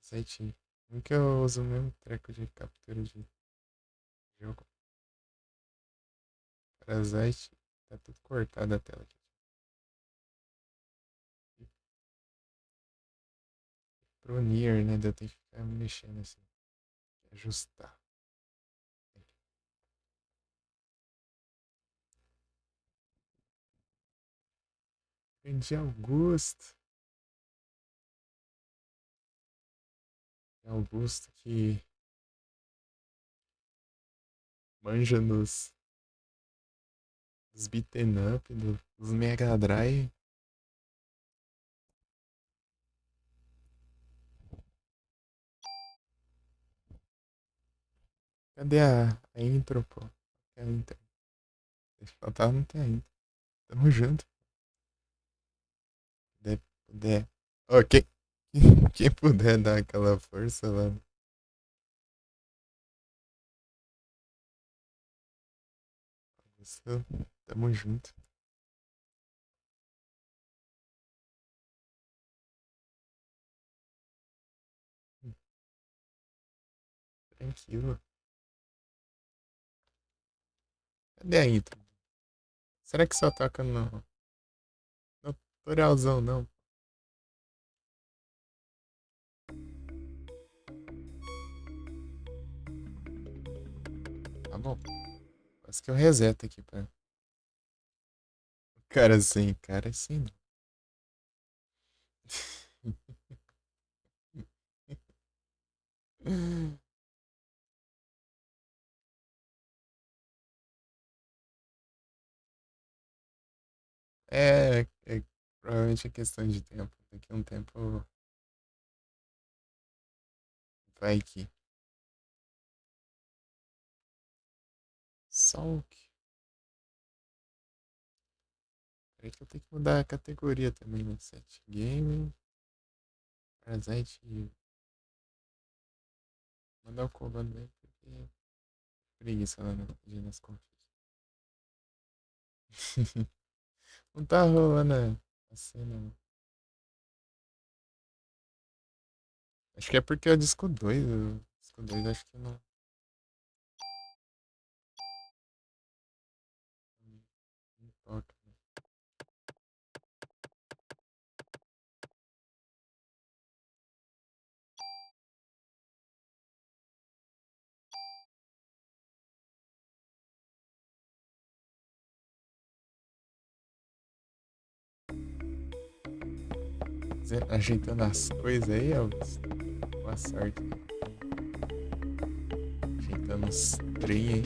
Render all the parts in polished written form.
Site. Nunca eu uso o mesmo treco de captura de jogo. Parasite. Tá tudo cortado a tela aqui. Pro Nier, né? Eu tenho que ficar me mexendo assim. Ajustar. Grande Augusto. Augusto que manja dos beaten up, dos Mega Drive. Cadê a intro, pô? Cadê a intro? Deixa eu faltar, não tem ainda. Tamo junto. Puder, puder. Ok. Quem puder dar aquela força lá. Isso, tamo junto. Tranquilo. Cadê a intro? Será que só toca no tutorialzão, não? Tá bom. Quase que eu reseto aqui pra. Cara assim. Provavelmente é questão de tempo. Daqui a um tempo vai que. Só que. Peraí que eu tenho que mudar a categoria também no set. Game. Parasite. Mandar o comando aí porque. Preguiça lá nas config. Não tá rolando a cena. Acho que é porque é o disco 2. O disco 2 acho que não toca. Ajeitando as coisas aí, Elvis. Boa sorte. Ajeitando os trem aí.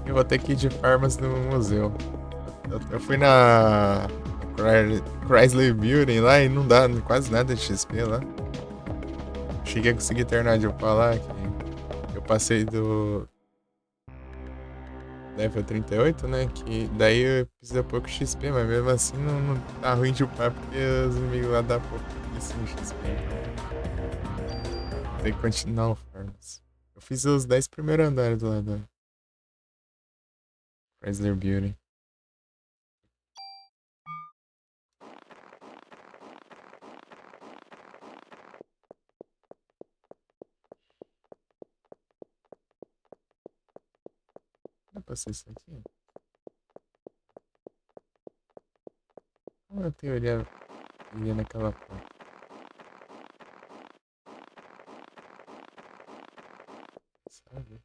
Eu vou ter que ir de farmas no museu. Eu fui na Chrysler Building lá e não dá quase nada de XP lá. Cheguei a conseguir terminar de upar lá, que eu passei do level 38, né? Que daí eu precisa pouco XP, mas mesmo assim não tá ruim de upar porque os inimigos lá dão pouco isso no XP. Tem que continuar o farms. Eu fiz os 10 primeiros andares lá da Chrysler Building. Dá pra ser isso aqui? Como eu teoria ia naquela porta? Sabe?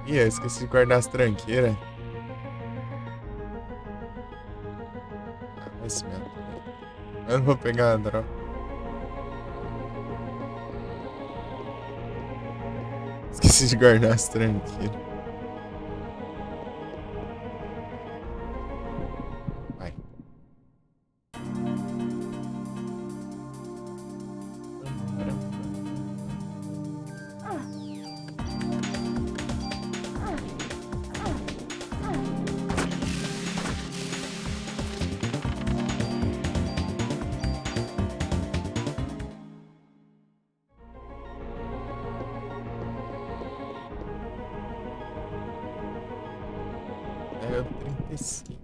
Ih, eu esqueci de guardar as tranqueiras. Ah, vai se mesmo. Eu não vou pegar a drop. Esqueci de guardar as tranqueiras. É o 35.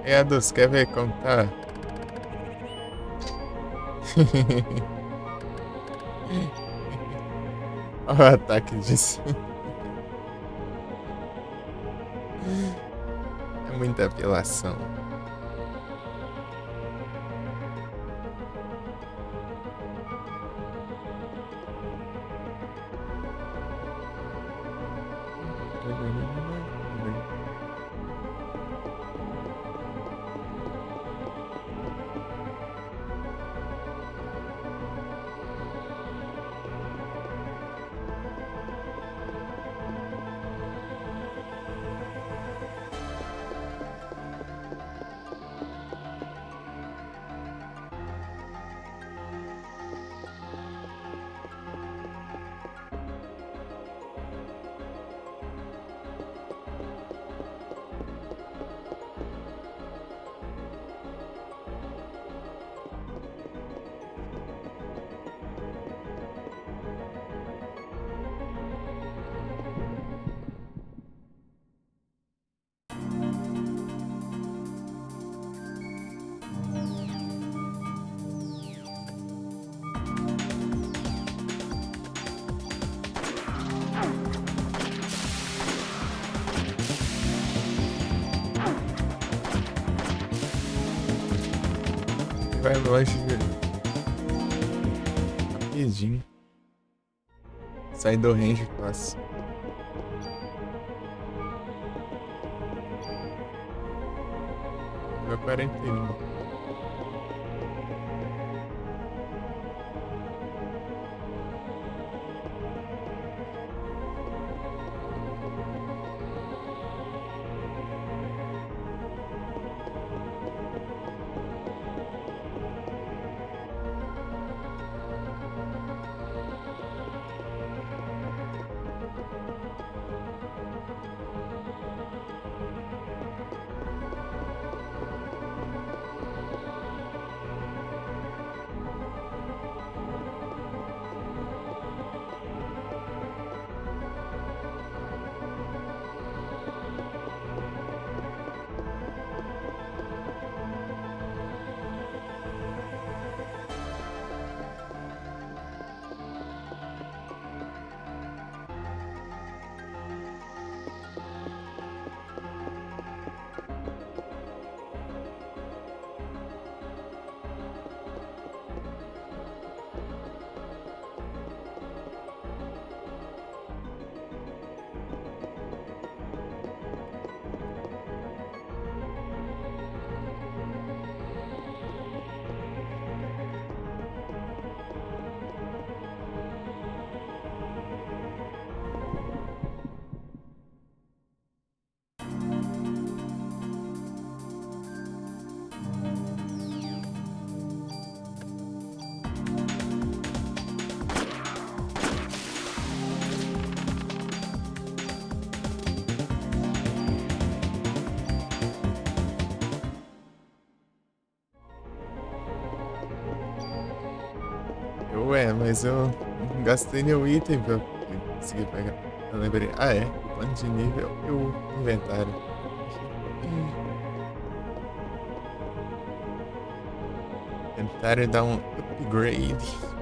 E Adus, quer ver como tá? Olha o ataque disso. É muita apelação. Vai longe, rapidinho. Sai do range fácil. Vai 41. Mas eu não gastei nenhum item pra conseguir pegar. Eu lembrei. Ah, é. Plano de nível e o inventário. Inventário dá um upgrade.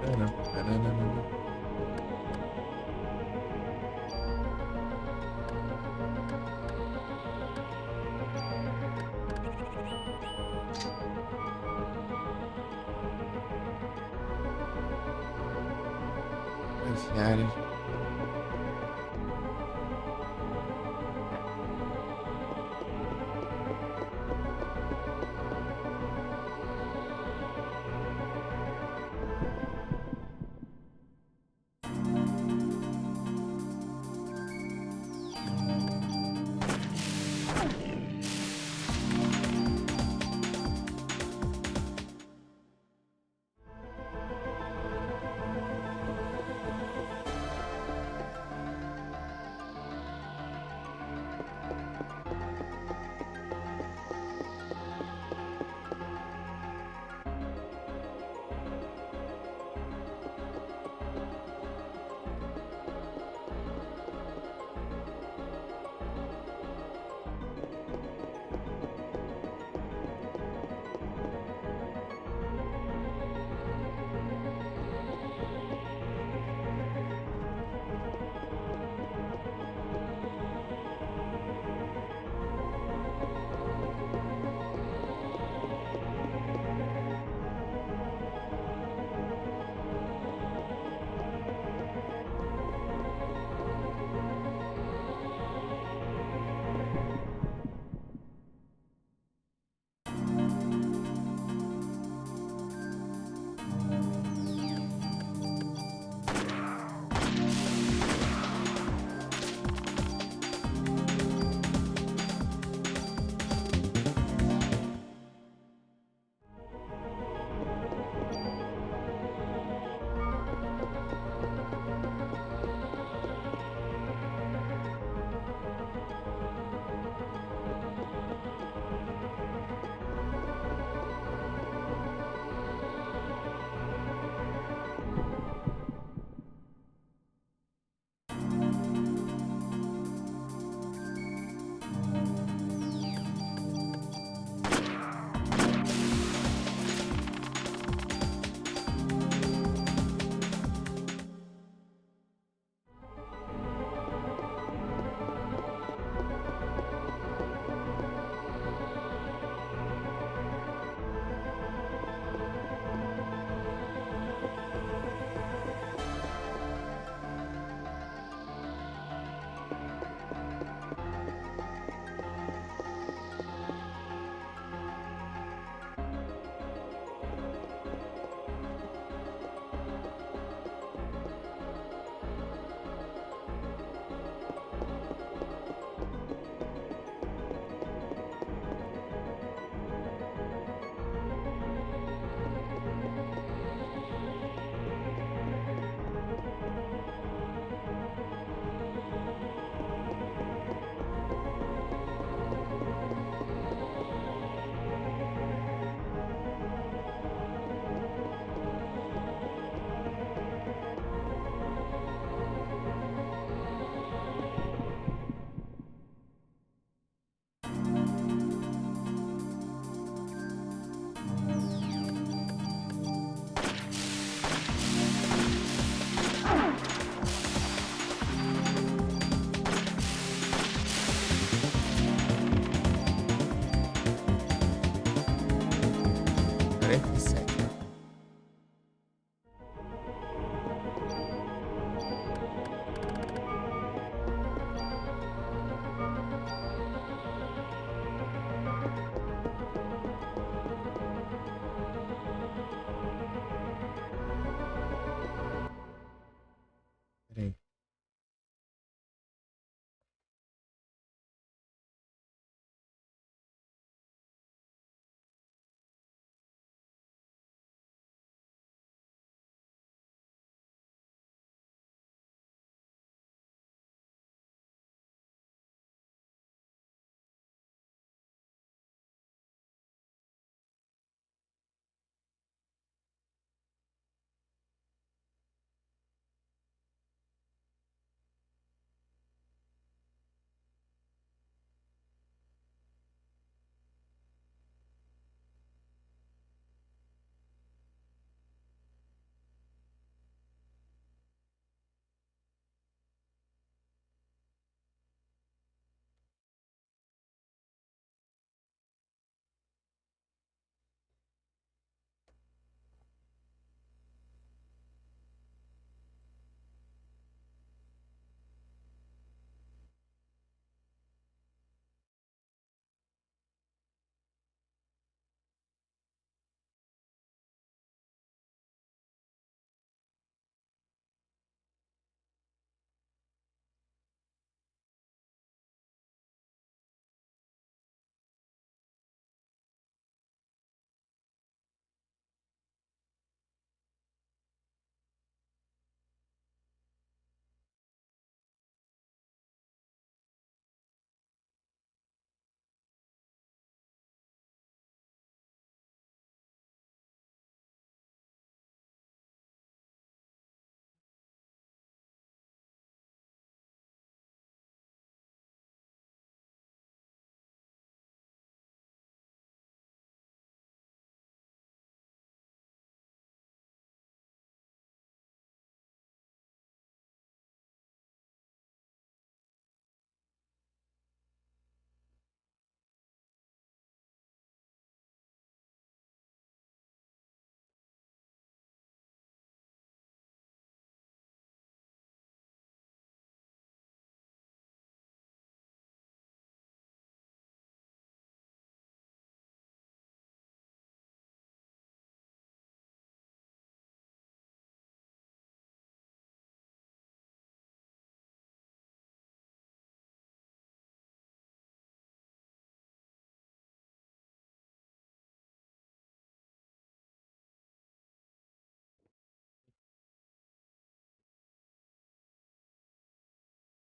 Taram, taranana. Aviária.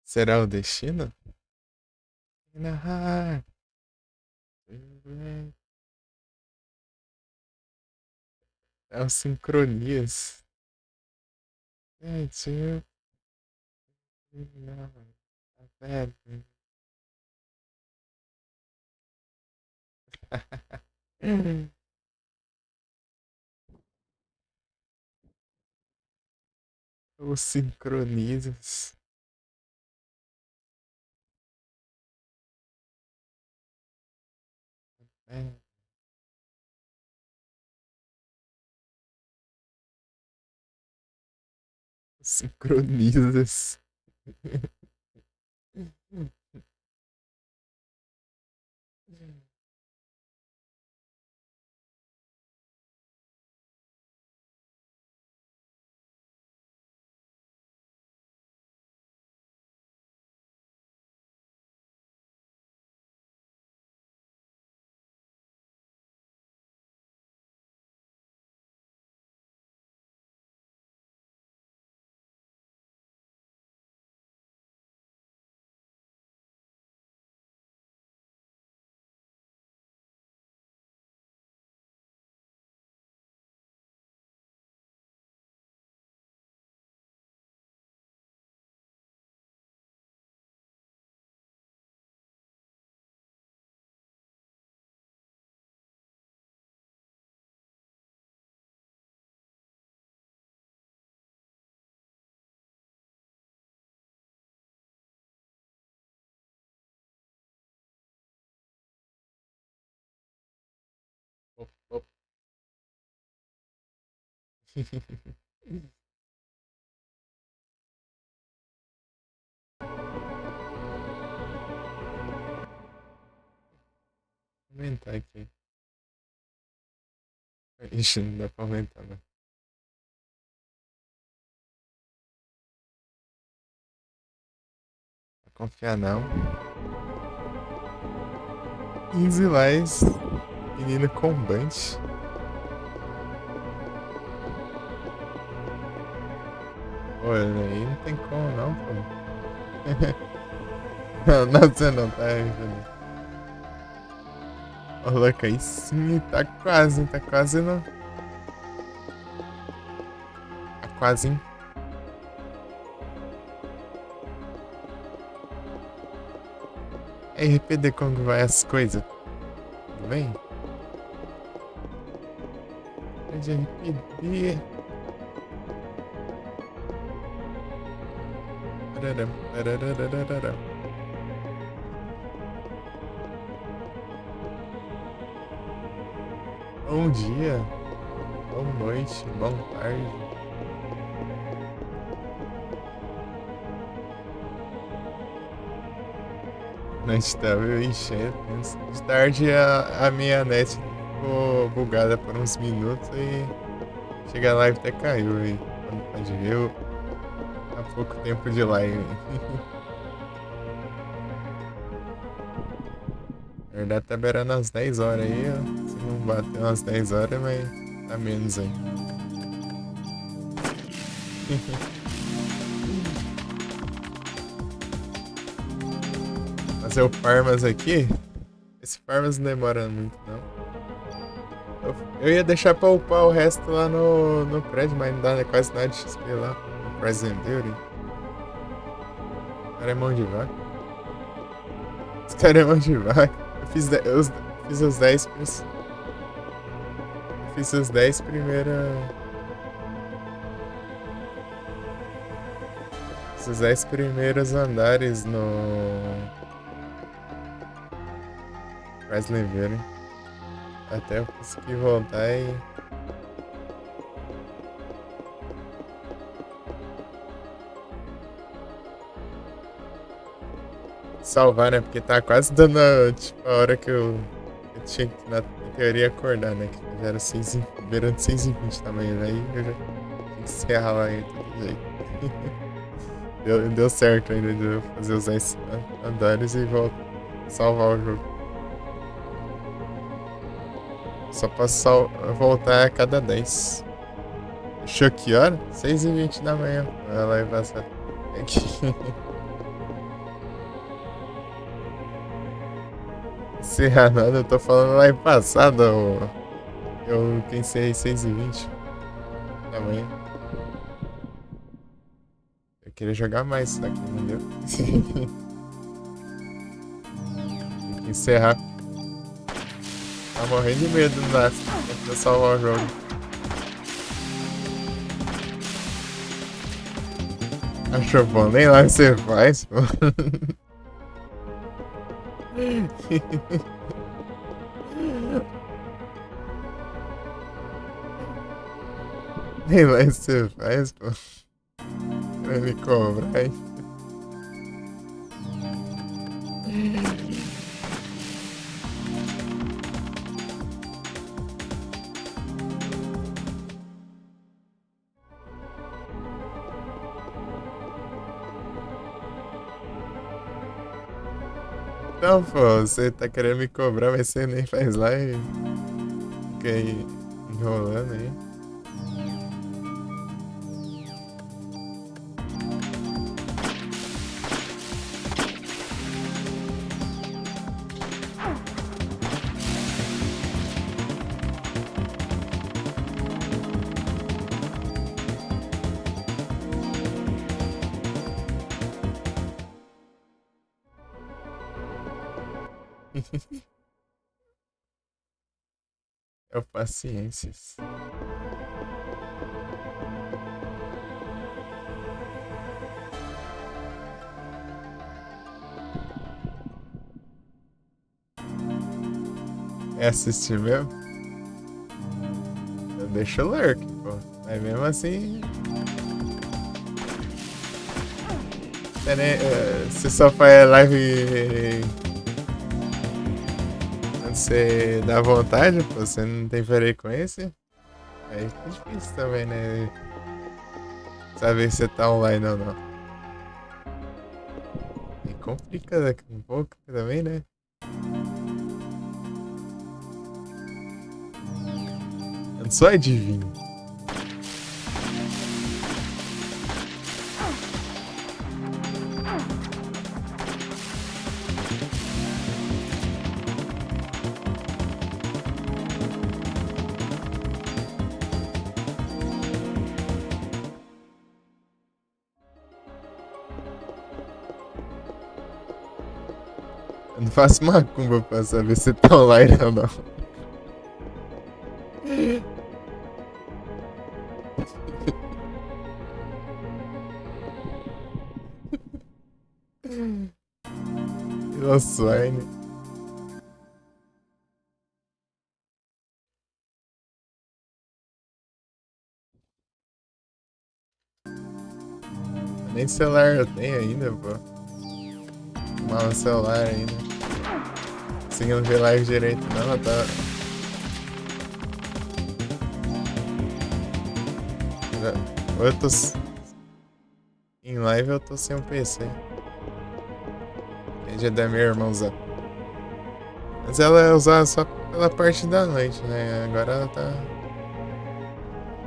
Será o destino? É o sincronias. É, tio. Não, tá vendo? Os sincronismos. É, os sincronismos. Op, op. Vou aumentar aqui. Ixi, não dá pra aumentar, não. Não confiar, não. Easy Lies. Menino combate. Olha aí, não tem como não, pô. Não, você não tá, Júlio. Ô, louco, aí sim, tá quase no... Tá quase, hein? RPD, como que vai as coisas? Tudo bem? É de RPD. Pararam, pararararararam. Bom dia, boa noite, boa tarde. Noite tá meio enchendo. De tarde a minha net ficou bugada por uns minutos e chega a live até caiu aí. Quando pode ver, há pouco tempo de live. Na verdade tá beirando as 10 horas aí, ó. Se não bater umas 10 horas, mas tá menos aí. Fazer o Farmas aqui. Esse Farmas não demora muito, não. Eu ia deixar pra upar o resto lá no prédio, mas não dá quase nada de XP lá. No Present Building. Os caras é mão de vaca. Os caras é mão de vaca. Eu fiz, fiz os 10 eu fiz os 10 primeiras. Os 10 primeiros andares no Chrysler Building. Até eu conseguir voltar e... salvar, né? Porque tá quase dando tipo, a hora que eu tinha que, na teoria, acordar, né? Que já era 6 beirando 6h20 também, aí eu já tinha que encerrar lá aí, de todo jeito. Deu certo ainda de eu fazer os 10 andares e salvar o jogo. Só posso voltar a cada 10. Fechou que hora? 6h20 da manhã. Vai lá e passar. Aqui. encerrar nada, eu tô falando lá em passada, eu que encerrei 6h20 da manhã. Eu queria jogar mais, só que não deu. Tem que encerrar. Tá morrendo de medo do Nasce. Tenta salvar o jogo. Achou bom? Nem lá você faz, pô. Nem lá você faz, pô. Pra me cobrar, hein? Não, pô, você tá querendo me cobrar, mas você nem faz lá e fica aí enrolando aí. É o paciências. É assistir mesmo? Eu deixo o lurk, pô. Mas mesmo assim. Você só faz live quando você dá vontade, pô. Você não tem frequência. Aí fica difícil também, né? Saber se você tá online ou não. E complica daqui um pouco também, né? Eu não sou adivinho. Eu não faço macumba pra saber se tá online ou não. Offline. Nem celular eu tenho ainda, pô. Mal no celular ainda. Conseguindo ver live direito não, tá. Ou eu tô. Em live eu tô sem um PC. É dia da minha irmã usar. Mas ela é usar só pela parte da noite, né? Agora ela tá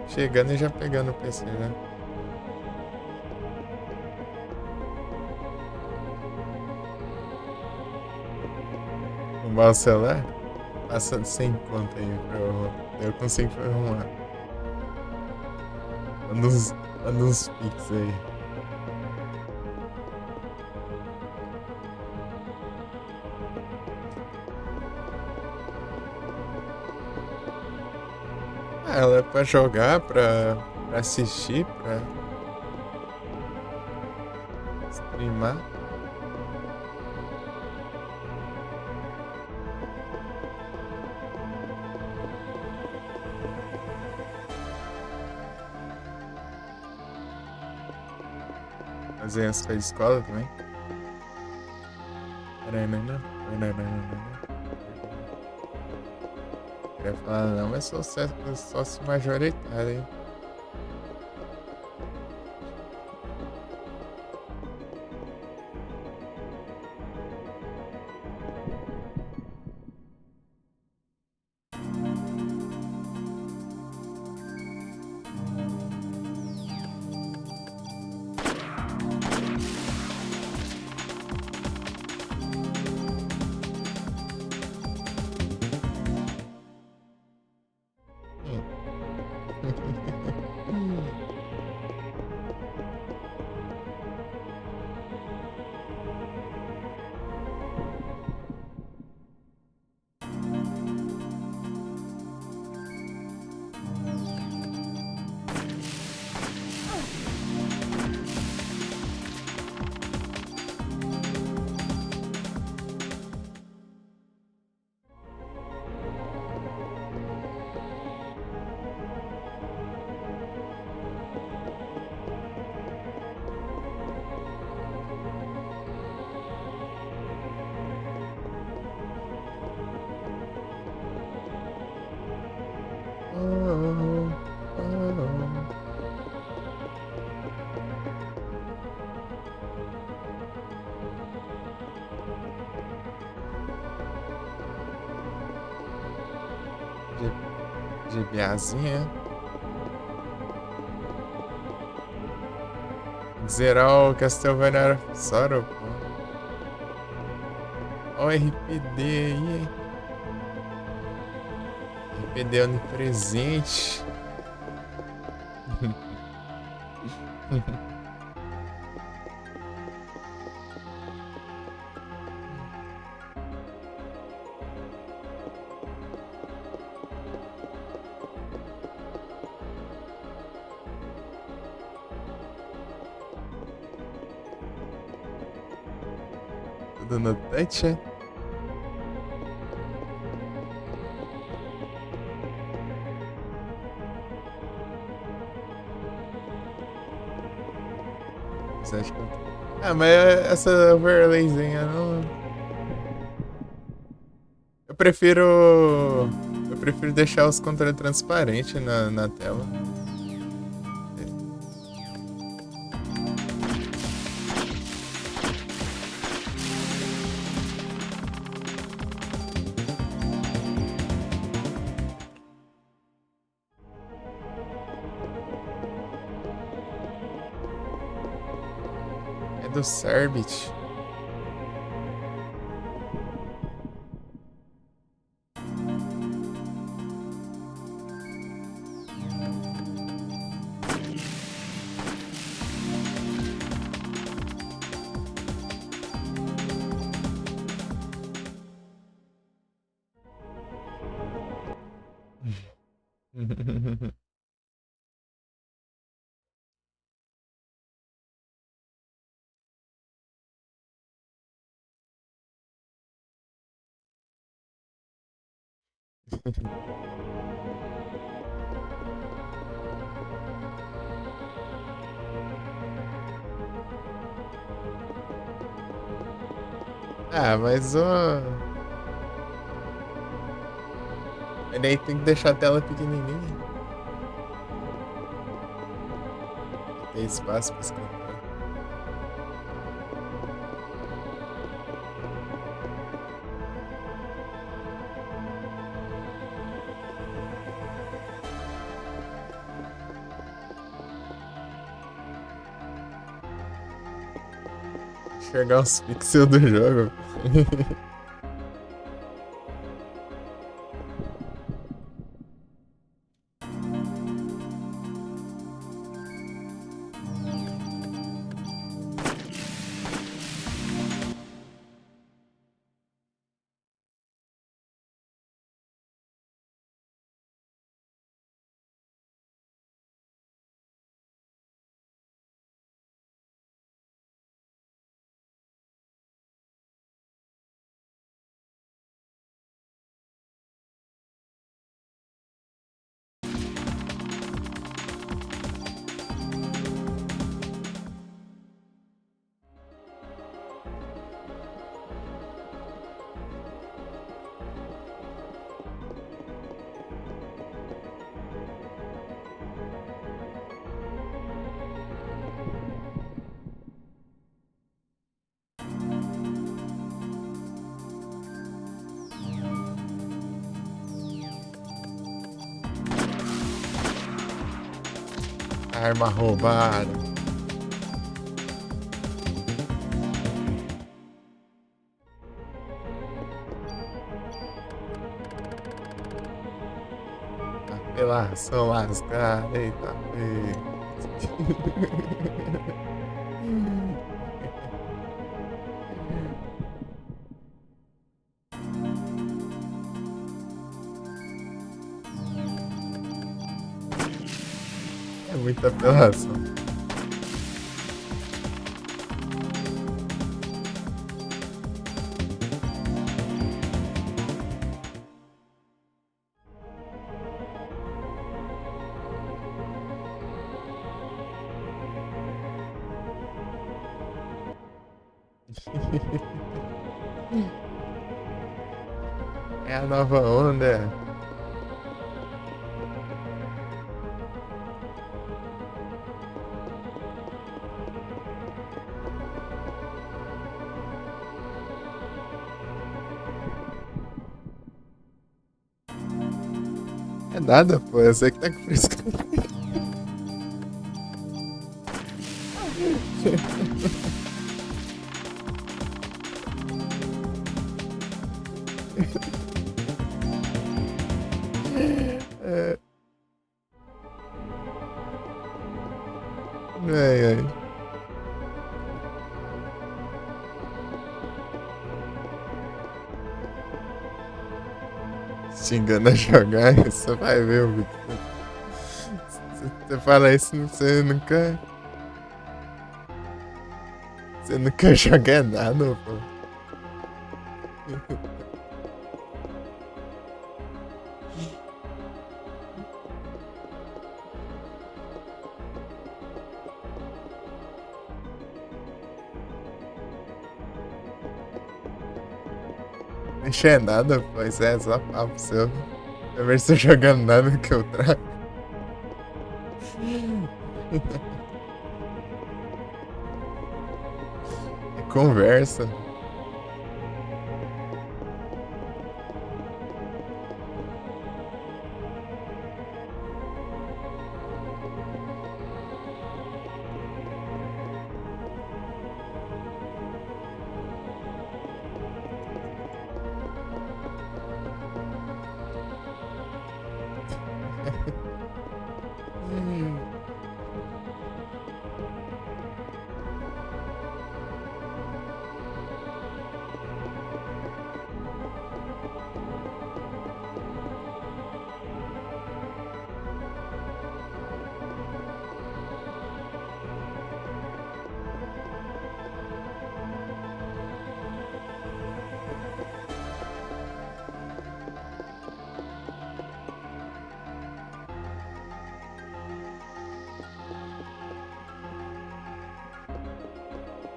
chegando e já pegando o PC, né? O celular? Passa sem conta aí pra eu consigo arrumar. Manda uns pics aí. Ah, ela é pra jogar, pra assistir, pra streamar. Fazer as coisas de escola também. Eu ia falar, não, mas sou sócio majoritário, hein? GBAzinha. Zerar o Castlevania Sorrow, pô. Ó o RPD aí. RPD onipresente. Tudo no touch, é? Você acha que... Ah, mas essa overlayzinha não... Eu prefiro... Eu prefiro deixar os controles transparentes na tela. É do Cerbit. Ah, mas ó. Ele aí tem que deixar a tela pequenininha. Tem espaço pra escrever. Enxergar os pixels do jogo. Arma roubada. apelação lascada, eita. É muita apelação. É a nova onda. É nada, pô. Eu sei que tá com frescura. É, ai, ai. Xingando a jogar, você vai ver o vídeo. Você fala isso, você nunca. Você nunca joga nada, pô. Deixa é nada, pô. Isso é só papo seu. Eu vejo você jogando nada que eu trago. É conversa.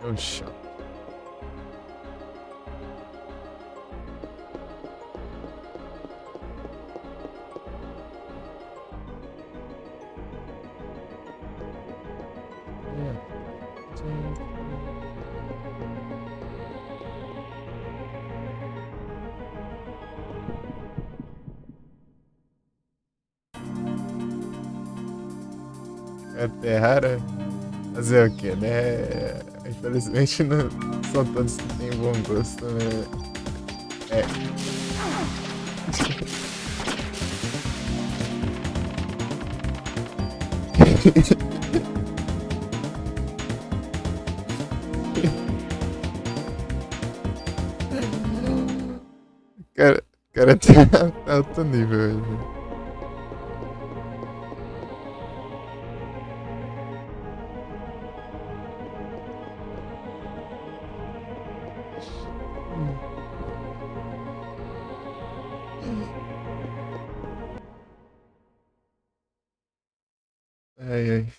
Oxa. É até rara. Fazer o quê, né? Infelizmente não são todos que têm bom gosto, né? É. Cara, cara tá alto nível, né? Ai, ai.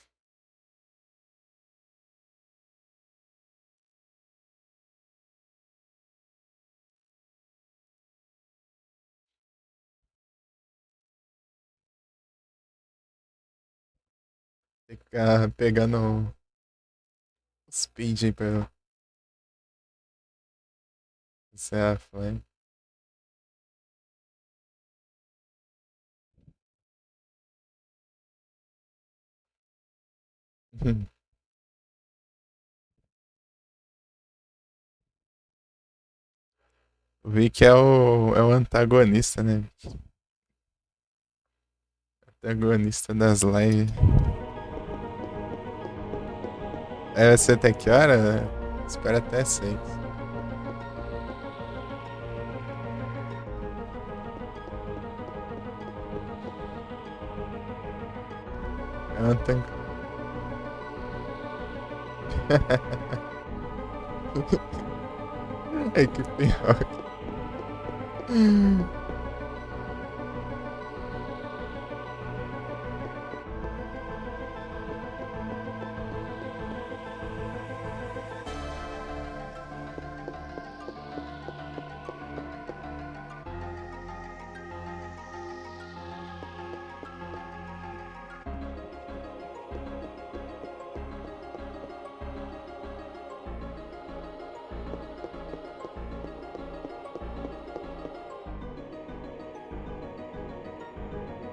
Tem que ficar pegando o speed aí pra ser a fã. Vi que é o antagonista, né? Protagonista das lives. É, você até que hora? Espera até 6. Eu não tenho... É que pior.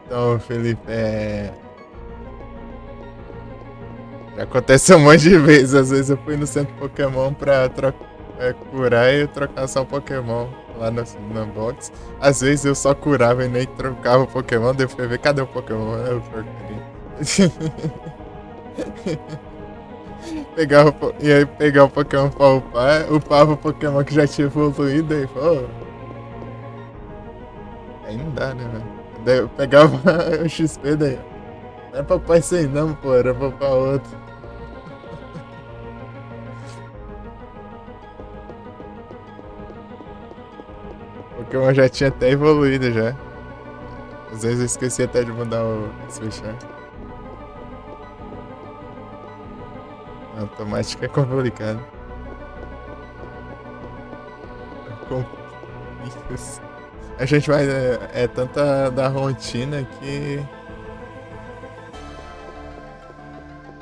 Então, Felipe, já aconteceu um monte de vezes. Às vezes eu fui no centro Pokémon pra curar e trocar só o Pokémon lá no box. Às vezes eu só curava e nem trocava o Pokémon. Daí eu fui ver, cadê o Pokémon? Eu porcaria. E aí pegar o Pokémon pra upava o Pokémon que já tinha evoluído e pô. Aí não dá, né, velho? Daí eu pegava o XP daí. Não era pra upar isso aí não, pô, era pra upar outro. O Pokémon já tinha até evoluído já. Às vezes eu esqueci até de mudar o switcher. Automático é complicado. Com isso. A gente vai. É tanta da rotina que.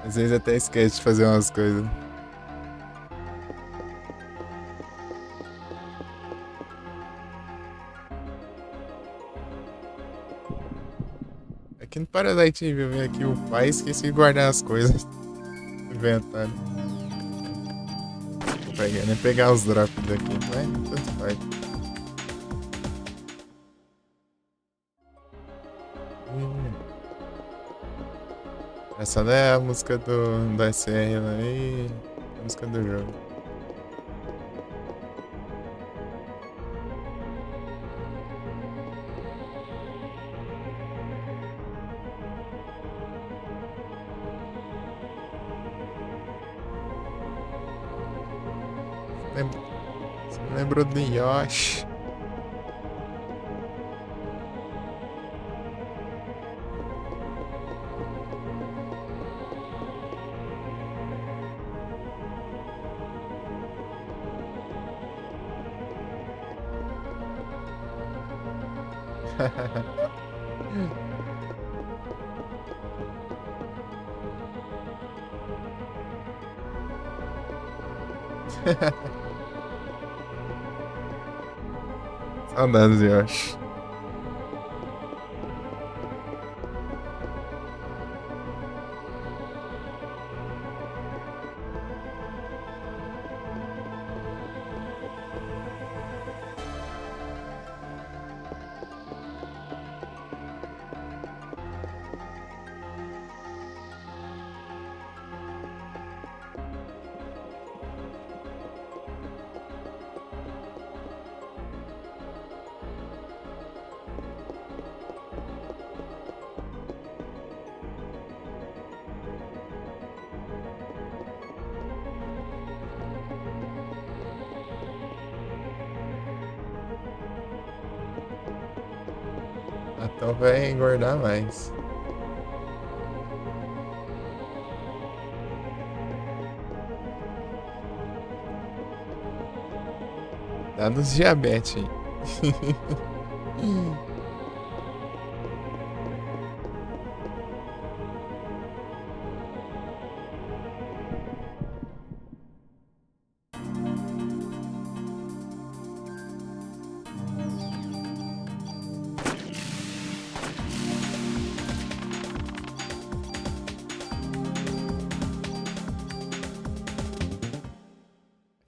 Às vezes até esquece de fazer umas coisas. Aqui no Paradise eu vim aqui o pai esqueci de guardar as coisas no inventário. Nem pegar os drops daqui, mas tanto faz. Essa não é a música do SR lá e a música do jogo. Você me lembrou do Yoshi. Saudades, Yoshi. Então vai engordar mais. Dados diabetes aí.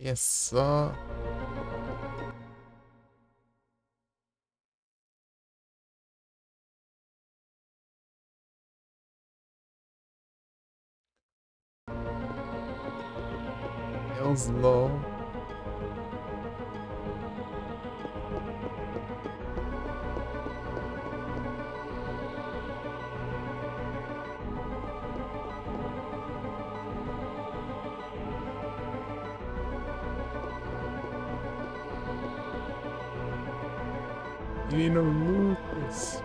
E é só Os LOL. Menino Lucas.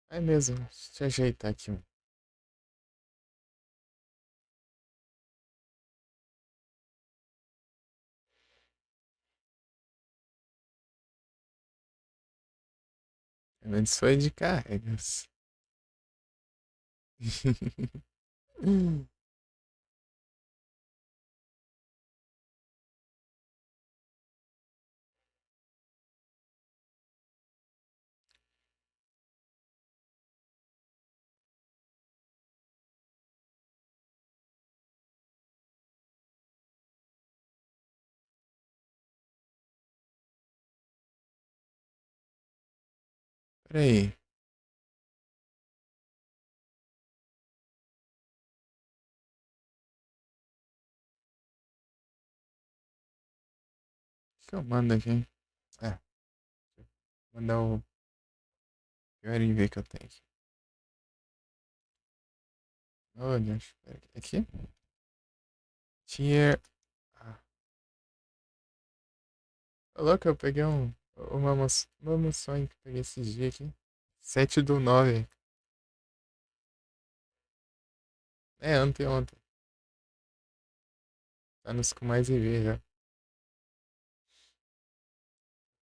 É mesmo. Deixa eu ajeitar aqui. Antes foi de carregas. Peraí. O que eu mando aqui? Ah, mandar o Quero ver que eu tenho aqui. Olha, espera aqui. Tier. Ah, ô, louco, eu peguei uma moção que eu peguei esses dias aqui. 7/9. É, anteontem. Tá nos com mais EV já.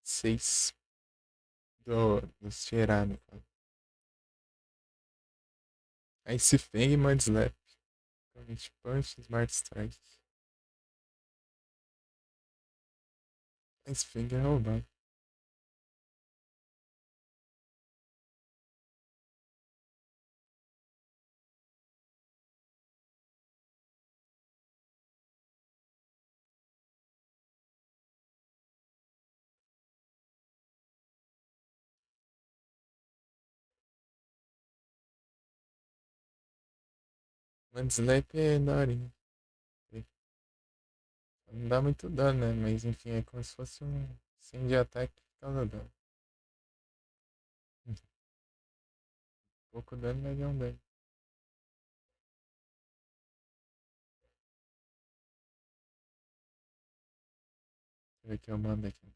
6 dos tirados. Ice Fang, Mud Slap. Comet Punch, Smart Strike. Ice Fang é roubado. Mud Slap é daorinha. Não dá muito dano, né? Mas enfim, é como se fosse um 100 de ataque que causa dano. Pouco dano, mas é um dano. Deixa eu ver o que eu mando aqui.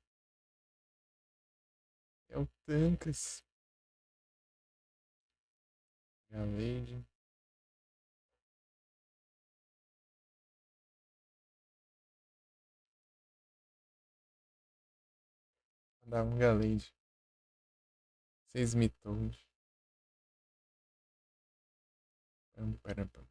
É o Tancas. Galade. Vou dar um Galade. 6 Mitoad. Pam, param, pam.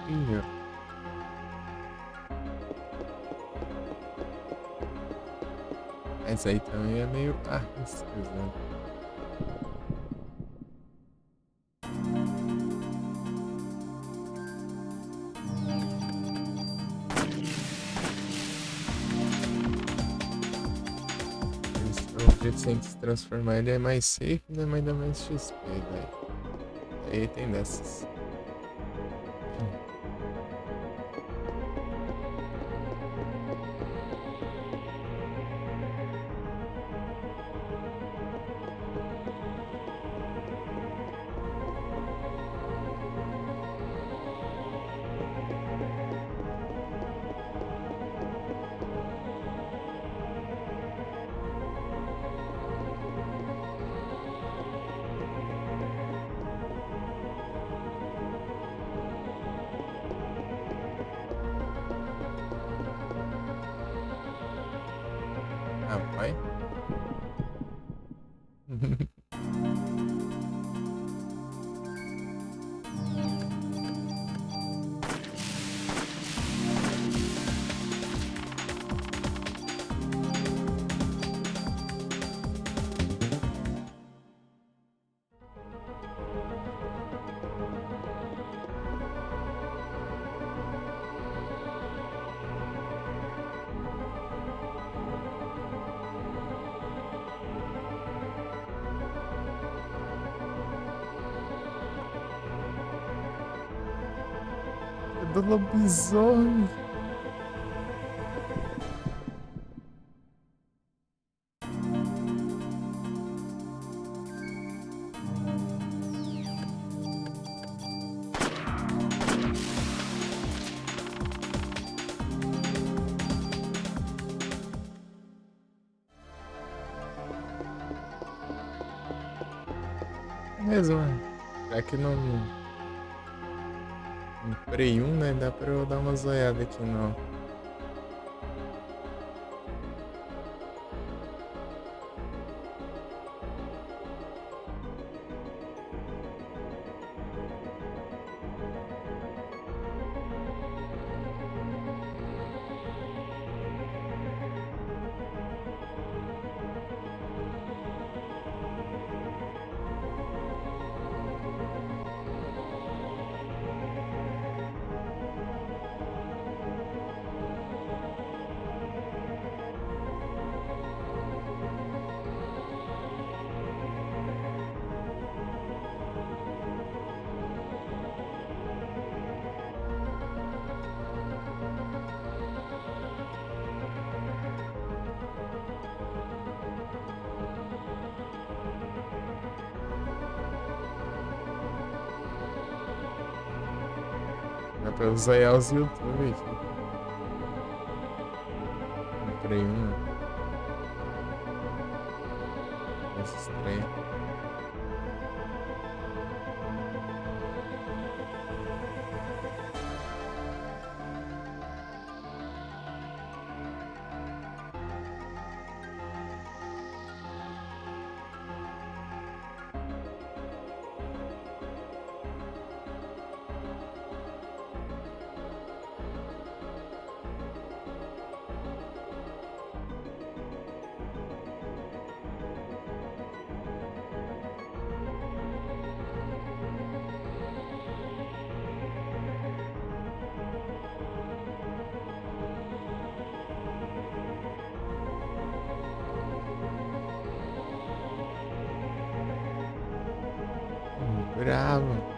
Ih, ó. Essa aí também é meio arriscada, né? O jeito sem se transformar ele é mais safe, né? Mas dá mais XP, velho. Aí tem dessas. Ah, vai. É do lobisomem. Mesmo, né? Já que no Prey 1, né? Dá pra eu dar uma zoiada aqui no. pra usar os YouTube aqui. Comprei um. Esse trem. Bravo.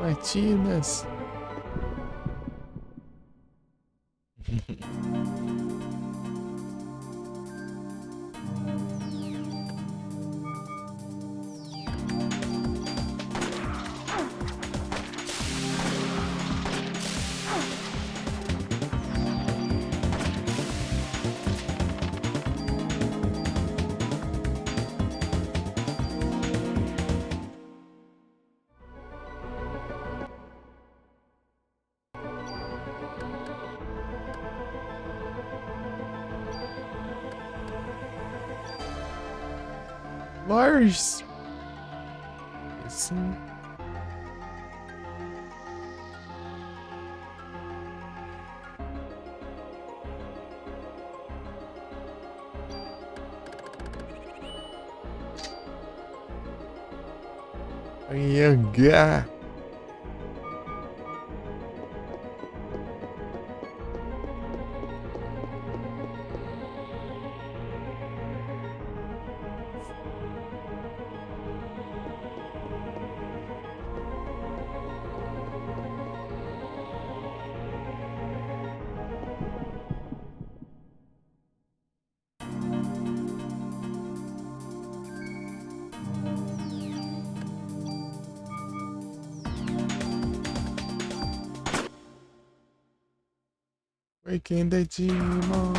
Matinas. Lars. Isso. Yanga. Waking the demon.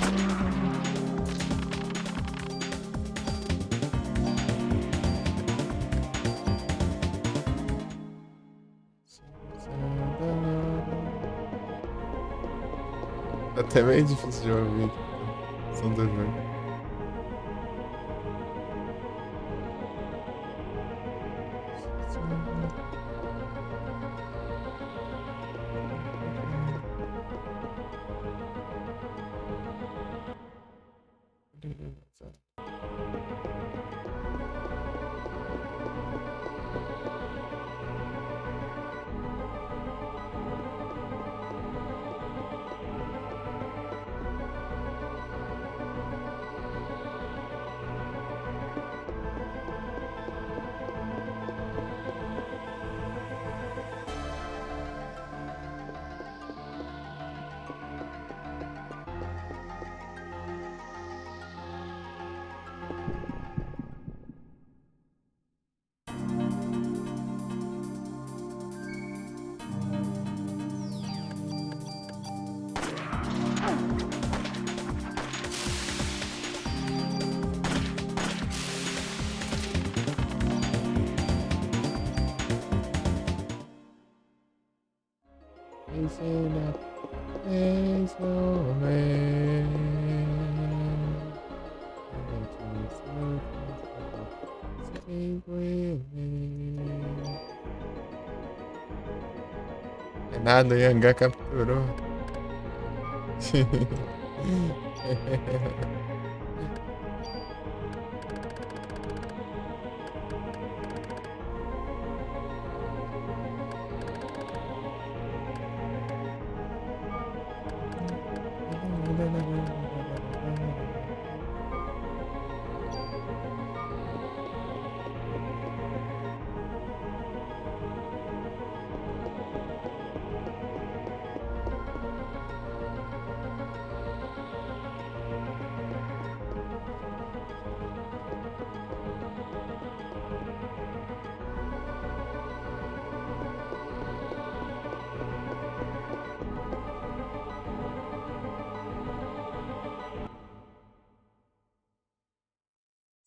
Tá até meio difícil de ouvir. Som do jogo. É nada, o Yanga capturou.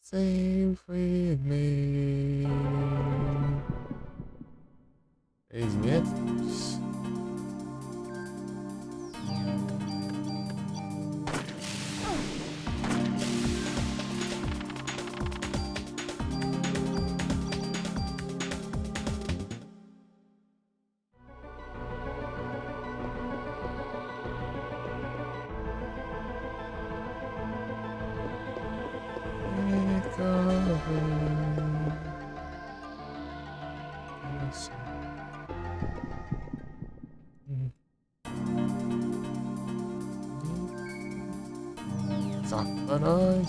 safe with me. 3 metros. Satanás.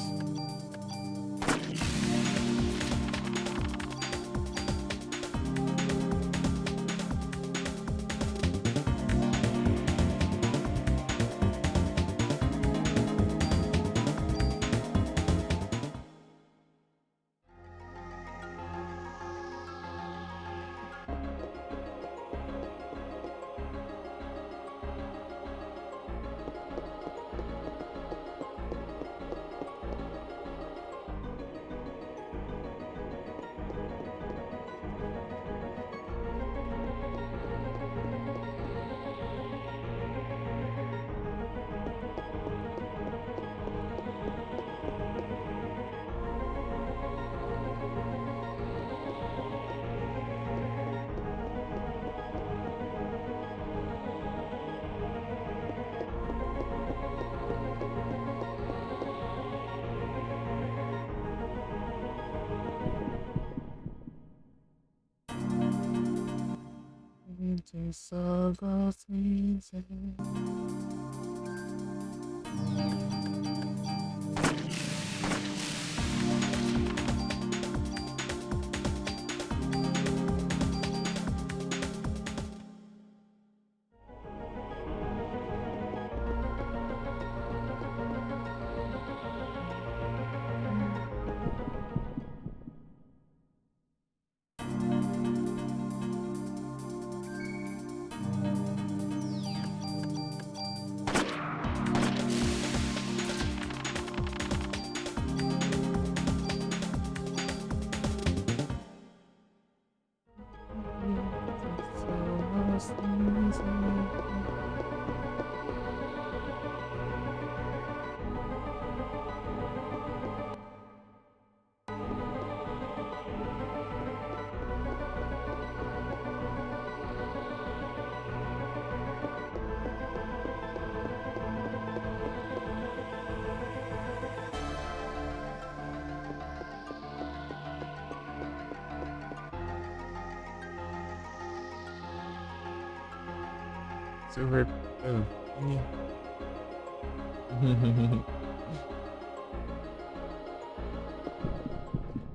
Só gosto de dizer. Silver.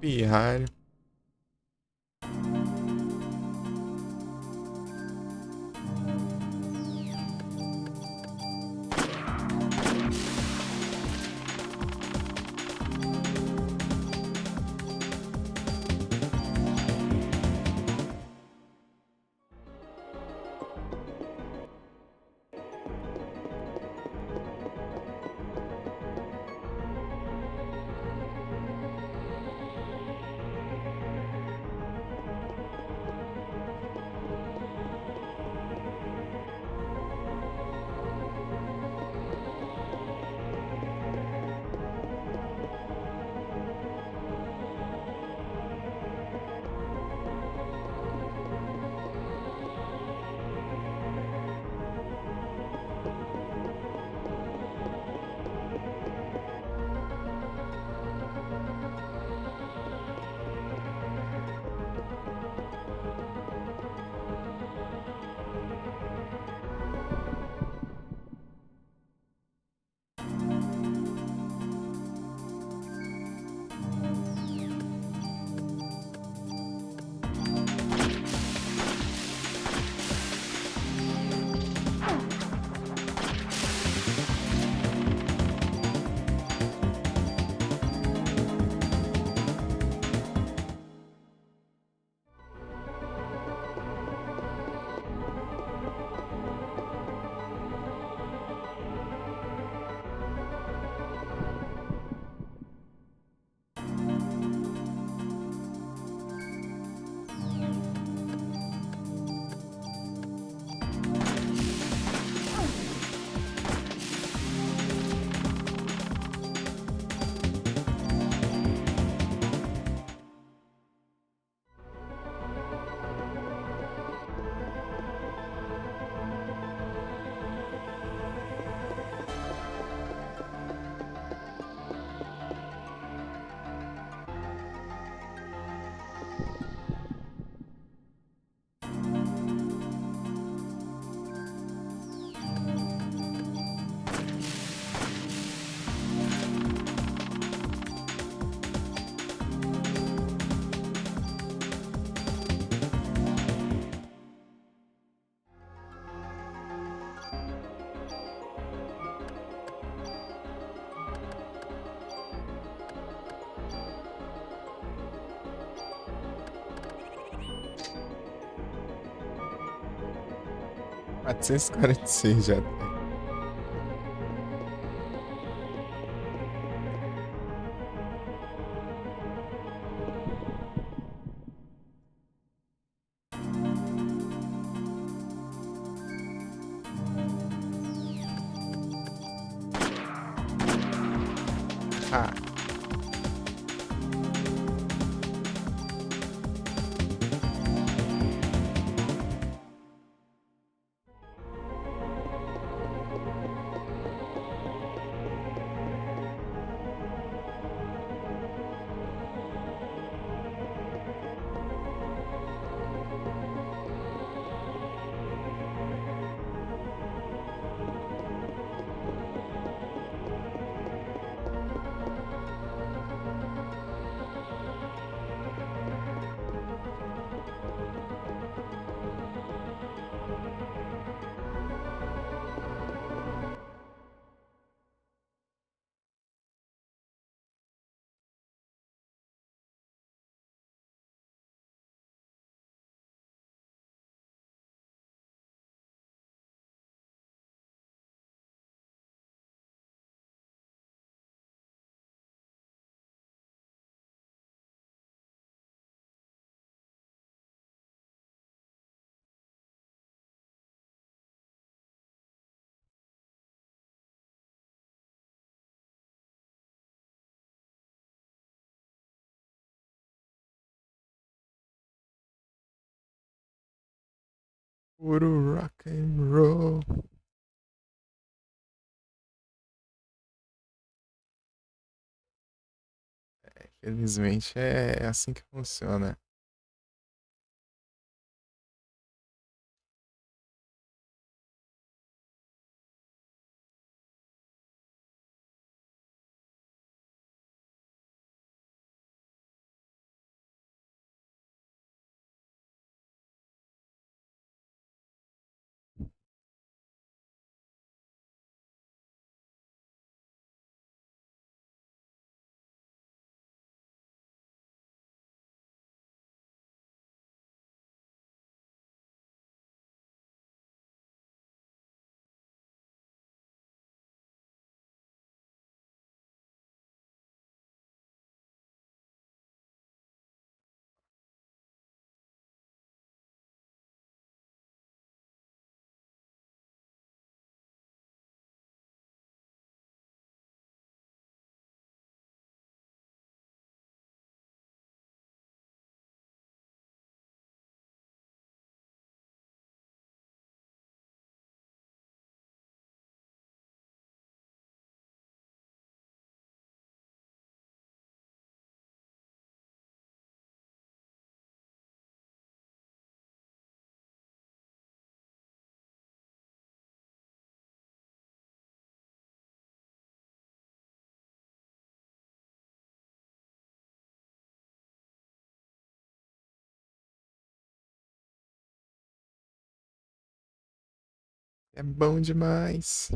Pirralho. 446 já tem. Ah, puro rock and roll. Felizmente é assim que funciona. É bom demais.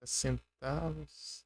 Centavos.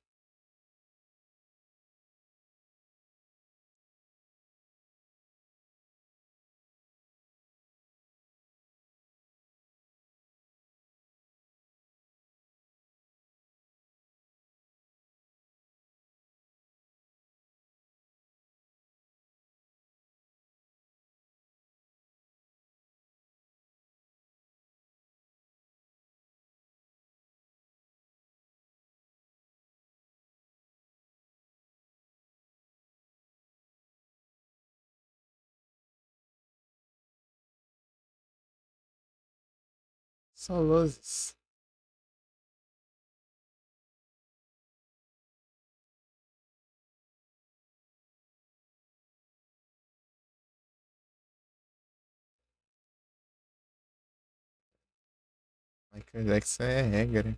Só luzes. Michael Jackson é regra.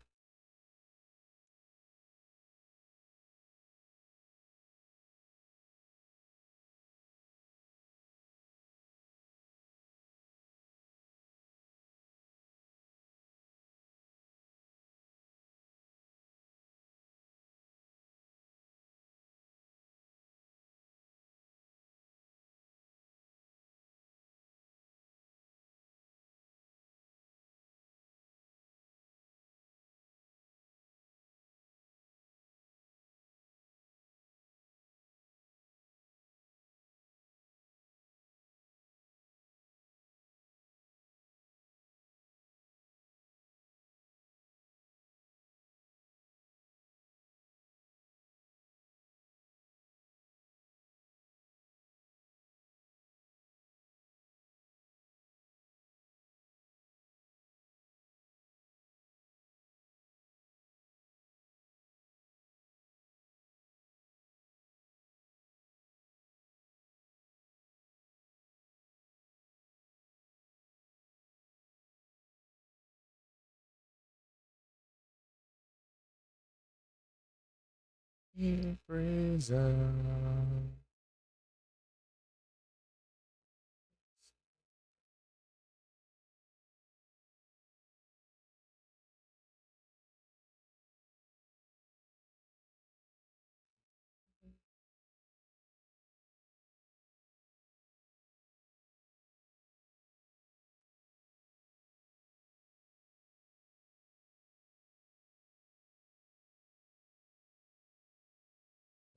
In prison.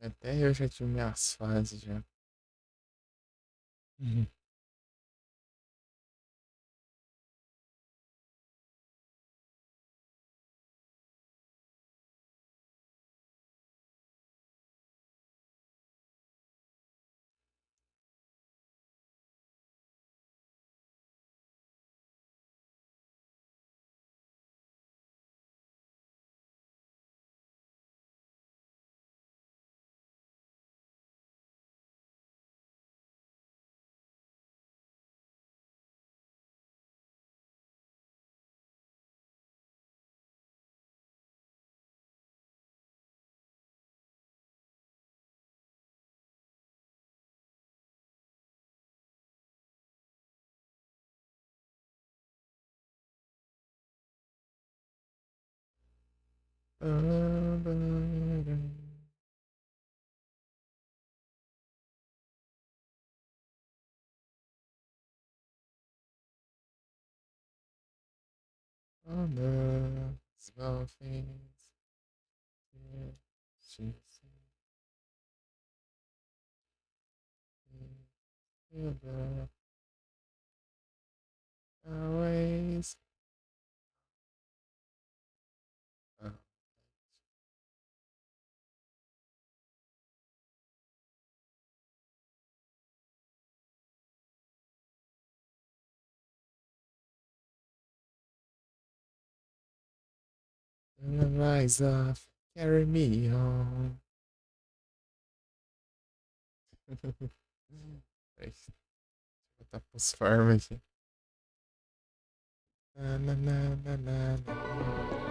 Até eu já tive minhas fases já. Uhum. Oh no, small things. She said, always. Oh, rise up, carry me home. Peraí, deixa eu botar pros farm aqui. Na, na, na, na, na, na.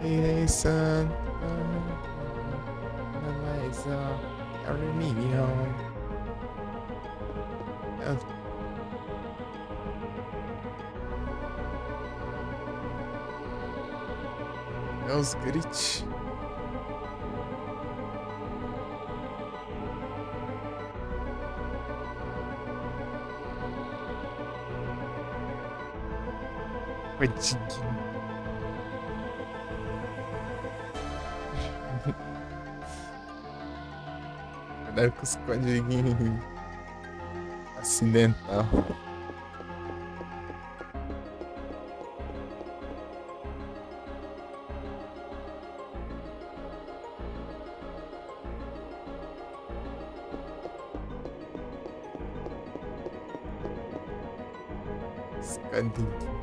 Hey, son. Eliza. Carry me home. É os gritos. Coitadinho. Cuidado com os códigos acidental. Escadinho.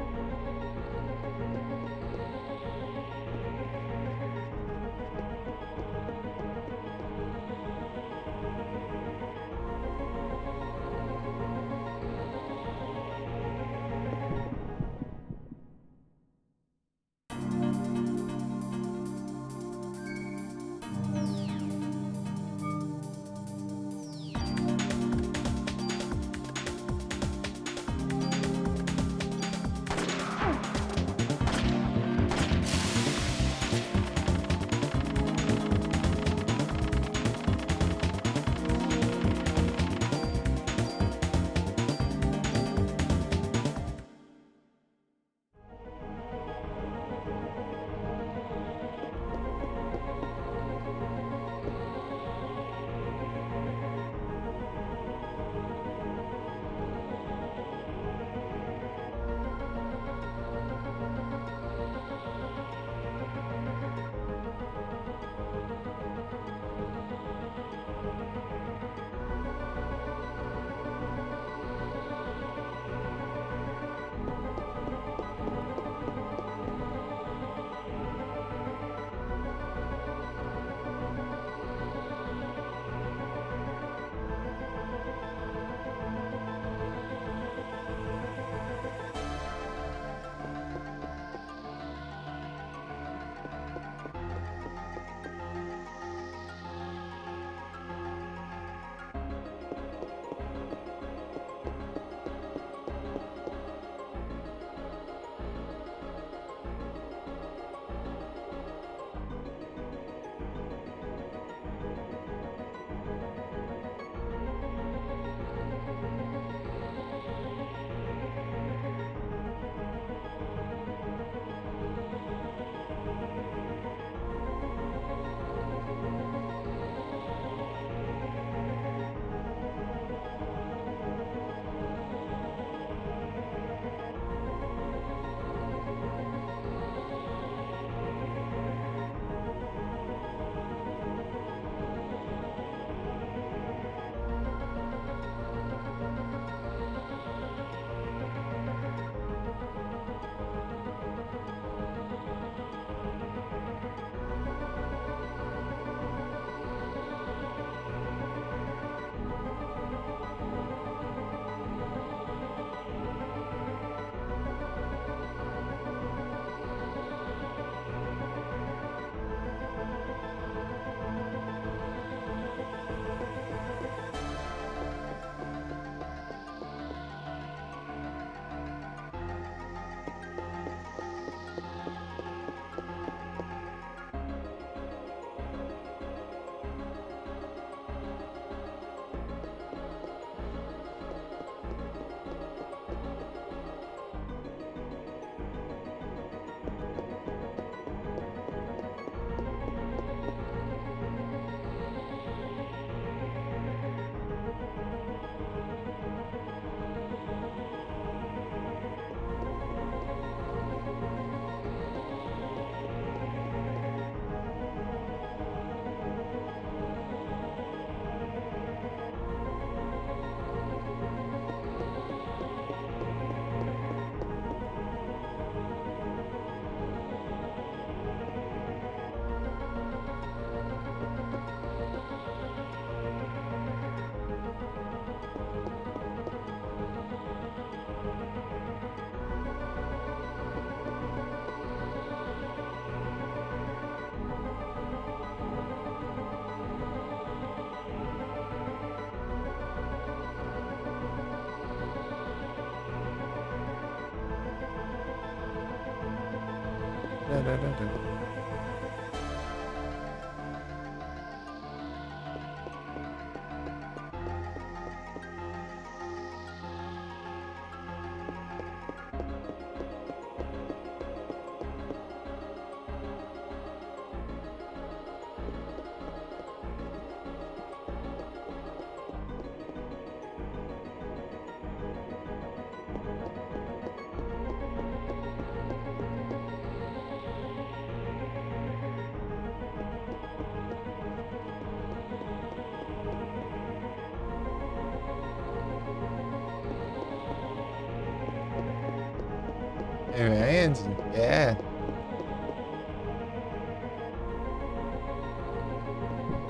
And yeah.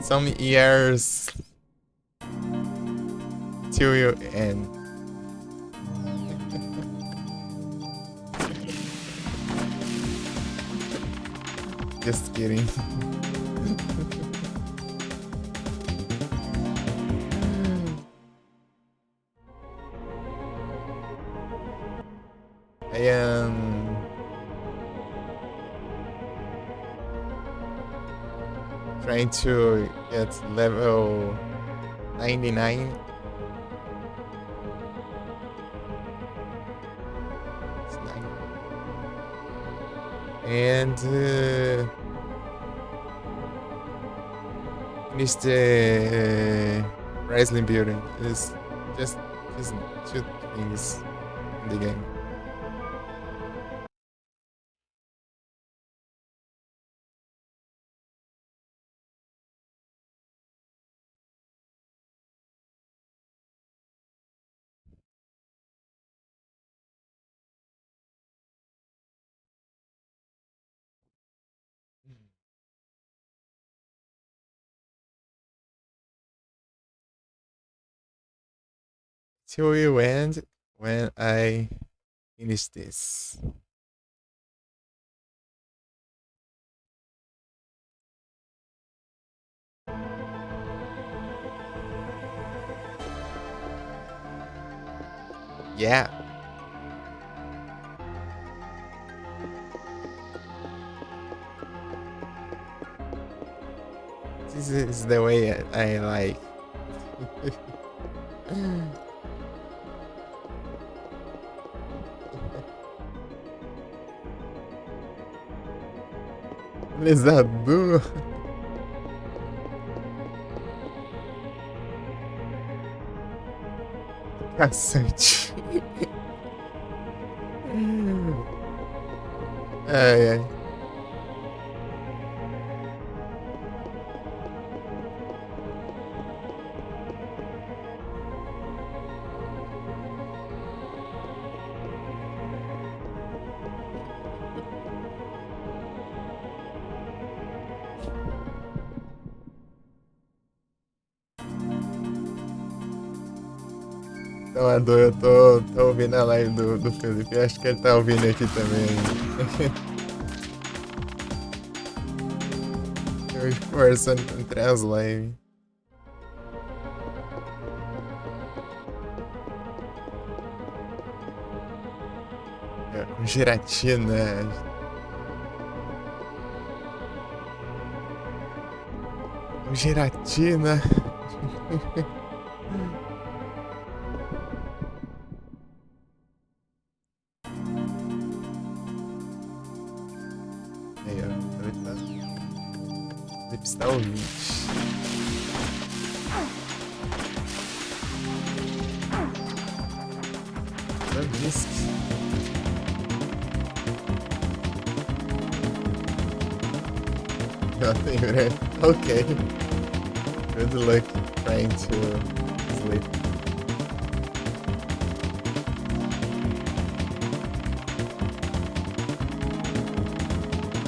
Some years till you end. Just kidding. I am trying to get level 99. It's 9. And finish the wrestling building. It's just two things in the game. Till you end when I finish this. Yeah. This is the way I like. Lesador. Cacete. Ai, ai. Então, Adu, eu tô ouvindo a live do Felipe. Acho que ele tá ouvindo aqui também. Eu conversando entre as lives. Com gelatina. Com gelatina. Aí, ó. Ele está ouvindo. Disc. Nothing, right? Okay. Good luck trying to sleep.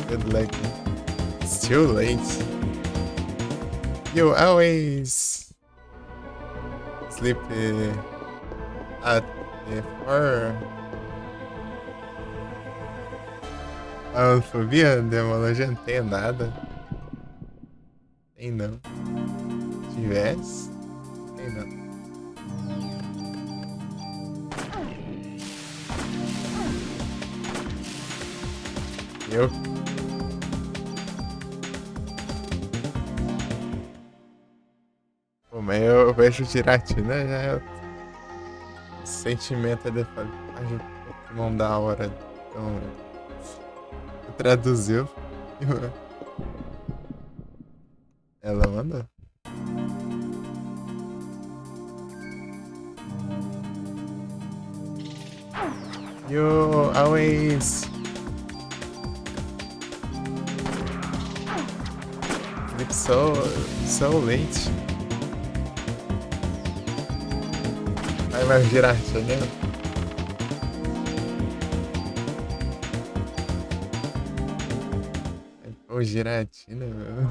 Good luck. It's too late. You always sleep at the far. Alfobia, Demologia, não tem nada. Tem não. Se tivesse, tem não. Eu Pô, mas eu vejo Giratina, já é o sentimento de falar, ai, Pokémon da hora. Então, traduziu. Ela mandou. You always sleep so late. Aí vai girar, entendeu? Ô, giratina, meu.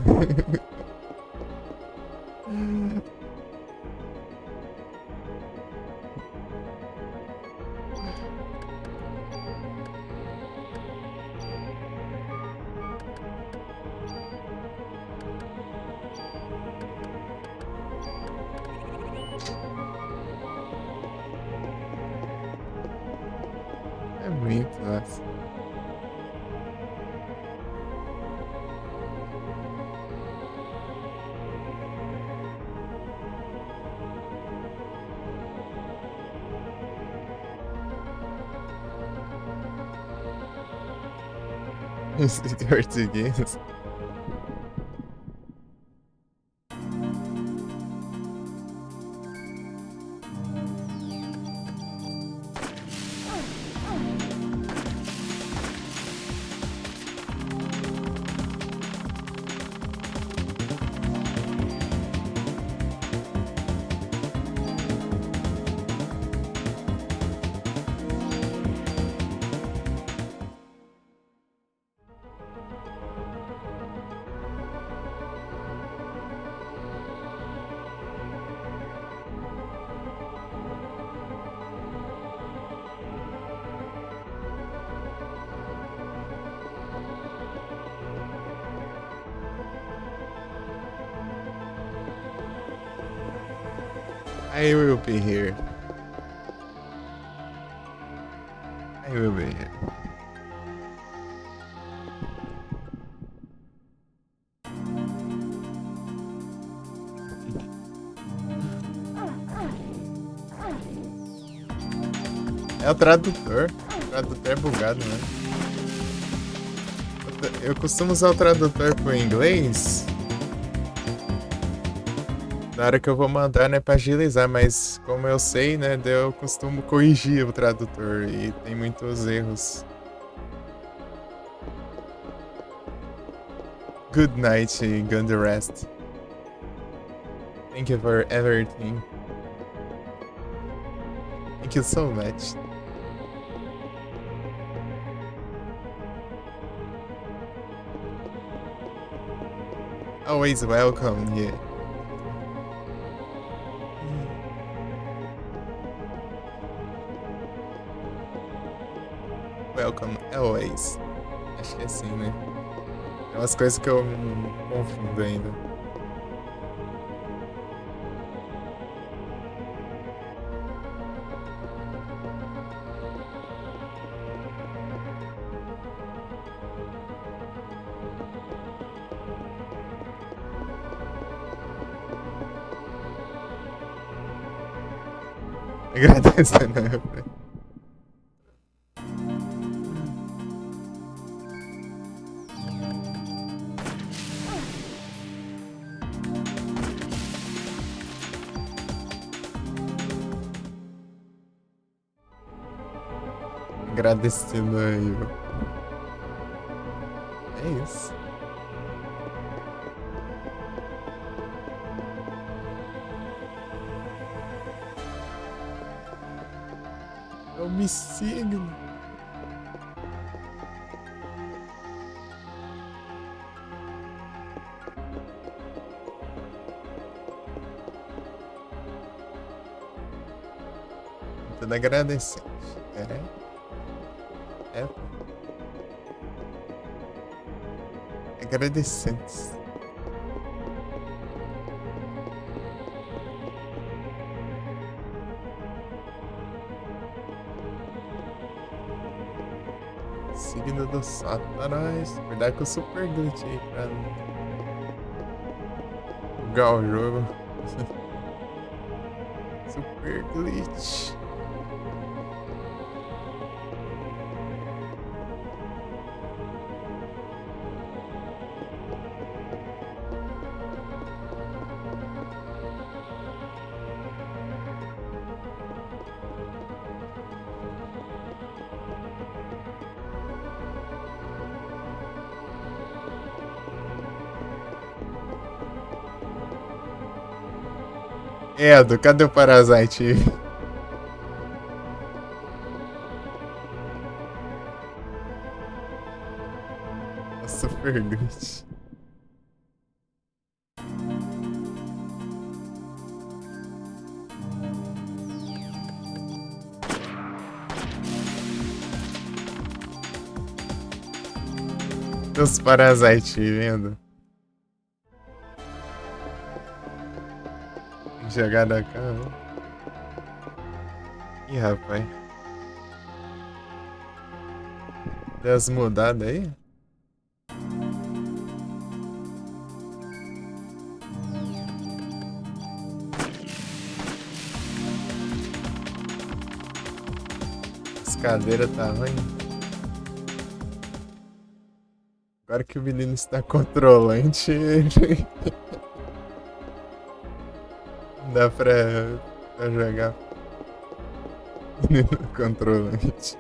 É muito, nossa. Esse português. I will be here. I will be here. É o tradutor. O tradutor é bugado, né? Eu costumo usar o tradutor pro inglês na hora que eu vou mandar, né, pra agilizar, mas como eu sei, né, daí eu costumo corrigir o tradutor e tem muitos erros. Good night, Gone rest. Thank you for everything. Thank you so much. Always welcome here. Welcome always. Acho que é assim, né? É umas coisas que eu confundo ainda. Agradeço, né? Agradecendo aí. É isso. Eu me sigo. Tudo agradecendo. É. Agradecentes. Signo do Satanás. Cuidado com o super glitch aí pra bugar o jogo. Super glitch. Edo, cadê o Parasite? Super glitch. Os Parasite, vendo? Jogar da cama. Ih, rapaz. Deu as mudadas aí? As cadeiras tá ruim. Agora que o menino está controlante, dá pra jogar menino controlante.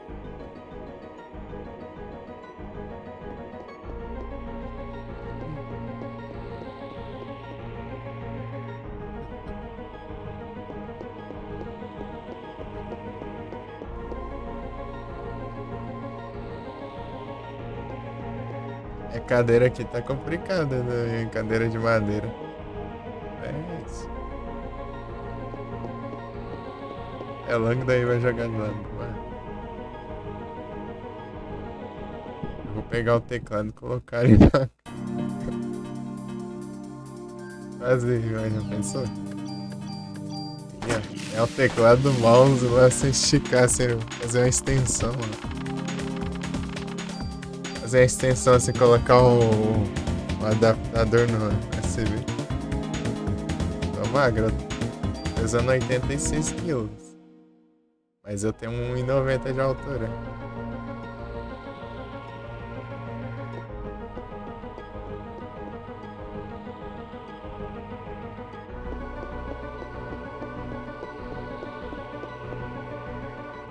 A cadeira aqui tá complicada, né? Cadeira de madeira. É isso. É logo daí vai jogar de lado. Eu vou pegar o teclado e colocar ele na. Fazer, já pensou? É o teclado do mouse lá sem esticar, sem fazer uma extensão. Fazer a extensão assim, colocar um adaptador no USB. Tô magro, pesando 86 quilos. Mas eu tenho 1,90 de altura.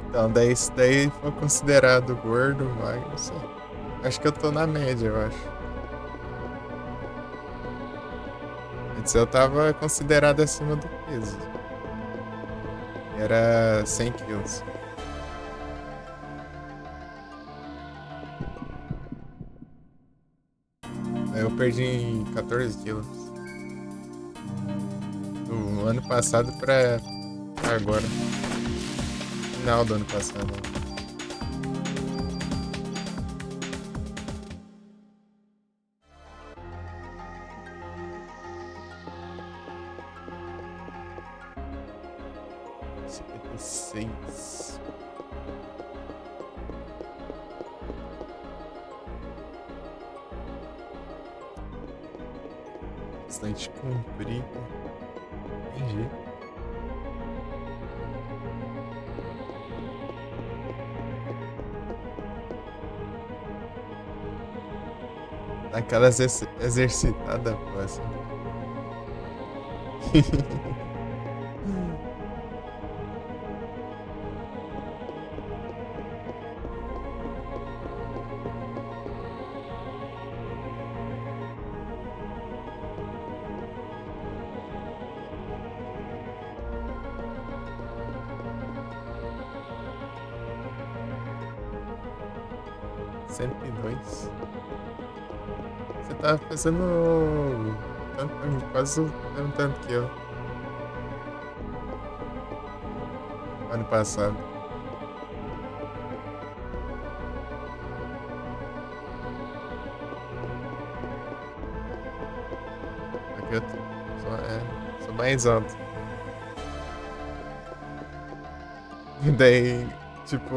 Então, daí isso daí foi considerado gordo, magro, não sei. Acho que eu tô na média, eu acho. Antes eu tava considerado acima do peso. Era 100 quilos. Aí eu perdi 14 quilos. Do ano passado pra agora. Final do ano passado. Seis. Bastante comprido. Entendi. Aquela exercitada, pô, assim. Cento e dois. Você tá fazendo quase o mesmo tanto que eu. Ano passado. Aqui eu sou mais alto. E daí, tipo,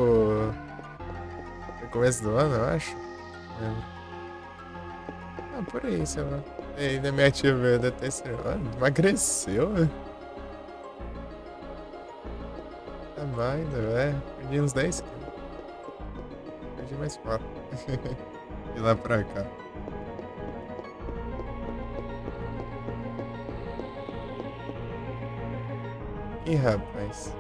no começo do ano, eu acho. Ah, por aí, sei lá. E da minha tia veio da terceira ano, emagreceu, né? vai, né? Perdi uns 10 quilos. Perdi mais 4. De lá pra cá. Ih, rapaz.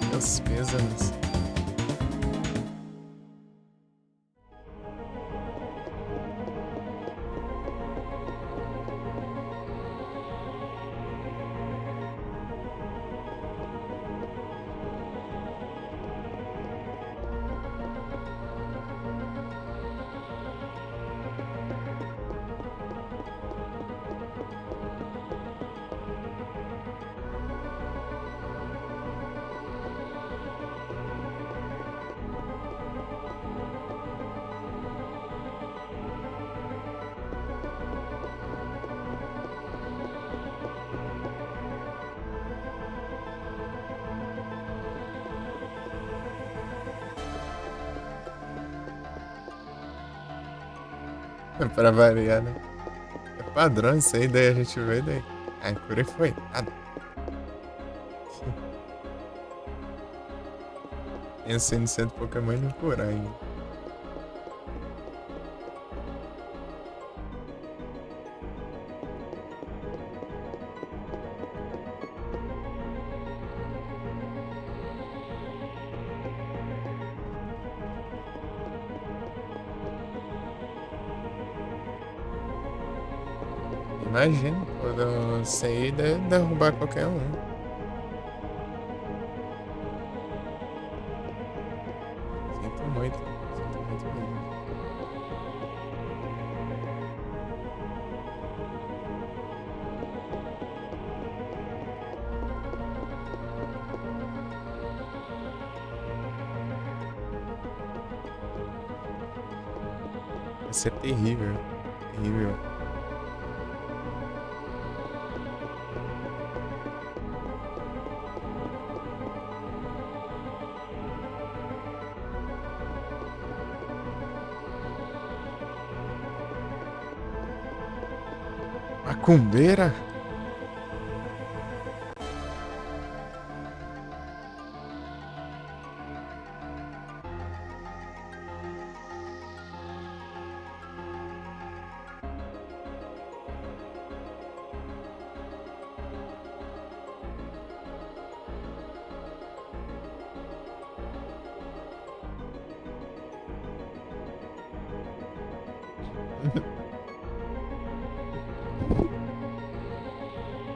Meus pêsames. Pra variar, né? É padrão isso aí, daí a gente vê daí. A cura foi nada. Pensei no centro Pokémon e não curar ainda. Imagina, quando sair deve derrubar qualquer um. Sinto muito mesmo. Vai ser terrível. Terrível. Macumbeira?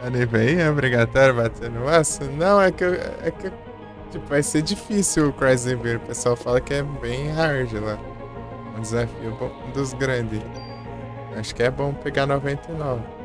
A nível é obrigatório bater no aço? Não, tipo, vai ser difícil o Crysis Beer. O pessoal fala que é bem hard lá. Um desafio dos grandes. Acho que é bom pegar 99.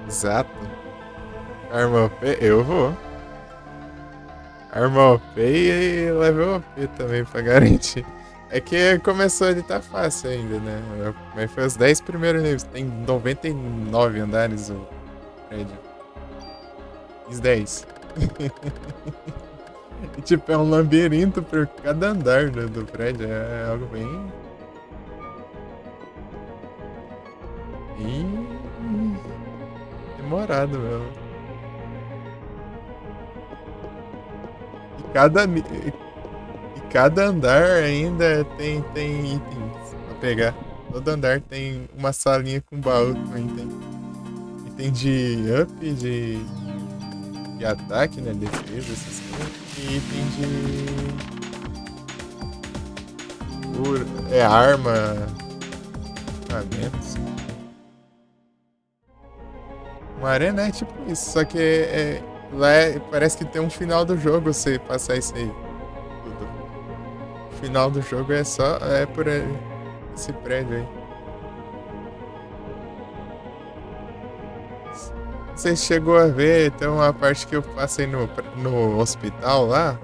Exato. Arma OP, eu vou. Arma OP e level OP também pra garantir. É que começou ele tá fácil ainda, né? Mas foi os 10 primeiros níveis. Tem 99 andares o prédio. Os 10. E tipo, é um labirinto por cada andar do prédio. É algo bem. Bem demorado mesmo. E cada andar ainda tem itens pra pegar. Todo andar tem uma salinha com baú com item. Item de up, de ataque, né? Defesa, essas coisas. E item de. É arma. Equipamentos. Uma arena é tipo isso, só que lá parece que tem um final do jogo você passar isso aí. Tudo. O final do jogo é só. É por esse prédio aí. Você chegou a ver, tem uma parte que eu passei no hospital lá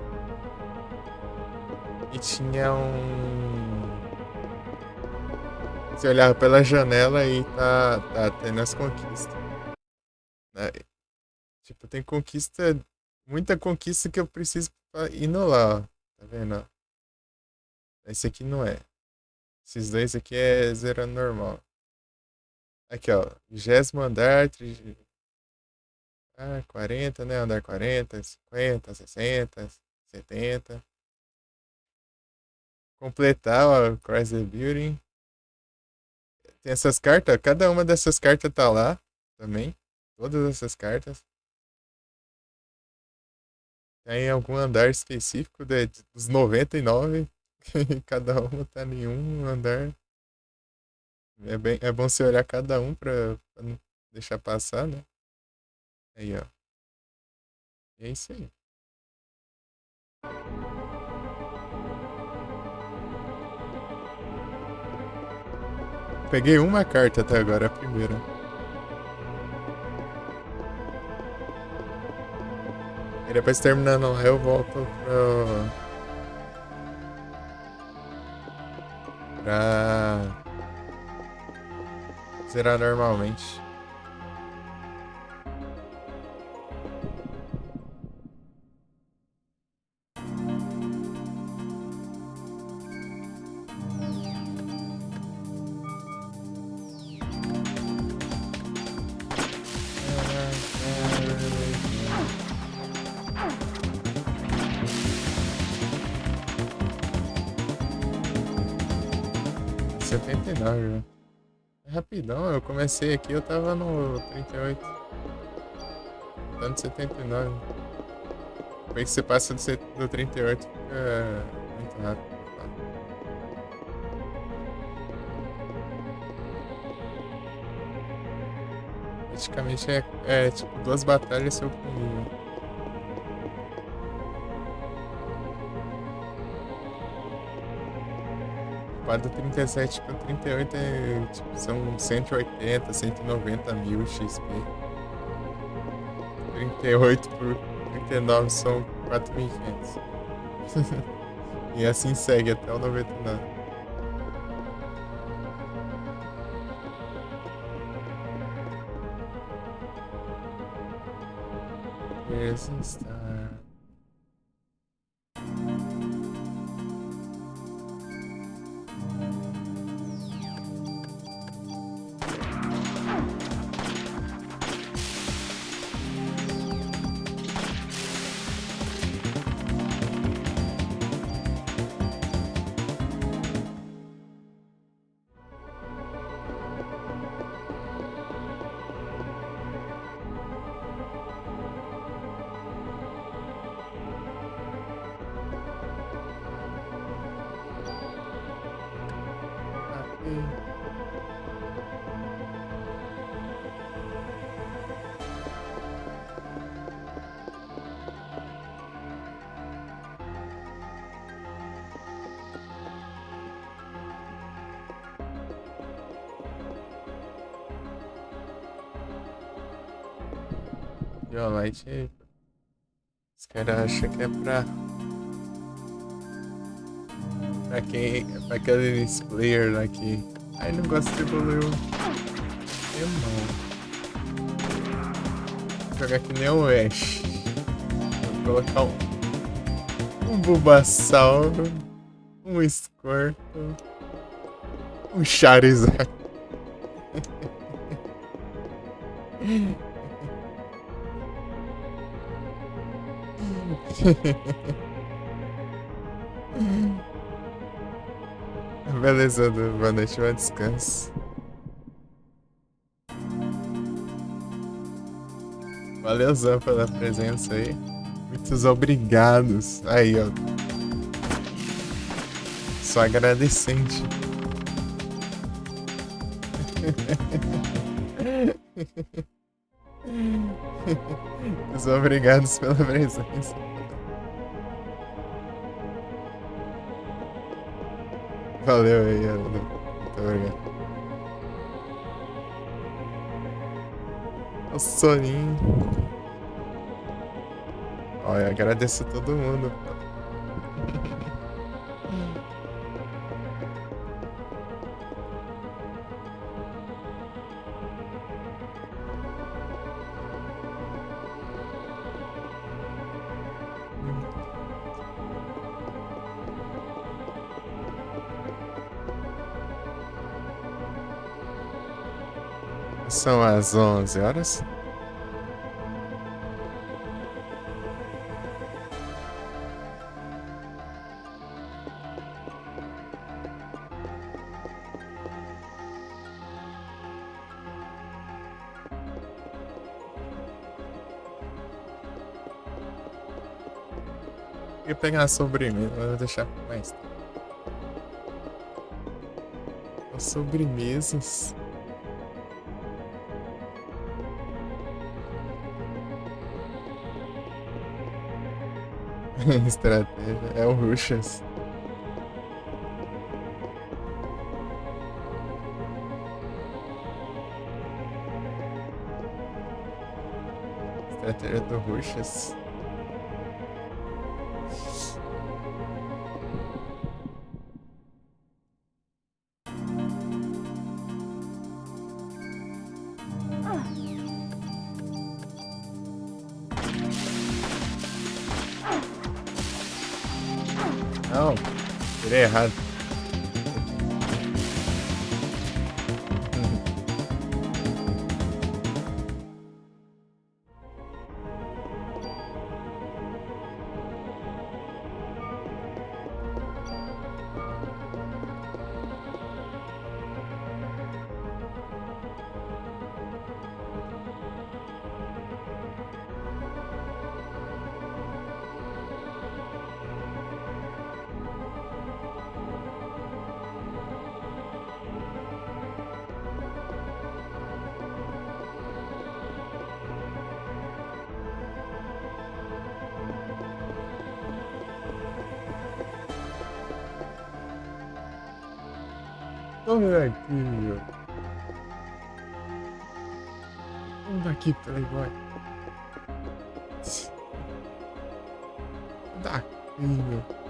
e tinha um. Você olhava pela janela e tá tendo as conquistas. Né? Tipo, tem conquista, muita conquista que eu preciso pra ir no lá, ó. Tá vendo? Ó? Esse aqui não é. Esses dois aqui é zerando normal. Aqui, ó. 20º andar, 40, né? Andar 40, 50, 60, 70. Completar, ó, Chrysler Building. Tem essas cartas, cada uma dessas cartas tá lá também. Todas essas cartas. Tem algum andar específico dos 99. Cada uma tá em um andar. É bom você olhar cada um pra não deixar passar, né? Aí, ó. É isso aí. Peguei uma carta até agora, a primeira. E depois terminando lá eu volto pra zerar normalmente. R$79. É rapidão, eu comecei aqui, eu tava no 38. Tá no 79. Depois que você passa do 38, fica muito rápido. Praticamente é tipo 2 batalhas seu nível. Do 37 para 38 são 180, 190 mil XP. 38 por 39 são 4.500. E assim segue até o 99. Resistar. Light, os caras acham que é pra quem. Pra aqueles player lá que. Ai, não gosto de evoluir. Eu não. Vou jogar que nem o Ash. Vou colocar um Bulbasauro, um Squirtle, um Charizard. Beleza, Edu. Boa noite, bom descanso. Valeuzão pela presença aí. Muitos obrigados. Aí, ó. Só agradecente. Muitos obrigados pela presença. Valeu aí, Edu. Muito obrigado. O soninho. Olha, agradeço a todo mundo. São as 11 horas. Eu pegar a sobremesa, vou deixar mais. As sobremesas. Estratégia. É o Ruxas. Estratégia do Ruxas. Não, tirei errado. Olha aqui, meu. Vamos daqui, Playboy. Daqui, meu.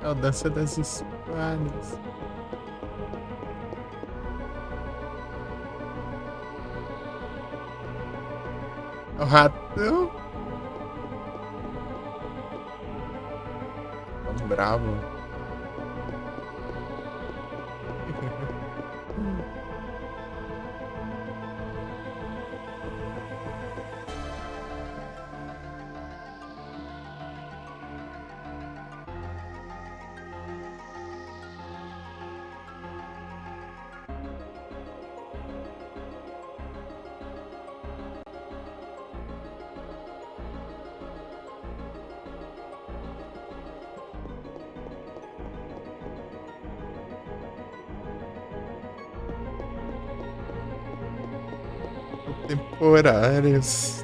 É a dança das espadas. É o ratão. Tão bravo. Temporários.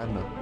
Ah, não.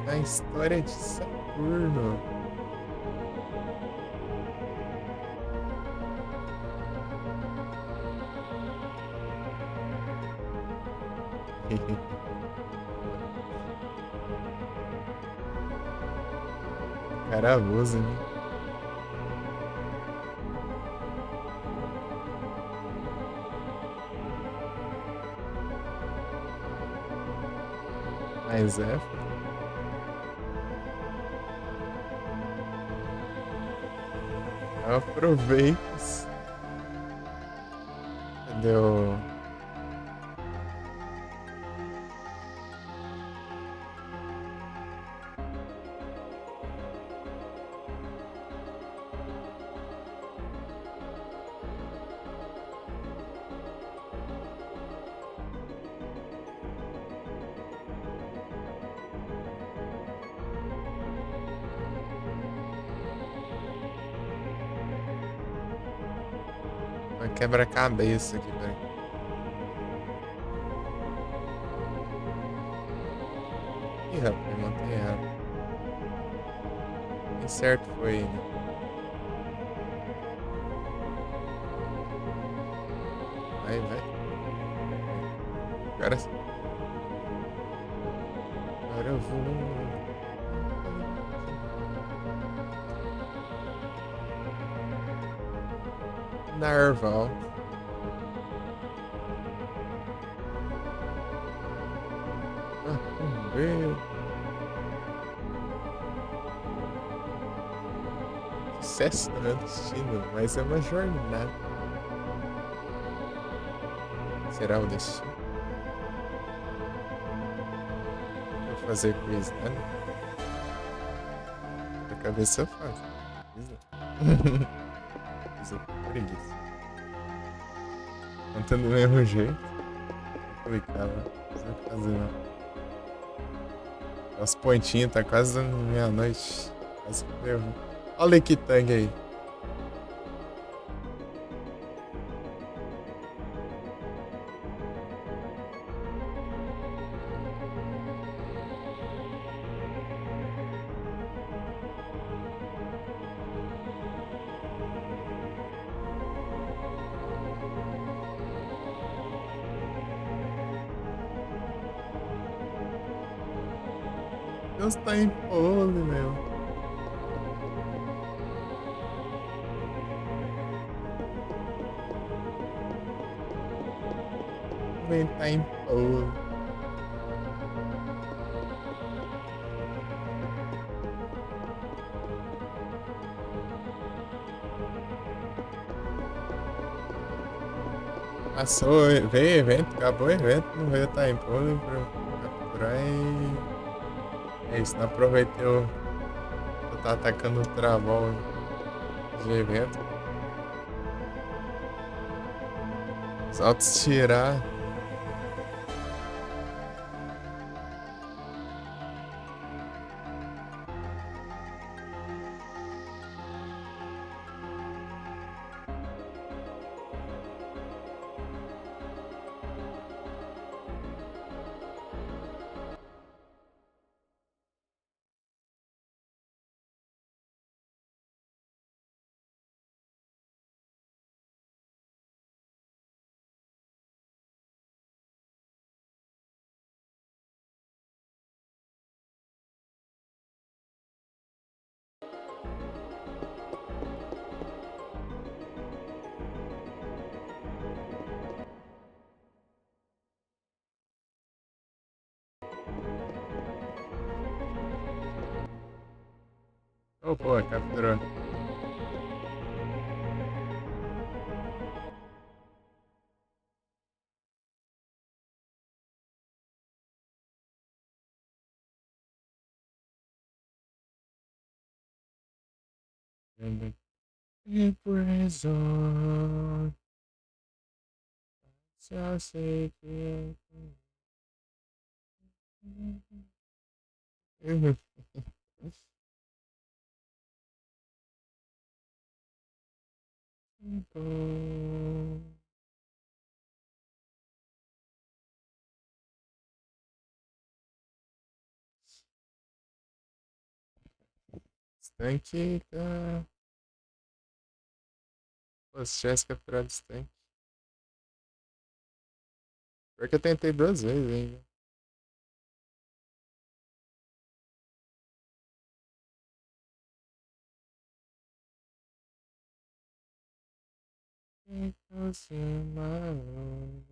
A história de Saturno. Cara abusa, né? Mas é. Aproveita. Deu. Uma quebra-cabeça aqui, velho. Ih, rapaz, montei errado. Que certo foi, né? Vai, vai. Agora sim. Agora eu vou. Narval. Ah, vamos ver. Sucesso não é destino, mas é uma jornada. Será o destino? Vou fazer quiz, né? A cabeça eu faço. Mas eu tô preguiça. Contando do mesmo jeito. Complicava. Não fazer não. Os pontinhos, tá quase dando meia-noite. Quase que deu. Olha que tangue aí. Deus tá em pole, meu. Vem tá em pole. Passou, veio evento, acabou o evento, não veio tá em pole pra capturar e. É isso, não aproveitei eu tá atacando o travão de evento. Os autos tirar. Oh, pô, capturou. Impressão. Só sei que. Tanque tá. Pô, se tivesse capturado esse tanque. Pior que eu tentei 2 vezes ainda. Você mais.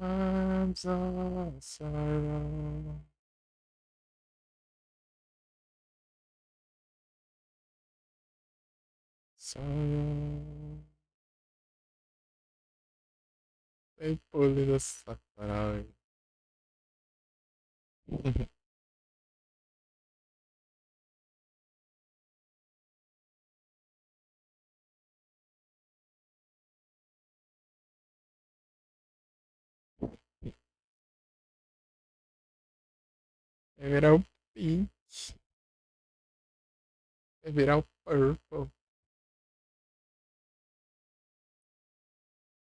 Arms of sorrow. Sorrow. Tem pole dessa caralho. Vai virar o pink. Vai virar o purple.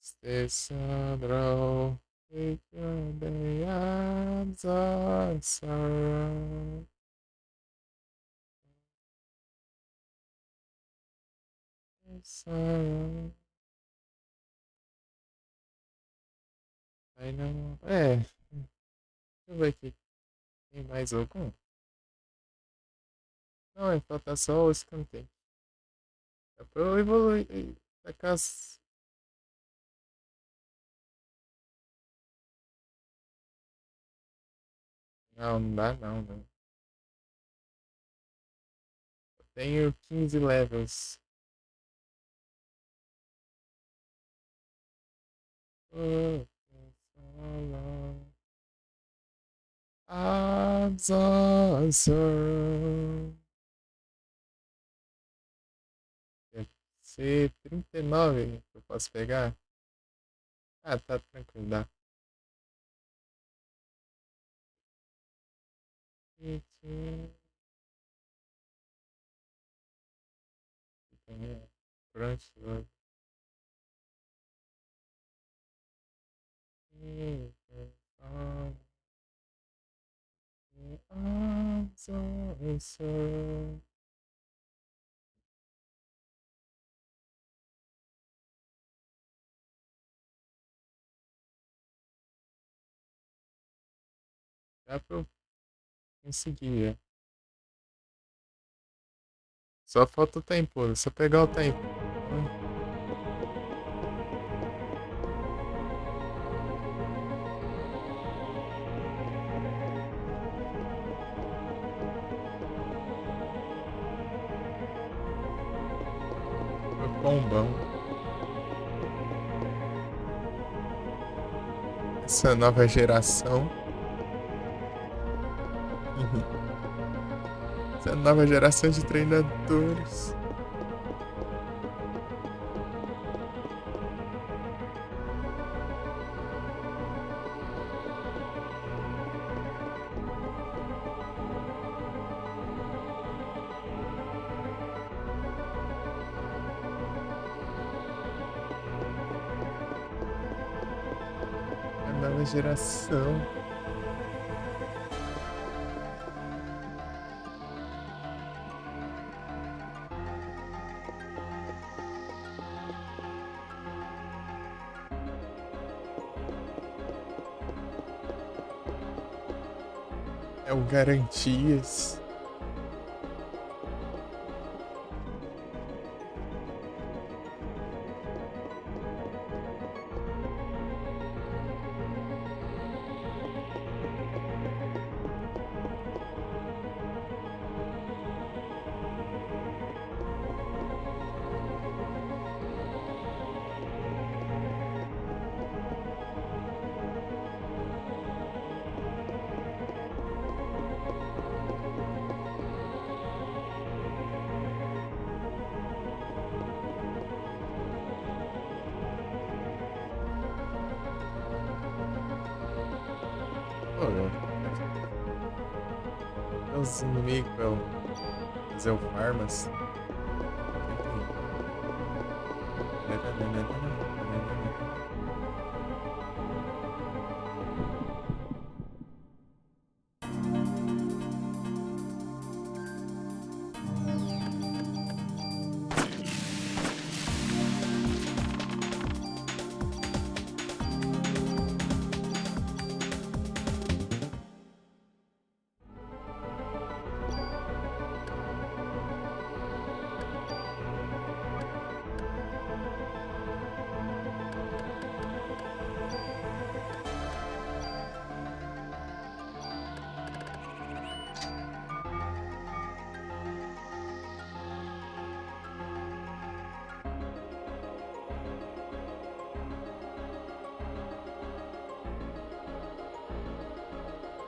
Stay sorrow. Take your day arms of sorrow. Sorrow. Aí não. É. Deixa eu ver aqui. Tem mais algum? Não, é falta só os que não tem. Dá pra eu evoluir. Tacar. Não, não dá não, não. Eu tenho 15 levels. Oh, arms of sorrow. Deve ser 39 que eu posso pegar. Ah, tá tranquilo, dá. Pronto. Arms of sorrow. Dá pra eu conseguir. Só falta o tempo. Só pegar o tempo. Foi pombão. Essa nova geração. Essa nova geração de treinadores. A nova geração. É o Garantias. Pô, os inimigos pra eu fazer o farmas.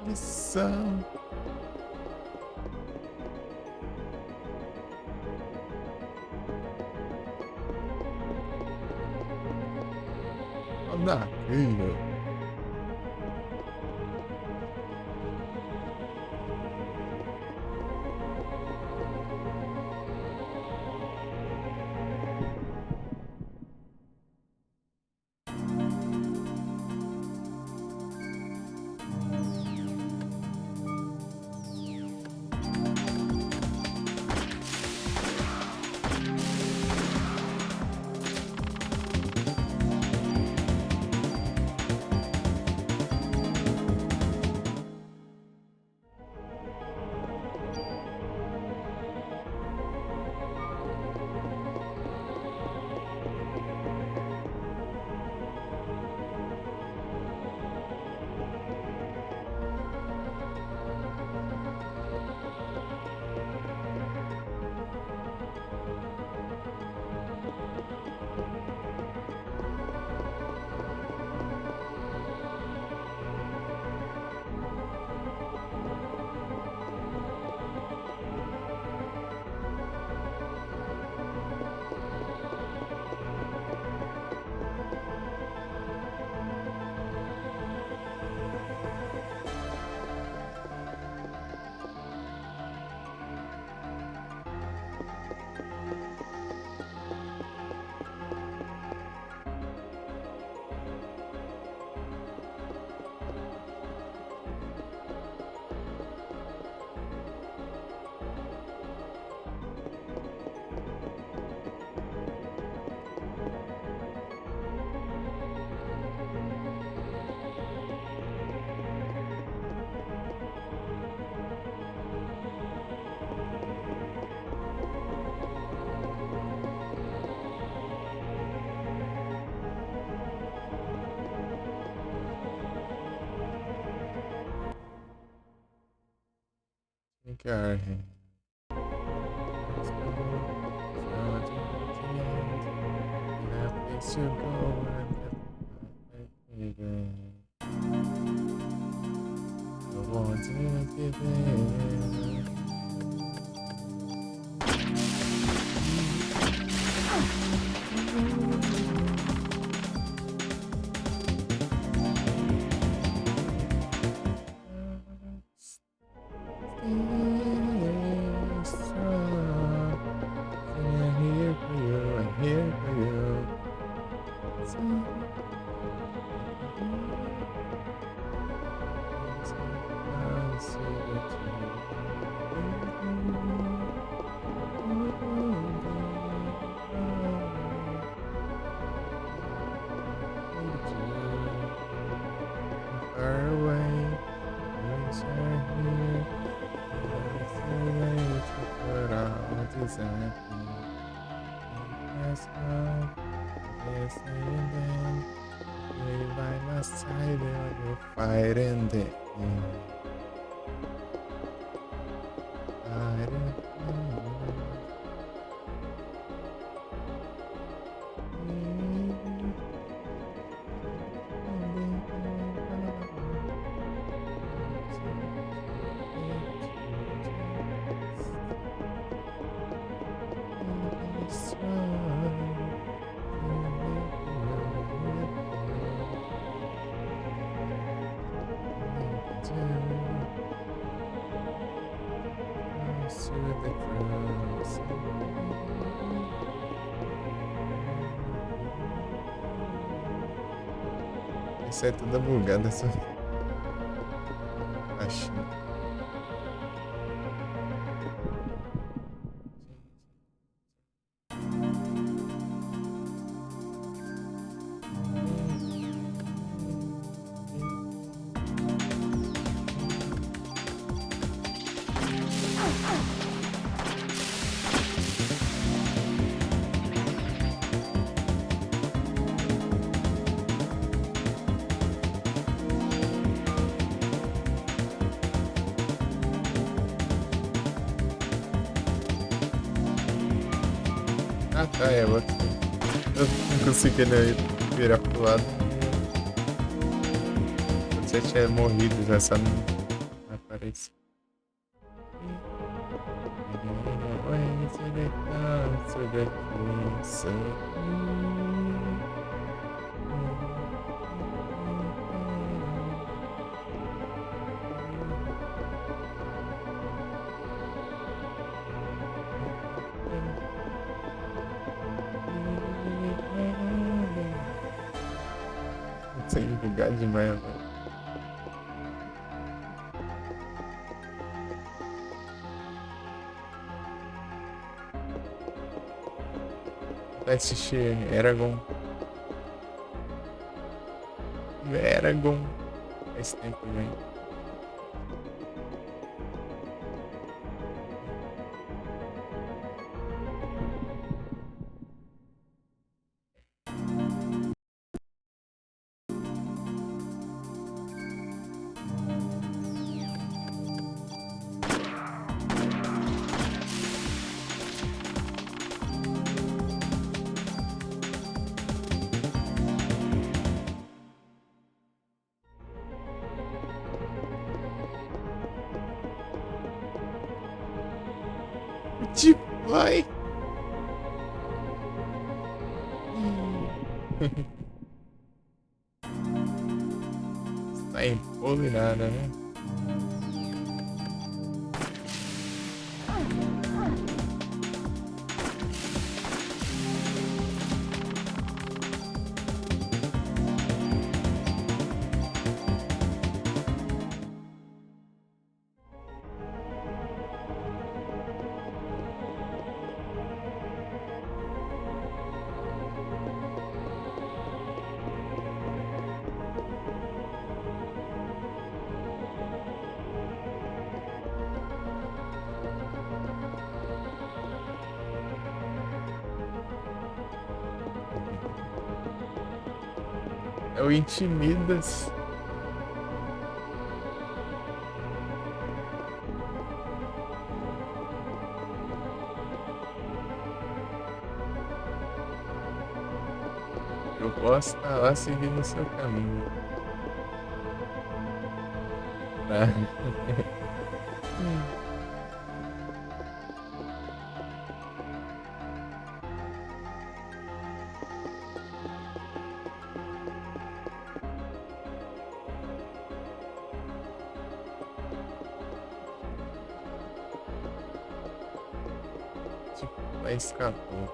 Missão. Na queira. Cara. Place to go and I want to give it. Fighting the Isso é toda bugada essa. Acho. Ah tá, é outro. Eu não consegui virar pro lado. Você tinha morrido já, só não aparece. Sem bugar demais, velho. Vai assistir Eragon. Eragon. Faz tempo, velho. Vai. Está empolerada, né? É o Intimidas. Eu posso estar lá seguindo o seu caminho. Tá? Vai escapou.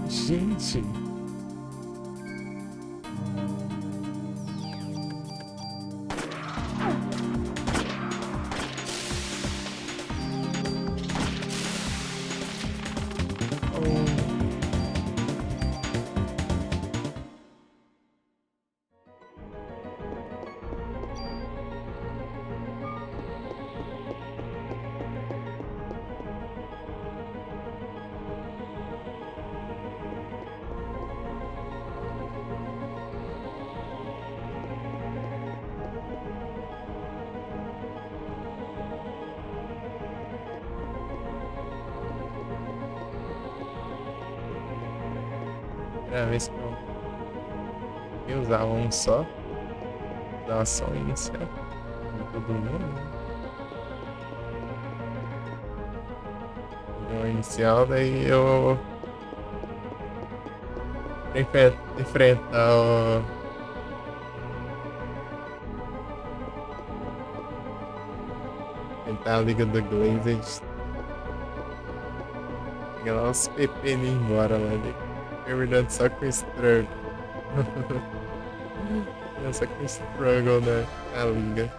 Gente. Primeira vez que eu usava um só da ação inicial de todo mundo. O inicial, daí eu Enfrentar o. Enfrentar a Liga do Glazed. Pegar lá os PP e ir embora lá. Terminando só com struggle. Só com struggle na liga.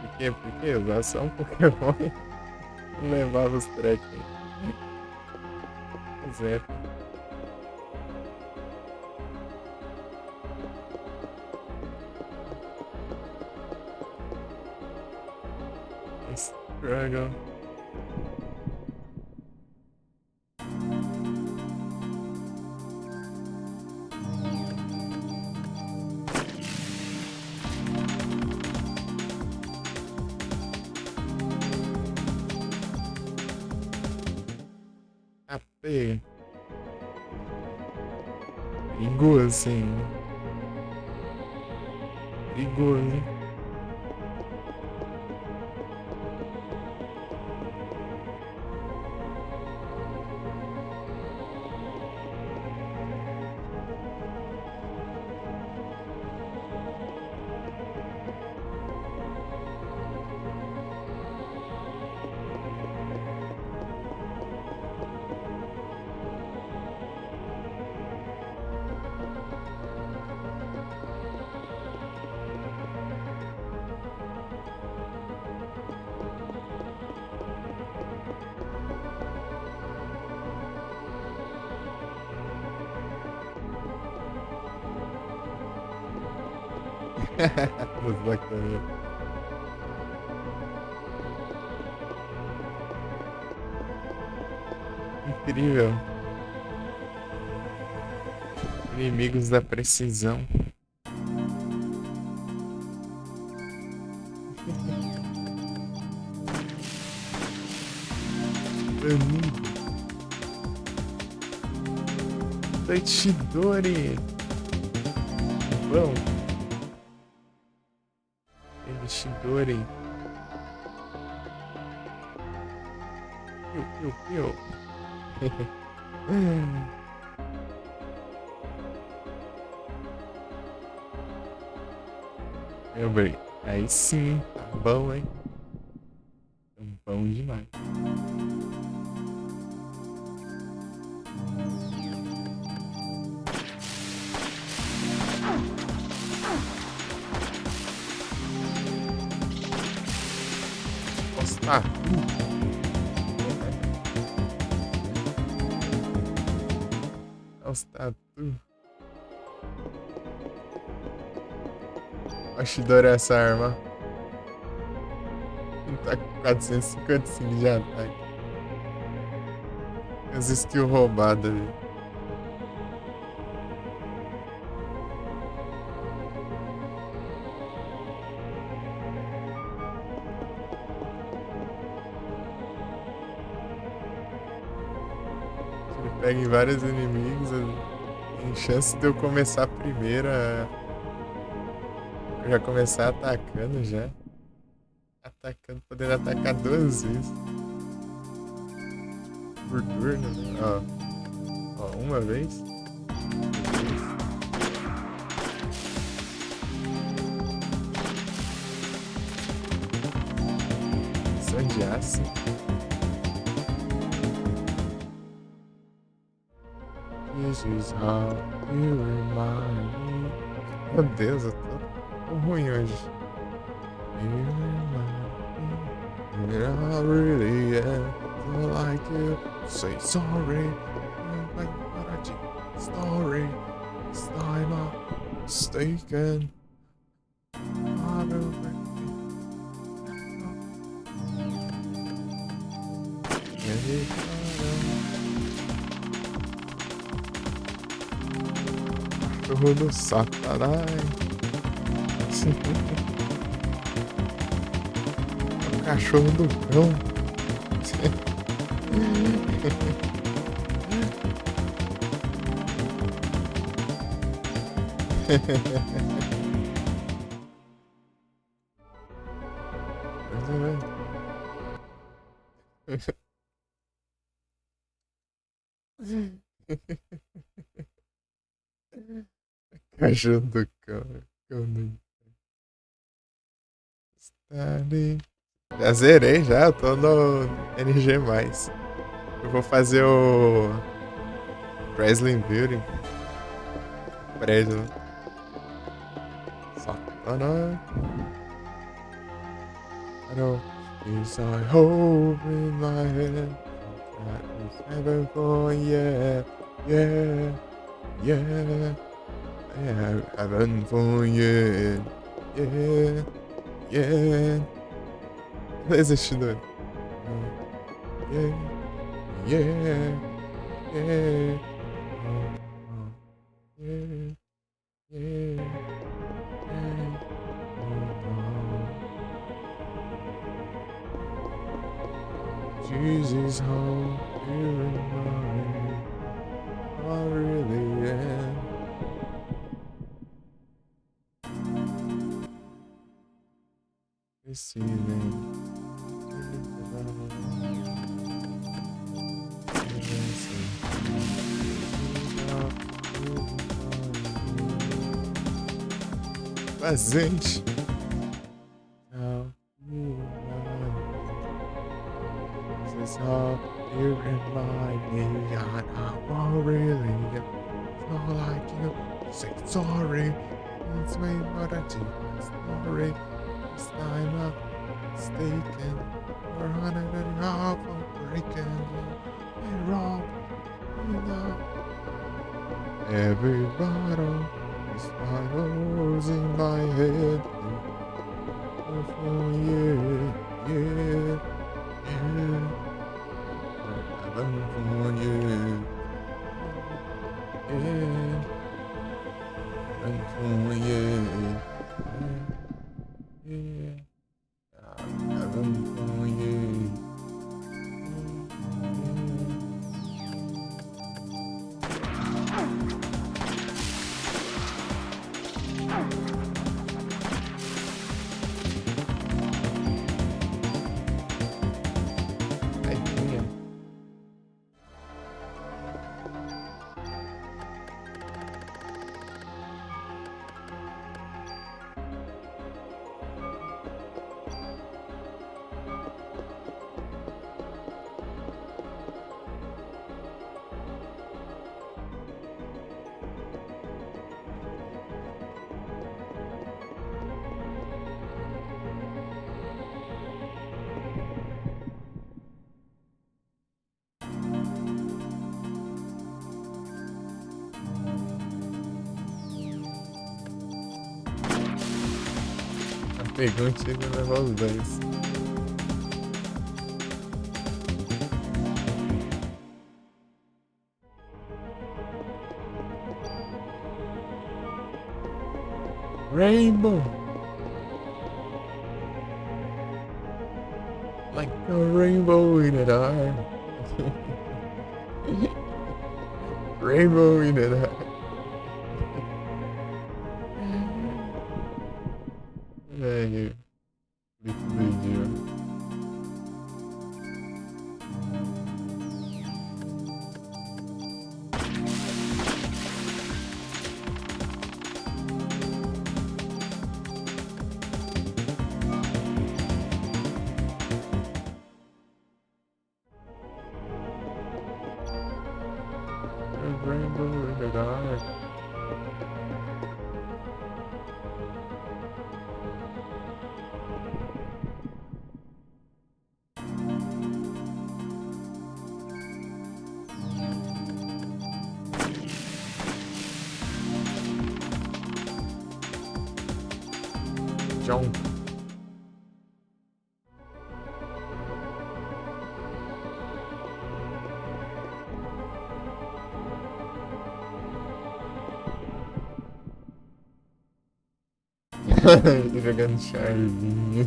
Por quê? Porque usar só um Pokémon e não levava os track. Pois é. Struggle. AP. Perigoso, hein? Perigoso. Muito bacana. Incrível. Inimigos da precisão. Amigo. Tantidori. Bom. Investidori. Piu. Meu bem. Aí sim. Tá bom, hein? Tá bom demais. Nossa, tatu. Oxidori essa arma. Tá com 455 de ataque. As skills roubadas, velho. Ele pega em vários inimigos. Tem chance de eu começar a primeira. Eu já começar atacando já. Atacando, podendo atacar 2 vezes por turno, né? Ó, uma vez. Som de aço. This is how you remind me. Meu Deus, eu tô ruim hoje. You remind me that I really am so like you. Say sorry. Sorry. This time I'm mistaken. I will break Cachorro do Satanás. O cachorro do cão. Cachorro do cão. Cão nem está ali. Já zerei já, eu tô no NG+. Eu vou fazer o Breslin Building. Prédio. Só tô no... I know. Is I hope in my head that is heaven for yeah, yeah, yeah, yeah, heaven for yeah, yeah, yeah. Desistindo. Yeah, yeah, yeah, yeah, yeah, yeah. Jesus, how you remind I really am. Receiving. Presente. This is how you remind me that I'm really it's not like you say sorry. It's me, but I do sorry. This time I'm mistaken. We're running it off of breaking. You're wrong. You know. Every bottle is bottles in my head. Oh, yeah, yeah, yeah. Heaven for you. Yeah. Heaven for you. Yeah. Heaven for you. Pegou um tiro e levou os dois. Rainbow! Like a rainbow in the dark. Rainbow in the dark. Velho, bicho doidinho. Rainbow in the dark. Jump. Jogando charzinho.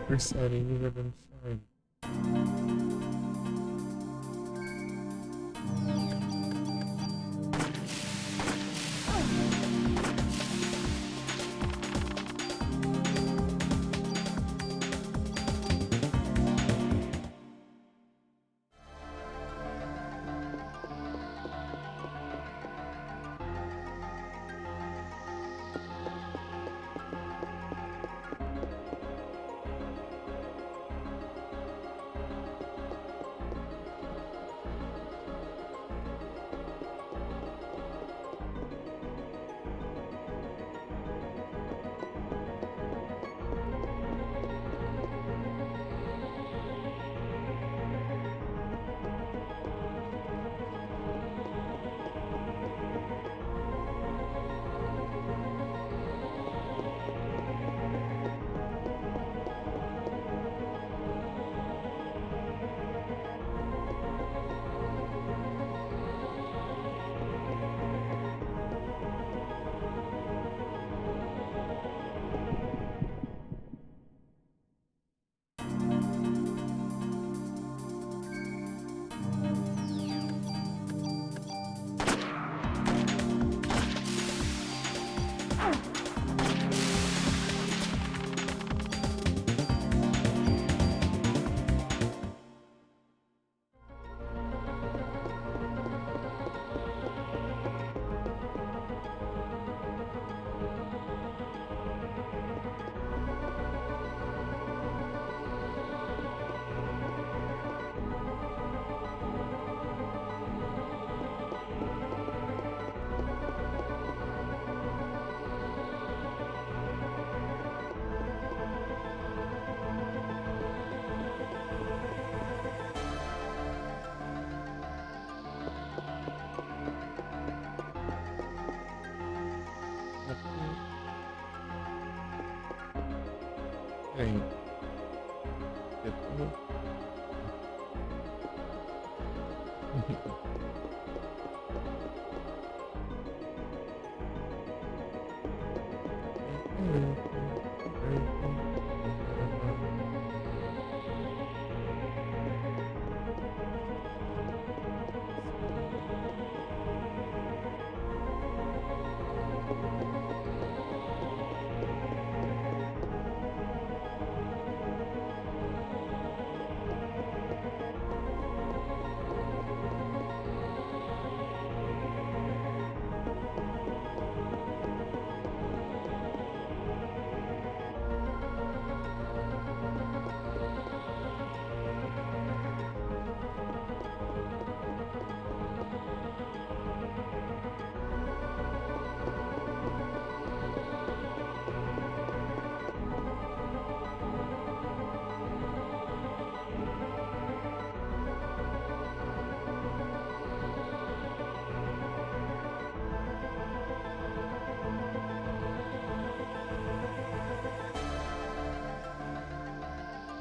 Passarinho jogando fora. Aí.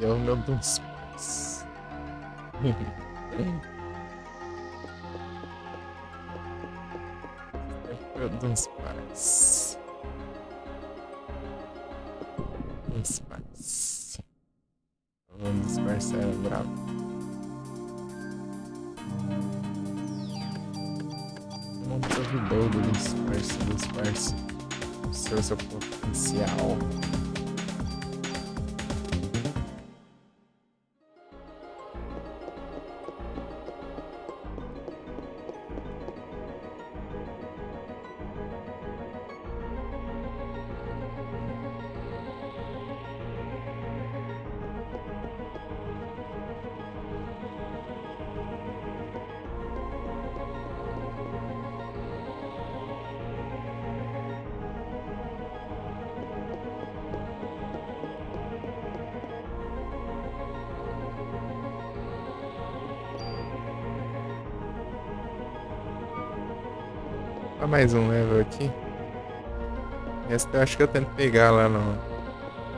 É o meu dos pais. É o dos pais. Dos pais. Um dos parceiros bravo. O mundo duvidou dos parceiros. Seu potencial. Olha mais um level aqui. Essa eu acho que eu tento pegar lá no.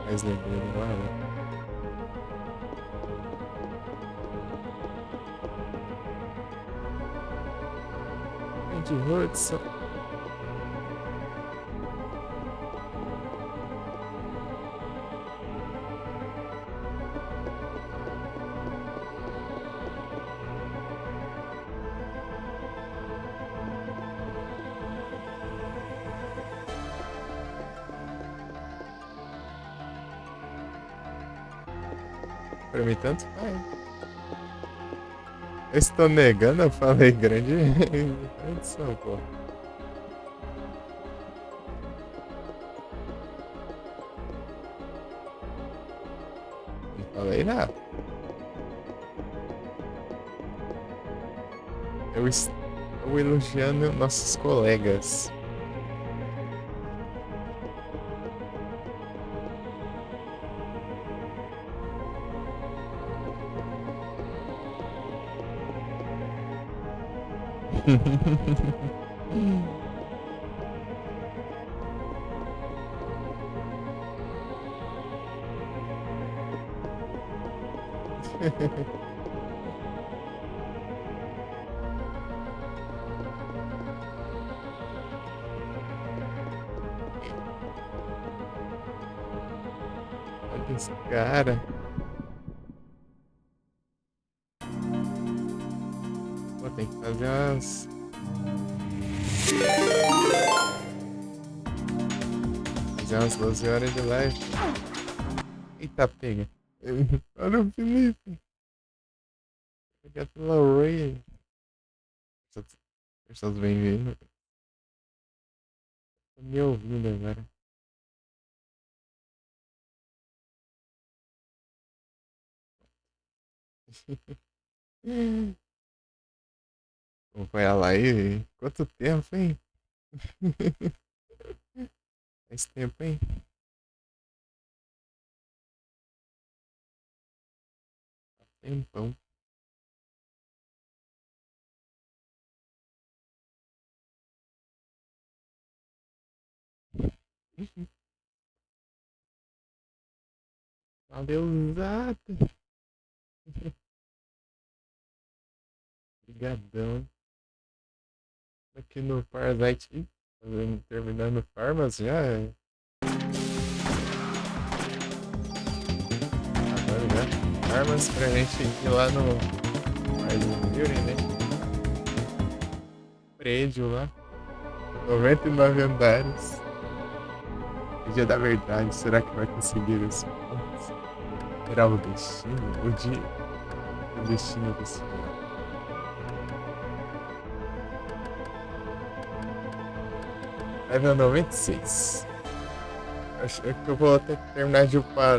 Mais level lá, né? De Hudson. pra mim tanto faz. Eu estou negando, eu falei grande edição, pô. Não falei nada. Eu estou elogiando nossos colegas. Olha esse cara. Pô, tem que fazer umas. Fazer umas 12 horas de live. Eita, pega. Olha o Felipe. Pegar pela Ray. Pessoas bem-vindos. Tô me ouvindo agora. Vamos apoiar lá aí. Quanto tempo, hein? Faz tempo, hein? Tempão. Valeu, Zata. Obrigadão. Aqui no Parasite. Terminando Farmas já. Agora já. Farmas pra gente ir lá no. Mais um Beauty, né? Prédio lá. 99 andares. Dia da verdade. Será que vai conseguir os pontos? Será o destino? O dia. O destino desse dia. Level 96. Acho que eu vou até terminar de upar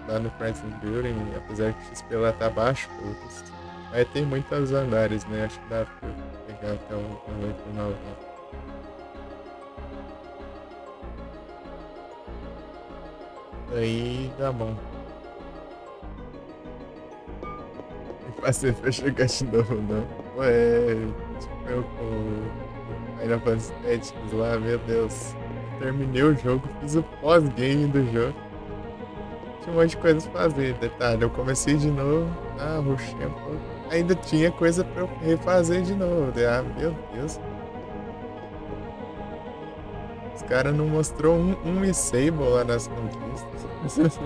lá no Present Building, apesar que o XP lá tá baixo, pelo visto. Mas tem muitos andares, né? Acho que dá pra pegar até o 99. Aí dá bom. E passei pra jogar de novo, não. Ué, tipo eu com Final Fantasy Tactics lá, meu Deus. Terminei o jogo, fiz o pós-game do jogo. Tinha um monte de coisa pra fazer. Detalhe, eu comecei de novo. Rushei um pouco. Ainda tinha coisa pra eu refazer de novo. Meu Deus. Os caras não mostrou um Sable lá nas conquistas.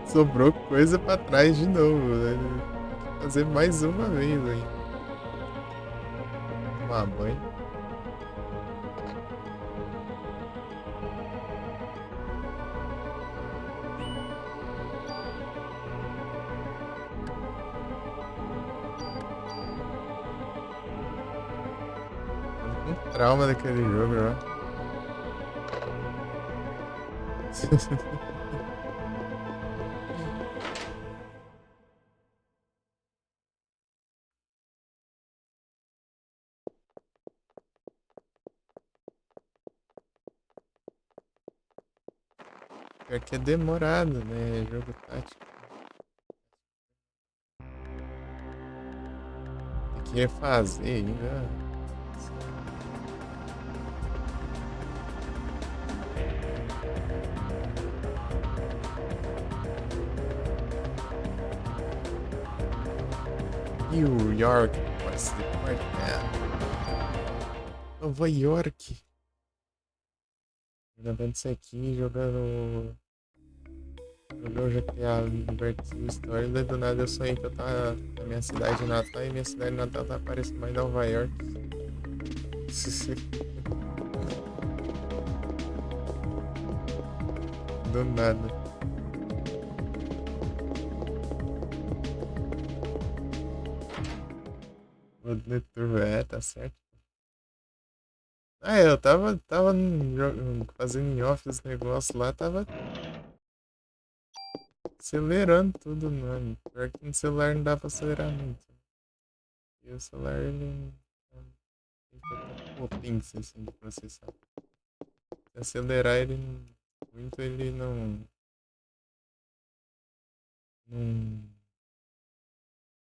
Sobrou coisa pra trás de novo. Né? Fazer mais uma vez aí. Tomar banho. Trauma daquele jogo, né? Pior que é demorado, né? Jogo tático. Tem que refazer ainda. New York Police Department. Nova York. Jogando isso aqui, jogando o GTA Liberty Story, daí do nada eu sonhei que eu tava na minha cidade natal e minha cidade natal tá aparecendo mais Nova York. Do nada. Vou turbo, tá certo. Ah, eu tava fazendo em off os negócios lá, tava acelerando tudo, mano. Pior que no celular não dá pra acelerar muito. E o celular, ele não tem tanta potência assim de processar. Se acelerar ele muito, ele não.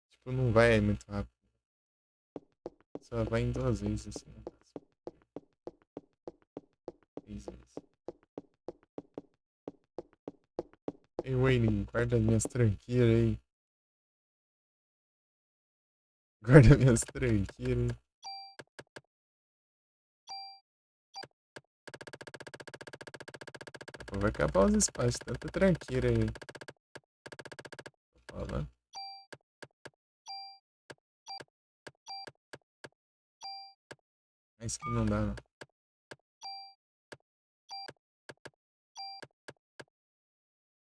Tipo, não vai muito rápido. Só vai em duas vezes assim, no máximo. Três vezes. Ei, Wayne, guarda minhas tranqueiras aí. Guarda minhas tranqueiras aí. Pô, vai acabar os espaços, tanta tranqueira aí. Tô falando. Mas que não dá, não.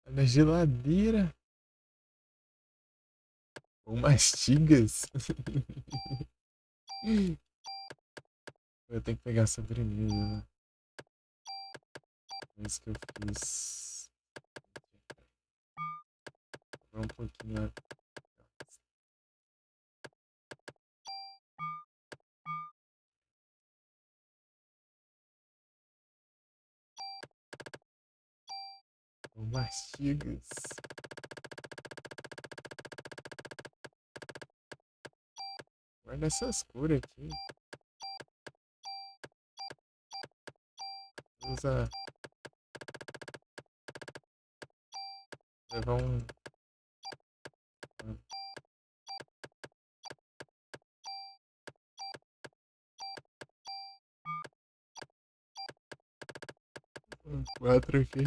Tá na geladeira. Ou mastigas. Eu tenho que pegar a sobremesa, né? É isso que eu fiz. Vou um pouquinho lá. Ou mastigas. Guarda essas cores aqui. Usa. Levar um. Quatro aqui.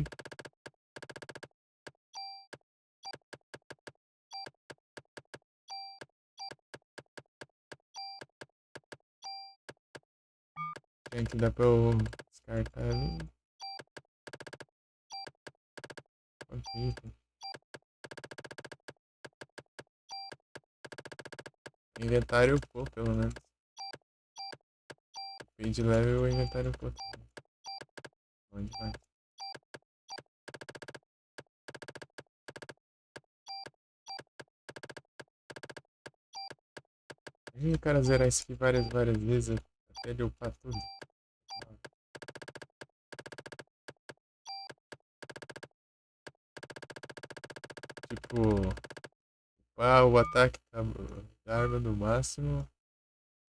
Tem que dar pra eu descartar ali. Quanto item? Inventário pô, pelo menos. Page level o inventário pô. Onde vai? Imagina o cara zerar isso aqui várias vezes até ele upar tudo. Tipo, o ataque da arma no máximo,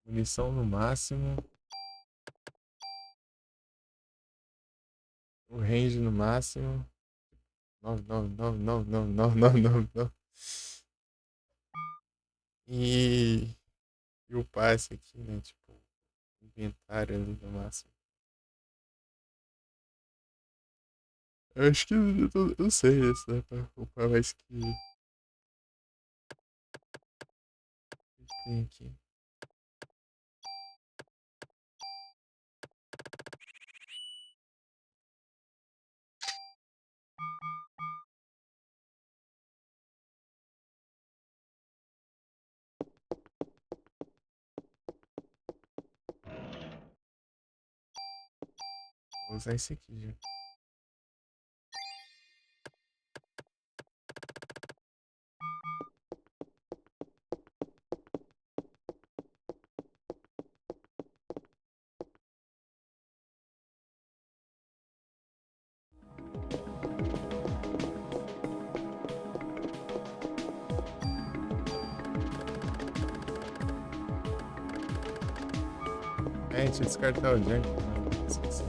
munição no máximo, o range no máximo. 9. E, e o passe aqui, né? Tipo, inventário ali no máximo. Eu acho que eu sei isso, né? Pra upar mais que tem aqui. Vou usar esse aqui já. É, deixa eu descartar o junk. Esqueci.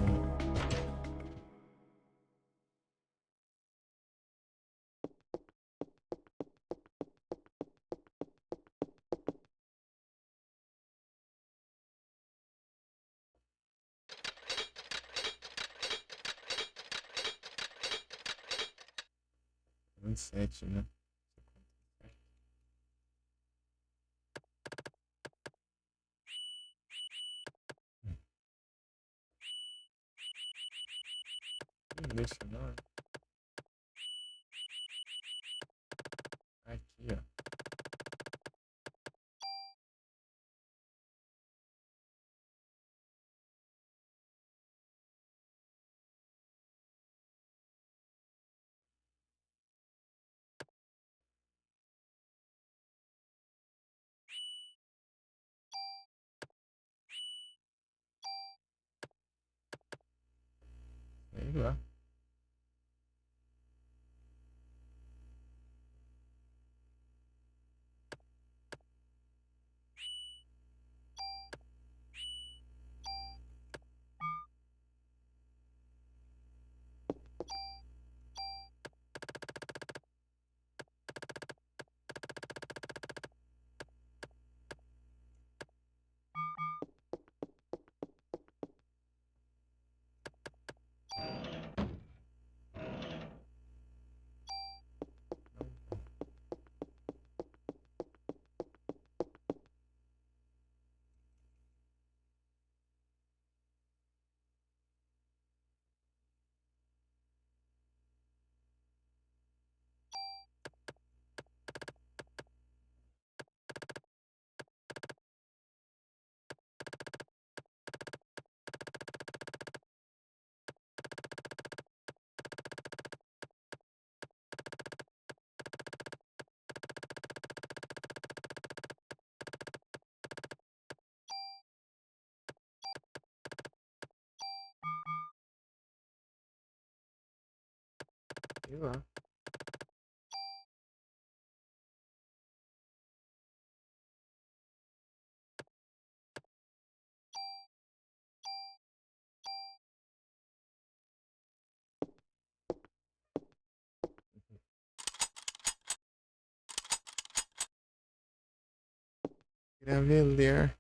Um 7, né? Não deixa não. Sei lá. Sei lá. Graveler.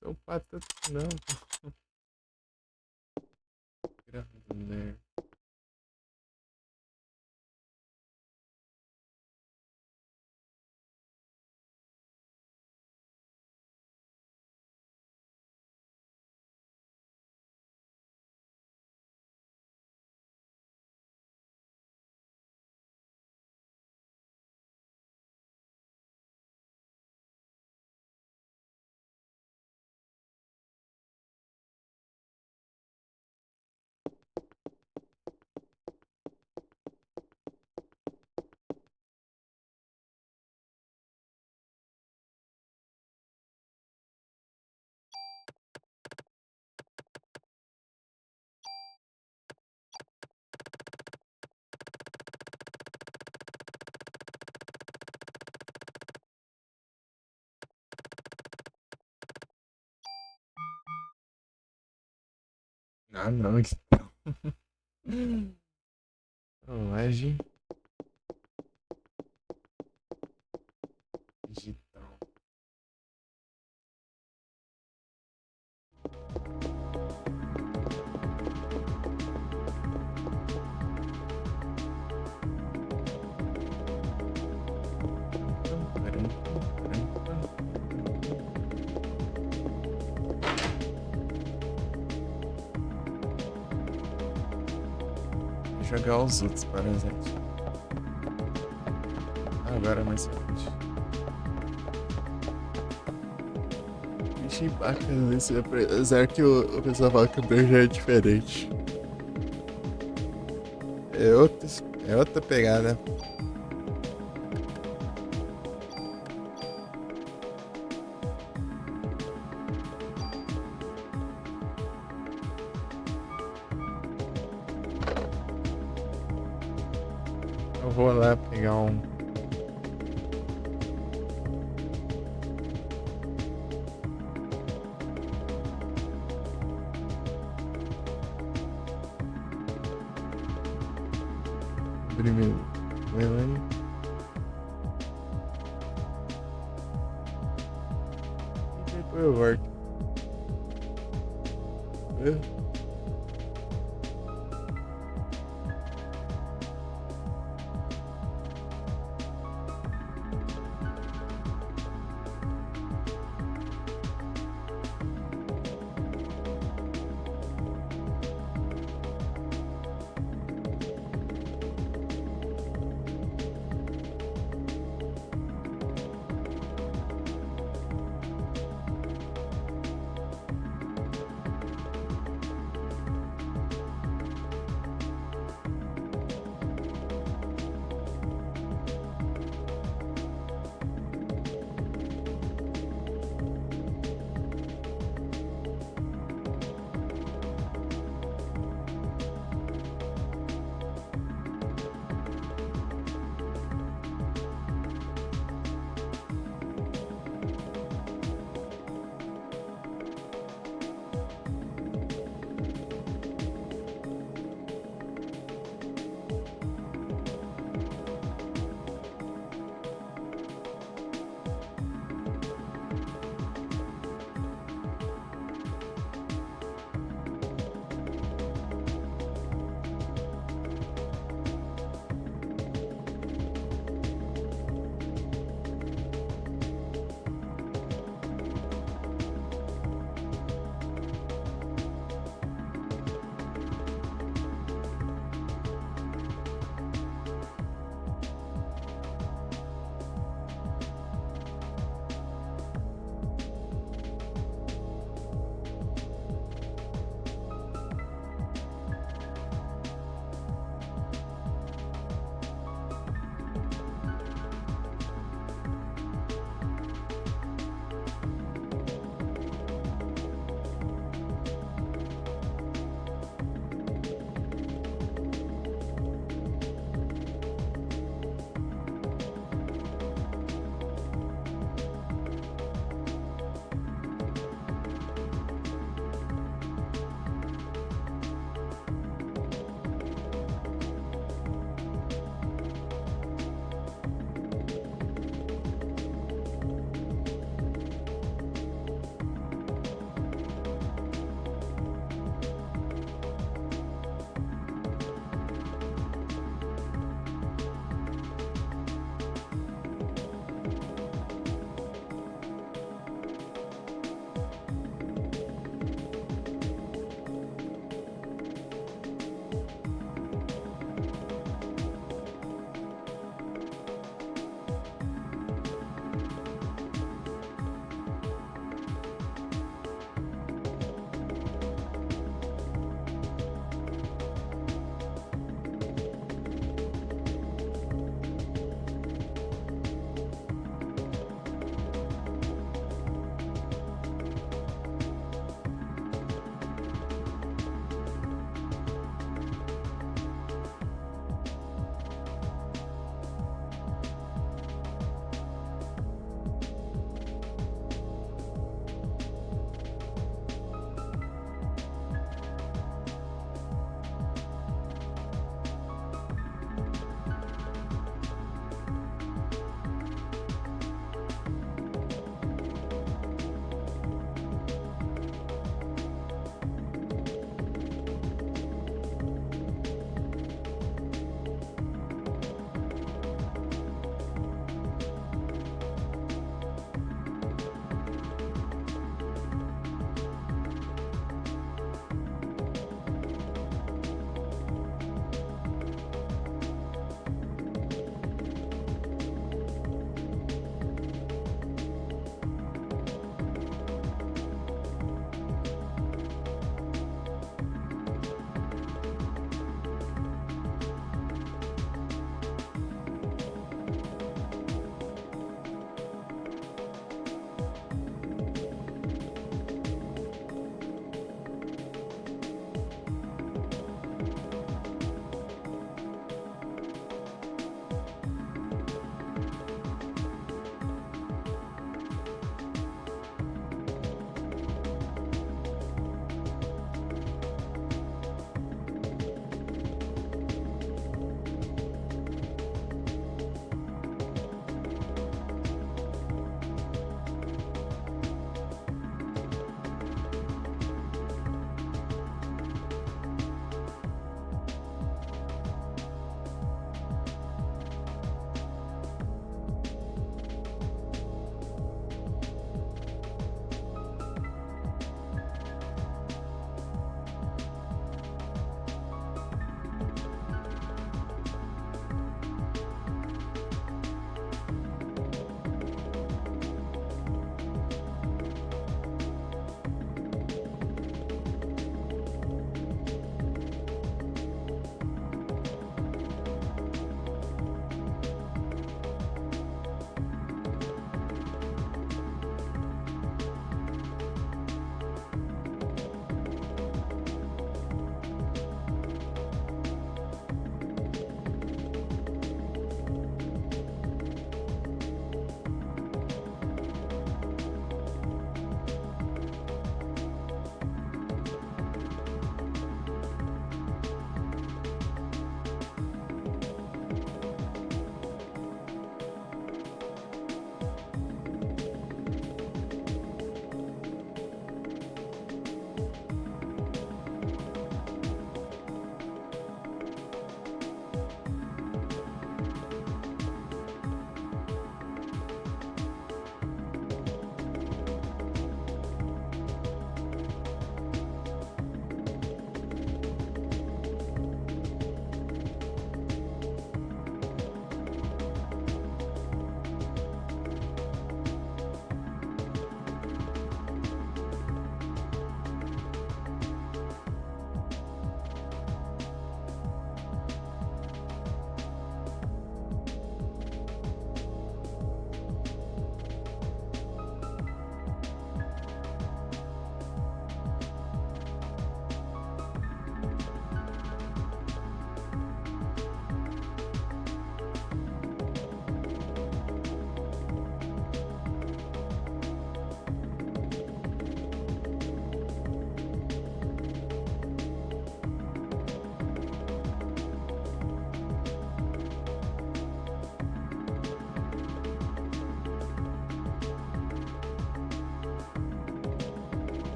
Seu pato. Não. Graveler. Ah, não. Rolagem digital. Jogar os outros parasites. Agora é mais forte. Deixa em bacana, apesar que o pessoal fala que o meu já é diferente. É outra pegada. Eu vou lá pegar um. Primeiro, Melanie. E depois eu volto.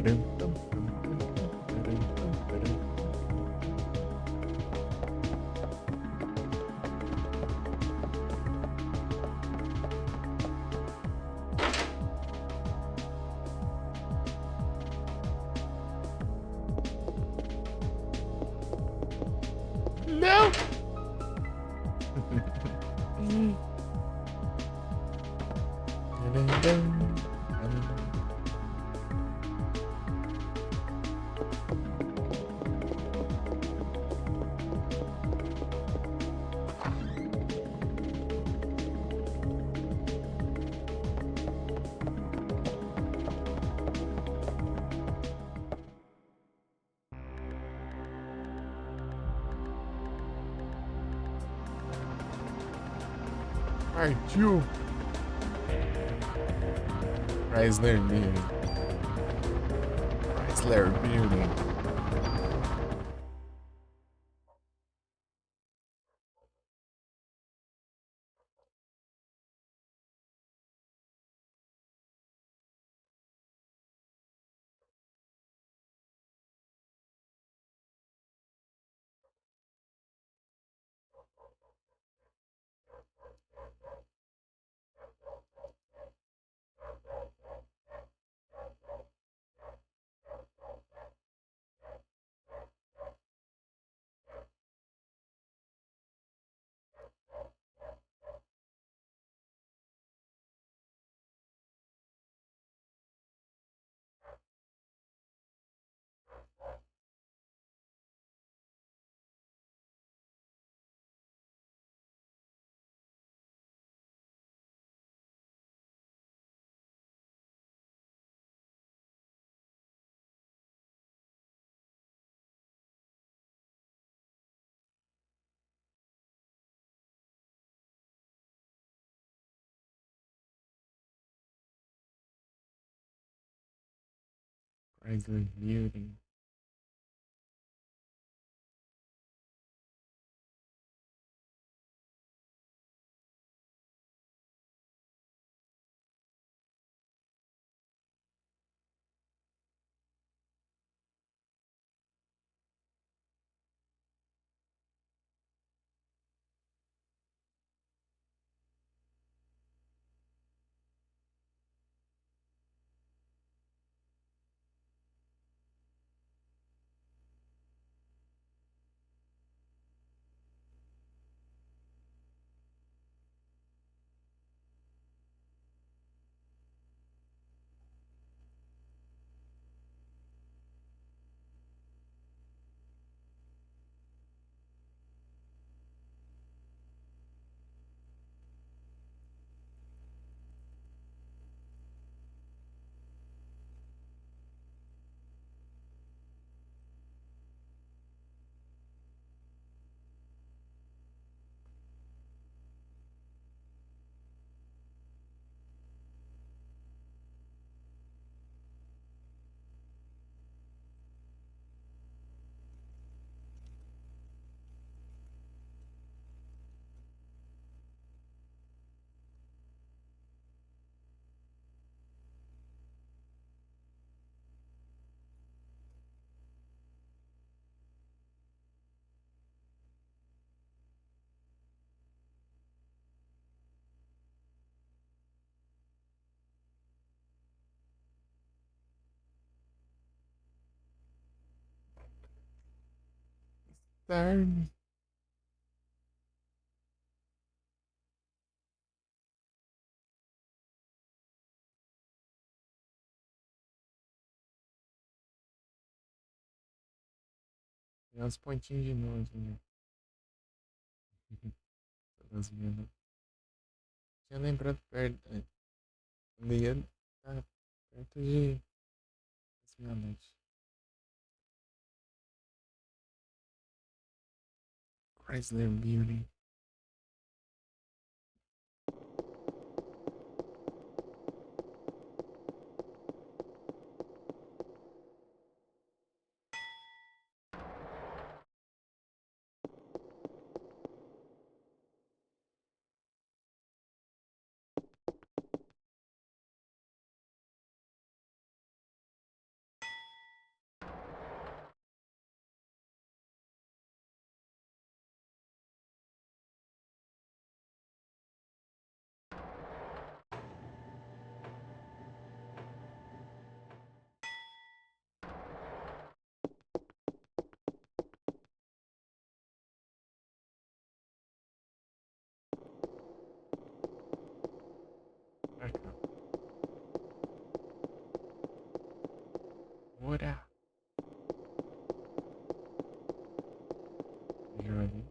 Não! Partiu! Chrysler Building. Chrysler Building. Chrysler Building. Darn. Tem uns pontinhos de novo, né? Pelas minhas. Tinha lembrado perto. Quando ia tá perto de meia-noite. Chrysler Building. Bora. Johnny.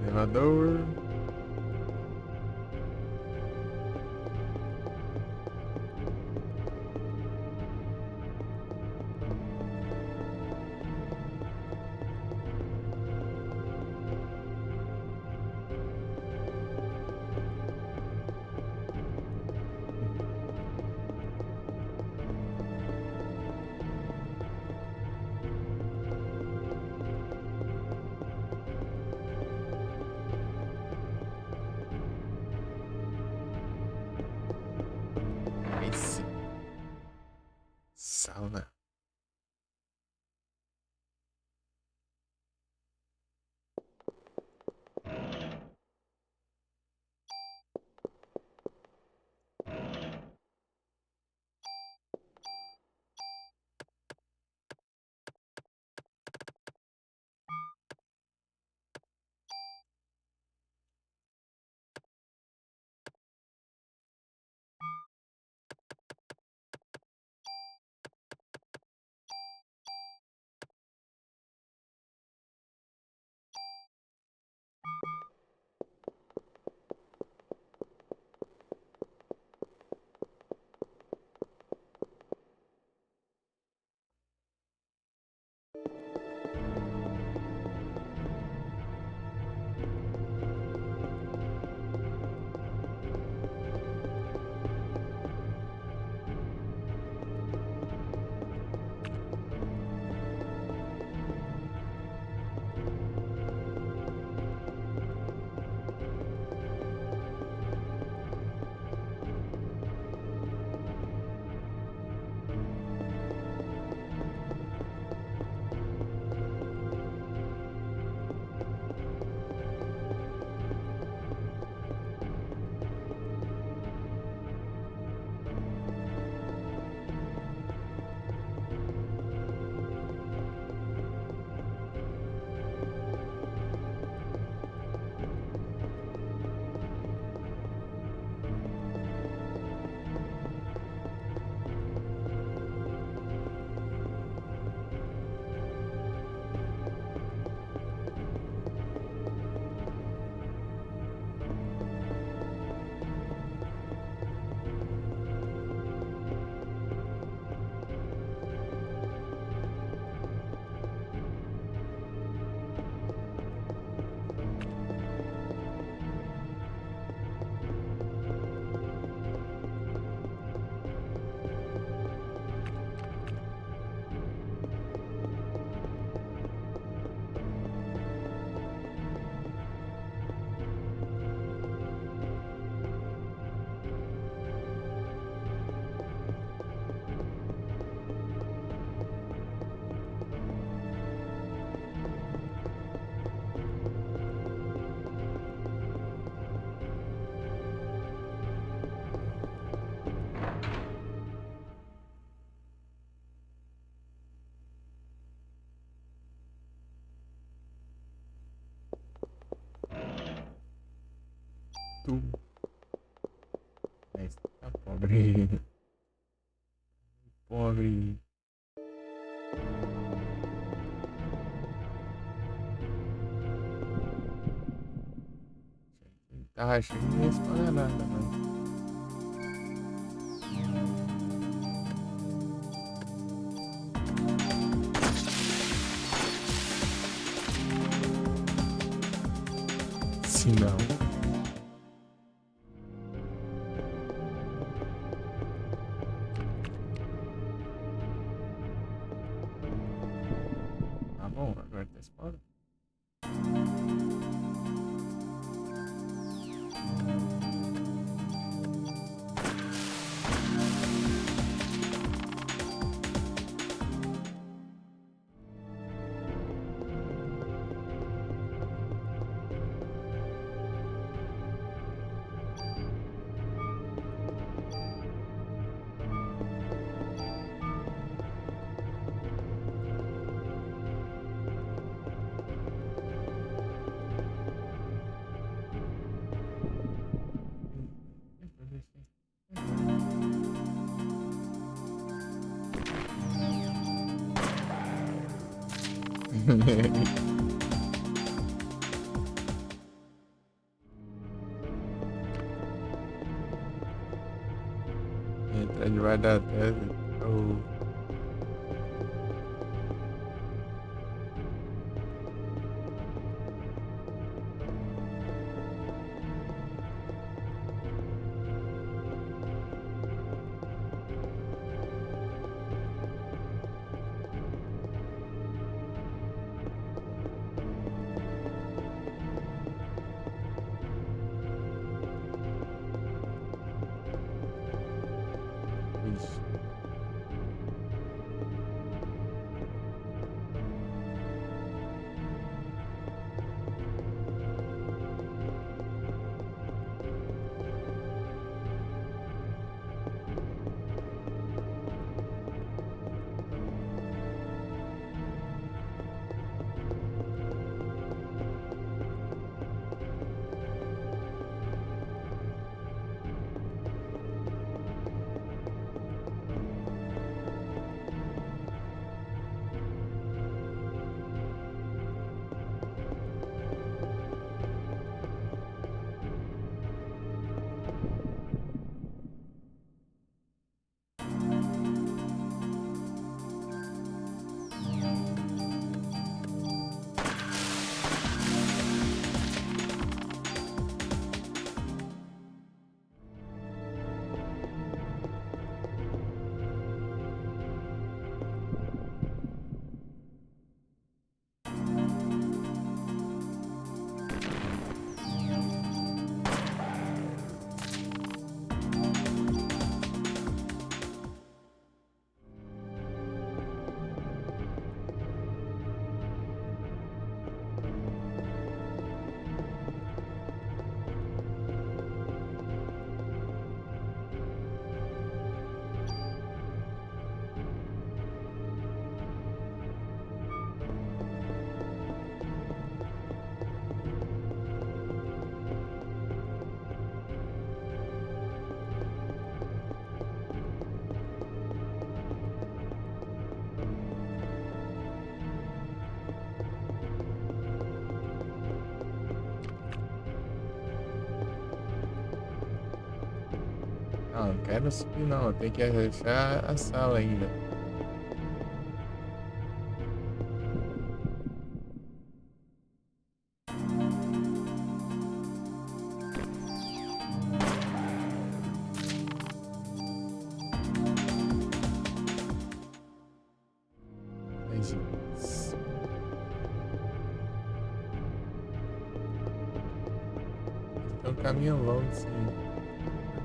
Elevador. Esse. Sauna. Tu. Mas tá pobre. Pobre. Tá, achei que não ia explorar nada, mas. Se não. Bom, agora tá spawnando. Entrar debaixo da terra. Oh. Ixi. Não quero subir não, eu tenho que achar a sala ainda. Ai, Jesus. É um caminho longo, sim.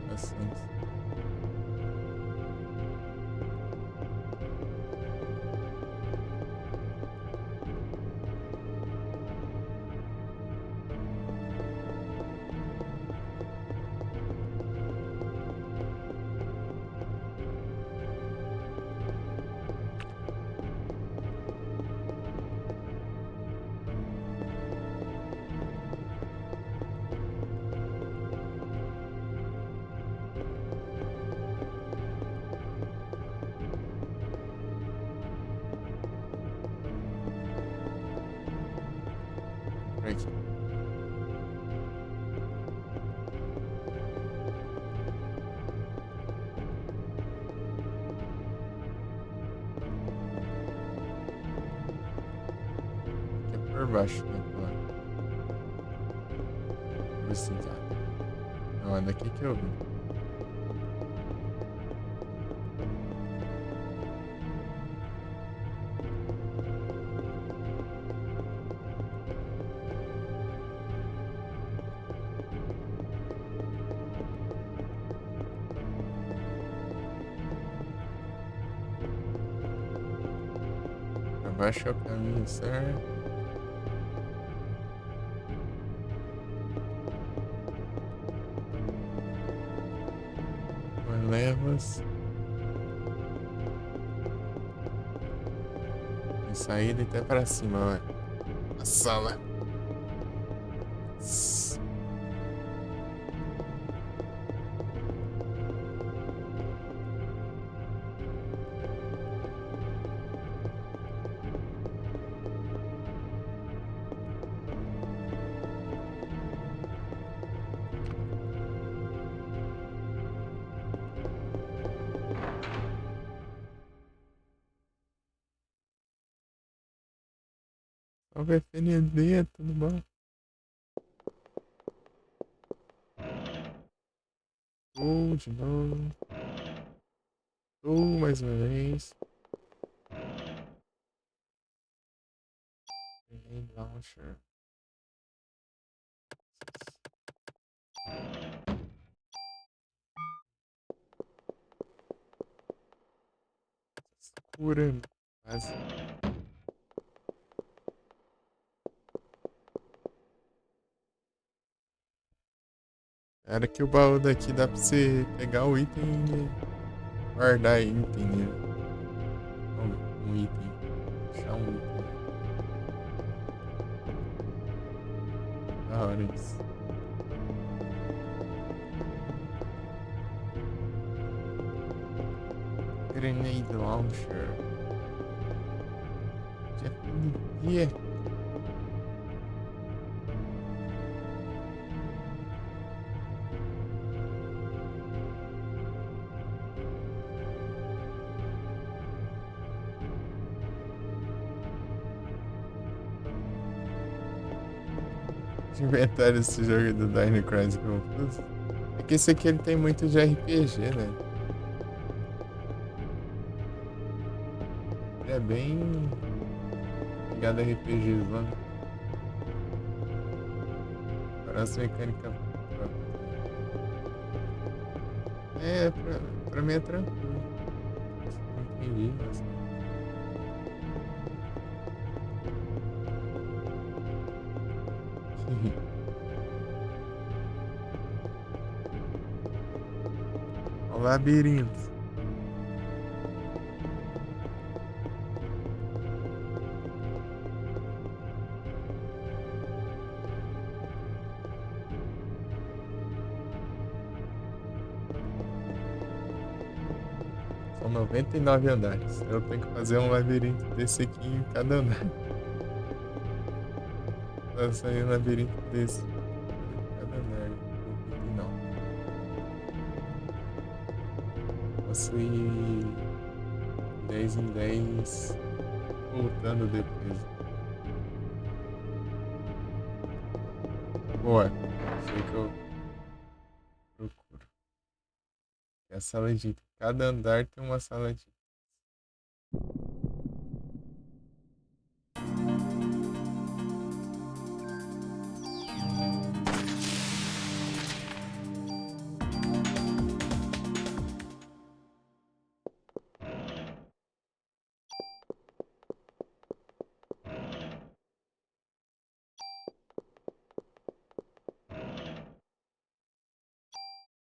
Bastante. Por aqui. Aqui é por baixo, né? Vou ver se tá. Não, é daqui que eu vim. eu acho que é o caminho certo. Levas. Tem saída até pra cima, olha. A sala. Salve FND, tudo bom? De novo. Mais uma vez. Launcher. Cura. Quase. Era que o baú daqui dá pra você pegar o item e guardar item, né? Um item. Deixar um item. Da hora isso. Grenade Launcher. Yeah. Inventário esse jogo do Dino Crisis Confuso. É que esse aqui ele tem muito de RPG, né? Ele é bem ligado a RPG lá. Parece mecânica própria. É, pra mim é tranquilo. Não entendi, mas... O labirinto. São 99 andares. Eu tenho que fazer um labirinto desse aqui em cada andar. Vai sair um labirinto desse. Cada andar. Não. Posso ir 10 em 10 voltando depois. Boa. Sei que eu procuro. É a sala de... Cada andar tem uma sala de...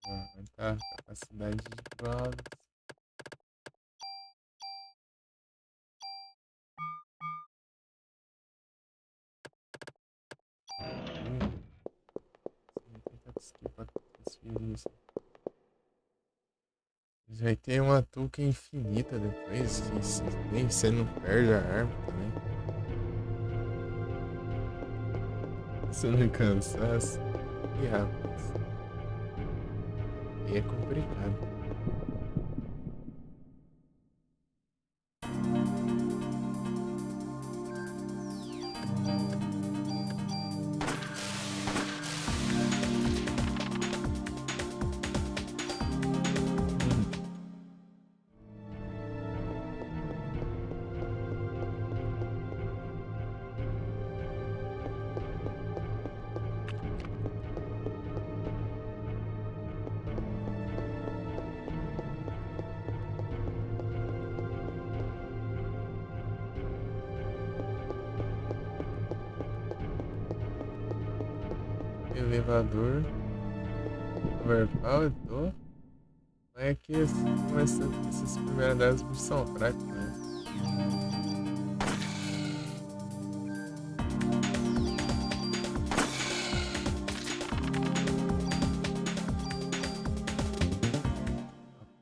Aumentar a capacidade de vagas. Vai ter uma touca infinita depois. Nem você não perde a arma também. Se não cansasse. E rapaz. Aí é complicado. elevador. Overpower, tô. Mas é que essas primeiras delas são fracas, né?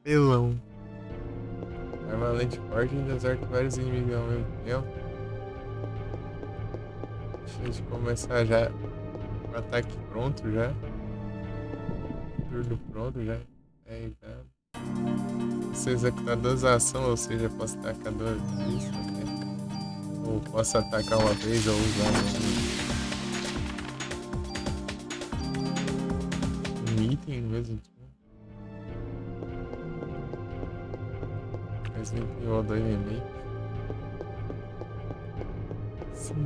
Apelão. Arma lente forte e deserta vários inimigos ao mesmo tempo. Deixa a gente começar já. O ataque pronto já. Turno pronto já. É, tá. Você executar duas ações, ou seja, posso atacar duas vezes, né? Ou posso atacar uma vez ou usar um item mesmo. Resident Evil 2 Remake. Sim.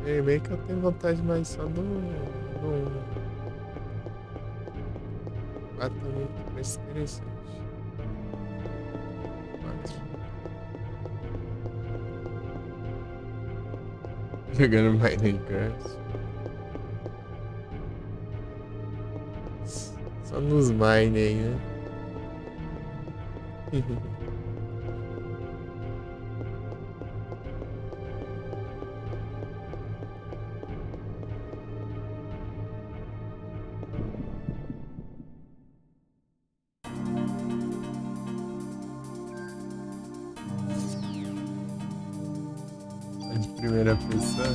Remake eu tenho vontade mais só do 4 muito mais interessante. 4. Jogando Minecraft. Só nos mine aí, né? De primeira pessoa.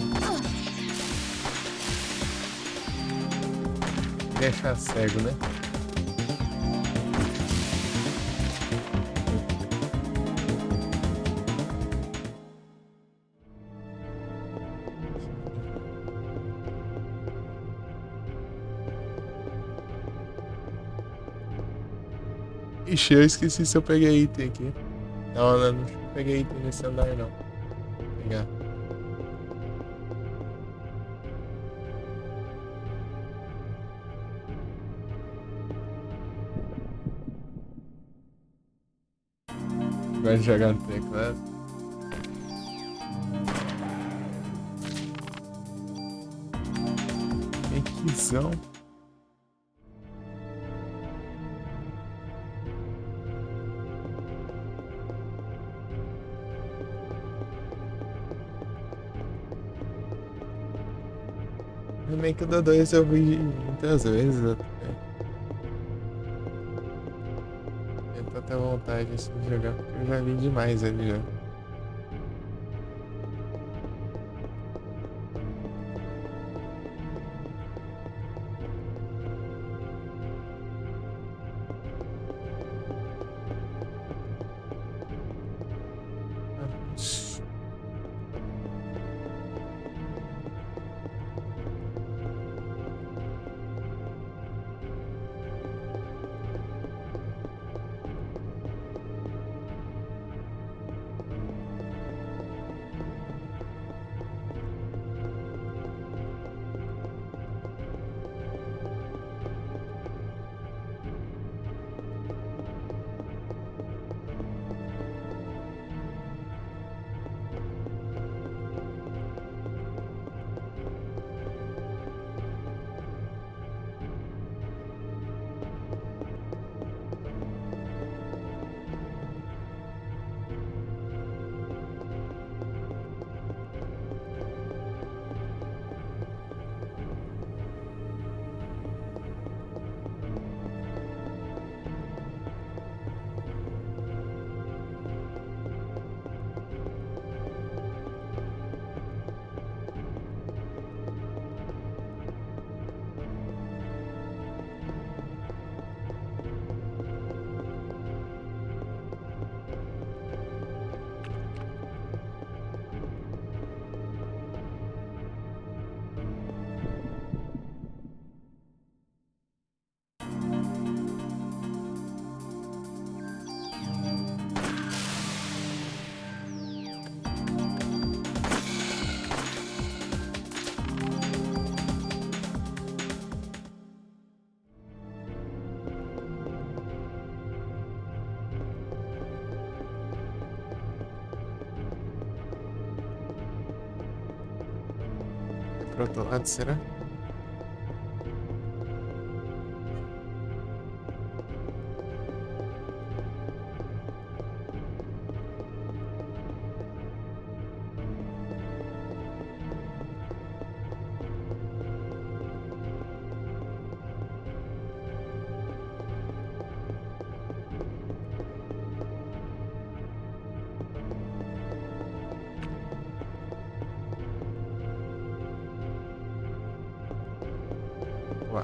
Deixar cego, né? Ixi, eu esqueci se eu peguei item aqui. Não, não peguei item nesse andar não. Vou pegar. Gosto de jogar no teclado. Requisão. Remake do 2 eu vi muitas vezes até. Eu tô até vontade assim, de jogar porque eu já vi demais ele já. pro outro lado, será? Ué.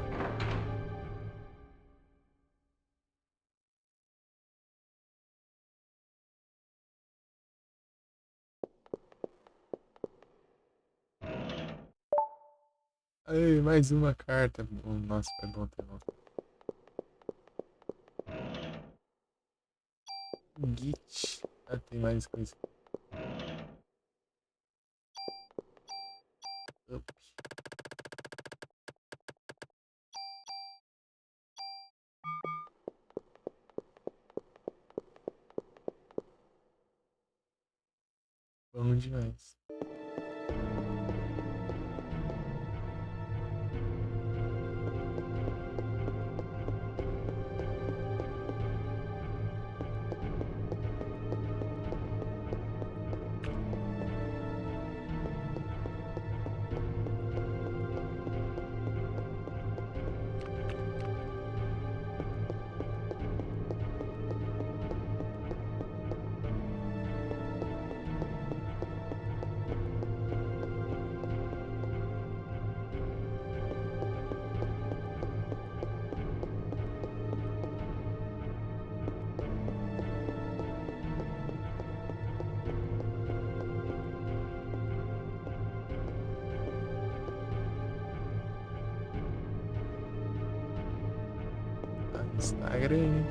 Ai, mais uma carta. Nossa, foi bom ter bom. Git. Ah, tem mais coisa. Up. Bom demais. Ah, Instagram.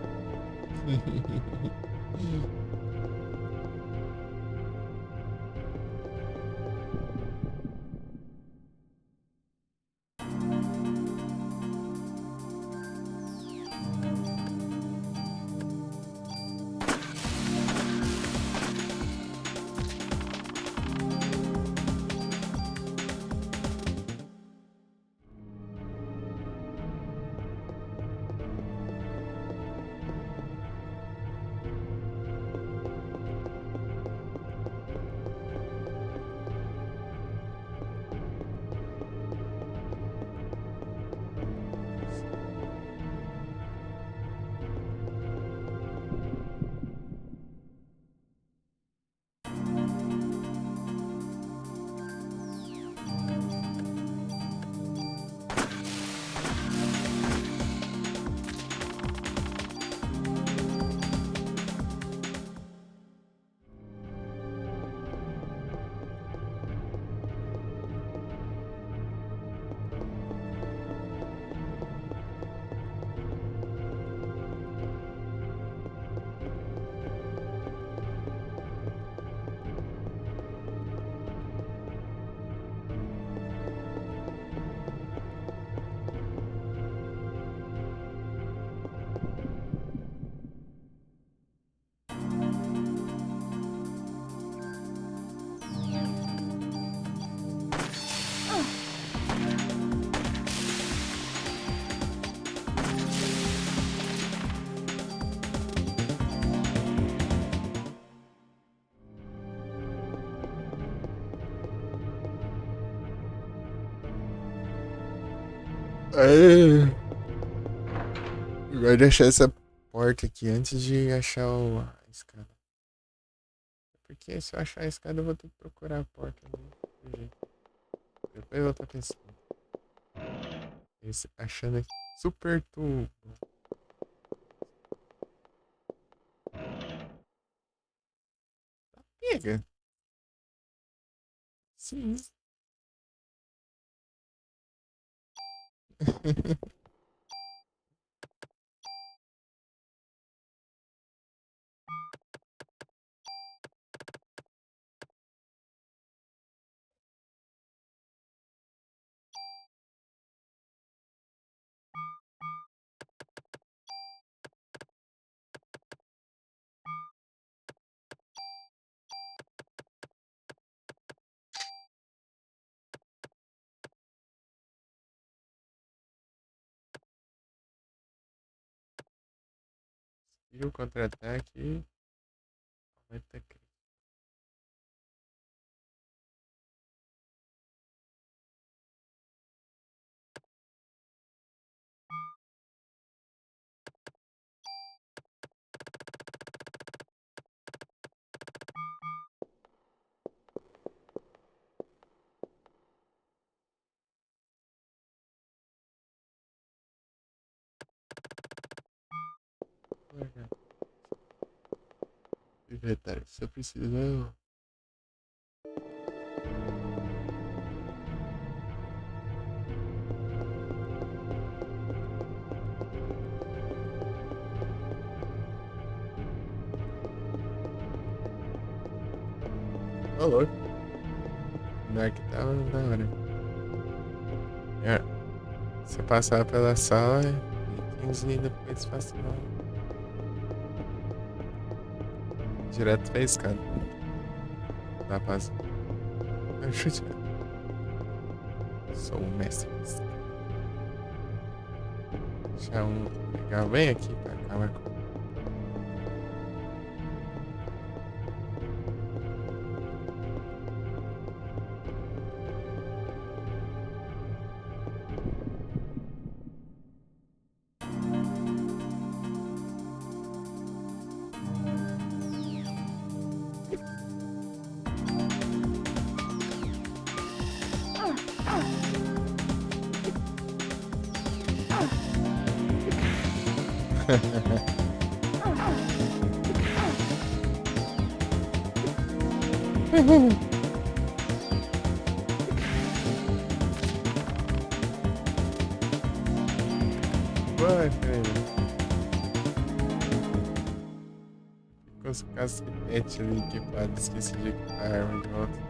Ai. Vai deixar essa porta aqui antes de achar a escada. Porque se eu achar a escada, eu vou ter que procurar a porta ali. Do jeito. Depois eu vou estar pensando. Achando aqui. Super tubo. Pega. Sim. E o contra-ataque aumenta crítico. Inventário, só precisa. Ô, louco. Não é que tava da hora. É. Você passar pela sala e 15 e depois passa lá. Direto pra escada. Dá paz. Chute. Sou o mestre. Deixa um pegar bem aqui pra acabar com. Vai, velho. Ficou os cacetes ali equipados. Esqueci de equipar a arma de volta.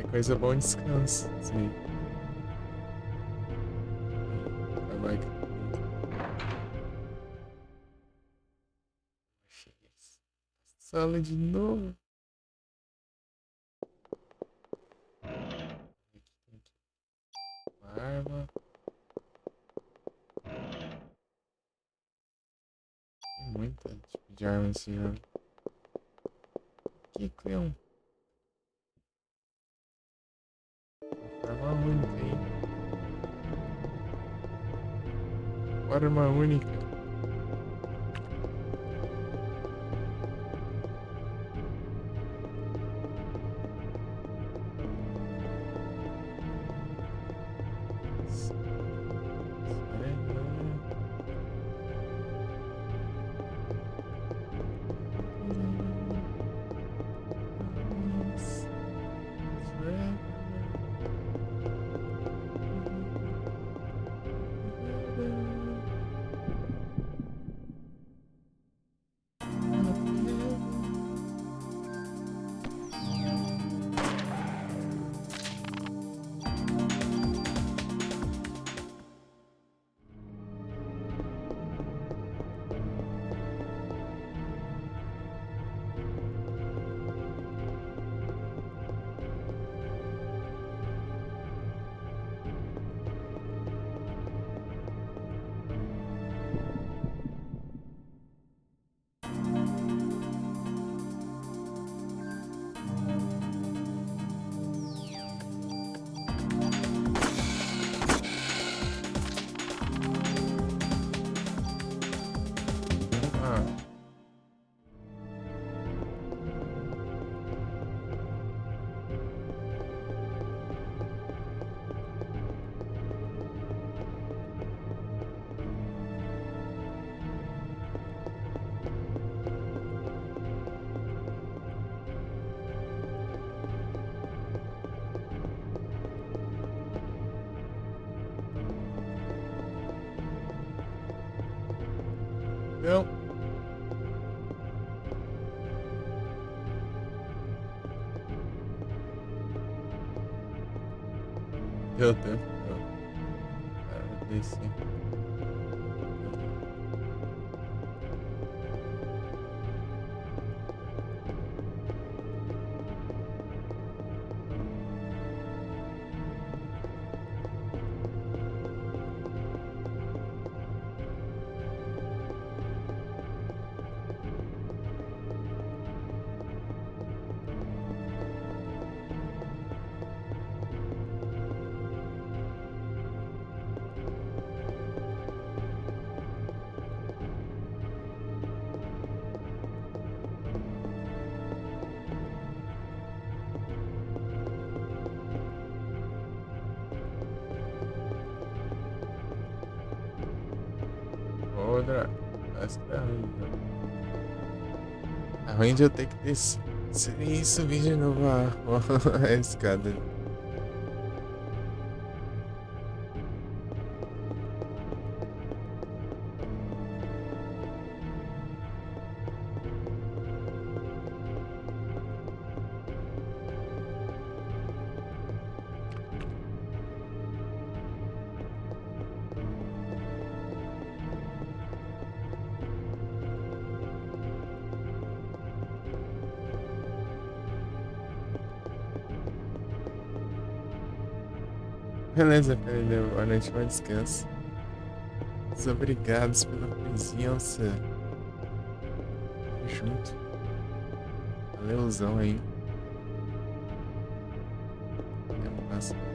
Coisa bom descanso. Sim. Vai. Sala de novo. Uma arma. Tem muita tipo de arma assim, ó. Que Cleon? Arma única, hein? Arma única. Não. Deu tempo. Deu. Desci. Outra. Acho que tá ruim. Tá ruim de eu ter que descer e subir de novo a escada. Beleza, Felipe. Boa noite, bom descanso. Muito obrigados pela presença. Tamo junto. Valeuzão aí. Até a próxima.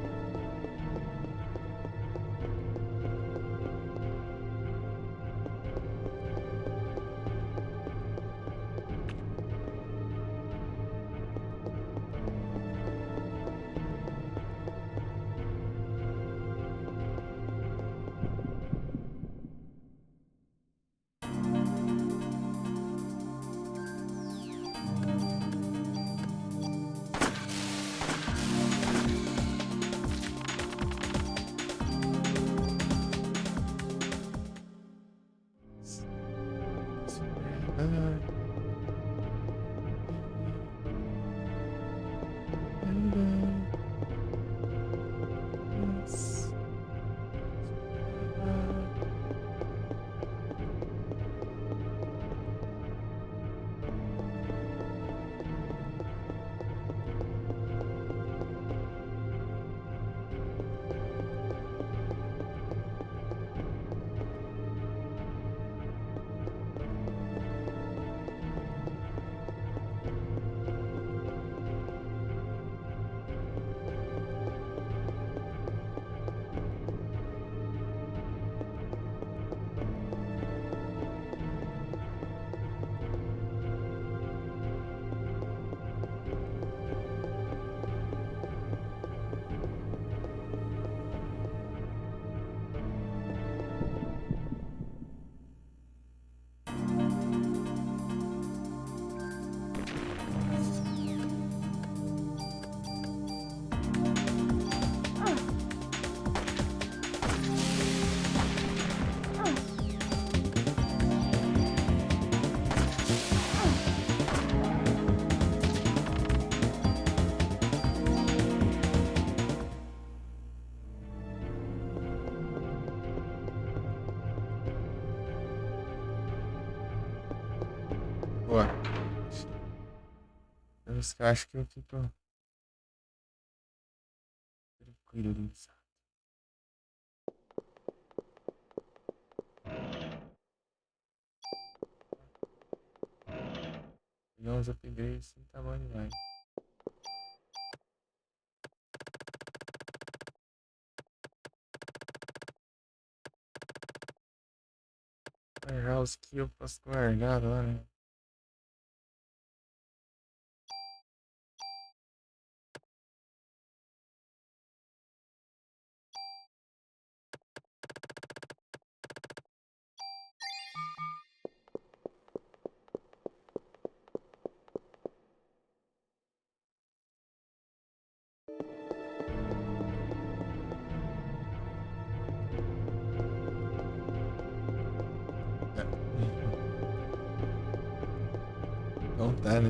Boa. Eu acho que eu tô tranquilo. Pegar uns upgrades sem tamanho mais. Warehouse que eu posso guardar lá, né? Não tá, né?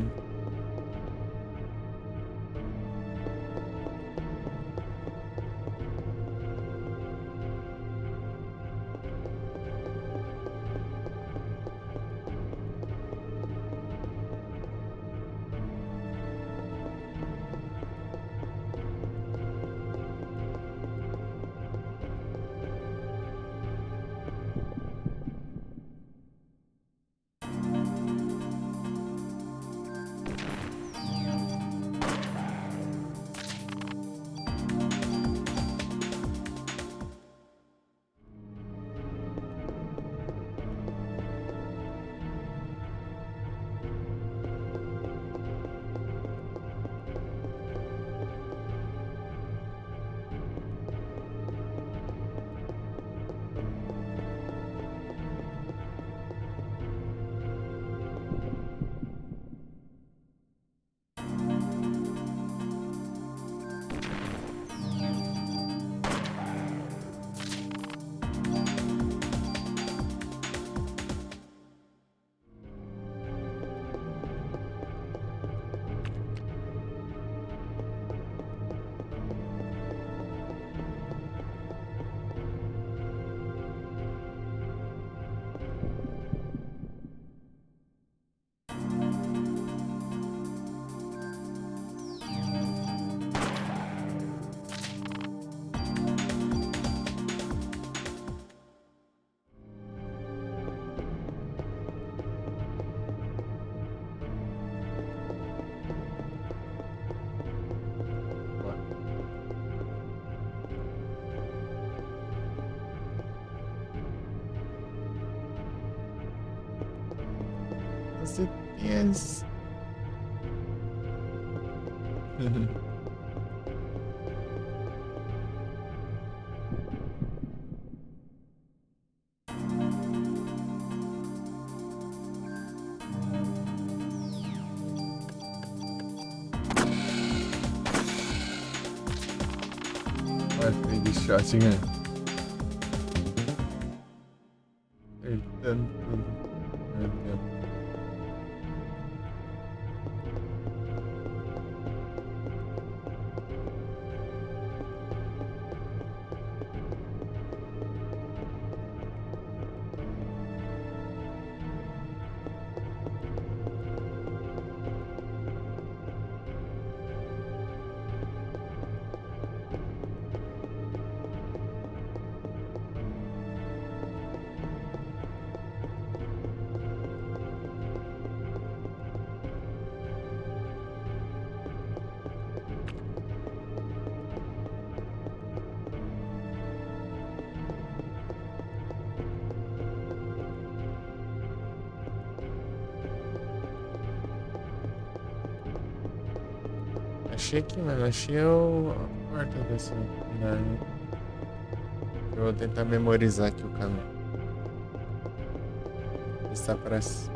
você tem as... Olha, foi de shotgun. Acertando tudo. Meu Deus. Achei aqui, mano. Achei a porta desse lugar. Eu vou tentar memorizar aqui o caminho. Está para cima.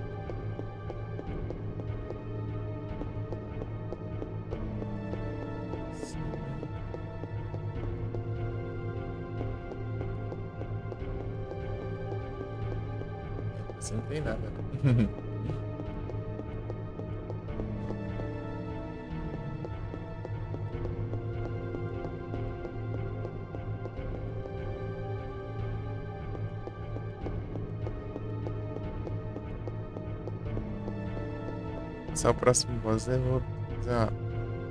Assim não tem nada. Só o próximo boss eu vou fazer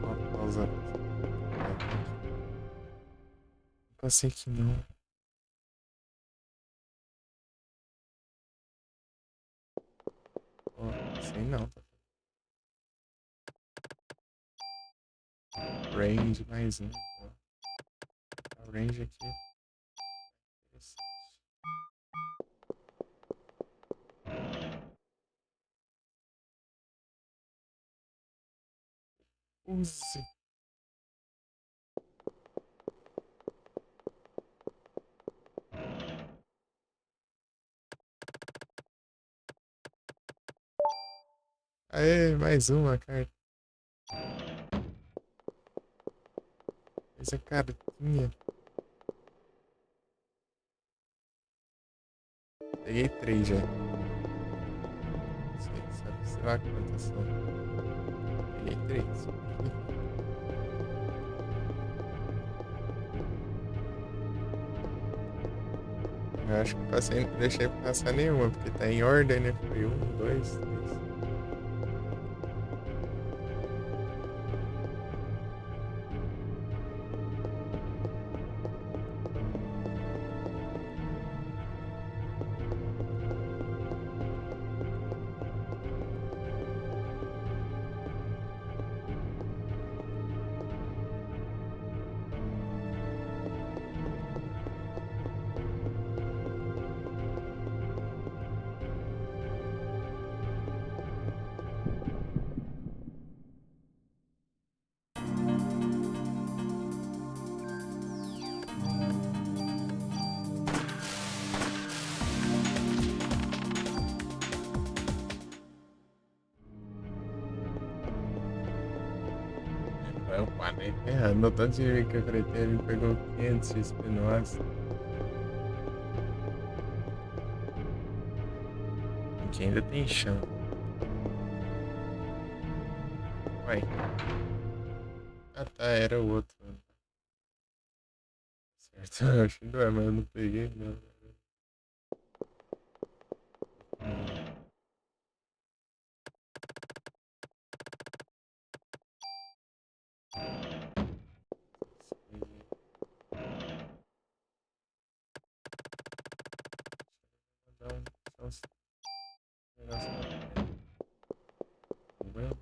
uma pausa. Não passei aqui não. Ó, sei não. Range mais um. Ó. O range aqui. Interessante. Use. Aê, mais uma carta. Essa cartinha. Peguei 3 já. Não sei, sei lá quantas são. Peguei 3. Eu acho que eu passei, não deixei passar nenhuma, porque tá em ordem, né? Foi 1, 2, 3. Vai upar, né? No tanto de que eu cretei, ele pegou 500 XP, nossa. Aqui ainda tem chão. Vai. Ah tá, era o outro. Certo, eu achei que não é, mas eu não peguei, não. Vou dar um chance. Negócio pra frente. Well.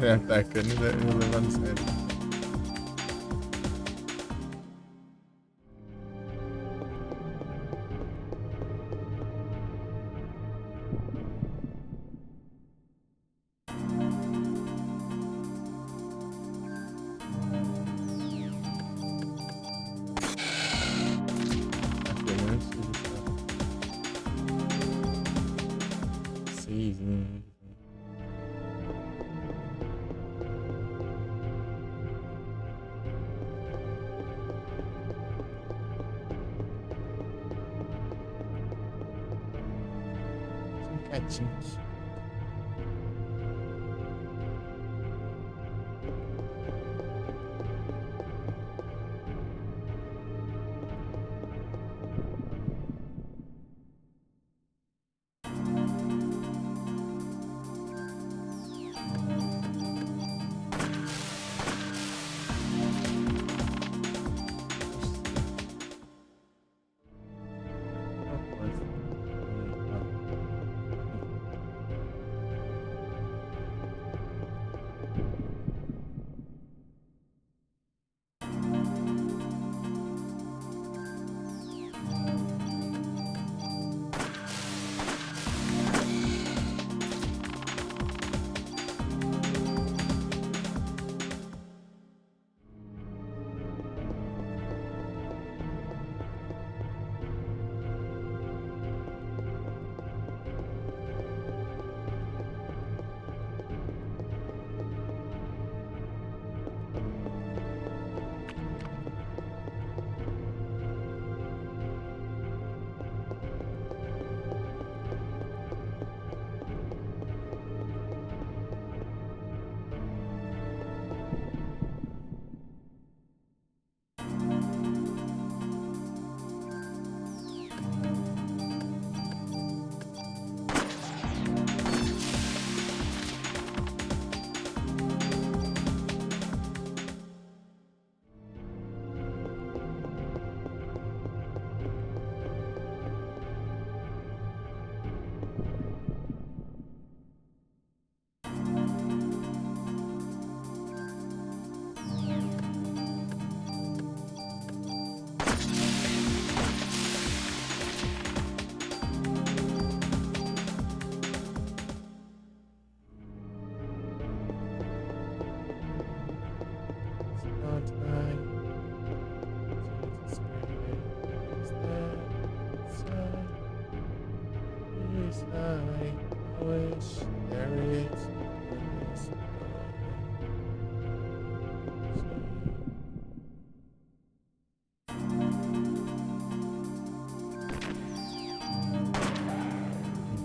Atacando e não levando a sério. Tá pegando seis, né? Tink.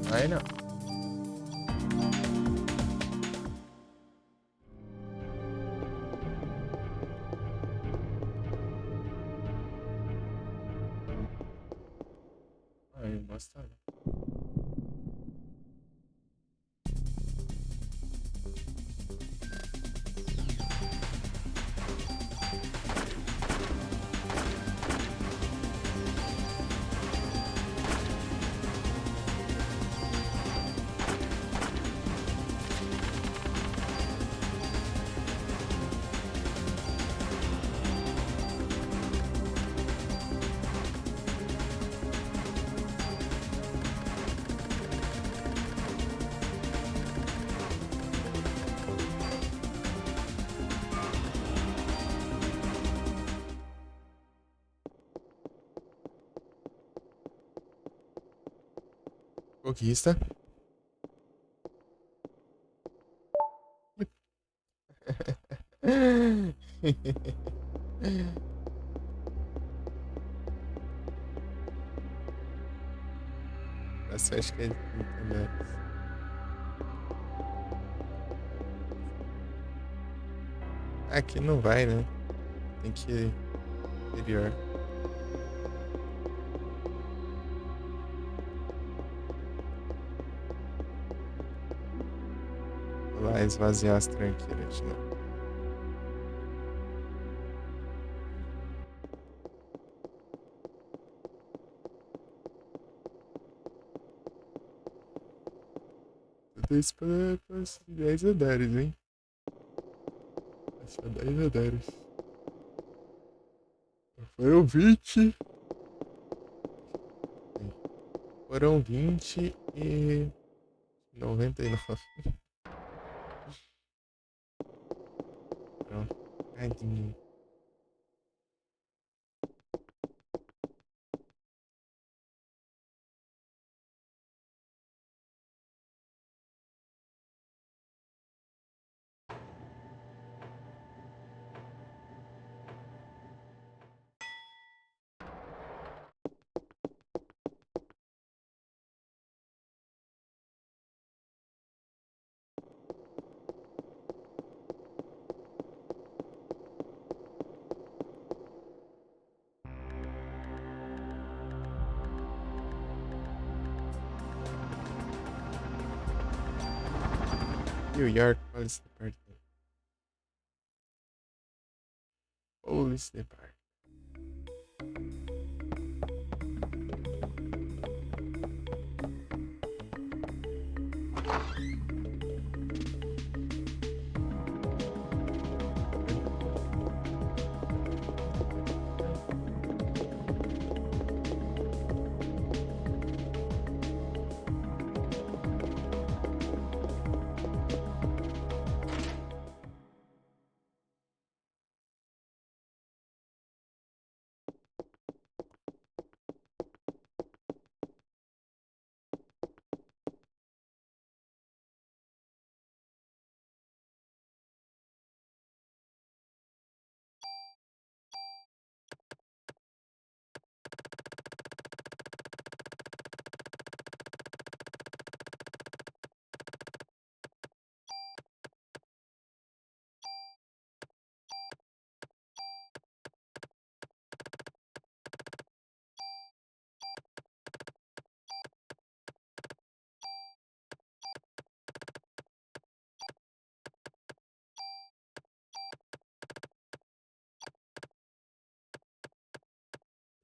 Vai não. Aí, basta. Conquista. Essa acho que é de 30 metros. Aqui não vai, né? Tem que ir interior. Vou lá esvaziar as tranqueiras de novo. Tudo isso para 10 andares, hein? Só 10 andares. Foram 20. Foram 20 e 99. Pronto. Tadinho. New York Police Department. Police Department.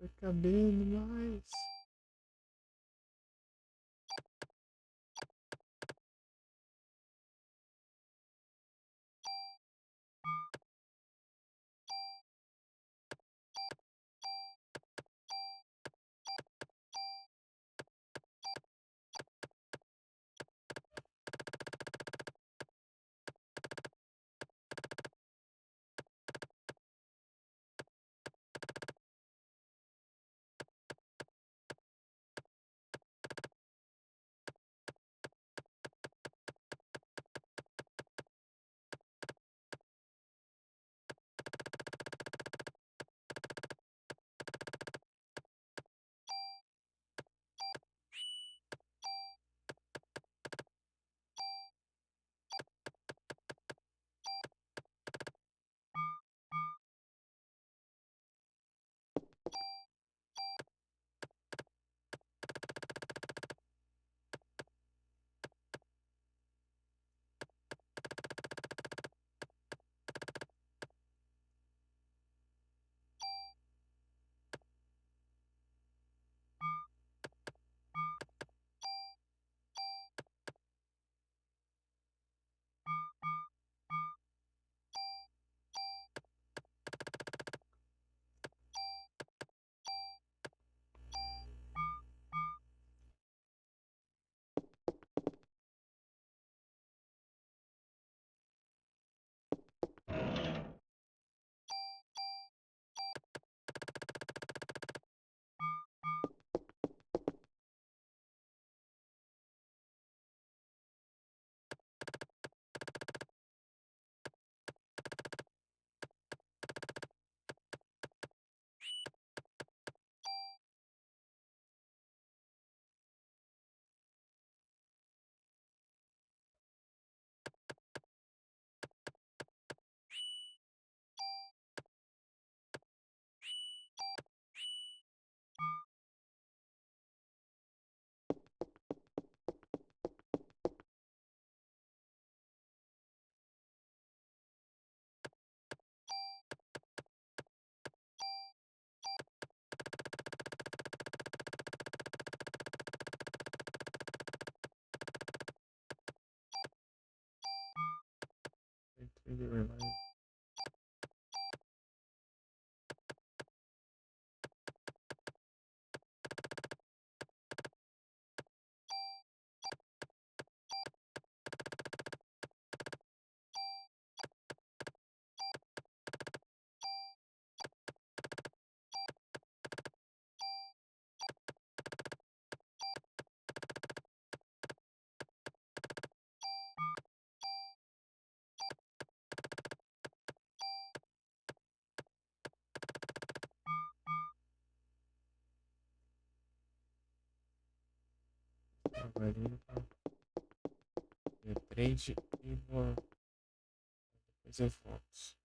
Tá cabendo mais. Entendi, Gabarito. Trade e vou. Depois eu volto.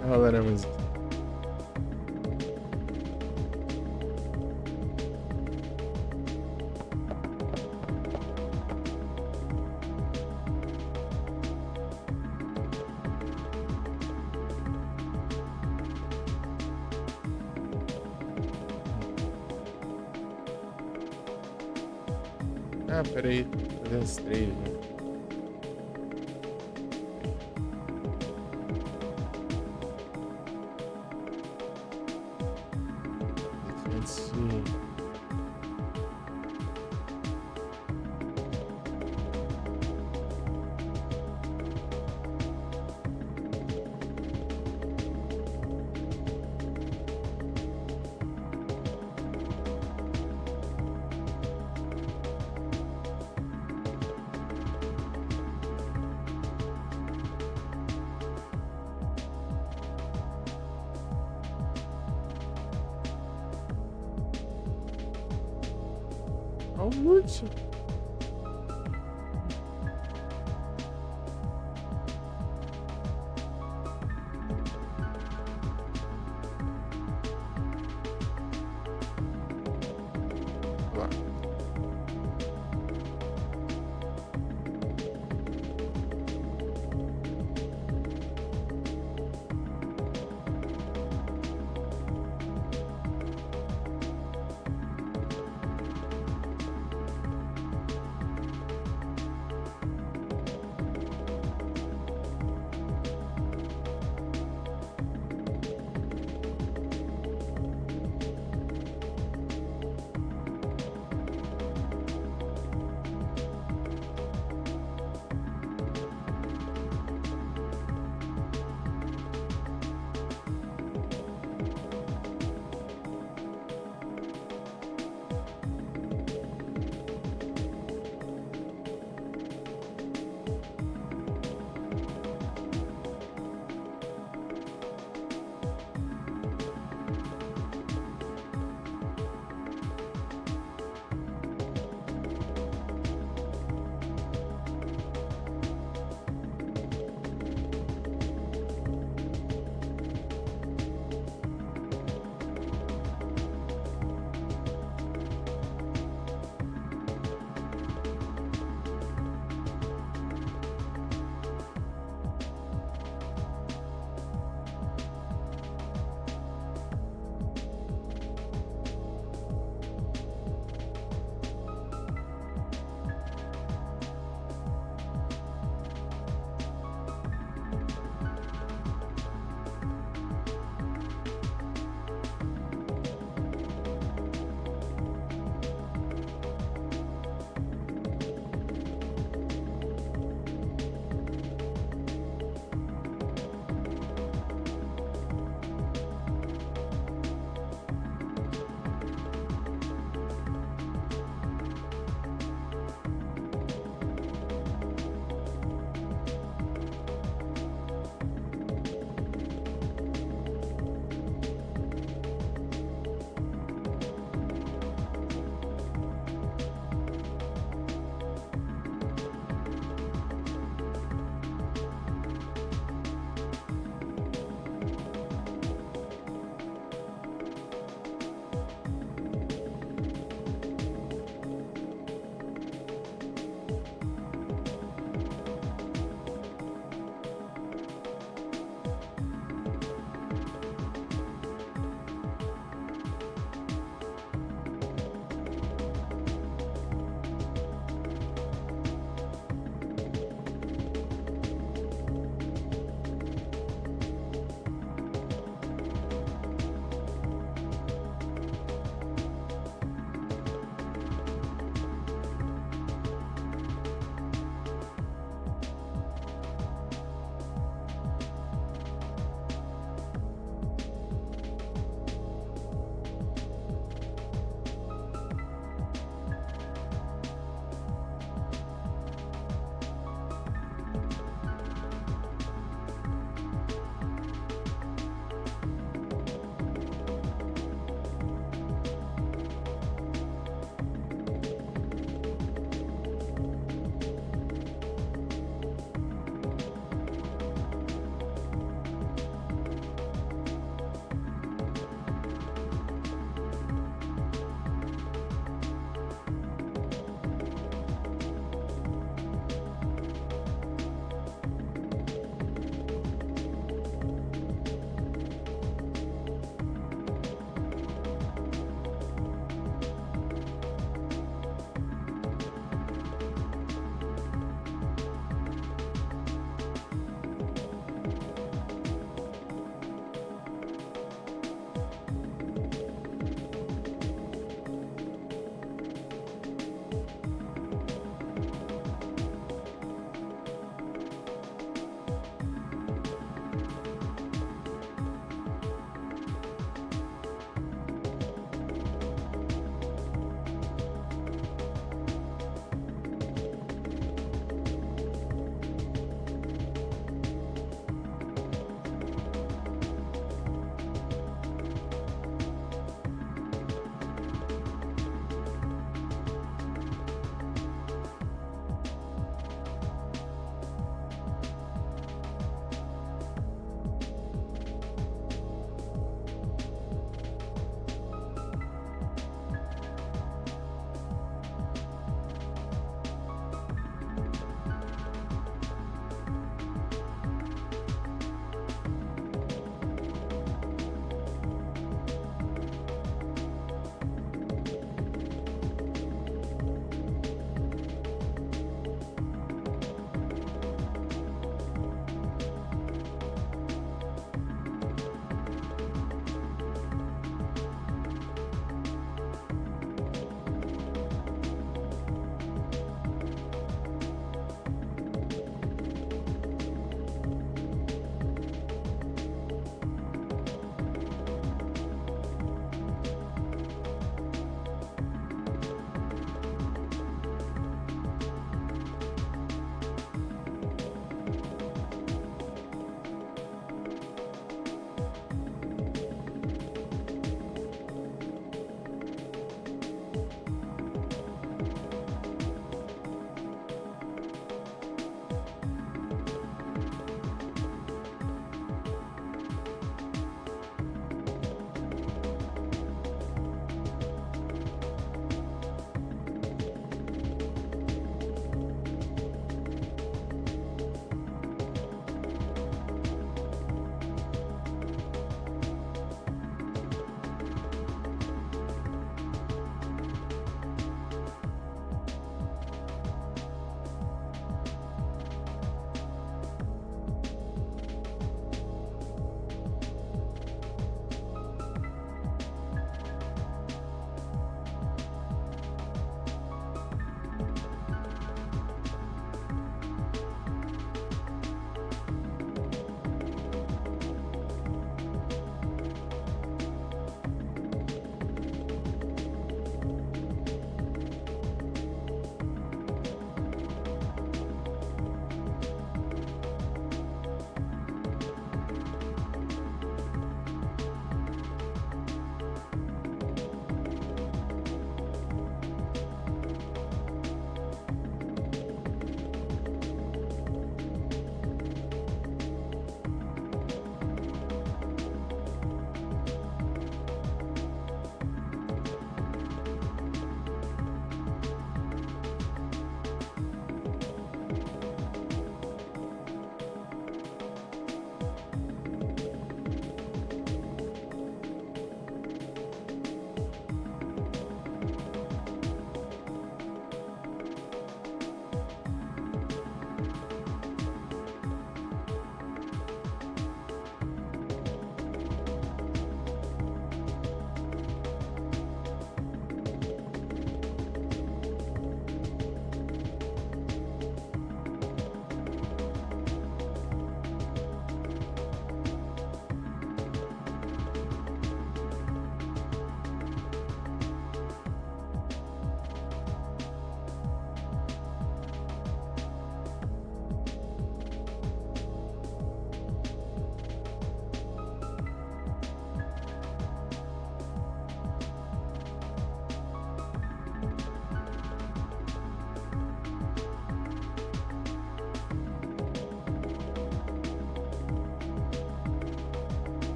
Tá rolando a música. Ah, peraí. Vou fazer as três, né? Defense. Olha o Lúcio. Lá.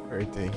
Apertei.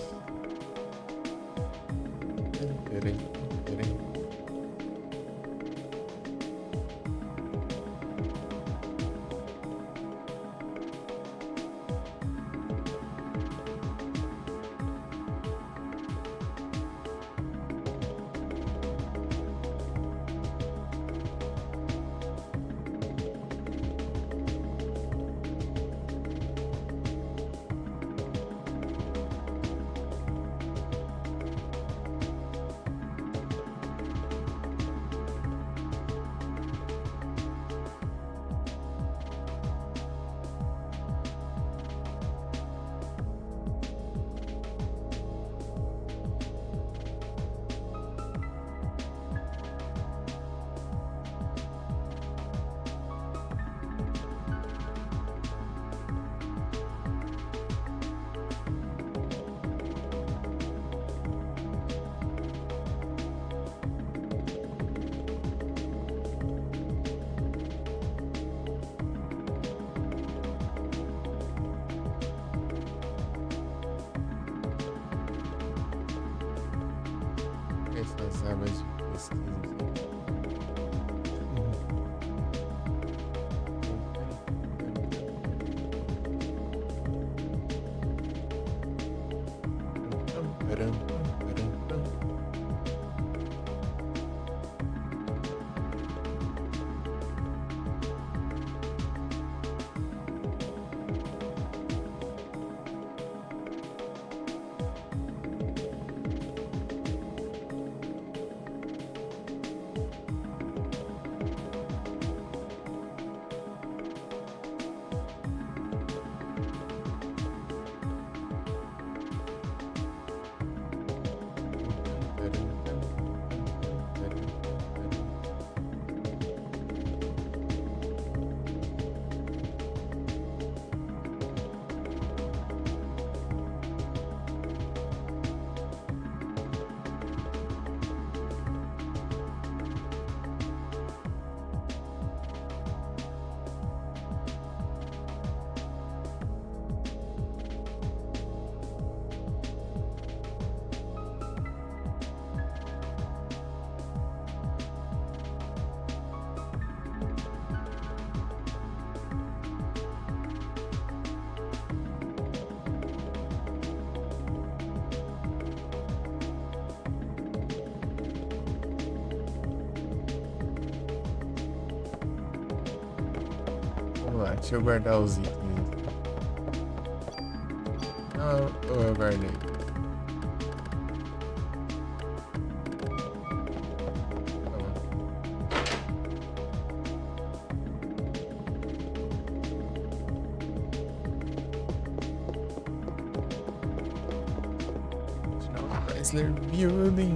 Essas abas de pesquisa aqui. Vamos lá, deixa eu guardar os itens. Não, eu guardei. Chrysler Building.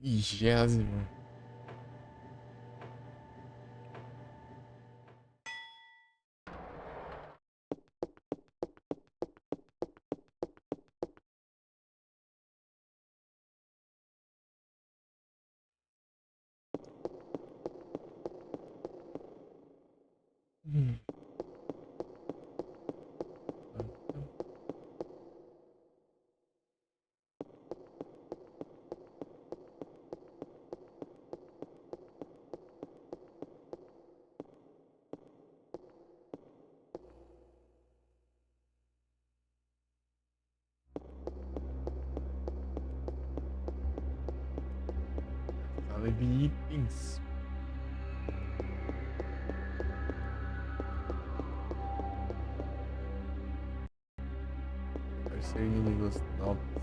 Vigésimo. Hum. Falei de itens. Perseguir inimigos novos.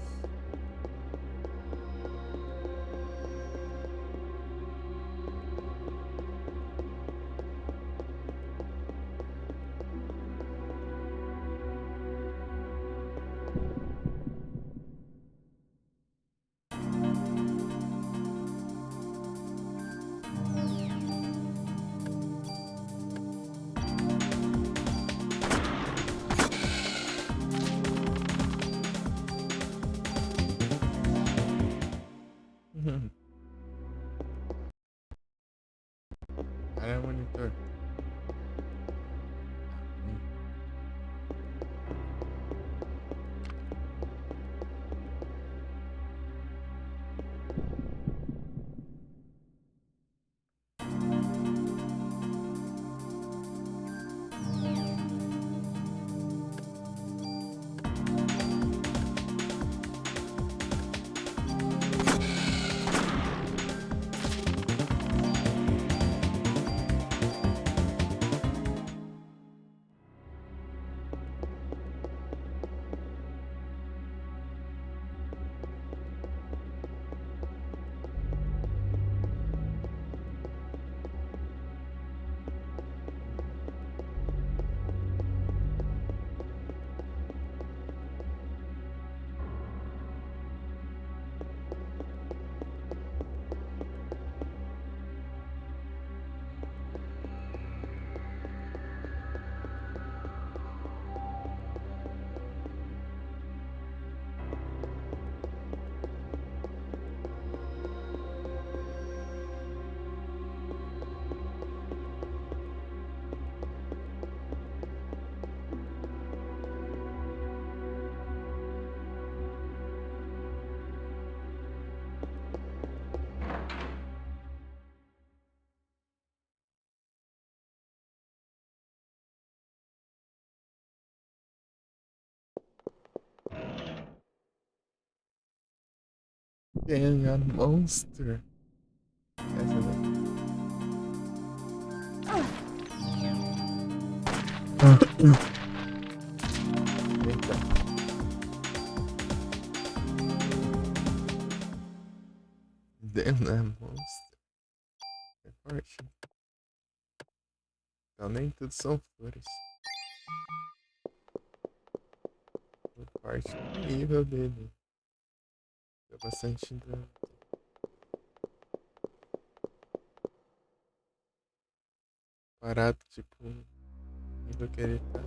Área monitor. Dang, a monster. Essa daí. Eita. Damn, a monster. É forte. Então nem tudo são flores. Foi parte do nível dele. Deu bastante dano. Parado, tipo, nível que ele tá.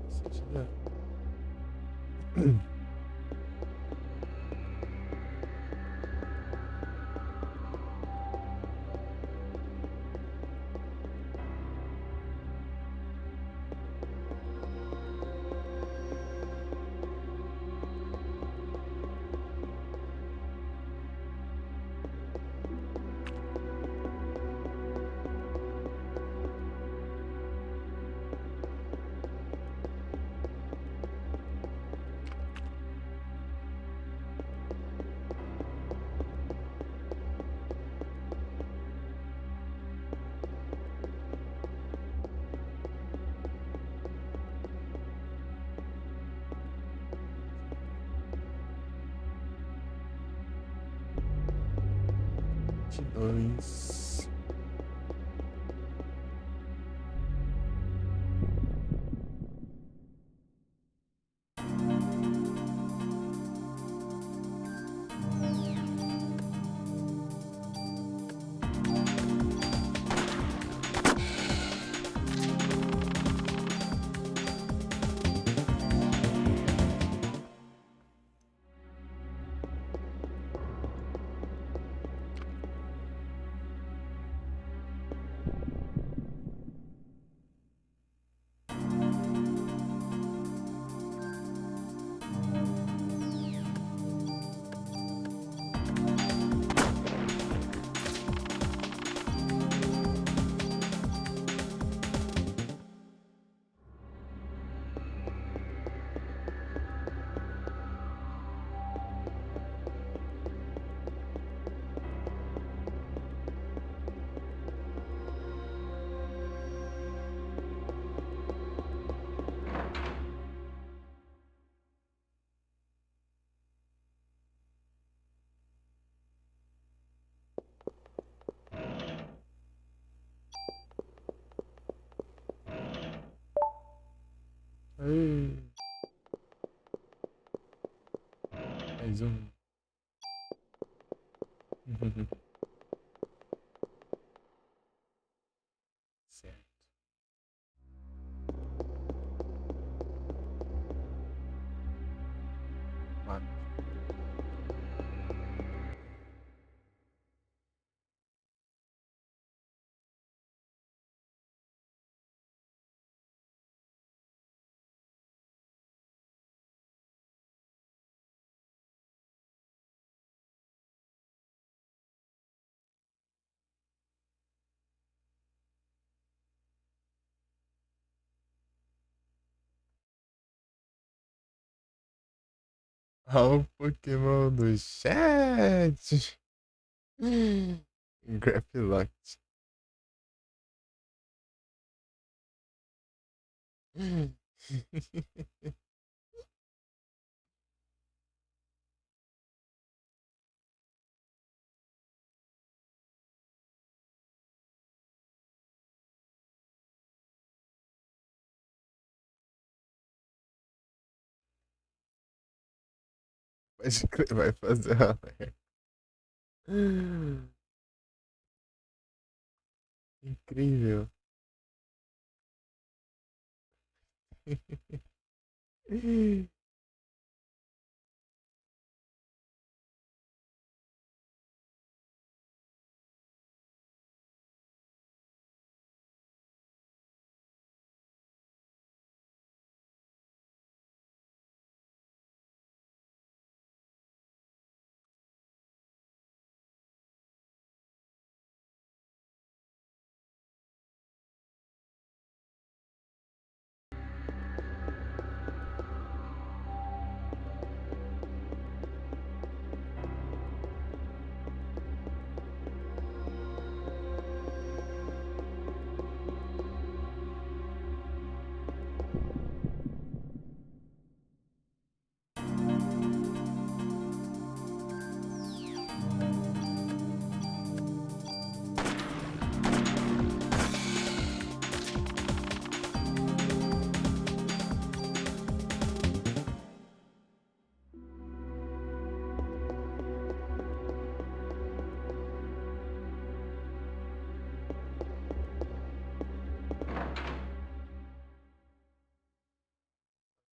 Bastante dano. Dois. 2, 1. Certo. Quatro. Olha o Pokémon do chat. Graploct. Pode crer, vai fazer uma merda. Incrível.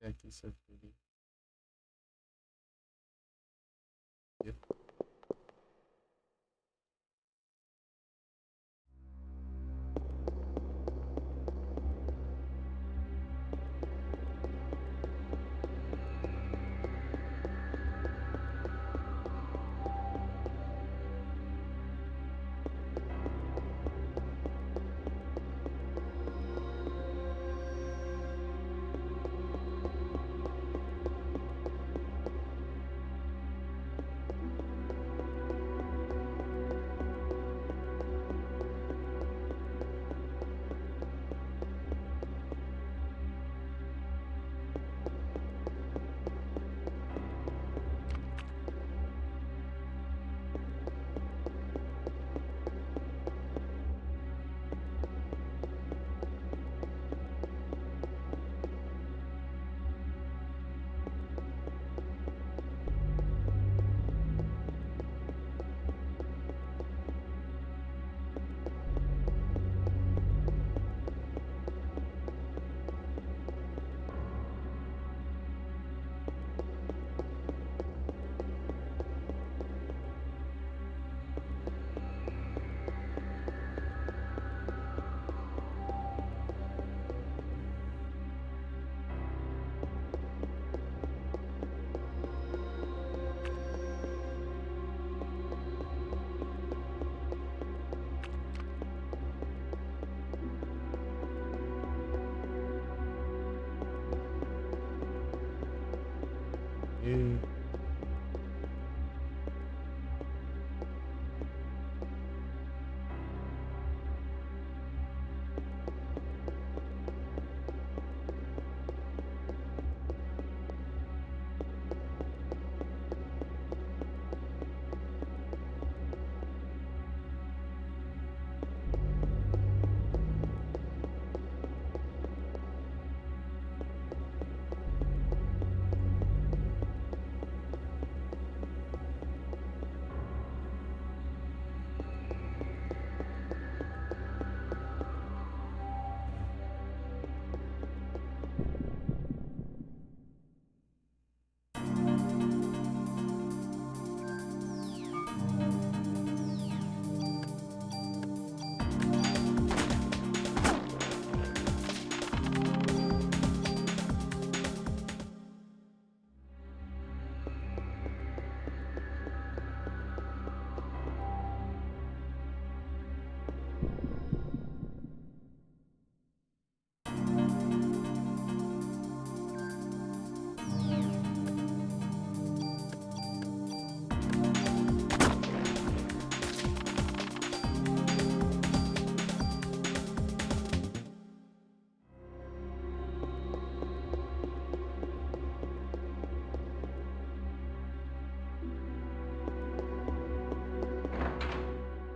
Aqui, seu filho. E...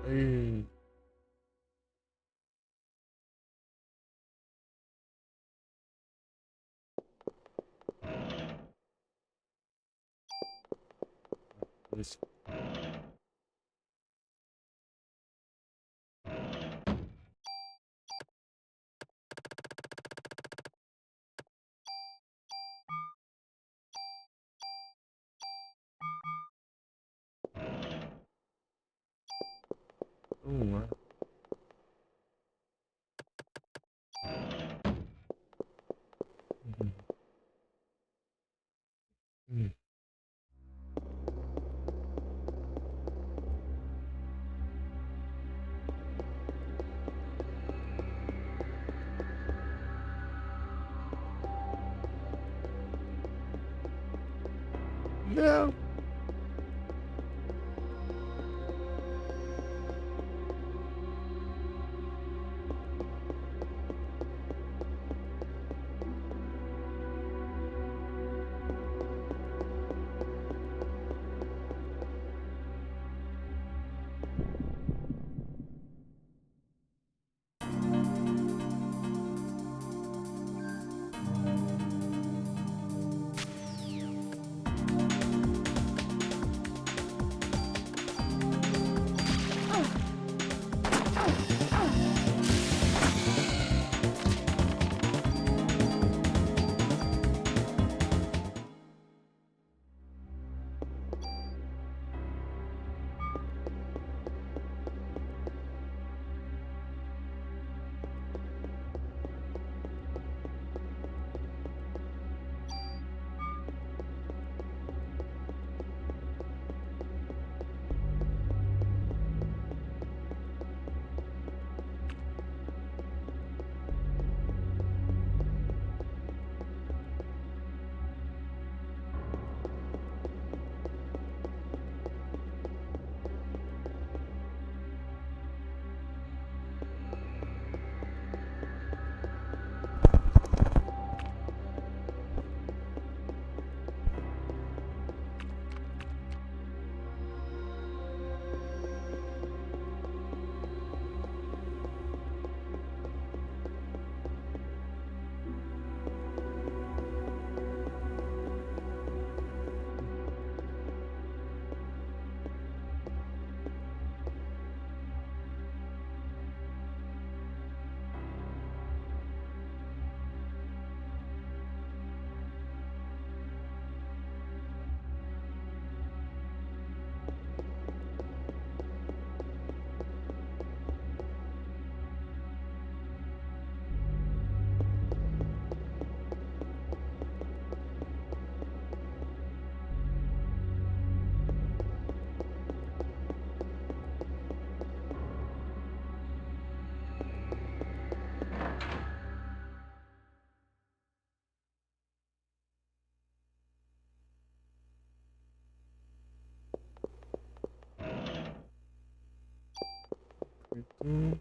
Ei. Isso. Né? Uhum. Hum. Não. Hum.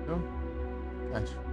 Eu acho.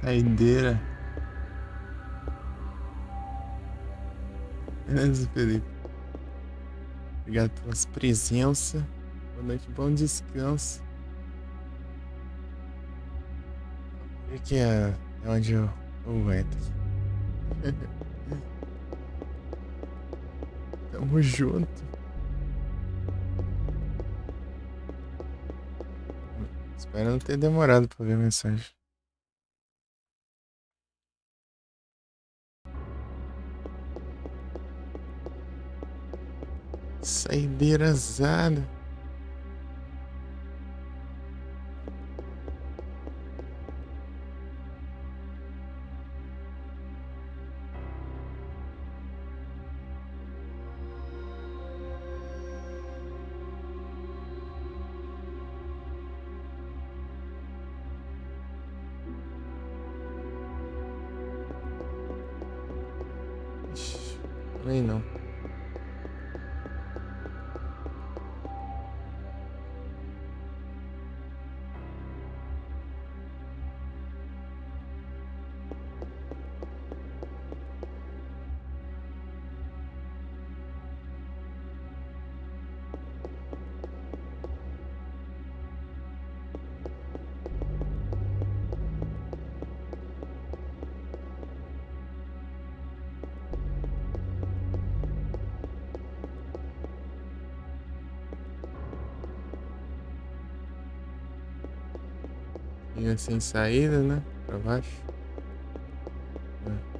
Saideira. Beleza, Felipe. Obrigado pela presença. Boa noite, bom descanso. Aqui é onde eu entro. Tamo junto. Espero não ter demorado pra ver a mensagem. Saideirazada. Ixi, falei não. Ia sem saída, né? Pra baixo. É.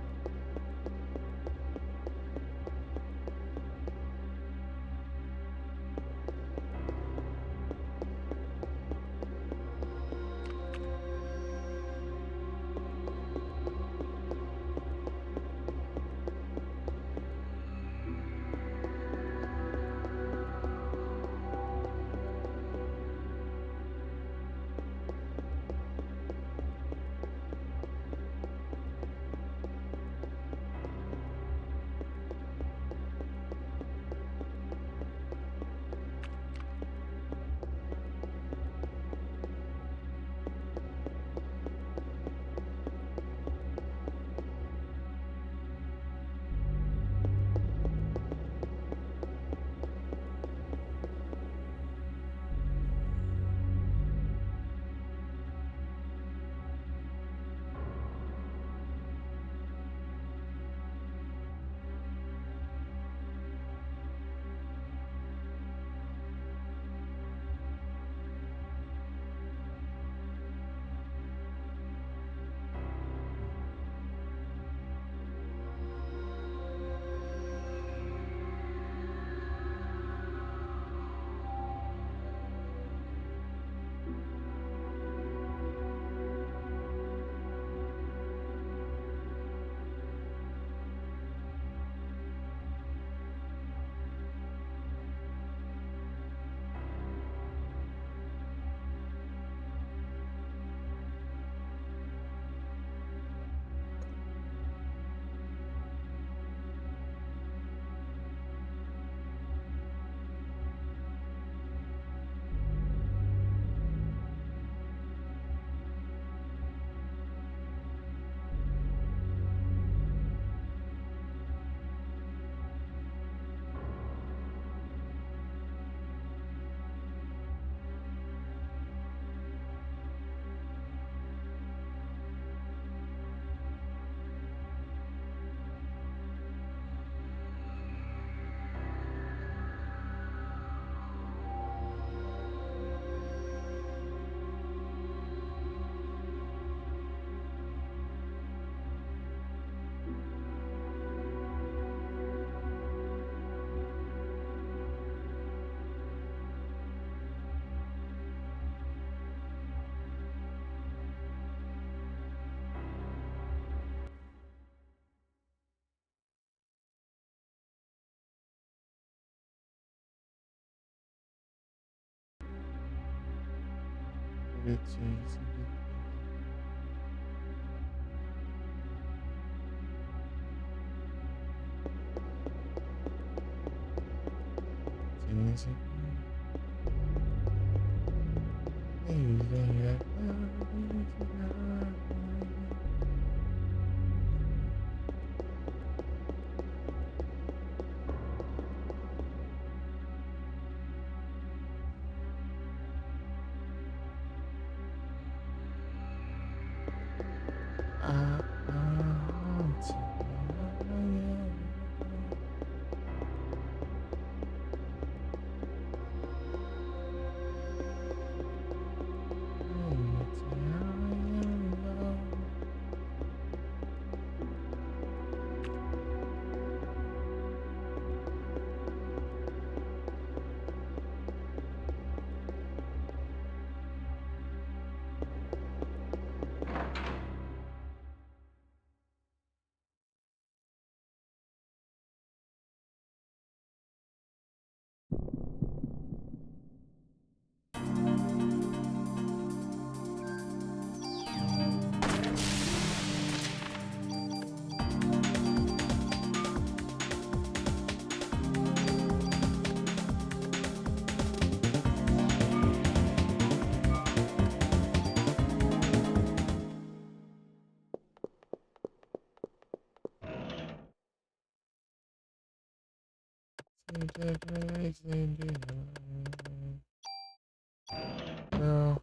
No,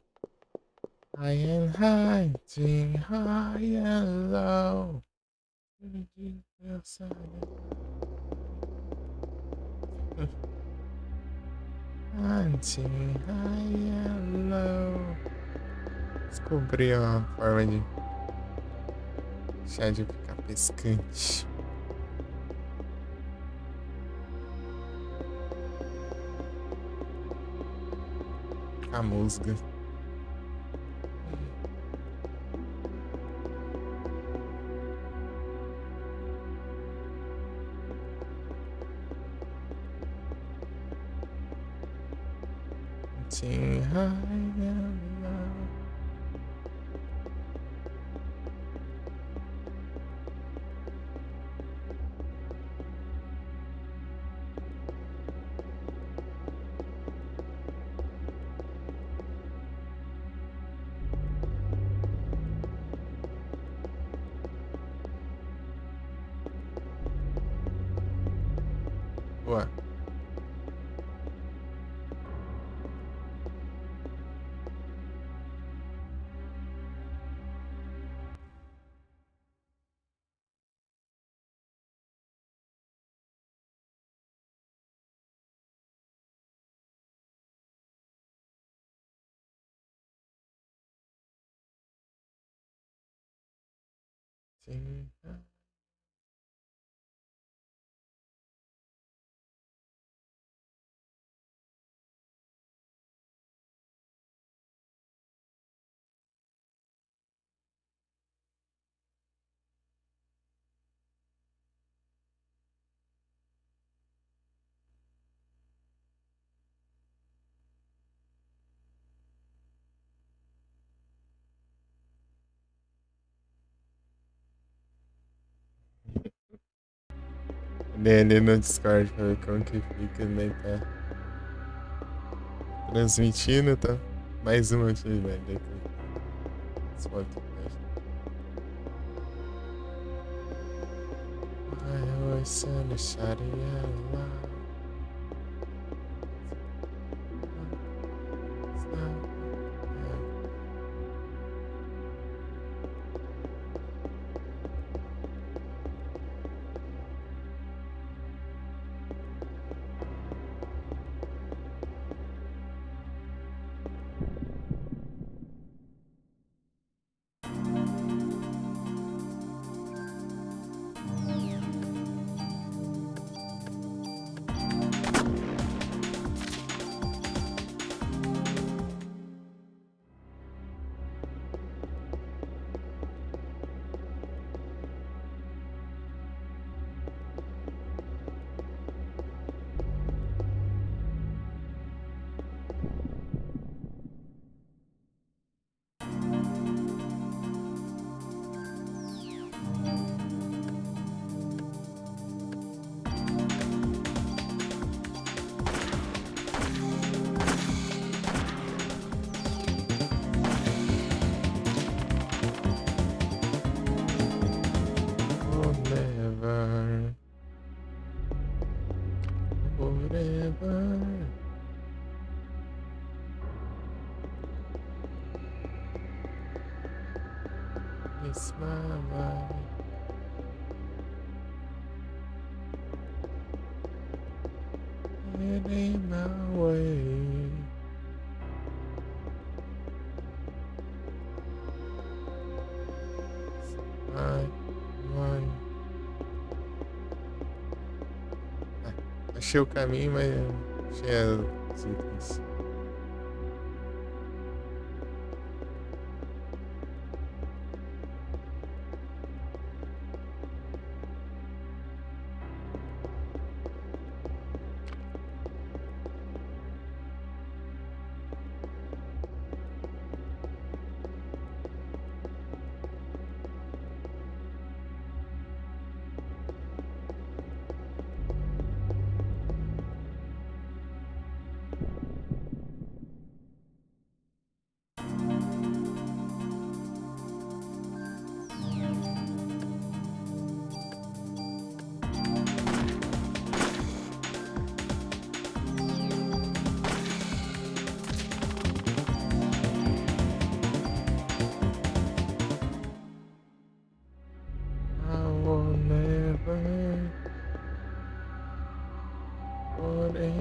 I am hiding high and low. Hunting high and low. Descobri uma forma de deixar de ficar pescante. A musga. Hunting high and low. Ué. Sim. Nele no Discord pra ver como que fica, né? Tá transmitindo, tá? Mais uma atividade aqui. I always send a shawty out loud. forever. It's my life. It ain't my way. It's my life. Achei o caminho, mas achei as itens. I will never, whatever.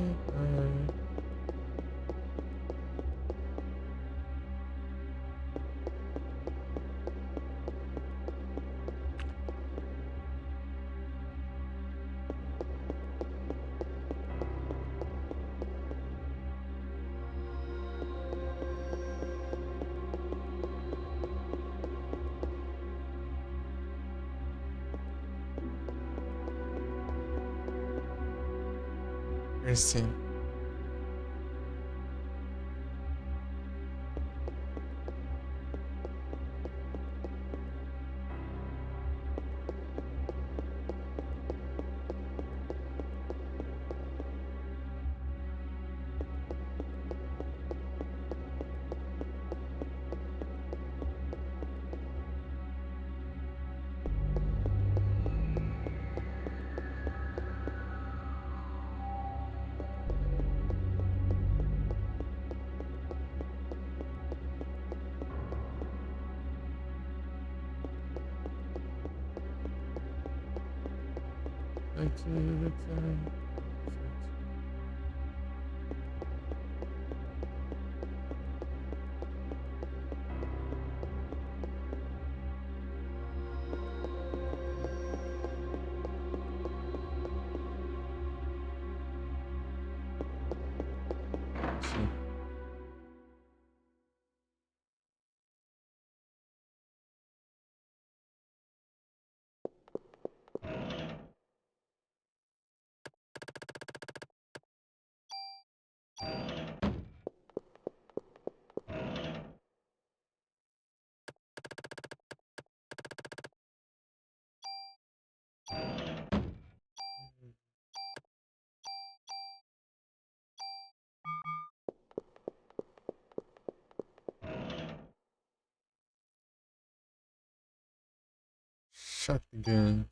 Mercy. Back to the time. Sim. Shotgun.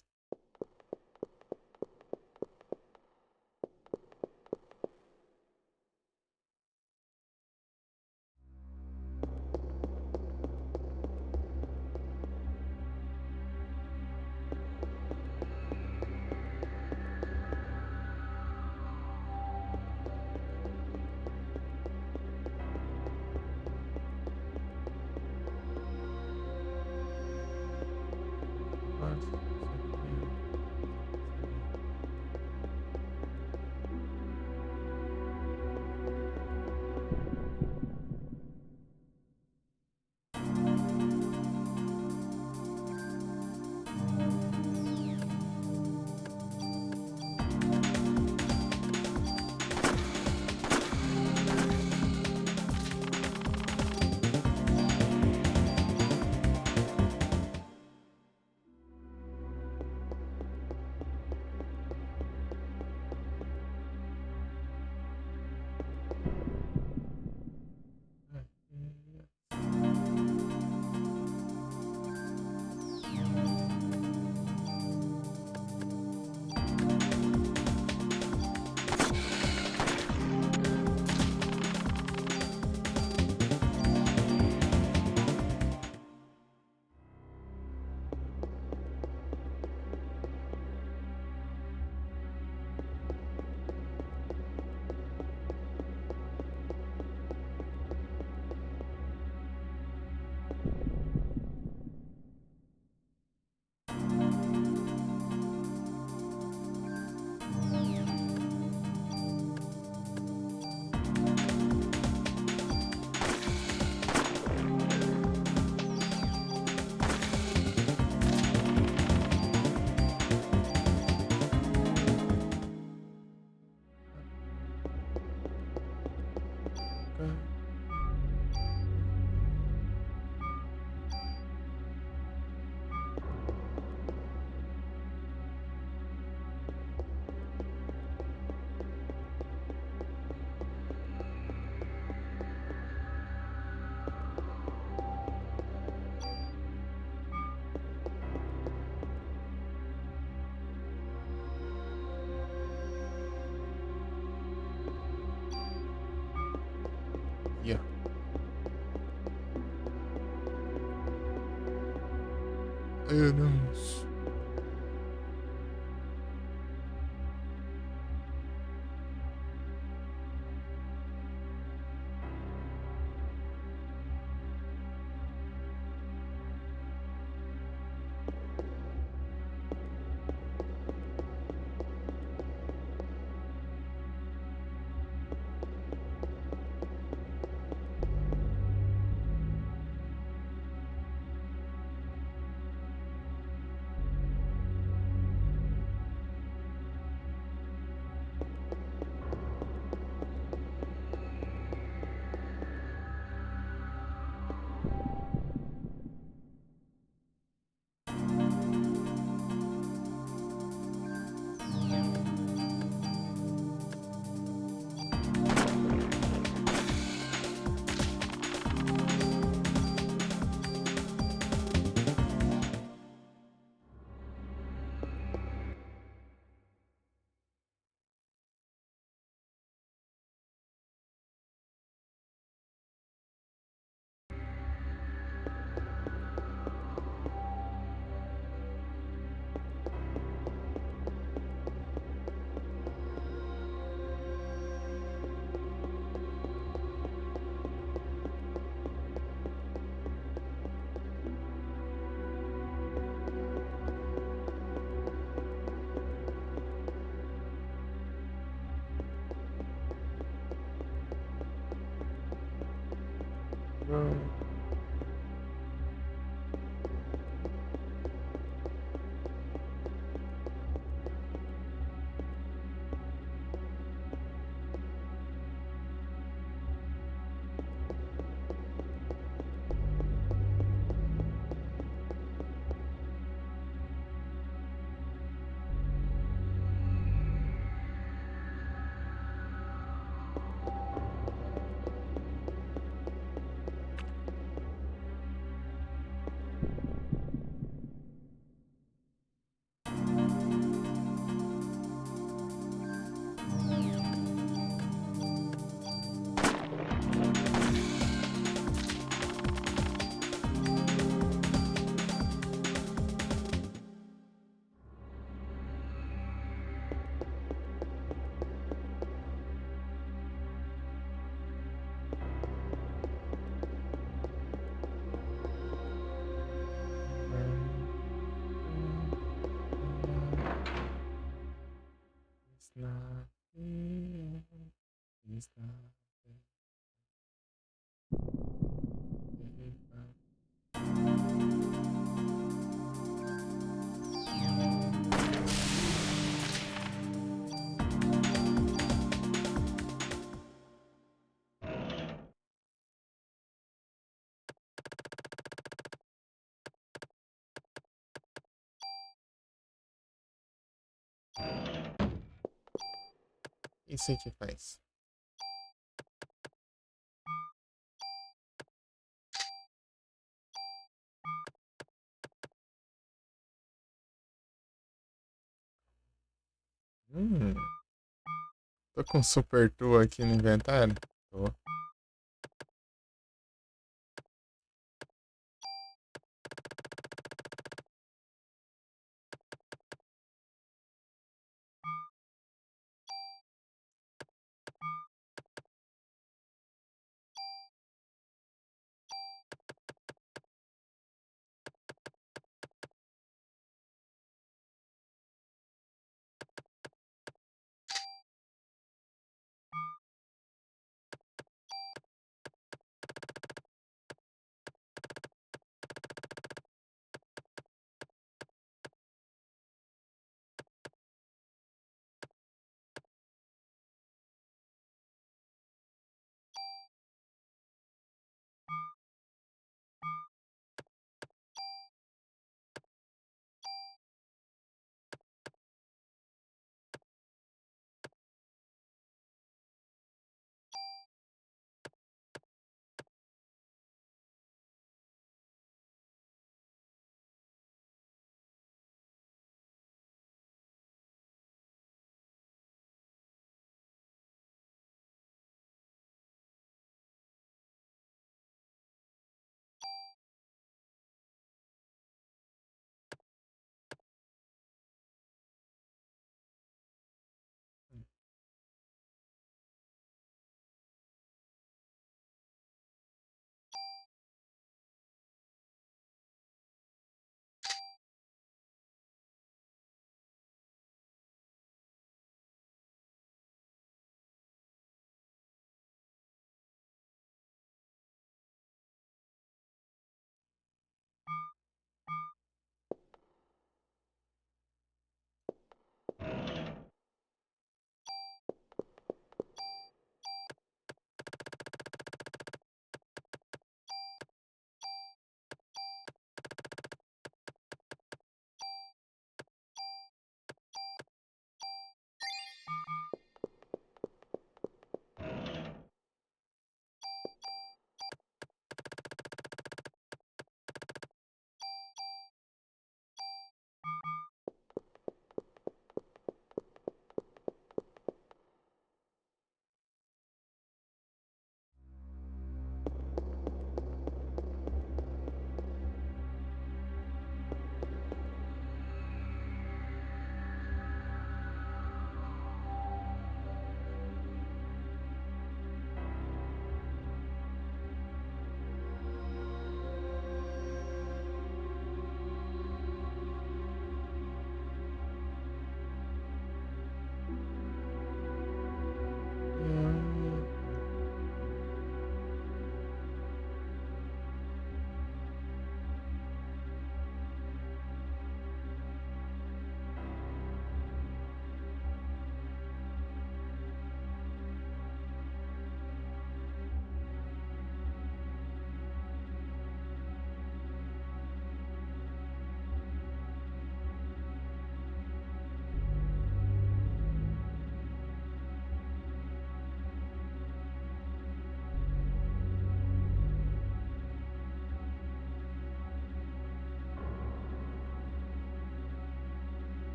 Yeah. Anos. It's not here. It's not there. Isso aqui faz. Hum, tô com Super Tool aqui no inventário. Tô.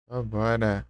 Vambora.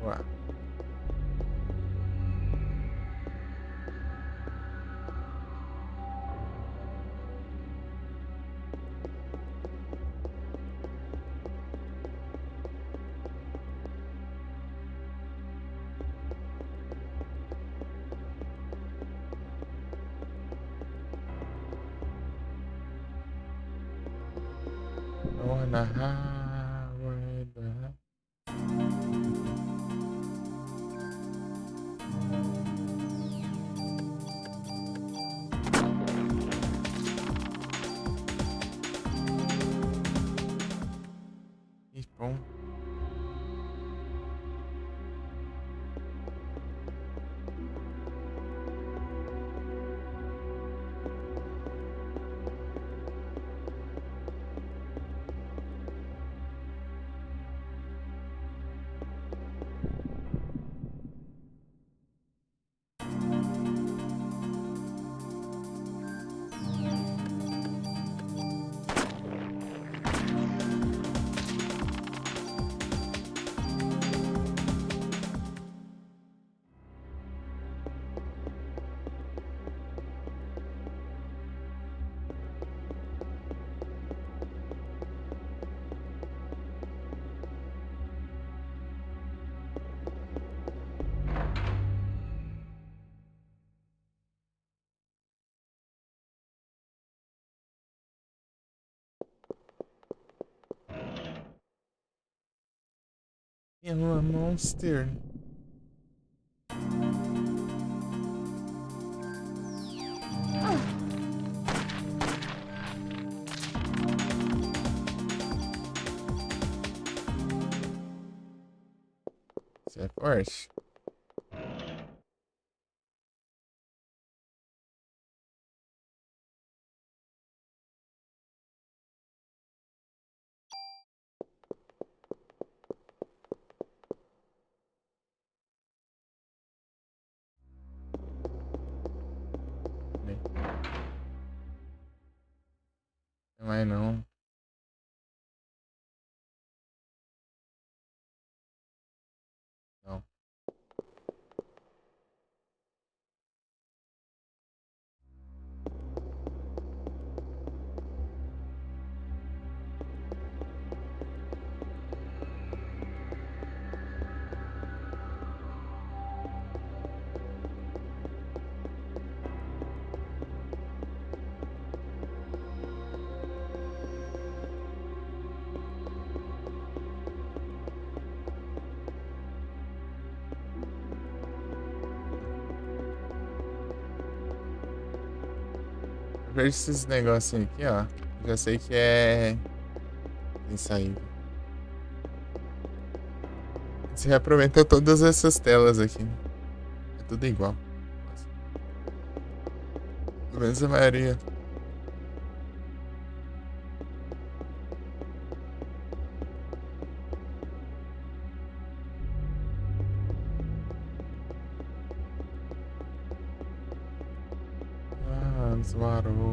Ué. on the highway. E bom. Ela Monster. Isso é forte. Não vai não. Não. Eu vejo esses negocinhos aqui, ó. Já sei que é insaível. Você reaproveitou todas essas telas aqui. É tudo igual. Nossa. Pelo menos a maioria. Ah, Zaroba.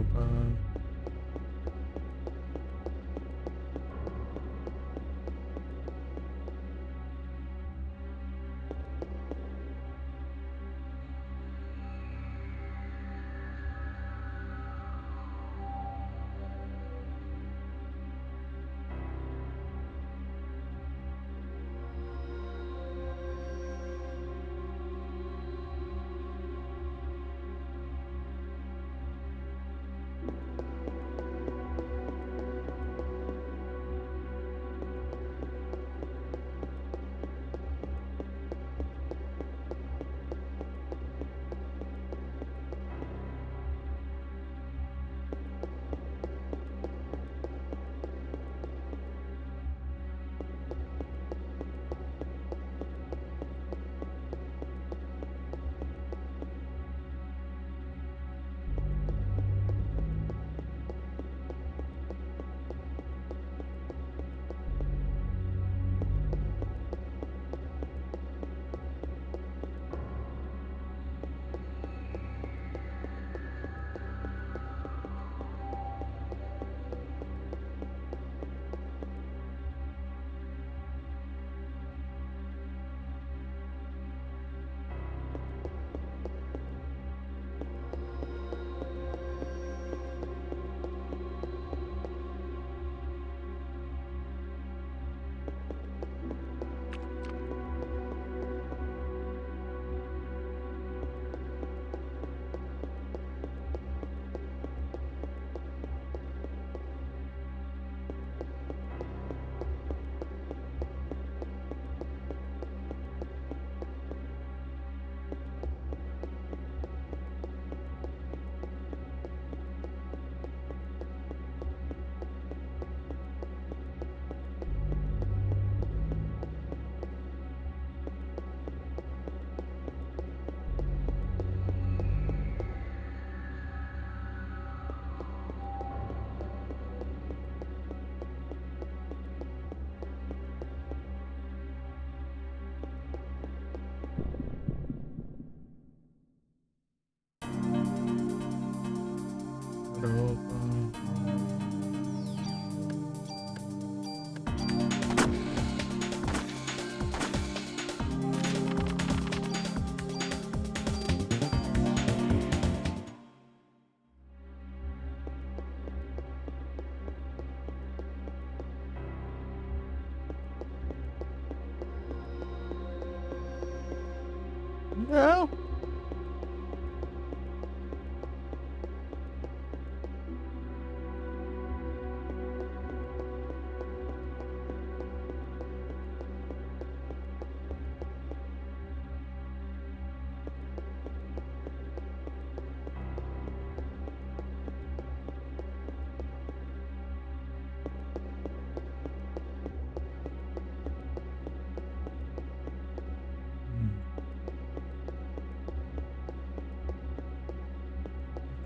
Não.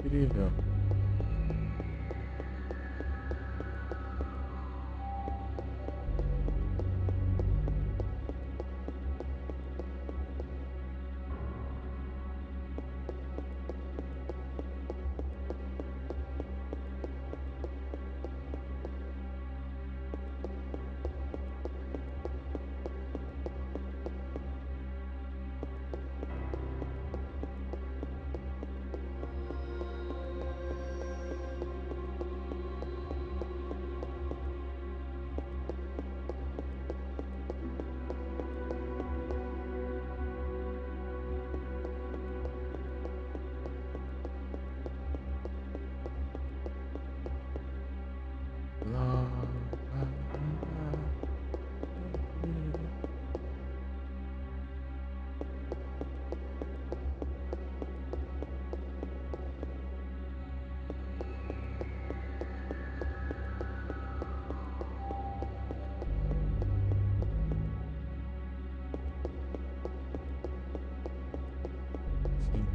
Incrível. Sim.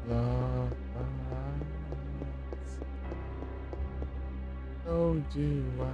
Love told you why.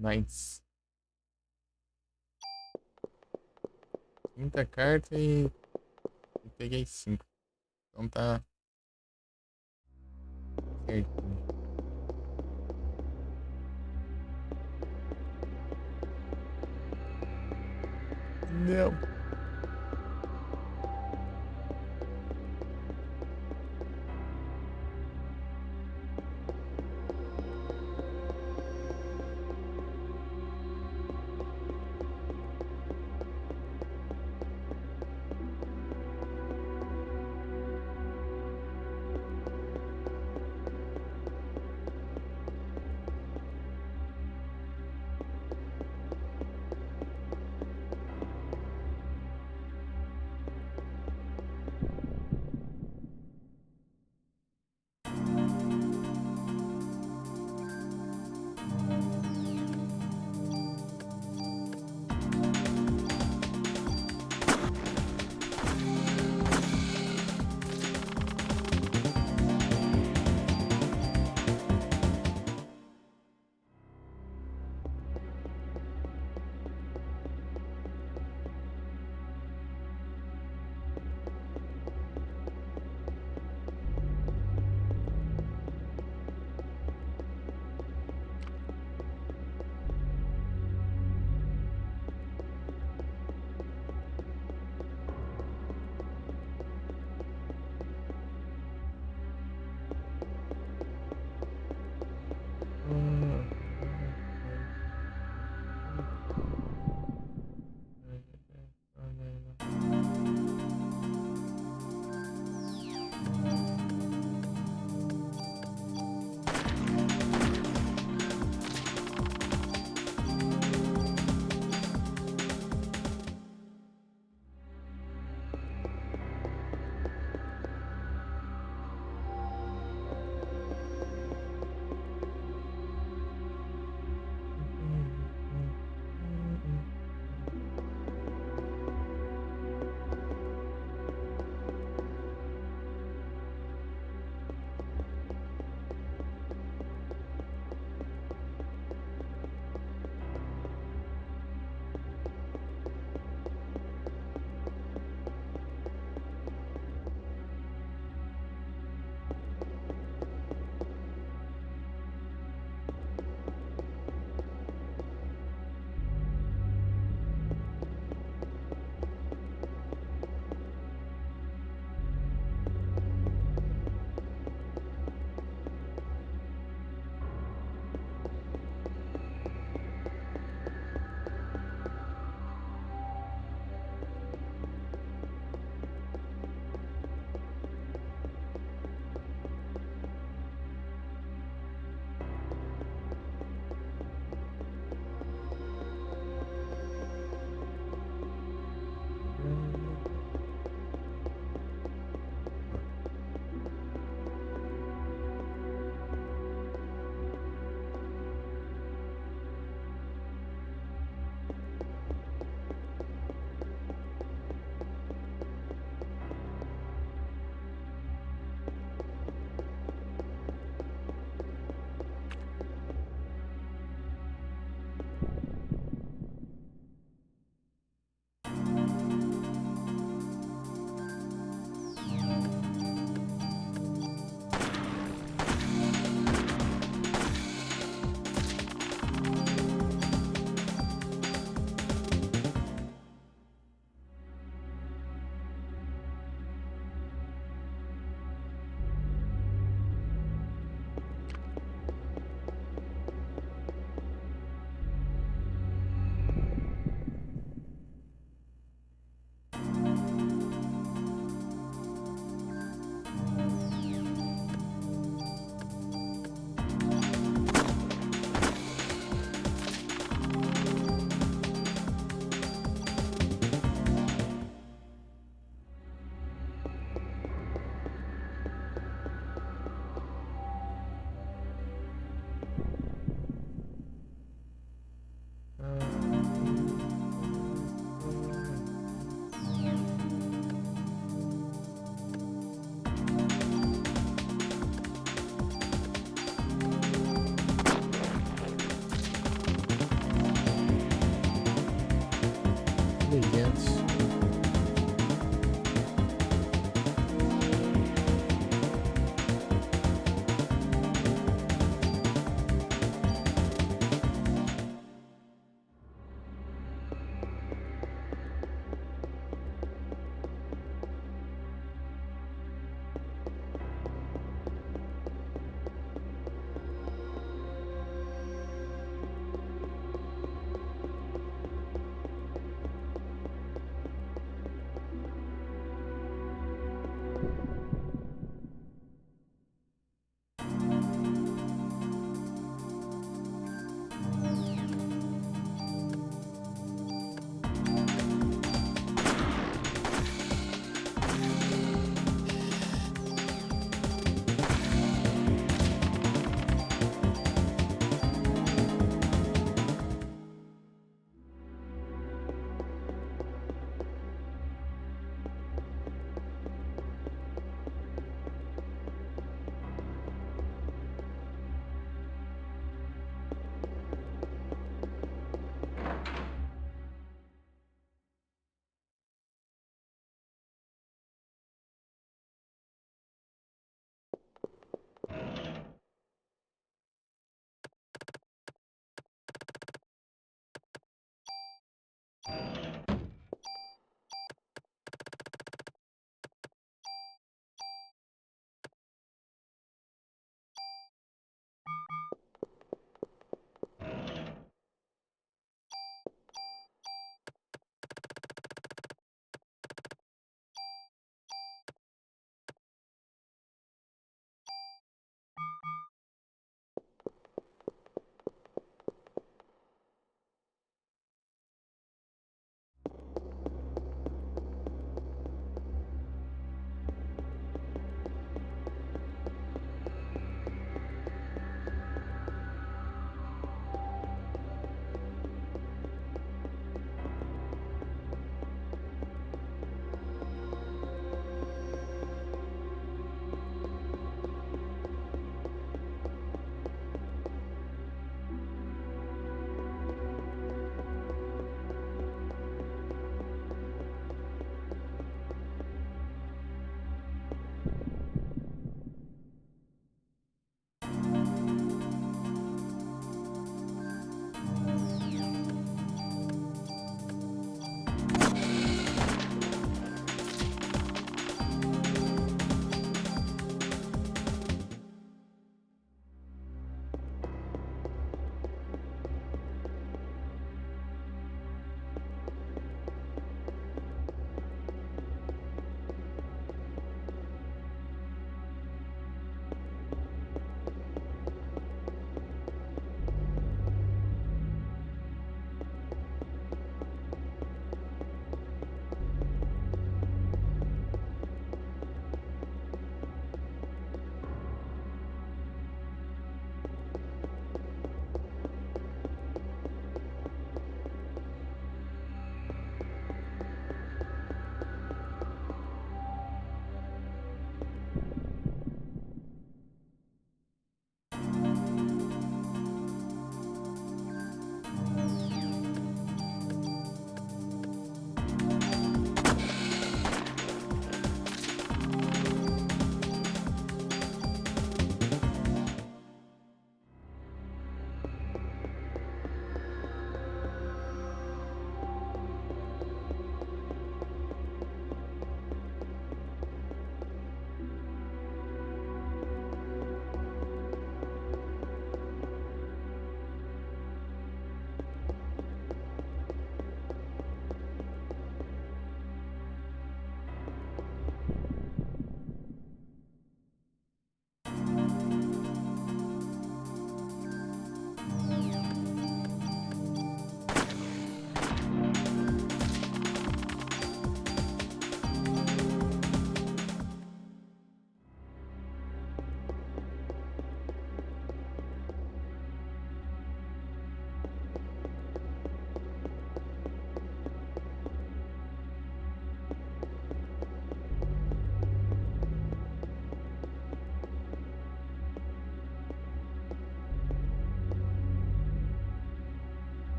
Nice. Quinta carta e peguei 5. Então tá certinho. Não.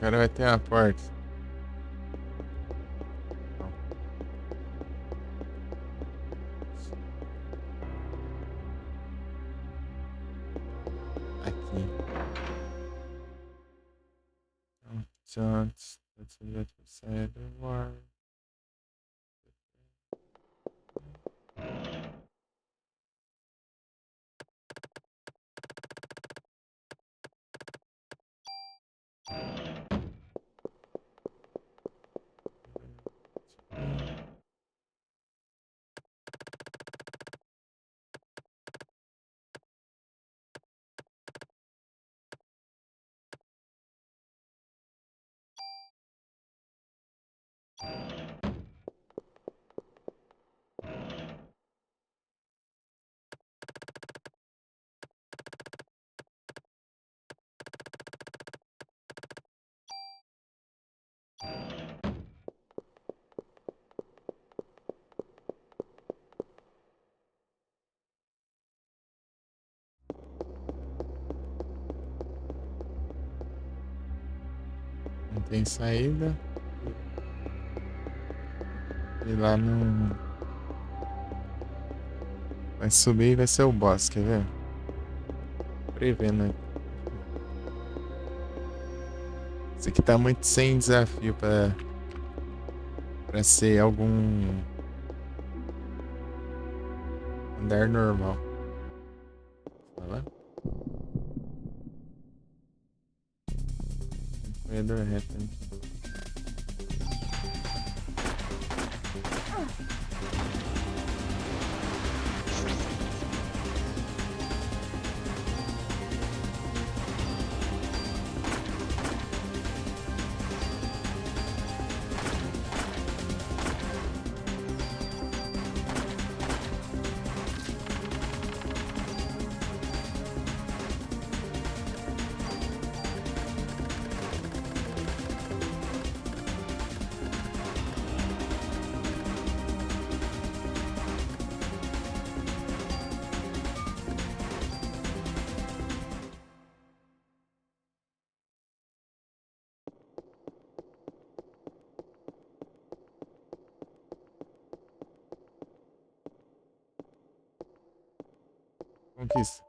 Agora vai ter a porta. Aqui. Shots. Let's see that we said the word. Não tem saída. E lá no... Vai subir e vai ser o boss, quer ver? Prevendo. Isso aqui tá muito sem desafio pra ser algum andar normal. Olha lá. Corredor reto, né? Conquista.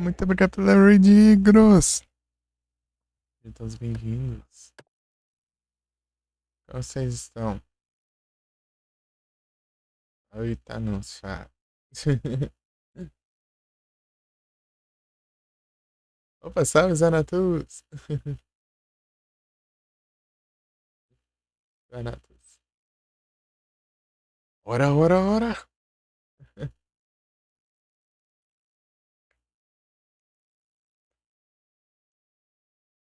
Muito obrigado pela raid, Gross. Sejam todos bem-vindos. Como vocês estão? Oi, tá no chat. Opa, salve, Zanatus. Zanatus. Ora, ora, ora.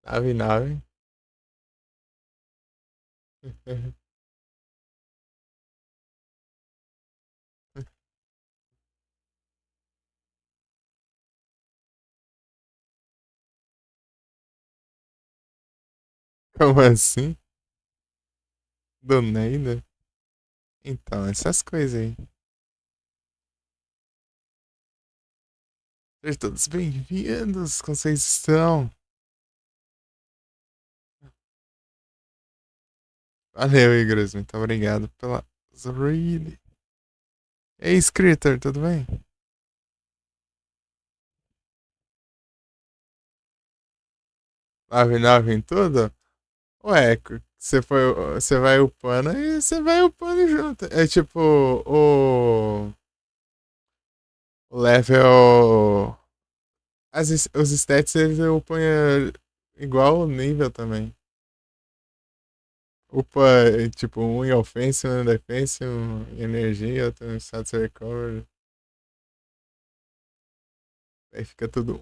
Nave, nave. Como assim? Do Neida? Então, essas coisas aí. Sejam todos bem-vindos. Como vocês estão? Valeu, Igros. Muito obrigado pela raid. Ei, Scritter, tudo bem? Nave, nave em tudo? Ué, você vai upando e você vai upando junto. É tipo o level. Os stats eles upam igual o nível também. Upa tipo um em offense, um em defense, um em energia, outro em stats recovery. Aí fica tudo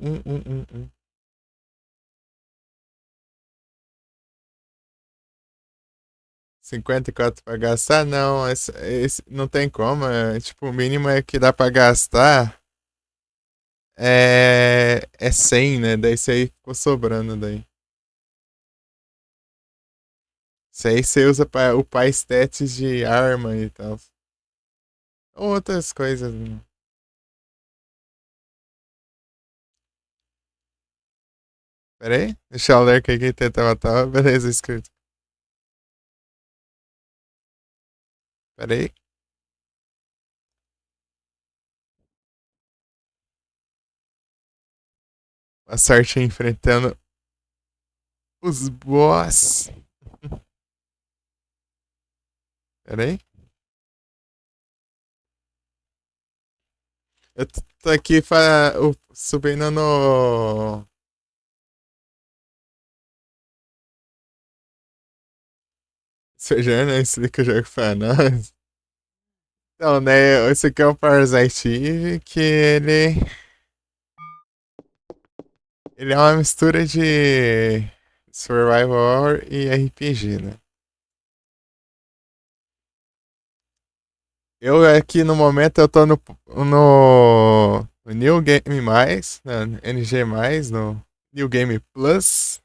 54 pra gastar? Não, não tem como. Tipo, o mínimo é que dá pra gastar é 100, né? Daí isso aí ficou sobrando daí. Isso aí você usa pra upar stats de arma e tal. Outras coisas, né? Pera aí, deixa eu ler aqui que tenta matar. Beleza, escrito. Pera aí. A sorte enfrentando os boss. Pera aí. Eu tô aqui subindo no. Seja, né? Explica o jogo pra nós. Então, né? Esse aqui é o Parasite Eve, que ele é uma mistura de Survival Horror e RPG, né? Eu aqui no momento eu tô no New Game Mais, no NG Mais, no New Game Plus.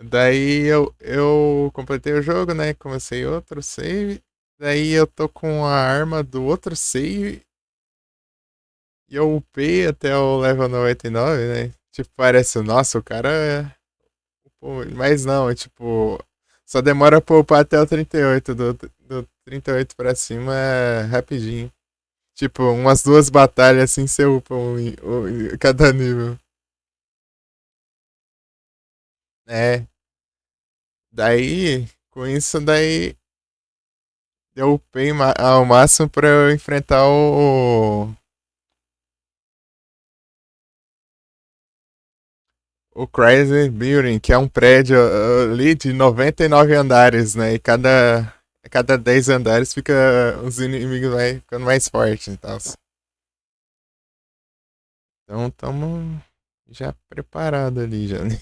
Daí eu completei o jogo, né? Comecei outro save. Daí eu tô com a arma do outro save e eu upei até o level 99, né? Tipo, parece, nossa, o cara é. Pô, mas não, é tipo. Só demora pra upar até o 38. Do 38 pra cima é rapidinho. Tipo, umas duas batalhas assim você upa cada nível. É. Daí, com isso, daí eu upei ao máximo pra eu enfrentar o Crazy Building, que é um prédio ali de 99 andares, né? E cada 10 andares fica os inimigos vai ficando mais fortes e tal. Então estamos já preparado ali já, né?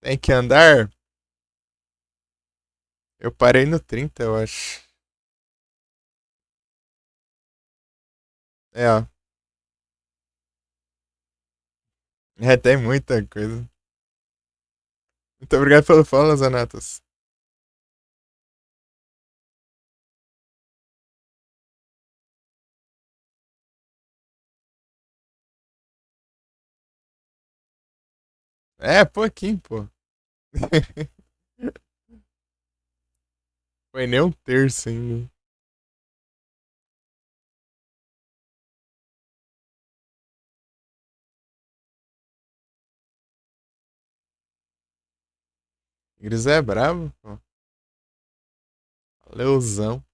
Tem que andar? Eu parei no 30, eu acho. É, ó. É, tem muita coisa. Muito obrigado pelo follow, Zanatos. É, pouquinho, pô. Foi nem um terço ainda. Gris é brabo, pô. Valeuzão.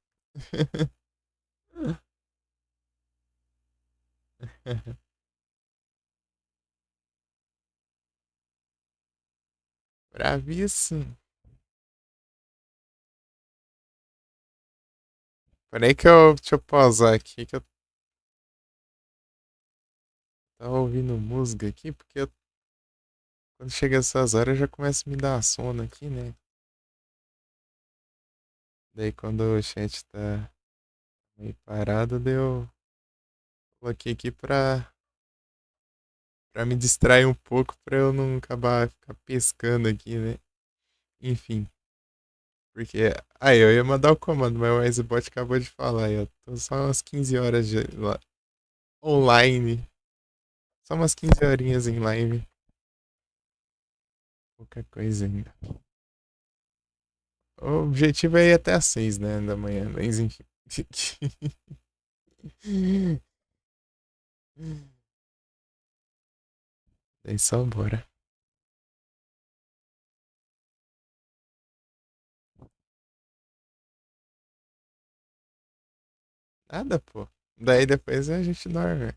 Bravíssimo. Peraí que deixa eu pausar aqui, que eu tava ouvindo música aqui, porque quando chega essas horas já começa a me dar sono aqui, né? Daí quando o chat tá meio parado, eu coloquei aqui pra me distrair um pouco, pra eu não acabar ficar pescando aqui, né? Enfim, porque. Aí, eu ia mandar o comando, mas o Icebot acabou de falar. Eu tô só umas 15 horas online. Só umas 15 horinhas em live. Qualquer coisa ainda. O objetivo é ir até às 6, né, da manhã, mas enfim. Daí só bora. Nada, pô. Daí depois a gente dorme.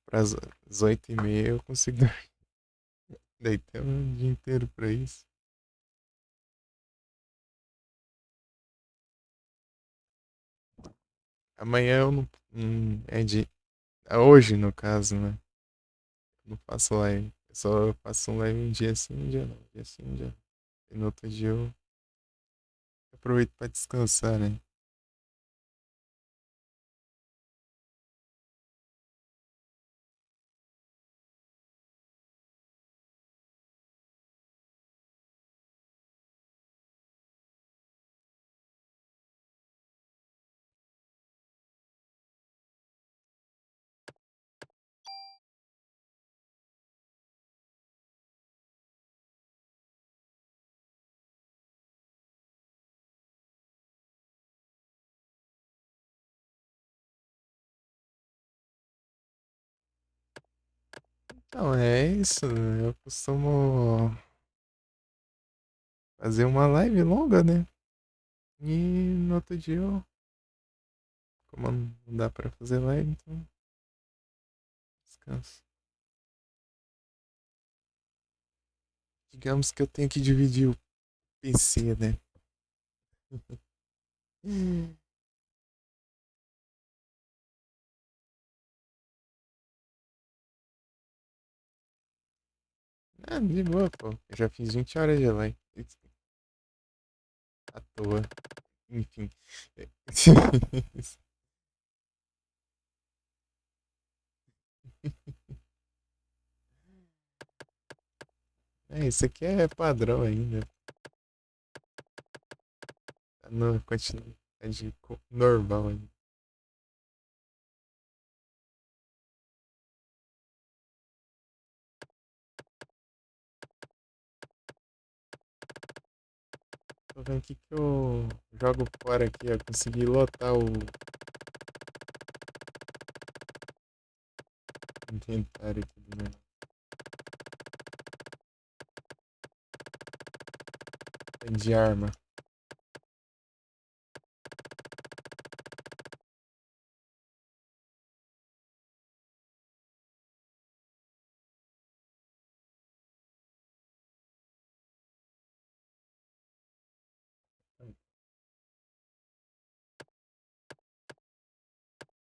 Pras 8h30 eu consigo dormir. Deitei o dia inteiro pra isso. Amanhã eu não. É de. Hoje, no caso, né? Eu não faço live. Eu só faço um live um dia sim, um dia não. Um dia sim, um dia não. E no outro dia eu aproveito pra descansar, né? Então, é isso. Eu costumo fazer uma live longa, né? E no outro dia, como não dá pra fazer live, então descanso. Digamos que eu tenho que dividir o PC, né? Ah, de boa, pô. Eu já fiz 20 horas de live. À toa. Enfim. É, isso aqui é padrão ainda. Tá na quantidade normal ainda. Tô vendo aqui que eu jogo fora aqui. Eu consegui lotar o inventário aqui do meu de arma.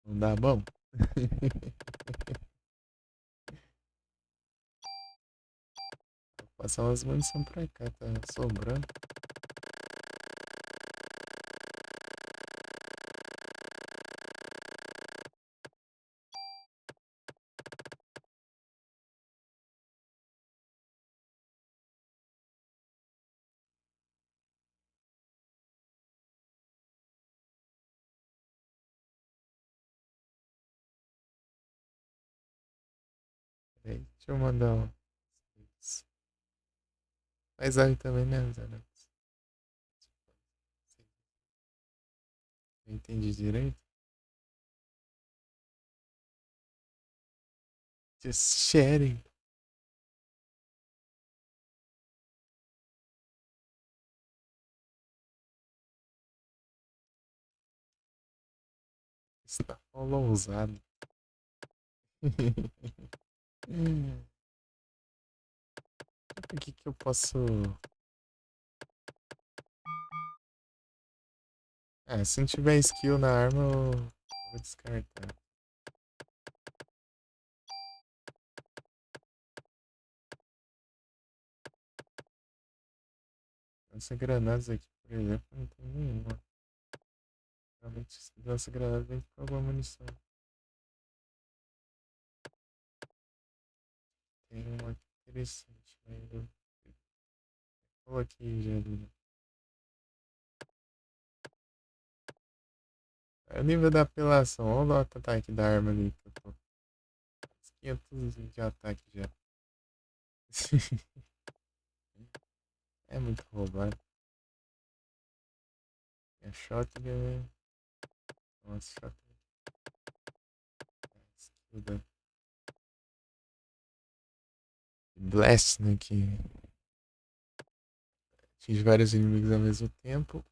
Não dá bom? Vou passar umas munição pra cá, tá sobrando. Peraí, deixa eu mandar um. Mas aí também, né, Zé? Não entendi direito. Just sharing. Está ousado. O que que eu posso. Ah, se não tiver skill na arma, eu vou descartar. Essa granadas aqui, por exemplo, não tem nenhuma. Realmente, essa granada vem com alguma munição. Tem uma aqui interessante, mas eu coloquei já ali. É o nível da apelação. Olha o ataque da arma ali que eu tô. 500 de ataque já. É muito roubado. É shotgun, né? Nossa, shotgun. Skill da Blast, né? Que atinge vários inimigos ao mesmo tempo.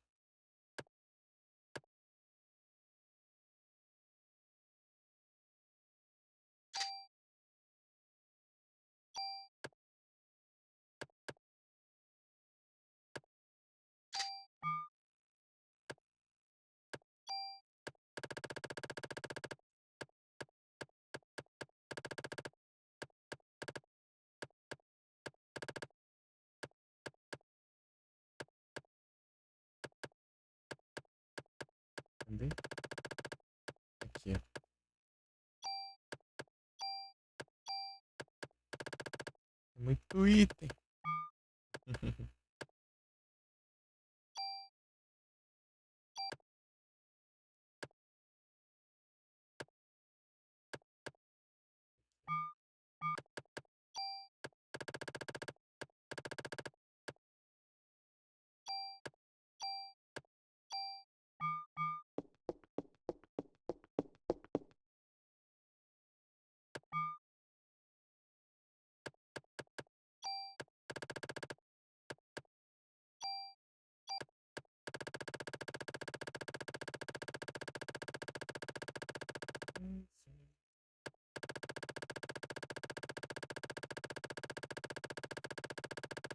Cadê? Aqui, ó. Muito item.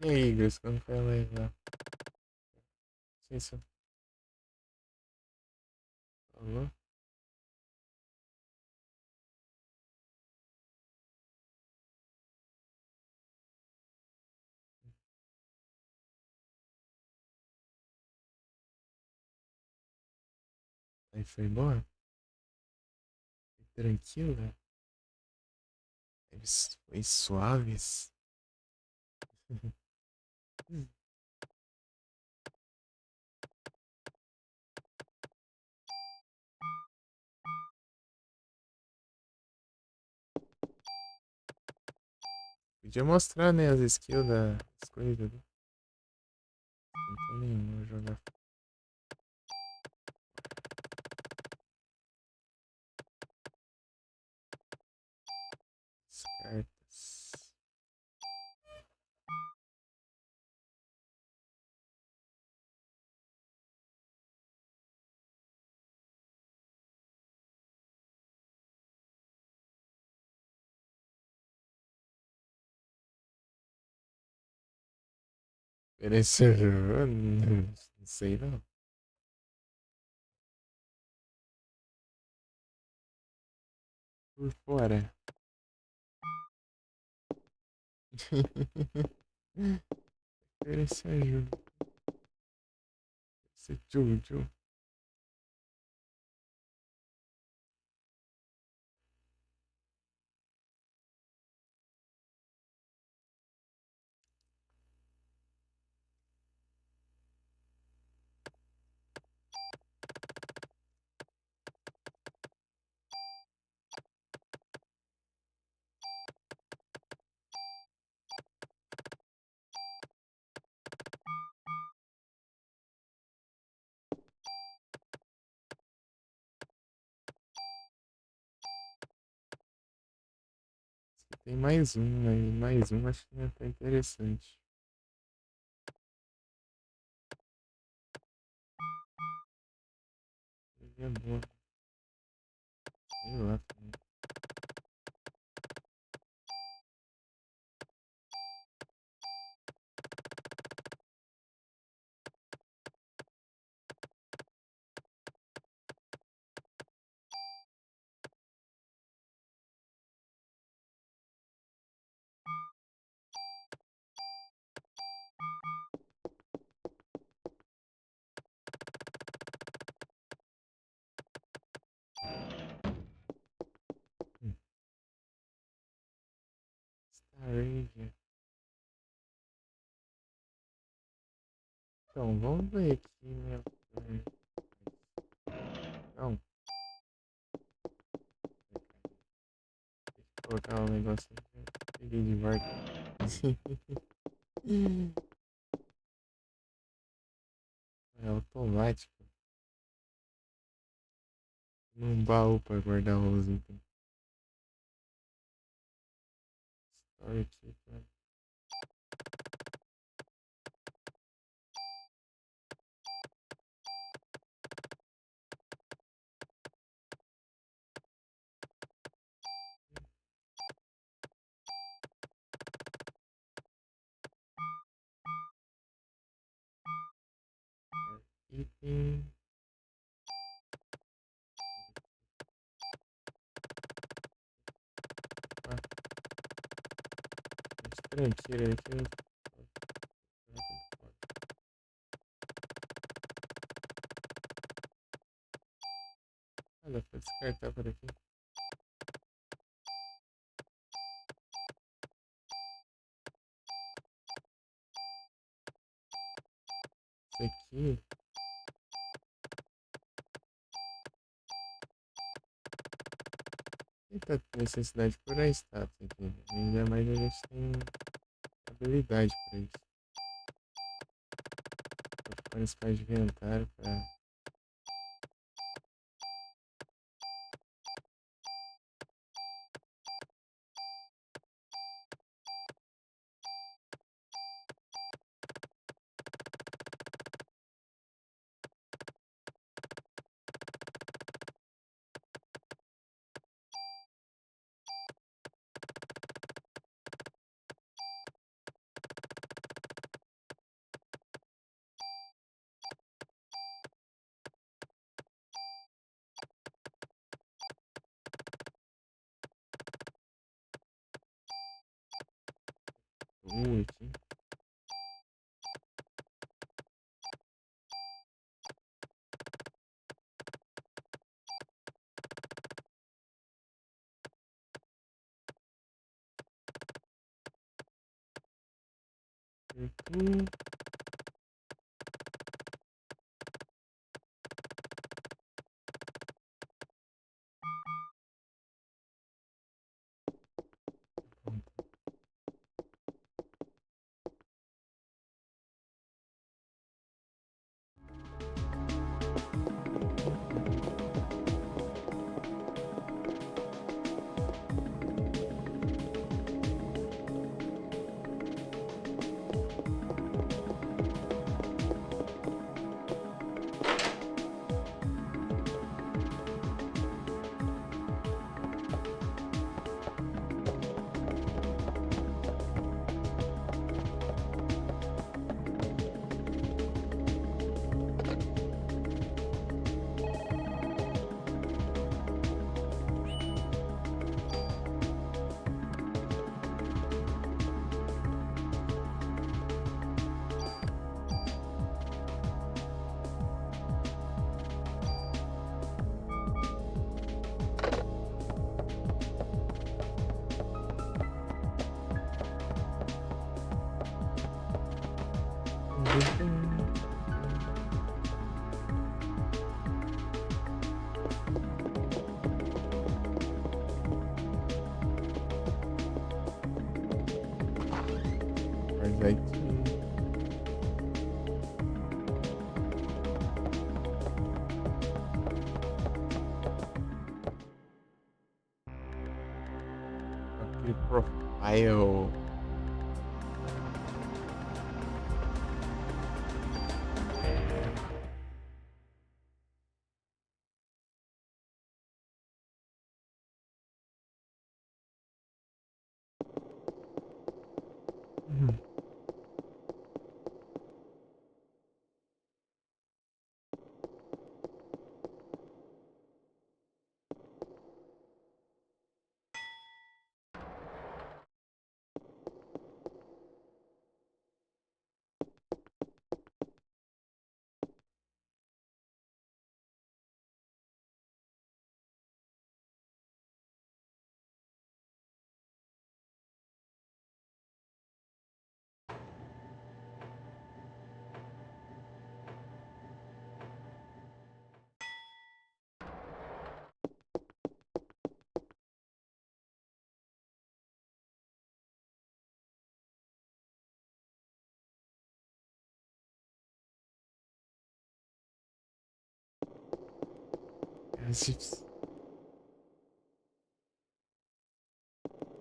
E aí, Gus, como foi a live lá? Não sei se falou. Aí foi boa? Foi tranquila? Foi suaves? Podia mostrar, né, as skills das coisas. Né? Não tem nenhuma jogar as cartas. Perecer, não sei não. Por fora. Perecer ajuda. Esse Jojo. Tem mais um, aí mais um acho que é até interessante. É bom. Sei lá. Star Ranger. Então, vamos ver aqui, né? Não, vou colocar um negócio aqui. Peguei de volta. É automático. Num baú pra guardar os itens. Store aqui, tá? Item. Ah, tranqueira aqui. acertar por aqui. Isso aqui. Eita, necessidade por a status aqui. Ainda mais a gente tem habilidade pra isso. Vou ficar nesse espaço de inventário pra. Aqui. Aqui. Mas aí aqui profile.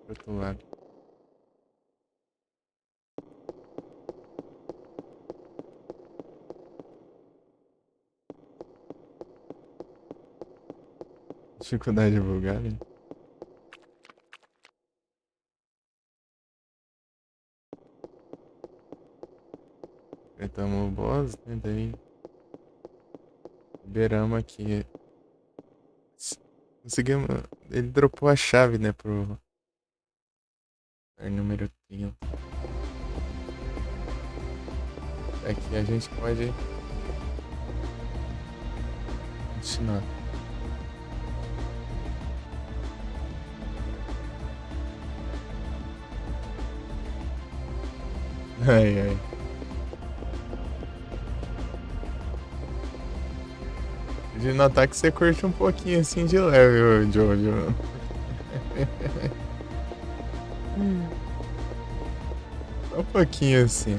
Outro lado. Dificuldade de bugar, né? Enfrentamos o boss, né? Daí liberamos aqui. Conseguimos. Ele dropou a chave, né? Pro número 30. Aqui a gente pode continuar. Ai, ai. De notar que você curte um pouquinho assim de leve, Jojo. Só um pouquinho assim.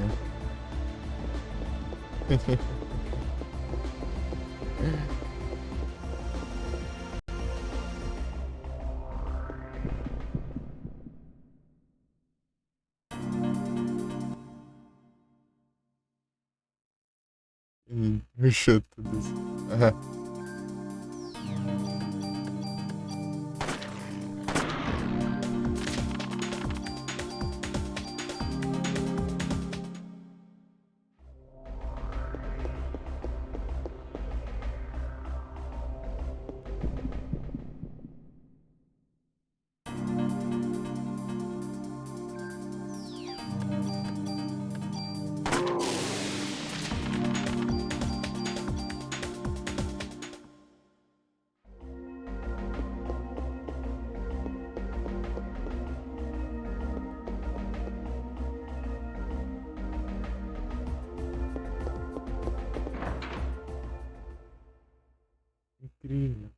Puxou tudo isso. Incrível.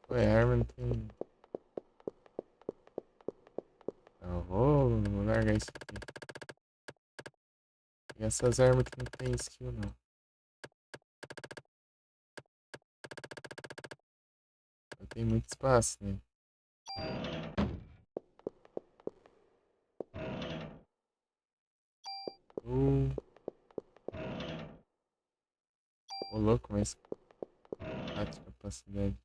Ué, arma não tem. Eu vou largar isso aqui. E essas armas que não tem skill, não. Não tem muito espaço, né? Ô louco, mas. Ah, de capacidade.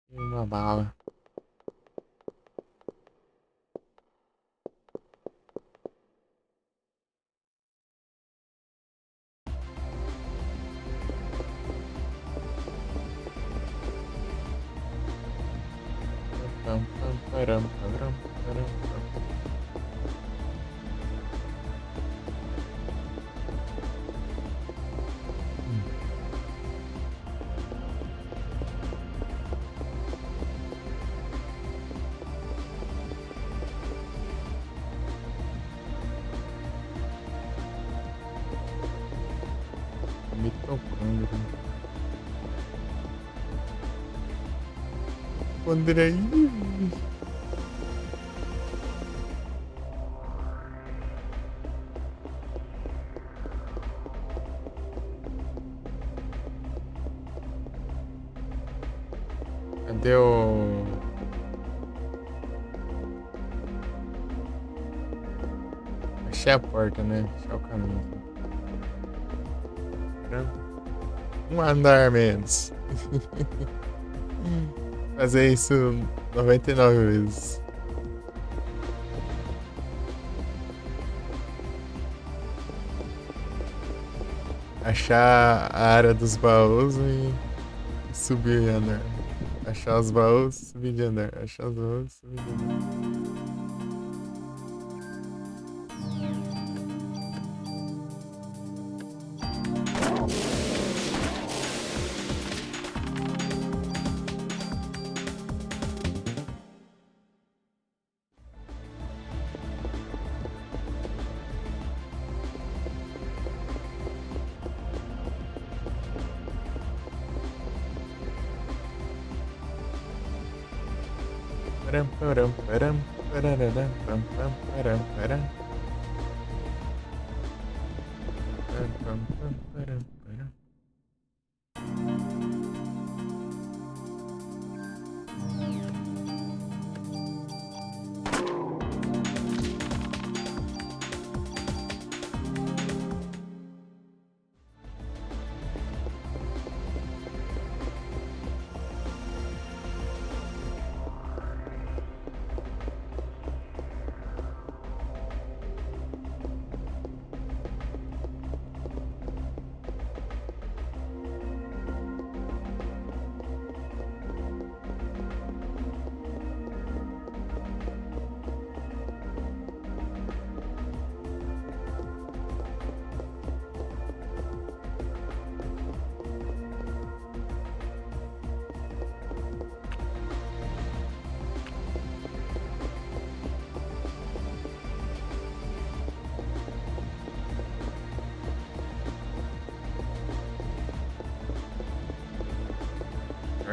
E uma bala. Pam, pam, param, param, param, pam. Me tocando. Andrei. Cadê o. Achei a porta, né? Achei o caminho. Um andar menos. Fazer isso 99 vezes. Achar a área dos baús e subir e andar. Achar os baús, subir de andar. Achar os baús, subir de andar. Param, param, param, parararam, pam, pam, param, param. Pam, pam, pam, param, param.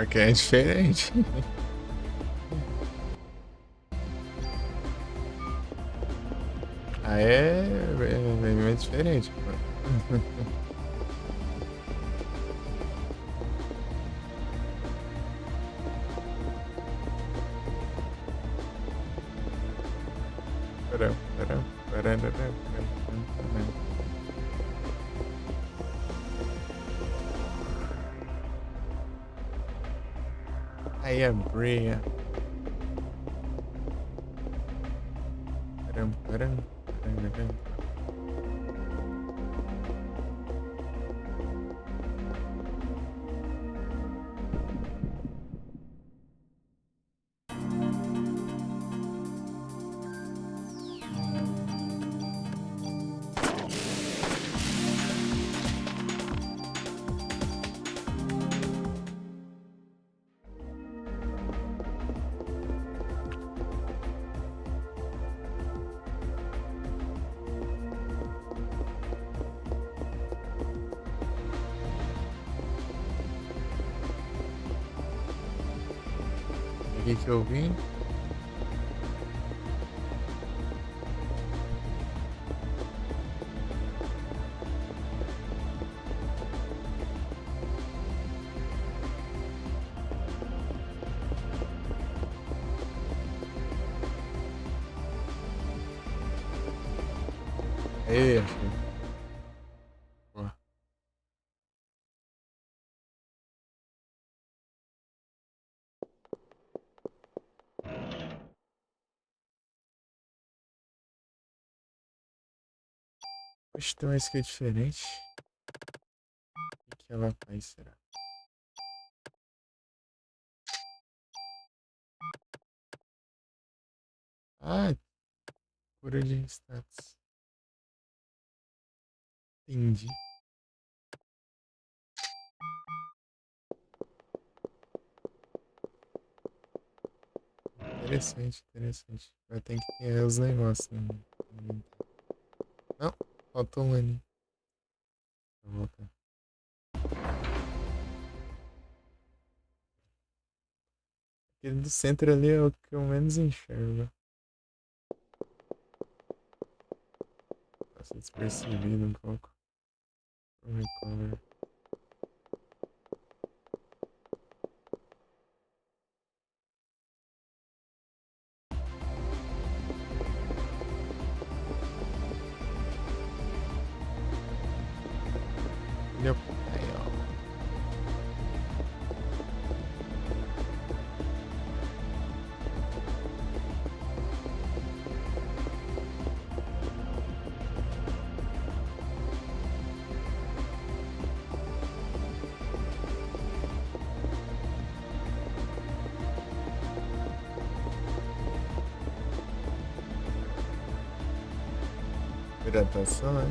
Porque é diferente. Ah, é diferente, pô. Param, param, param, param, param, param. I am Bria. Param, param, param, param. Aqui que eu vim. Aí, achei. Boa. Poxa, tem uma skill diferente. O que ela faz, será? Ah, cura de status. Entendi. Interessante, interessante. Vai ter que ter os negócios. Né? Não, faltou um ali. Vou voltar. Aquele do centro ali é o que eu menos enxergo. Passa despercebido um pouco. Vou recover. Yep. Aí, ó. Hidratação, né?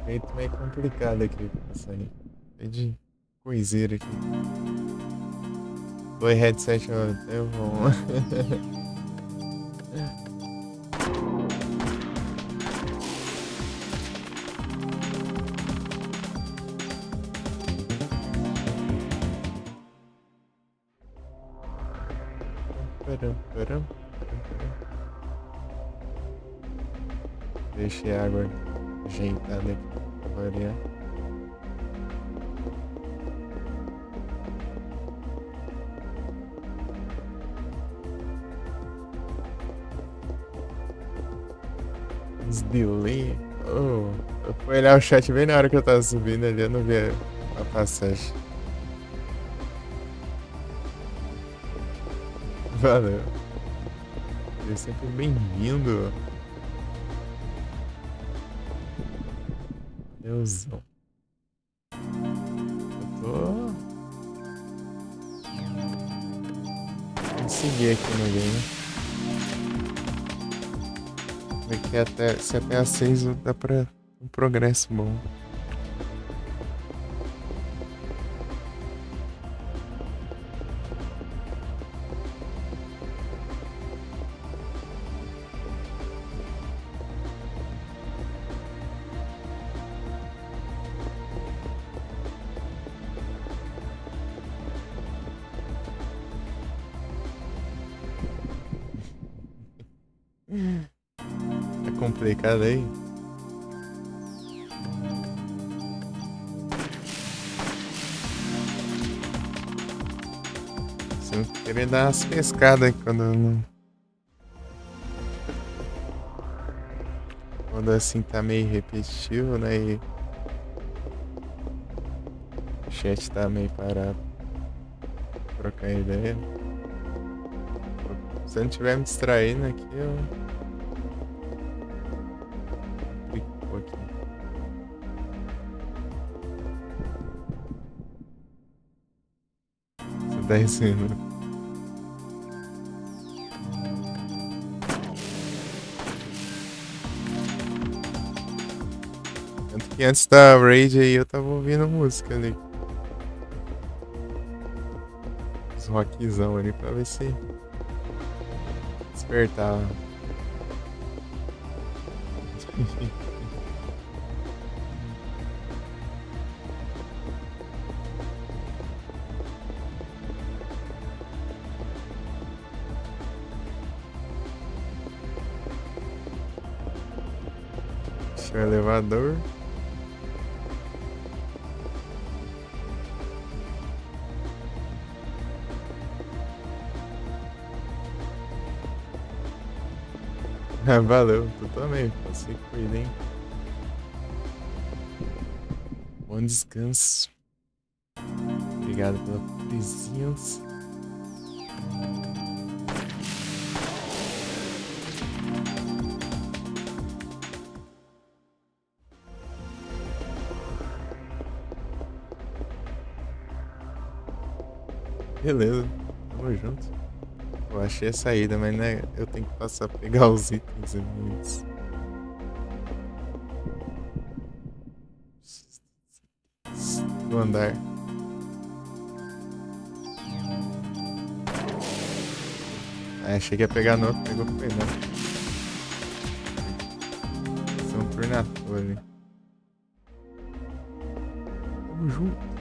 Feito meio complicado aqui pra sair. Cheio de coiseira aqui. Foi headset até bom. Deixei a água ajeitada aqui pra variar. Uns delay. Oh, eu fui olhar o chat bem na hora que eu tava subindo ali, eu não vi a passagem. Valeu. Seja sempre bem-vindo. Deusão. Eu tô. Consegui aqui no game. Ver que se até a 6 dá pra um progresso bom. É complicado aí. Se eu querer dar umas pescadas quando assim tá meio repetitivo, né? E o chat tá meio parado. Trocar ideia. Se eu não estiver me distraindo aqui, eu clico um pouquinho. Isso 10 minutos. Tanto que antes da raid aí eu tava ouvindo música ali. Os rockzão ali pra ver se despertava. Deixa o elevador. Valeu, tu também. Você cuida, hein? Bom descanso. Obrigado pela presença. Beleza, tamo junto. Eu achei a saída, mas né, eu tenho que passar a pegar os itens antes. Do andar. Ah, achei que ia pegar no outro, pegou foi não. São tornator ali. Tamo junto.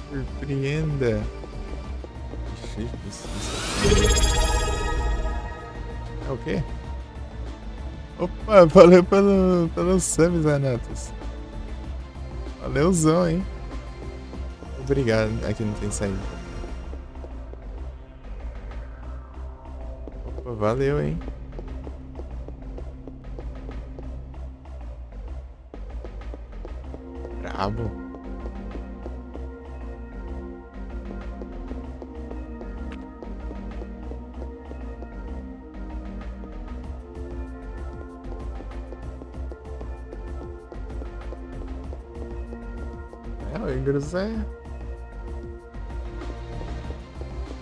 Surpreenda. Ixi, isso. É o quê? Opa, valeu pelo sub, Zanatos. Valeuzão, hein? Obrigado. Aqui não tem saída. Opa, valeu, hein? Brabo. É, o Ingrus é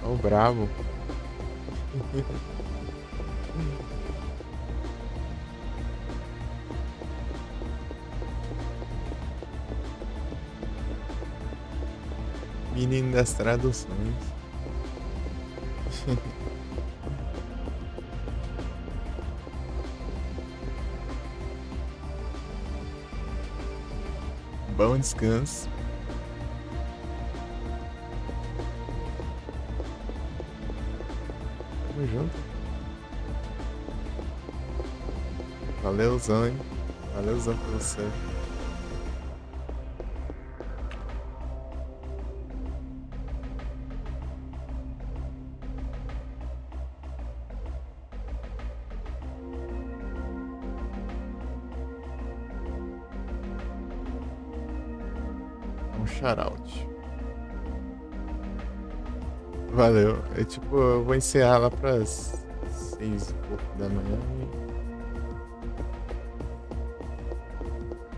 o brabo. Menino das traduções. Bom descanso. Tamo junto. Valeuzão, hein? Valeuzão pra você. Um shoutout. Valeu. Eu vou encerrar lá pras 6 e pouco da manhã e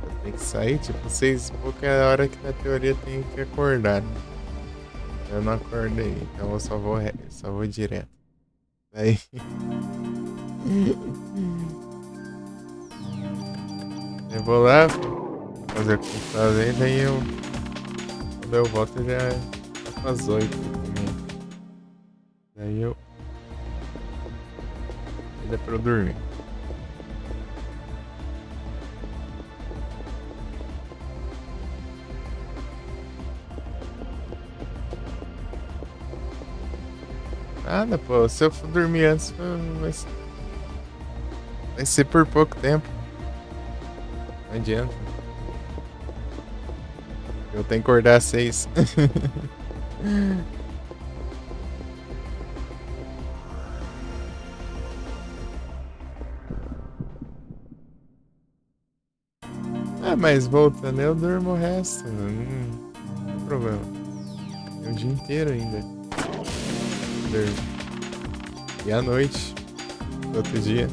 eu tenho que sair. 6 e pouco é a hora que na teoria tem que acordar, né? Eu não acordei, então eu só vou direto. Aí. Eu vou lá fazer o que tem que fazer, daí quando eu volto já tá quase 8 também. Daí ainda pra eu dormir. Nada, pô, se eu for dormir antes, vai ser por pouco tempo. Não adianta. Eu tenho que acordar às 6. Ah, mas voltando, eu durmo o resto. Não tem problema. É o dia inteiro ainda. Durmo. E à noite, do outro dia.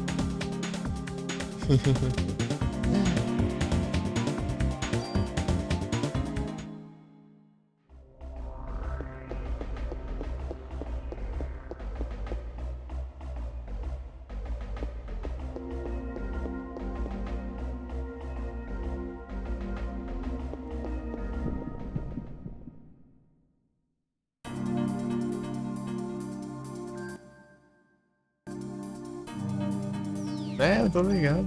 É, eu tô ligado.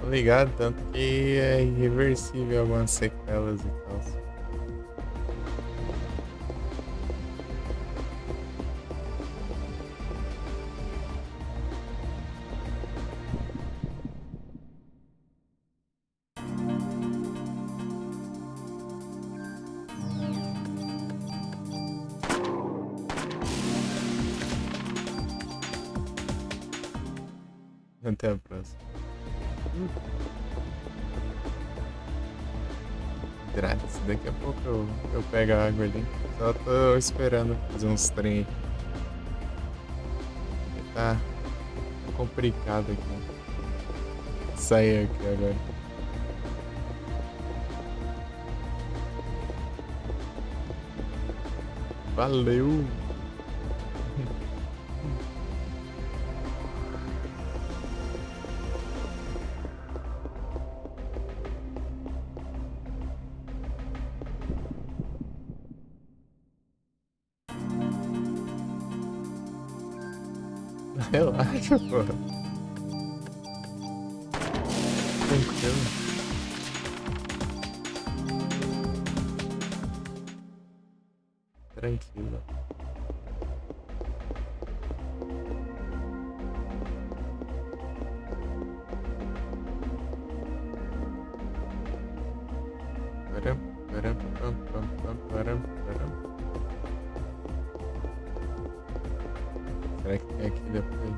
Tô ligado, tanto que é irreversível algumas sequelas e tal. Até a próxima. Hidrate-se. Daqui a pouco eu pego a água ali. Só tô esperando fazer uns trem. Tá complicado aqui. Sair aqui agora. Valeu! Relaxa, porra. Tranquilo. Tranquilo. Param, param, pam, pam, pam, param, param. Será que tem aqui depois?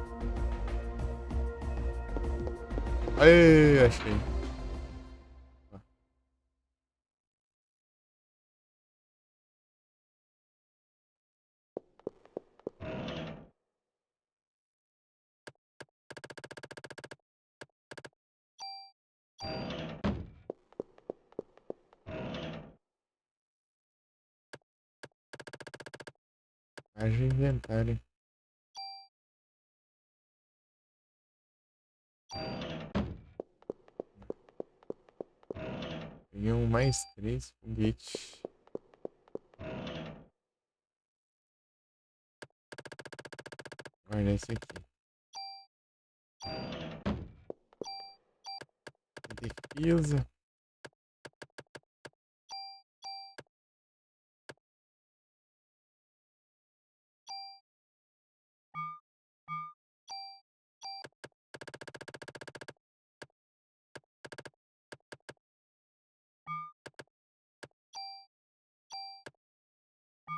Aê, achei. Haja inventário. Peguei um mais 3 foguete. Guarda esse aqui. Defesa.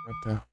Ah, tá.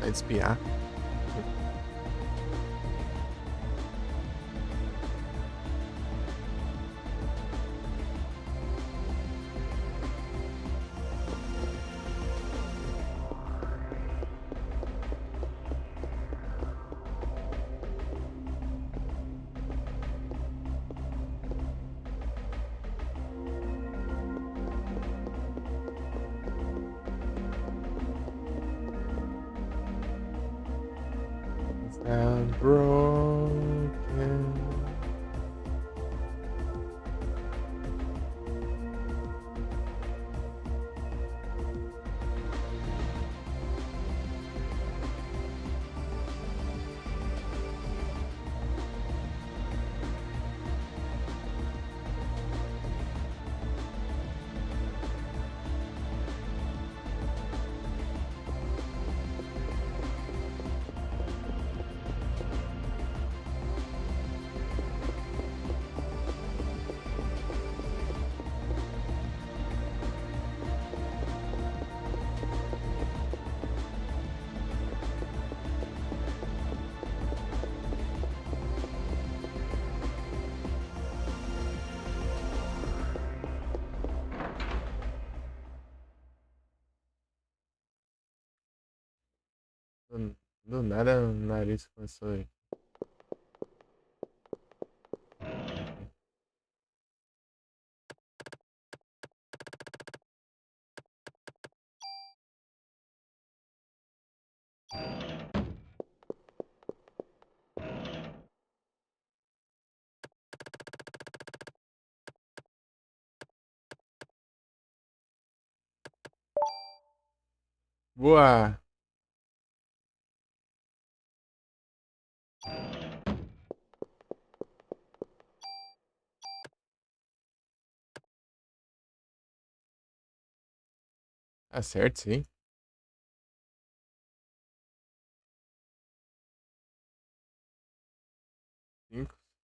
Vai espiar. Sound broken. Do nada o nariz começou a... Boa! Tá certo, sim.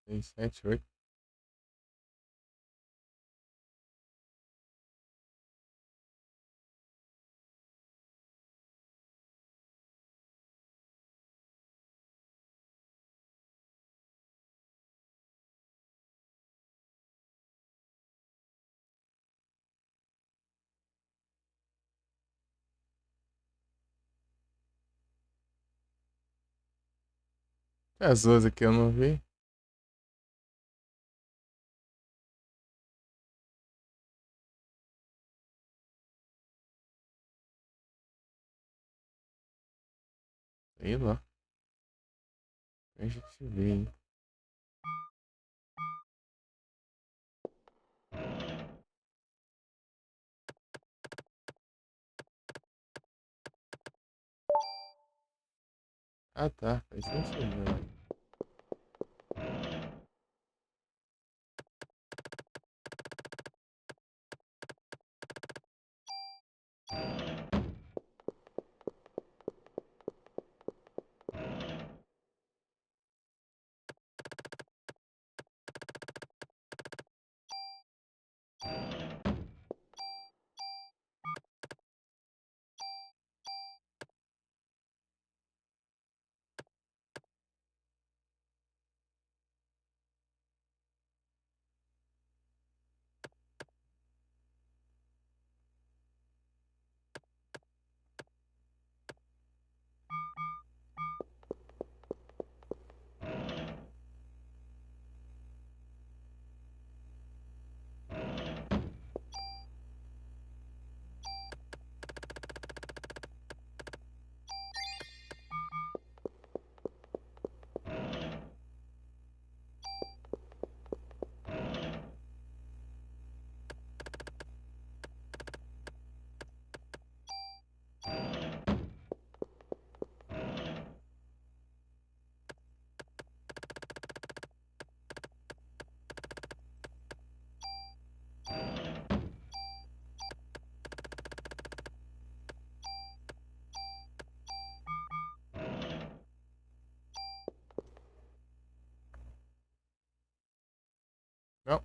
6, 7, 8. As duas aqui eu não vi. Sei lá. A gente vê, hein? Ah, tá. Faz sentido, né? Não.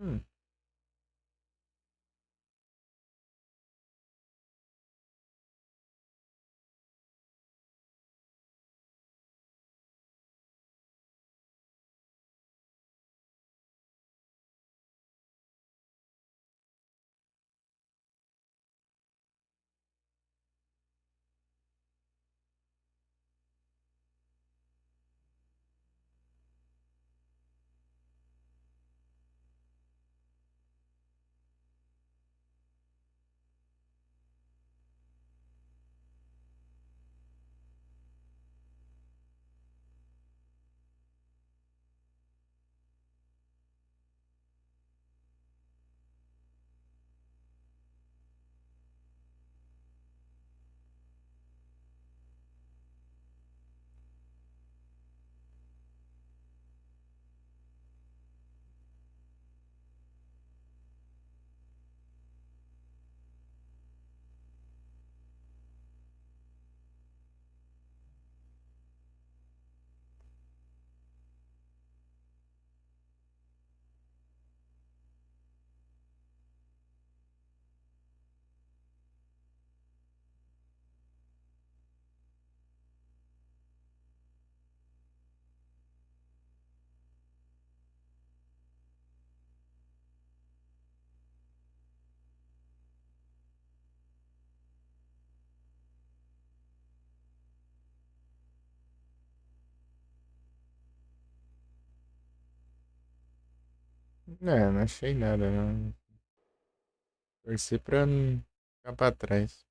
Hum. É, não achei nada, não. Torci pra não ficar pra trás.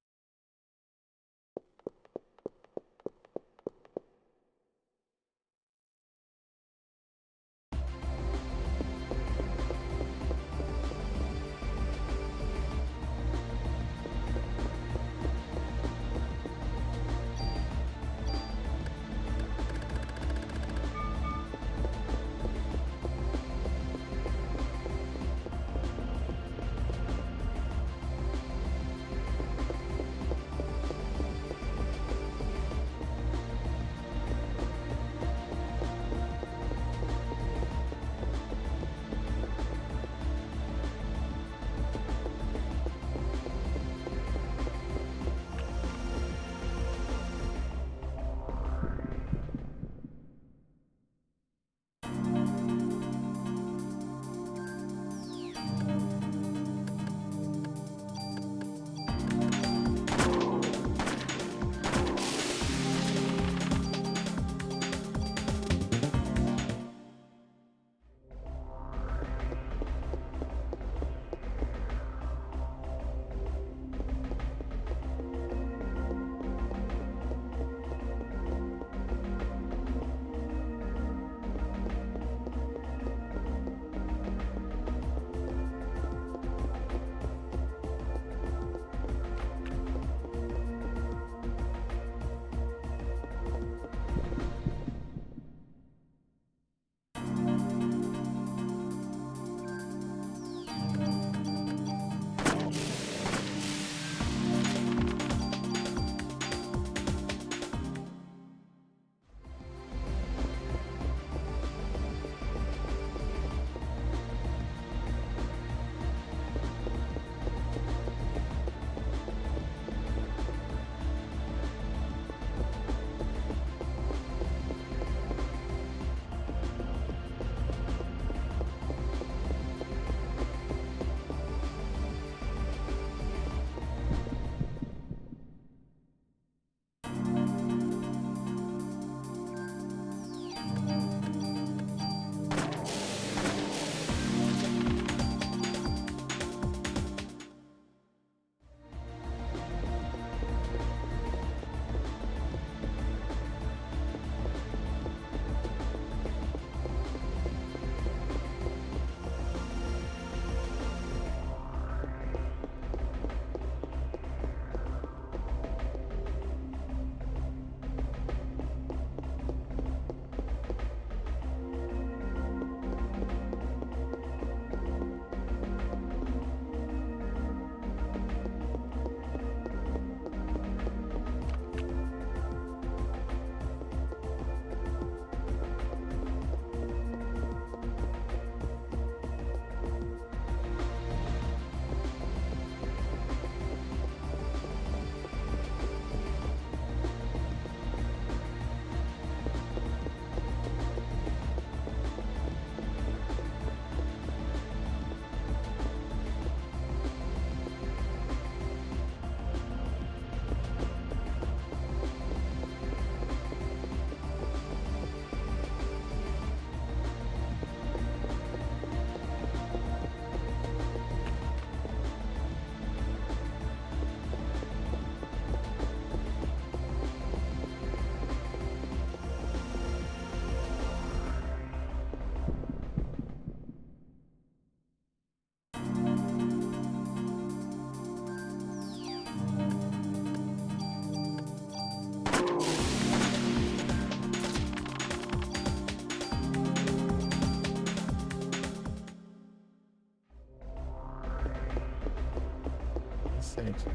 interessante.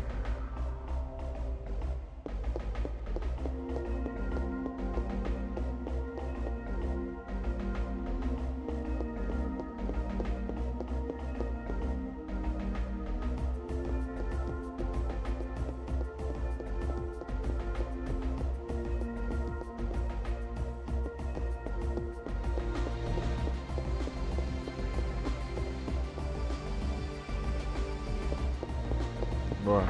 Boa.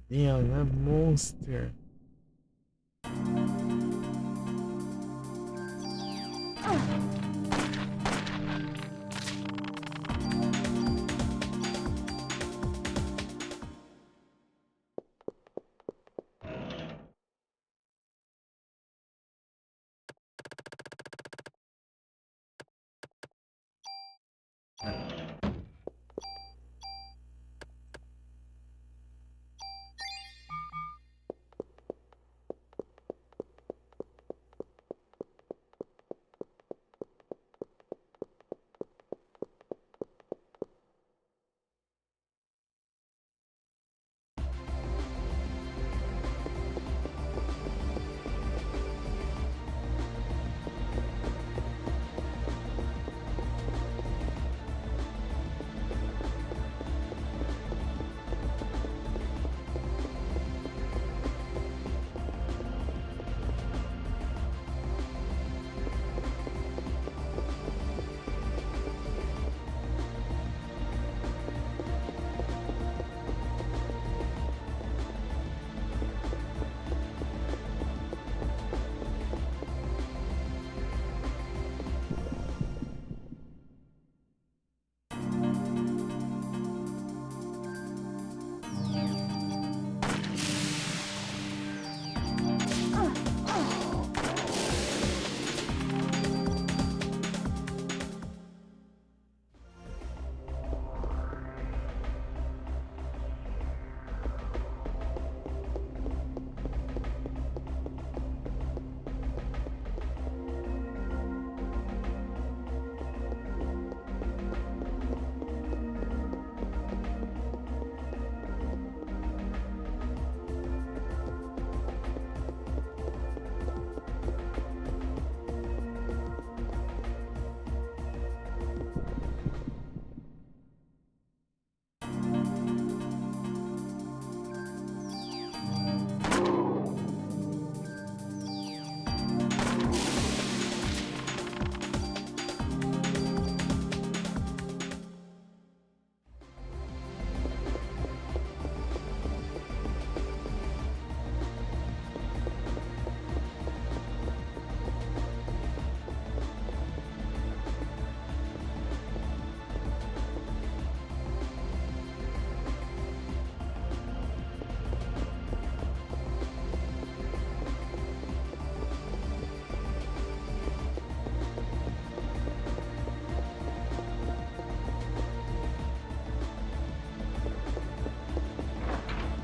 Damn, a monster.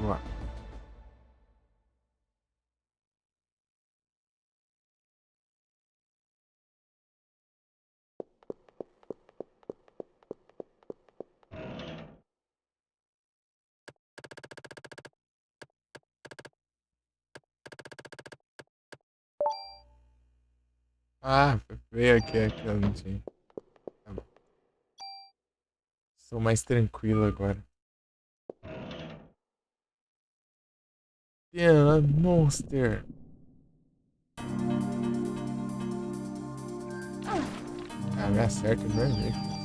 Boa. Ah, veio aqui, eu não tinha. Tá bom. Sou mais tranquilo agora. Damn, a monster. Ah, me acerta, meu amigo.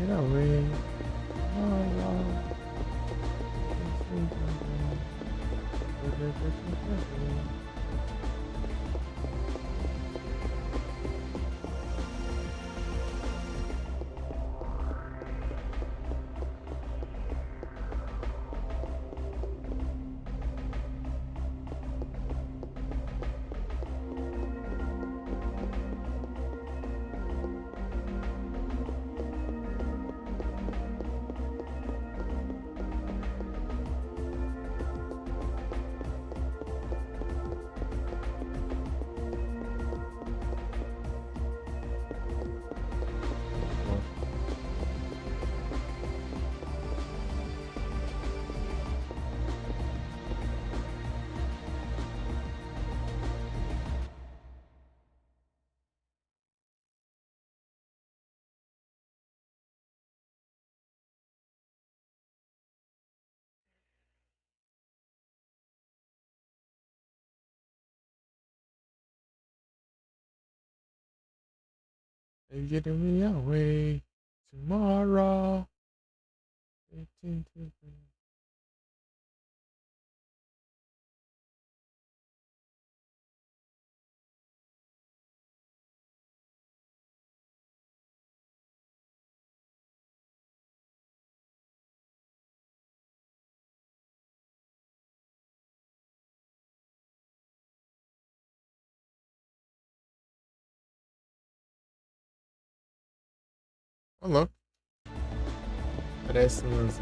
it away. You're getting me away tomorrow. Ô, louco. Parece uns.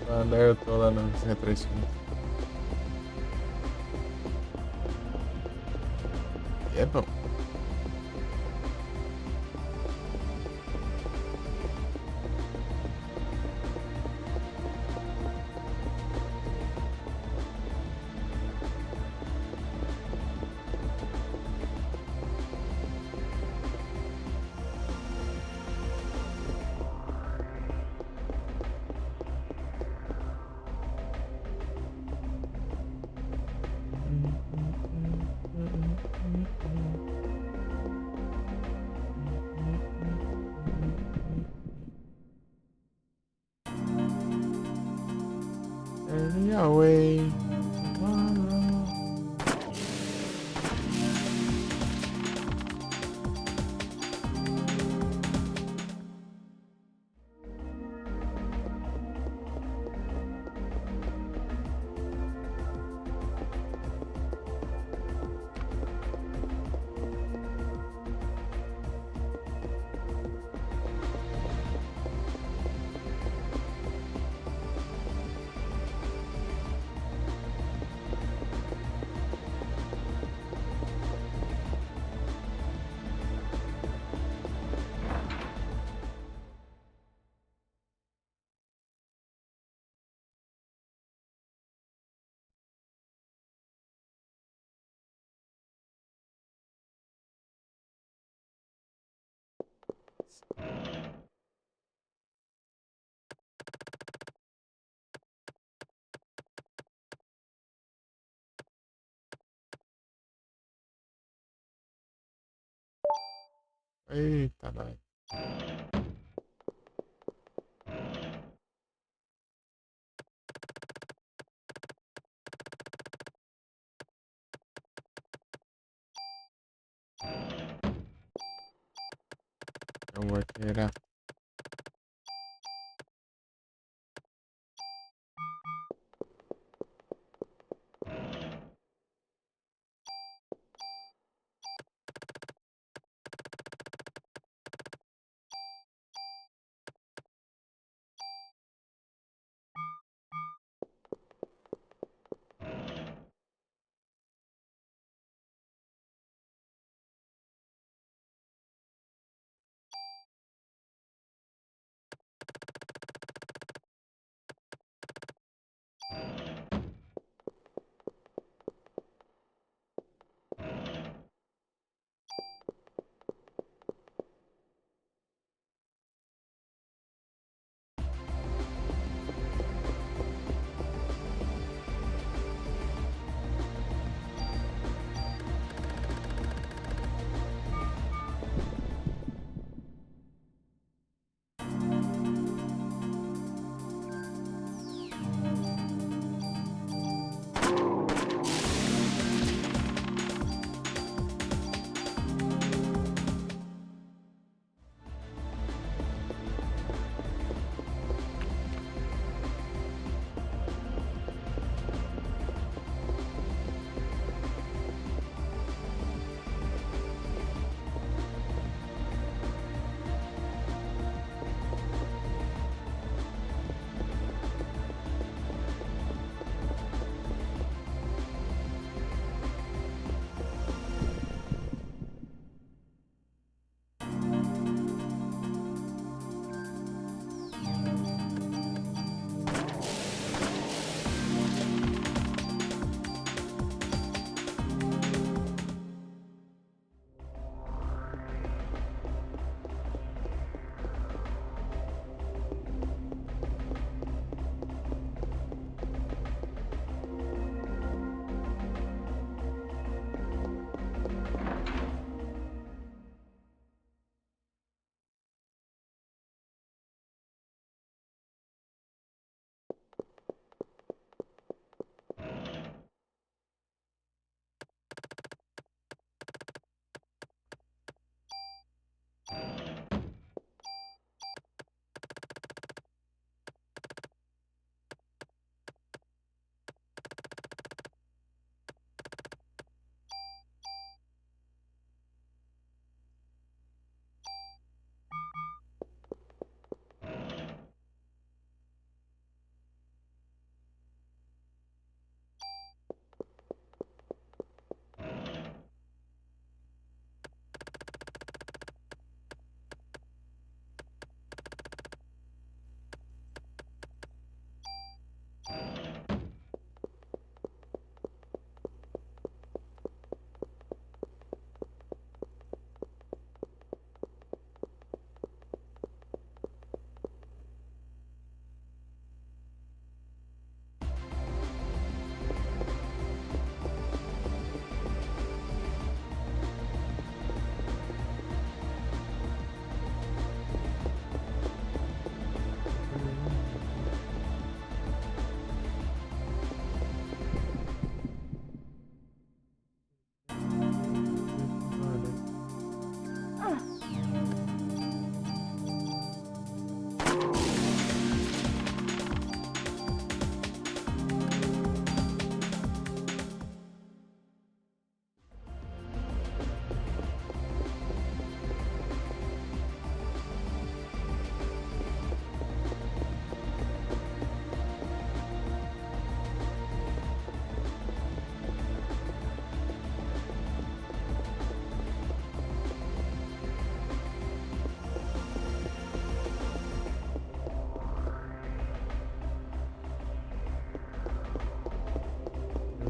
Quando eu tô lá nos retroescritos. E é bom. Turn me away tomorrow. Eita, nós. Eu vou tirar.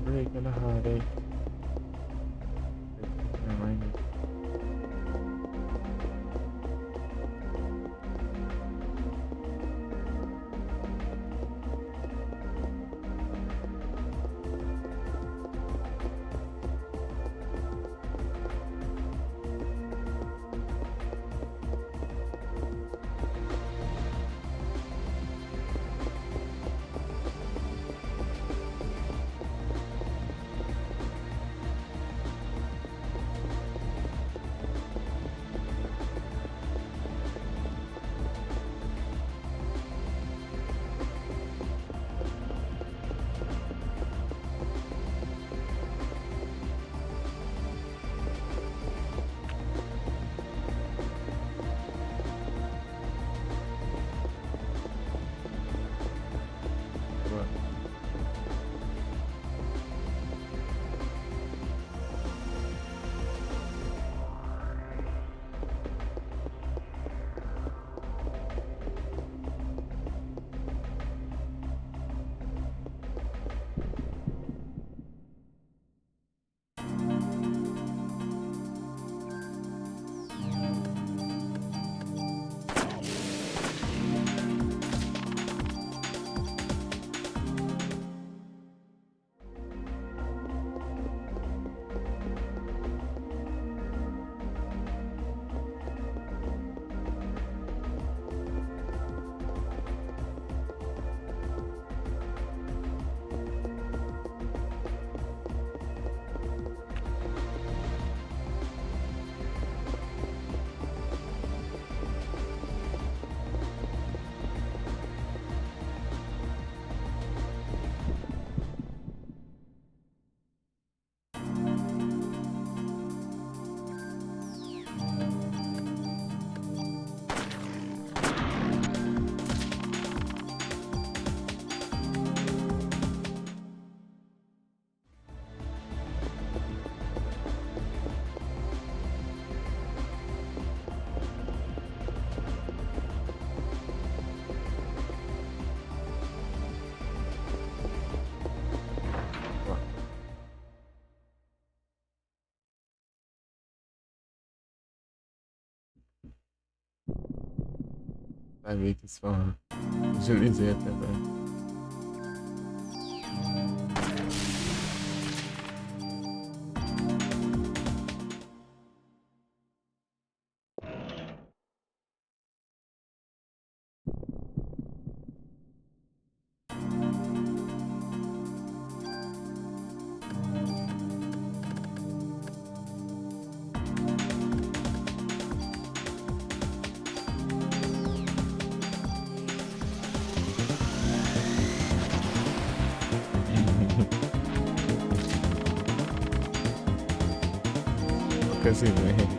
breaking the heartache. Never mind. Sabia que isso foi uma... Agilizei até agora. Assim, né?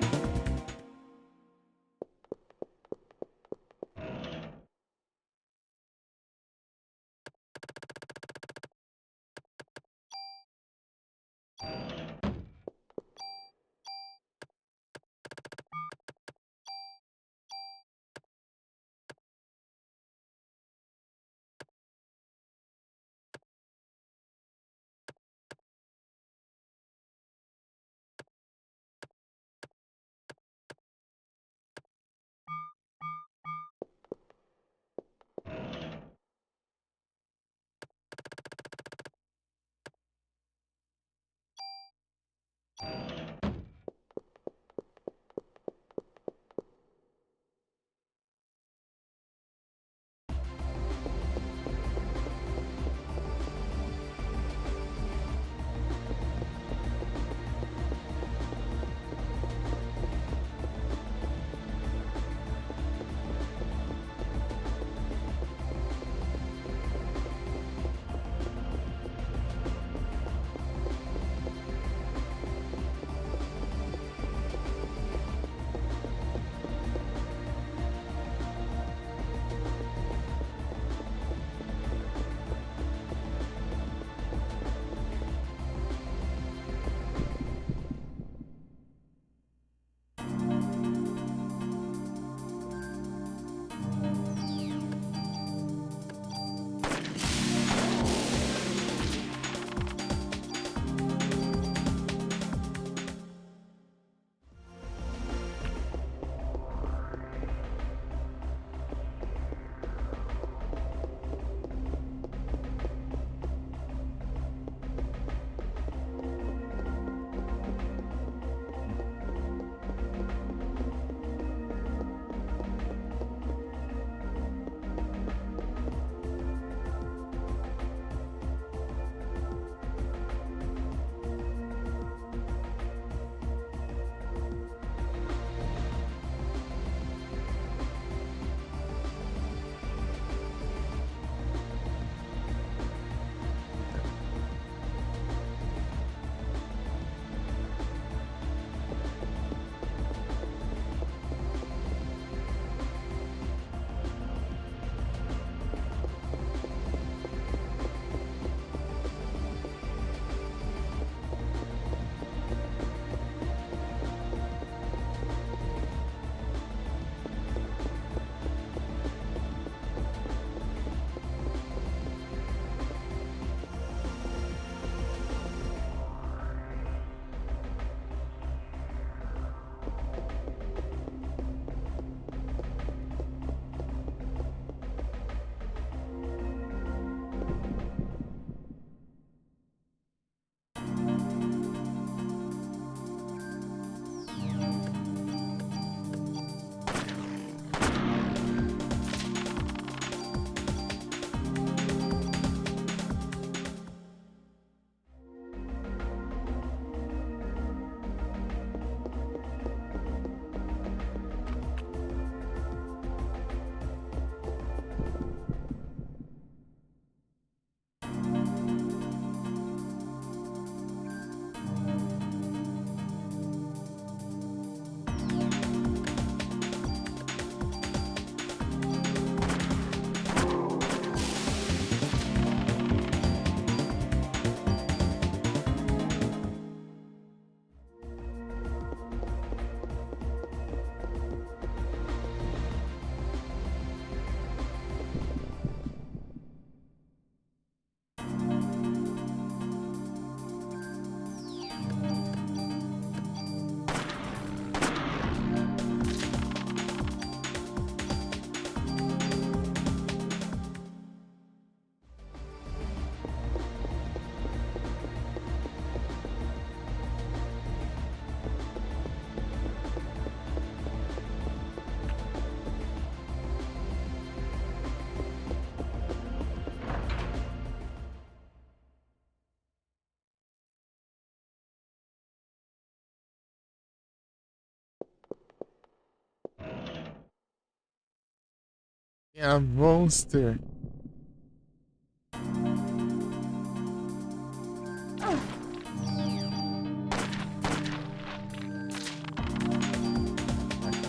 Yeah, monster.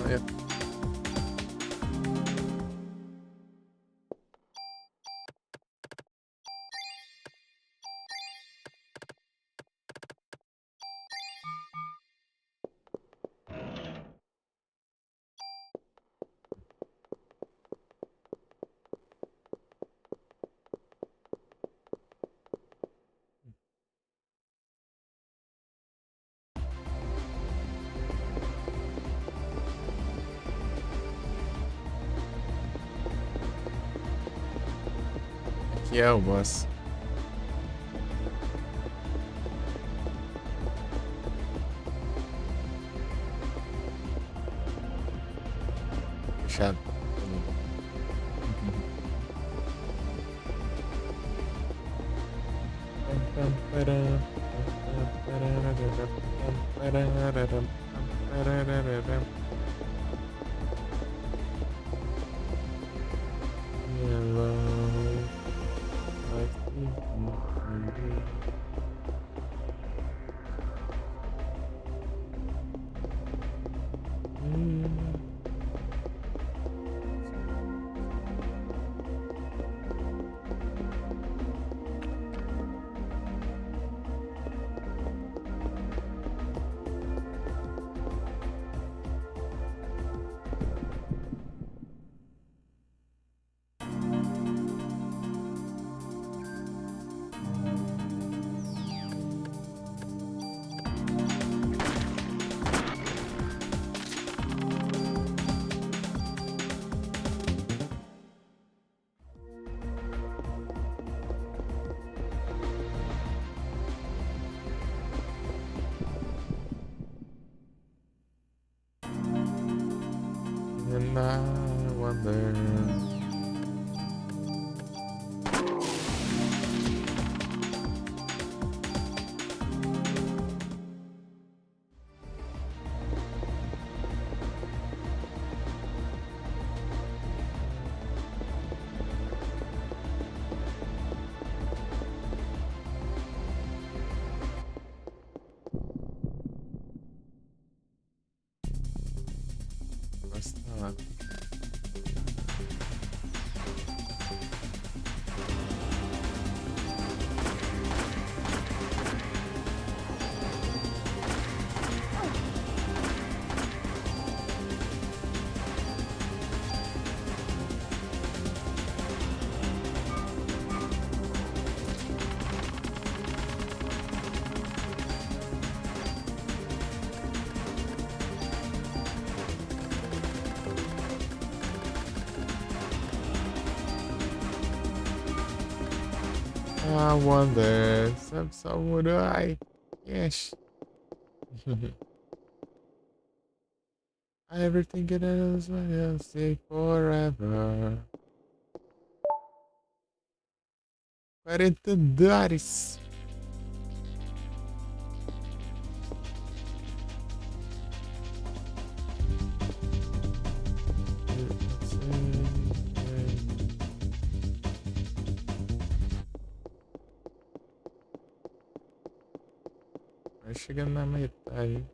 Olha. Aqui é o boss. Fechado. And I wonder. Nossa, tá lá. I wonder. Some samurai. Yes. Everything it is, I'll stay forever. 40 dólares. Vai chegando na metade.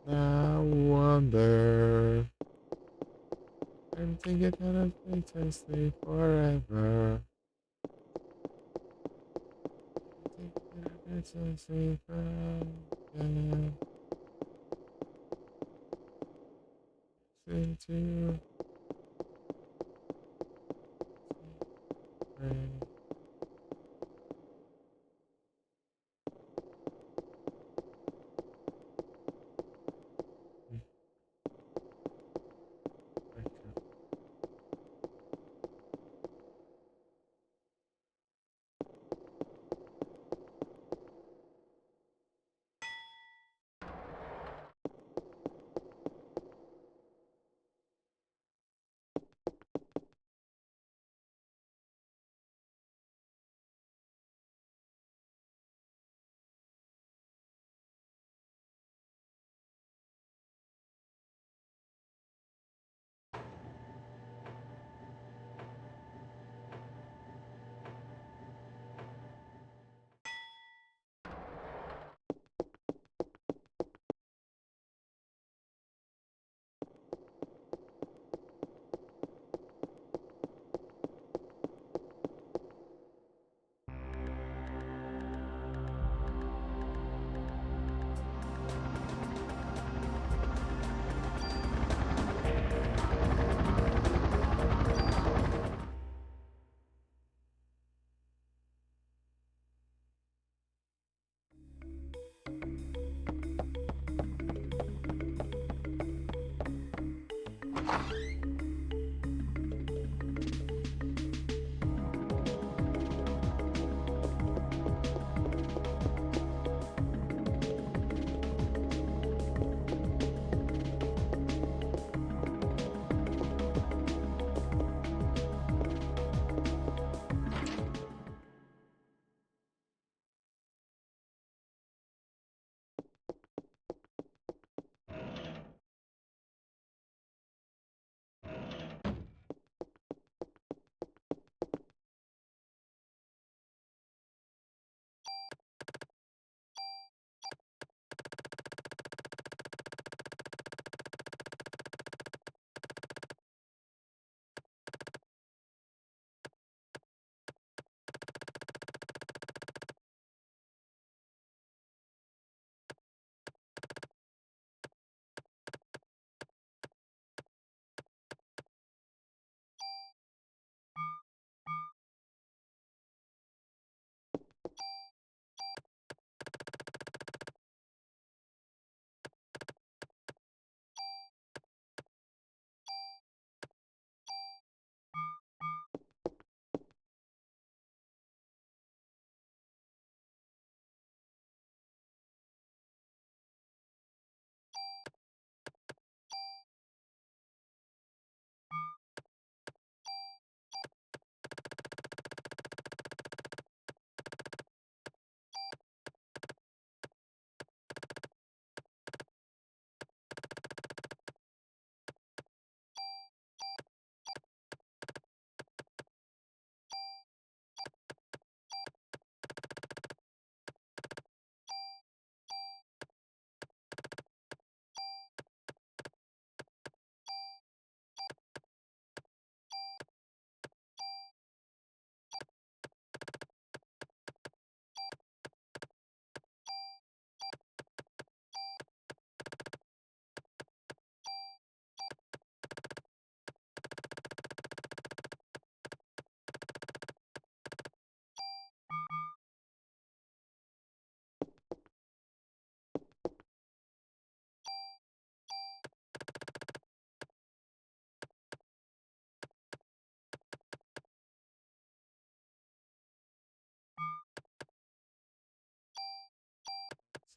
I wonder. Everything it out of place, I stay forever. Everything it out of place, I stay forever. Say to you.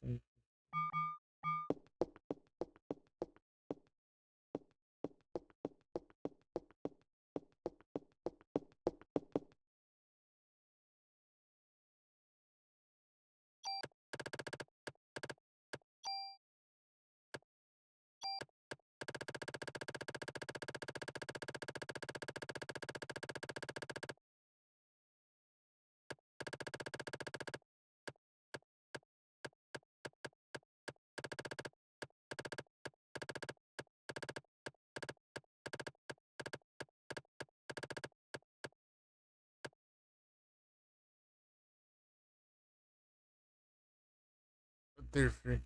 Sim. Butterfree.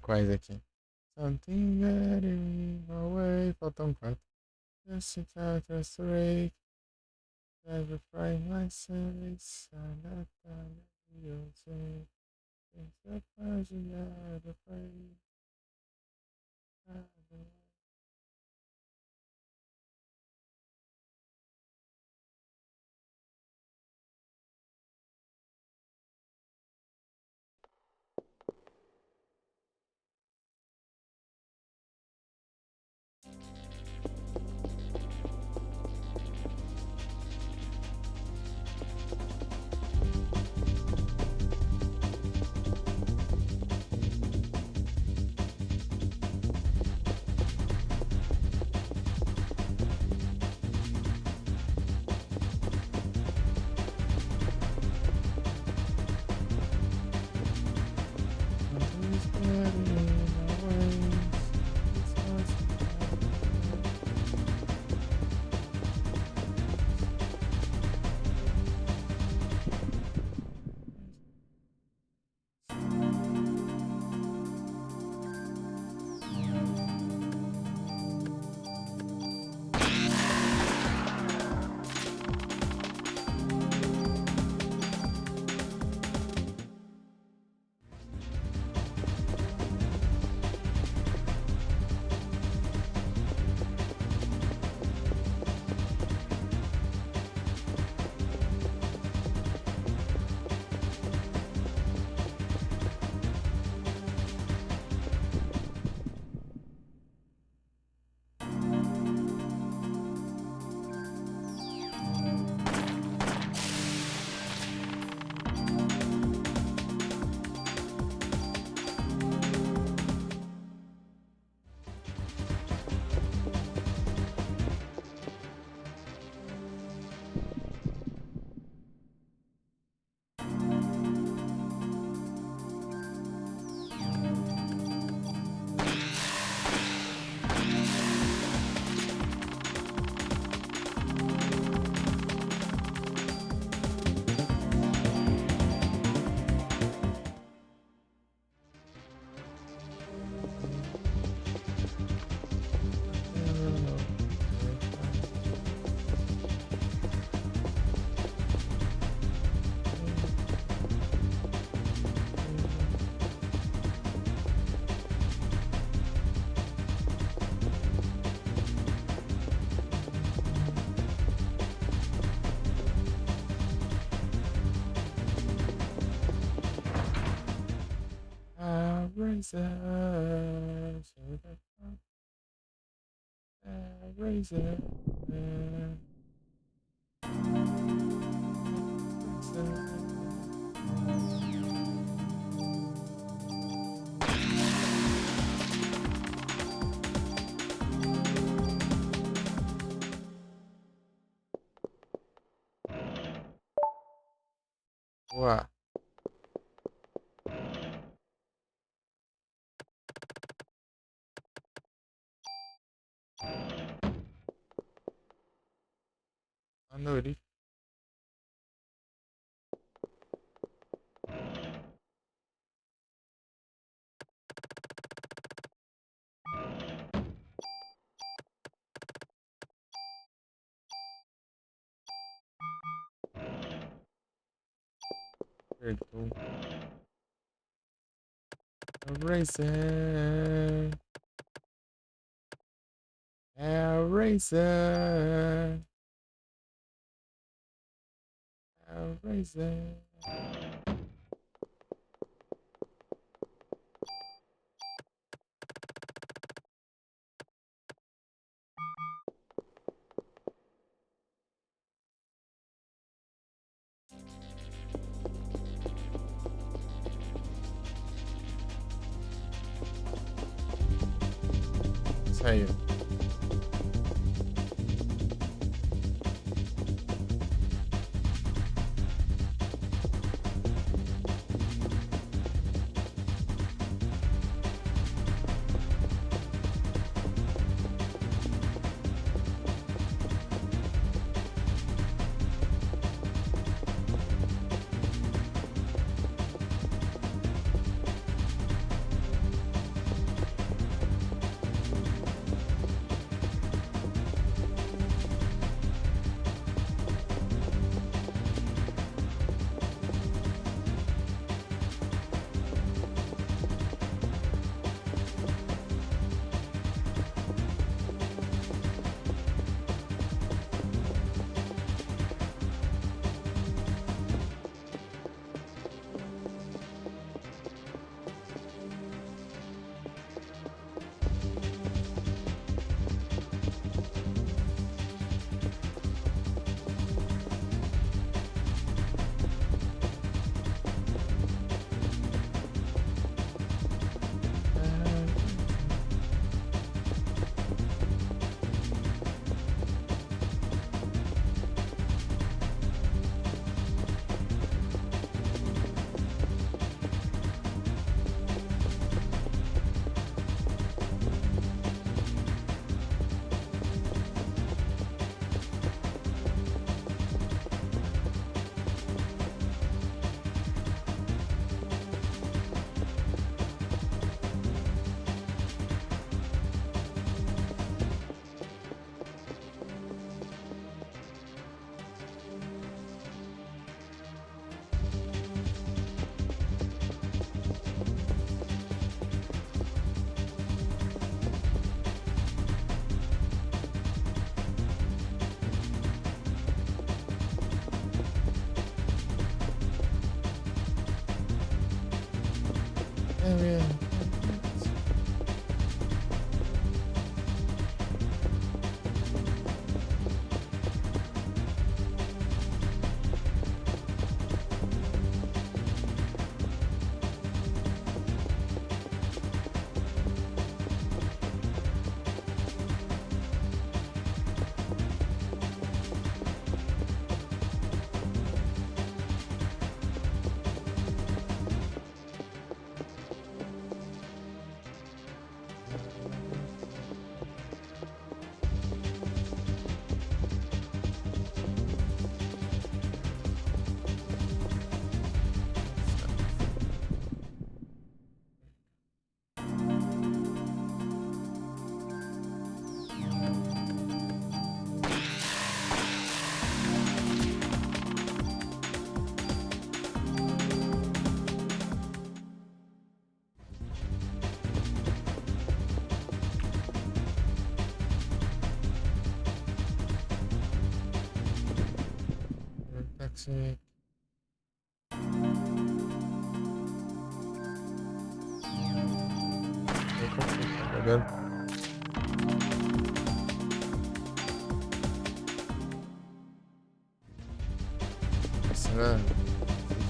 Quais aqui? Something getting away. Faltam quatro. Just a touch, just a break. Never find myself. I'm not done. You say. It's a passion, never find. Something's getting away. It's razor, razor, Uau. Anori. Perdoa. Razor. Razor. Razor. Aí. Táxi. Tá vendo? Assinando.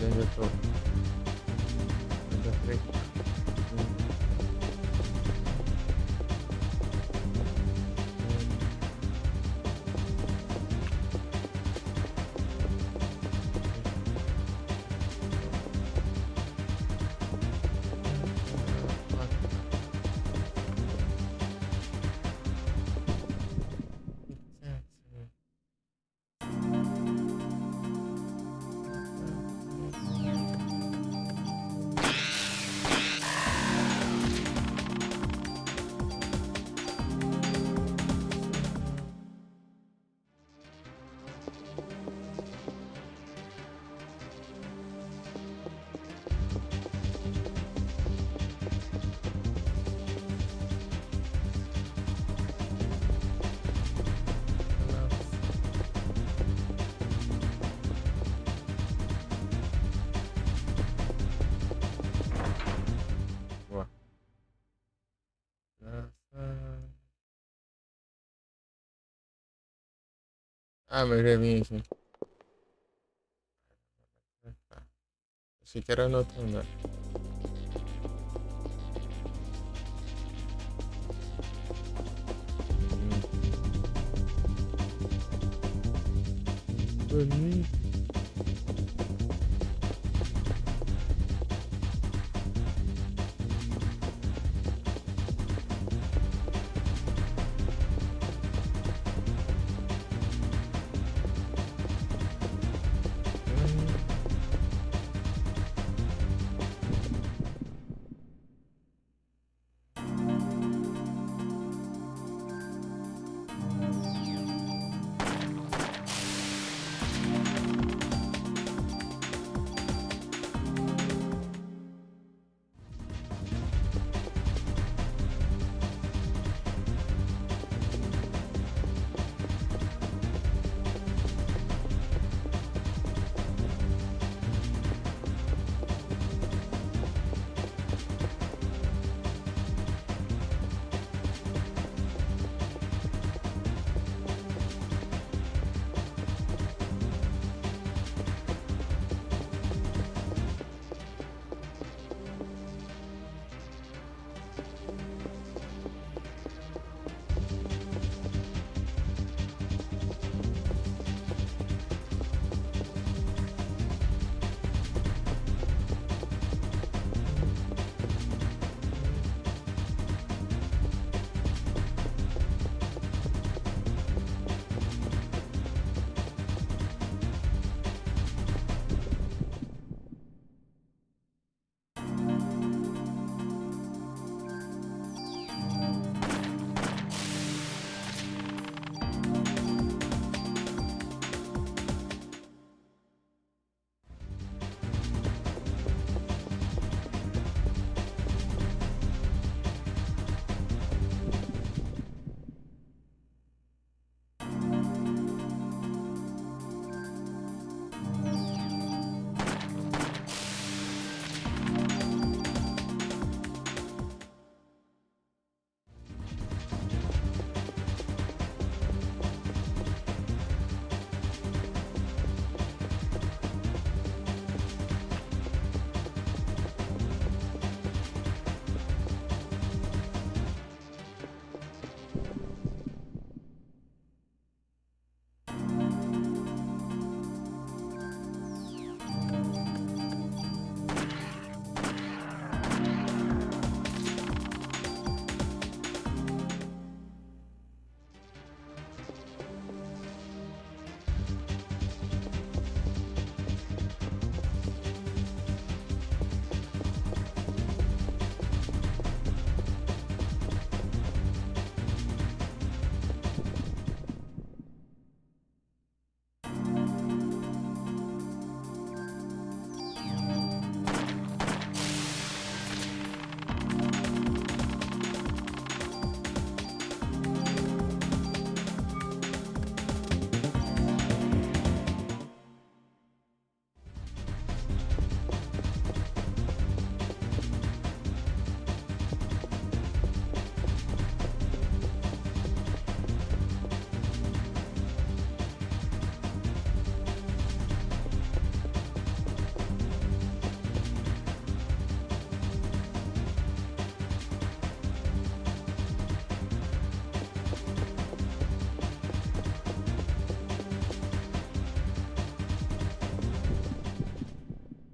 Onde eu tô? Onde eu tô? Boa. Ah, mas já vim aqui. Tá. Achei que era no outro andar.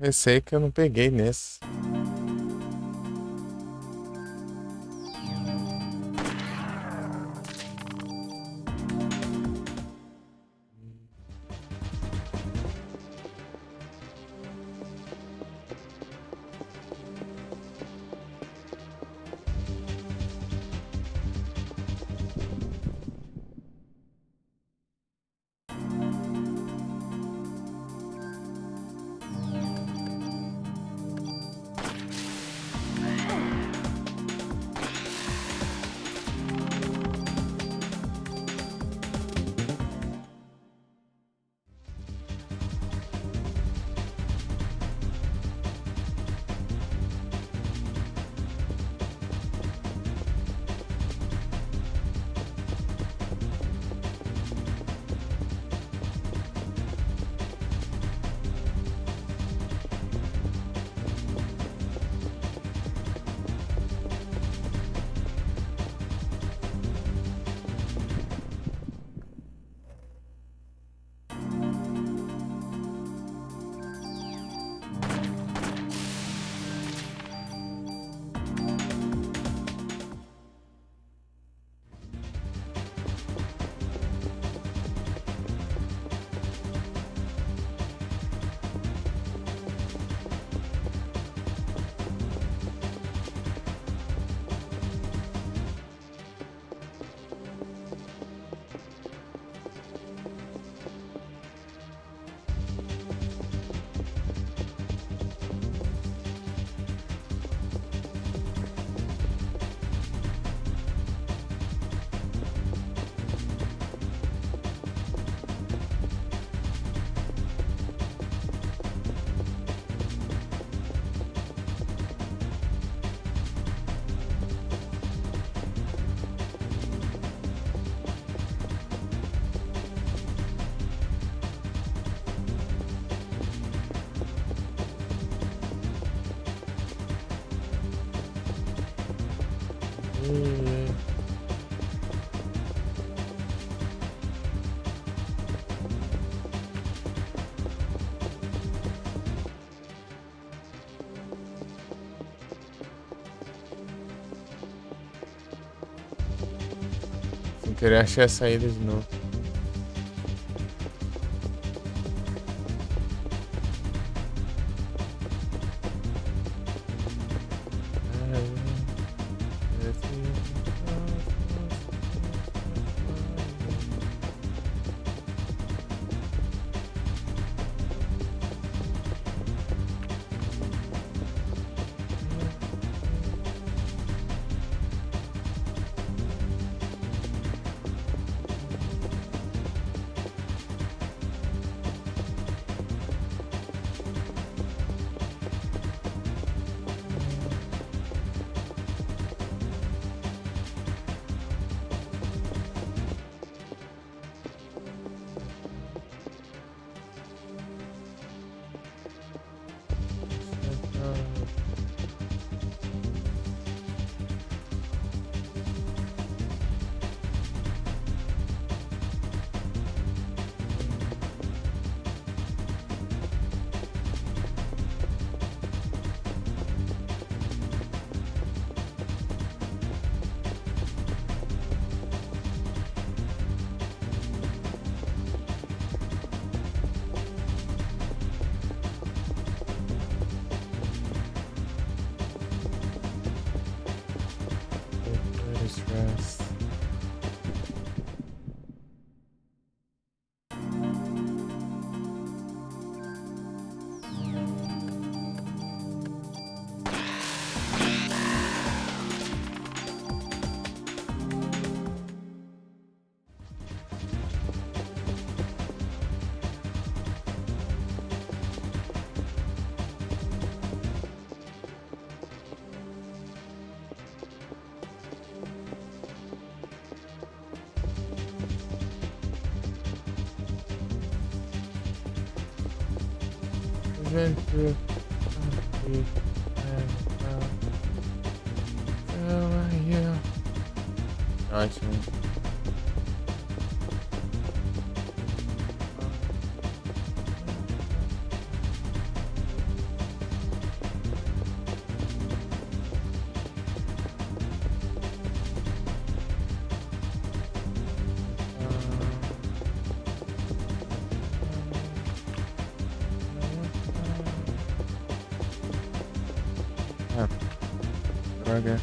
Pensei que eu não peguei nesse. Sem querer achei a saída de novo. Rest. Adventure. Ótimo. Ah, droga.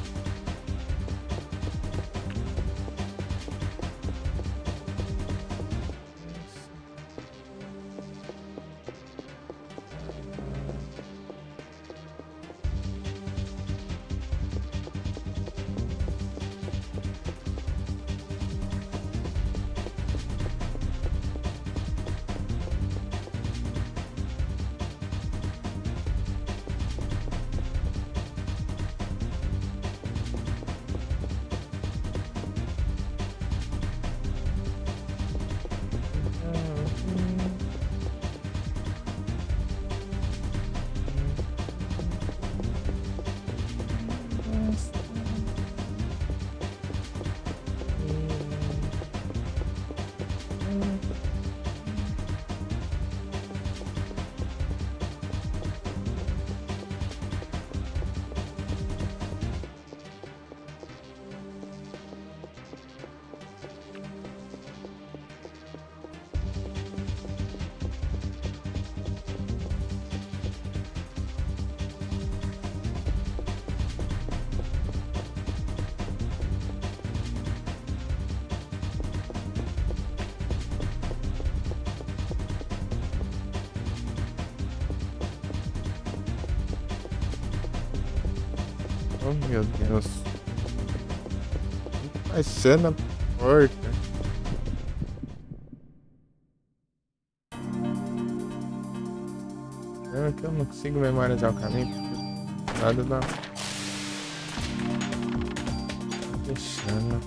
Oh meu Deus. Vai ser na porta. É que eu não consigo memorizar o caminho porque nada dá. Fechando.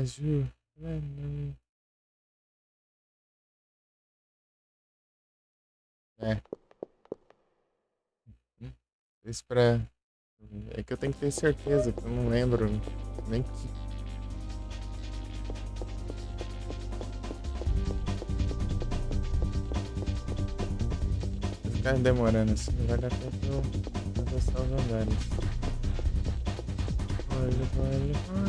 Azul. É. Isso pra. É que eu tenho que ter certeza, que eu não lembro nem que. Se ficar demorando assim, não vai dar tempo de eu atravessar os andares. Olha.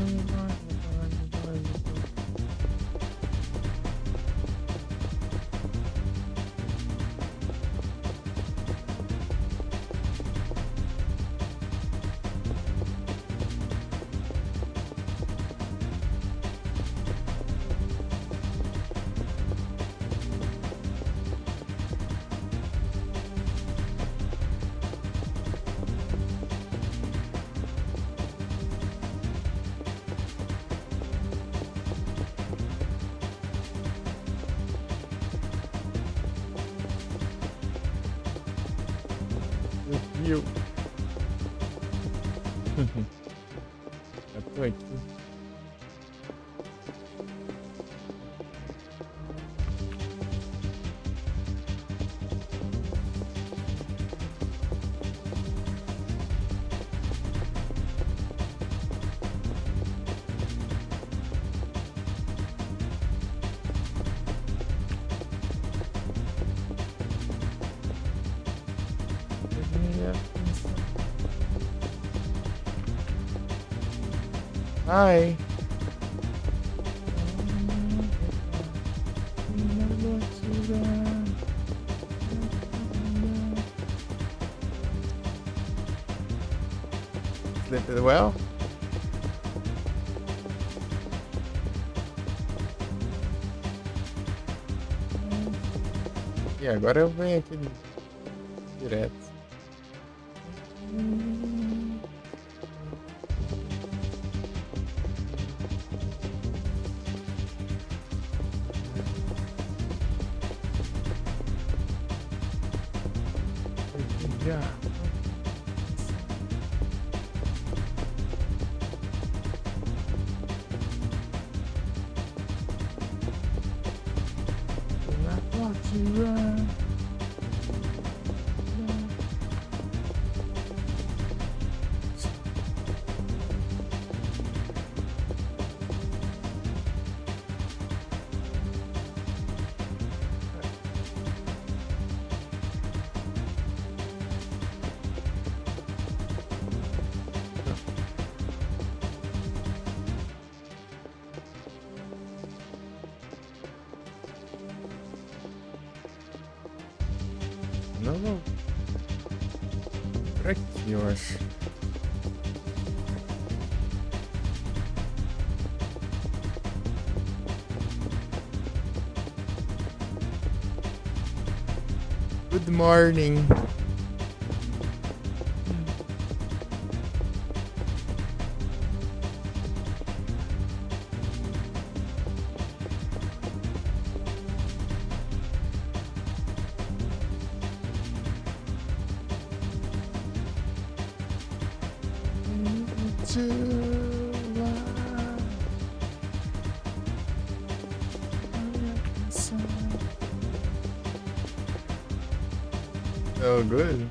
Eu tô aqui. Hi. Sleeping well? E agora eu venho aqui direto. Não. Por aqui, eu acho. Good morning. So good.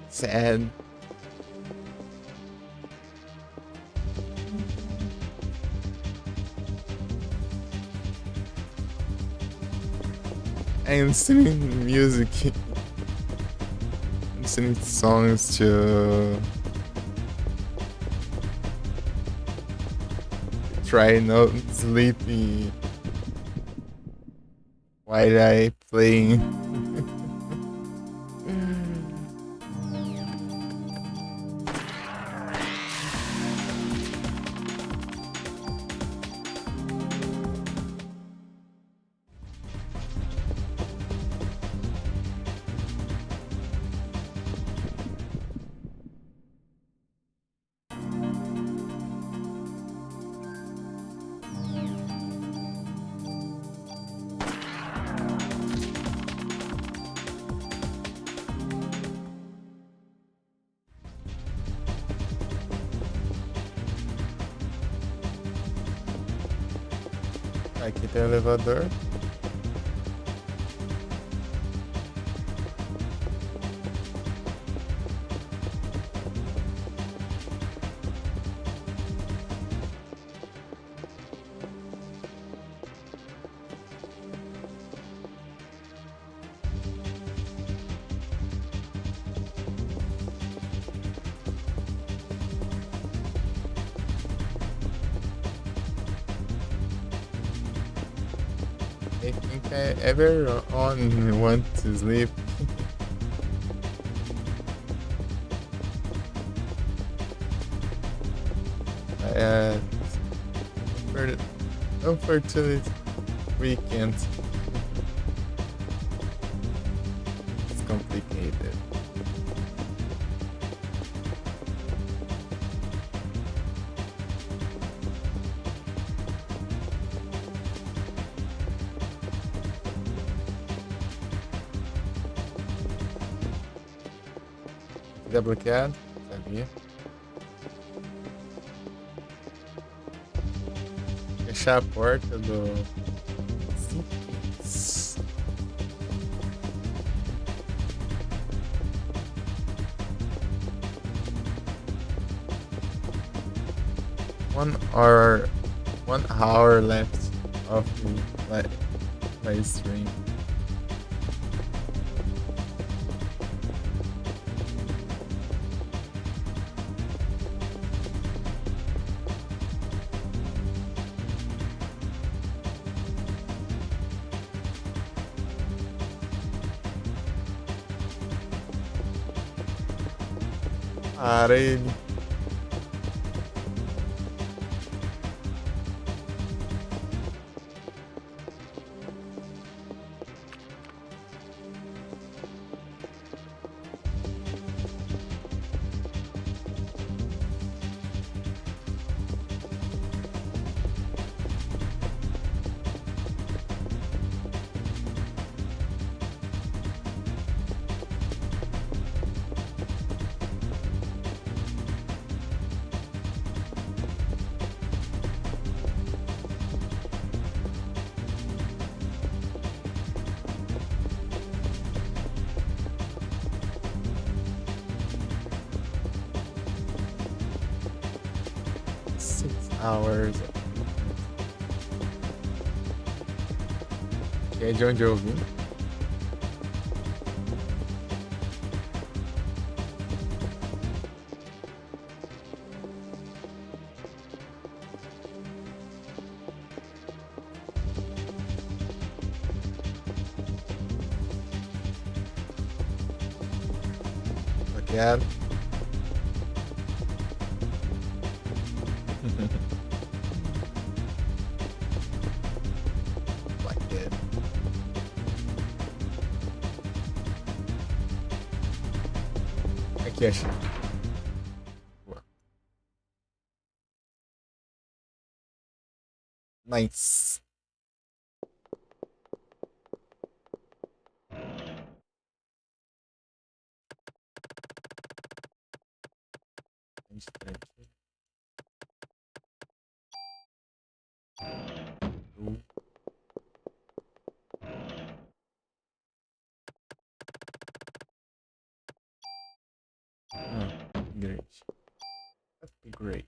Sad. I'm singing music. I'm singing songs to try not sleepy while I playing. Aqui tem o elevador. I think everyone want to sleep. uh, for unfortunate weekend. It's complicated. Tá bloqueado? Sabia. Fechar a porta do. Simples. One hour left of the live stream. Para ele. Hours. Que é de onde eu vim. Bloqueado. Aqui, achei. Boa. Nice. entrar aqui. Uh. Upgrade. Upgrade.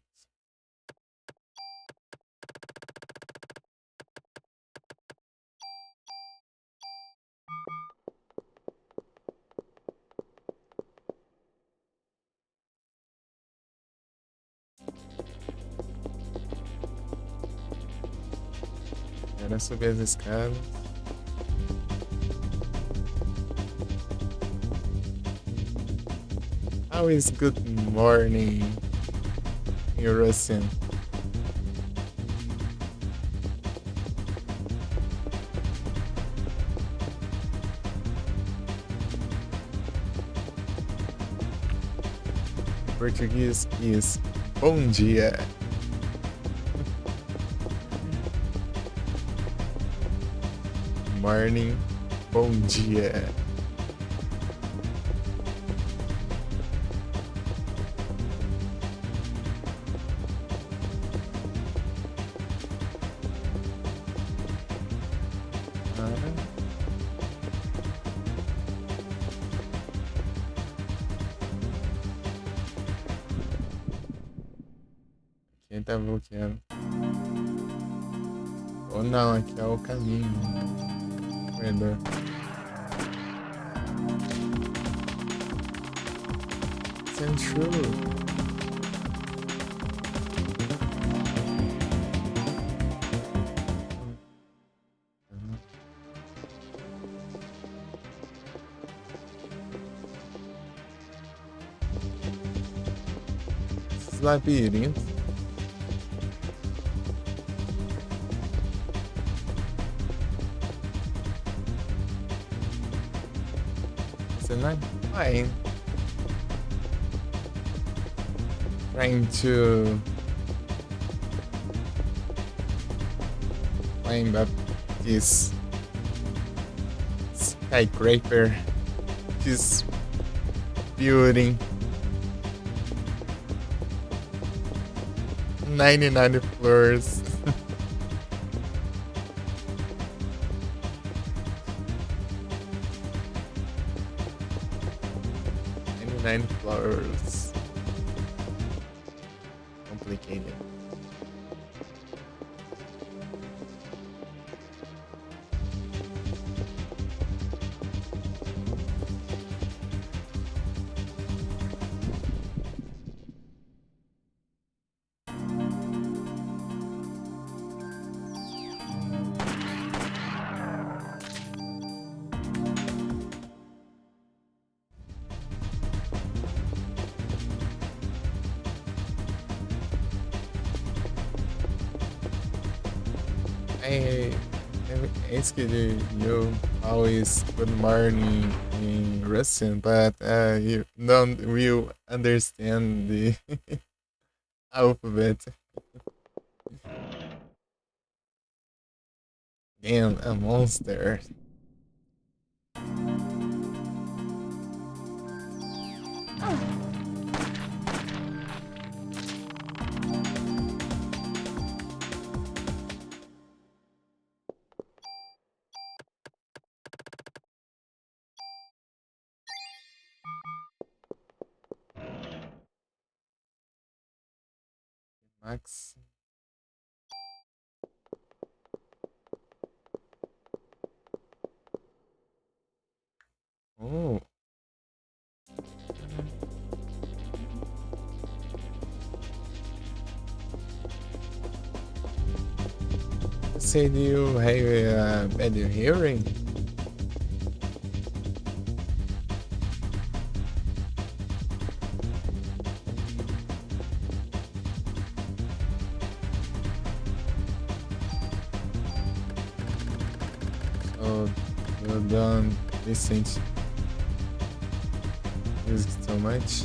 Era subir as escadas. How is good morning, Russian? Portuguese is bom dia. Morning, bom dia. Quem tá bloqueando? Ou não, aqui é o caminho. Corredor. It's true. Esses labirintos. Você não é fine. Trying to climb up this skyscraper, this building. 99 floors. 99 floors. Complicated. I ask you always good morning in Russian, but you don't really understand the alphabet. Damn, a monster. Max. Oh. You said you have a bad hearing? Oh, you don't listen to music so much.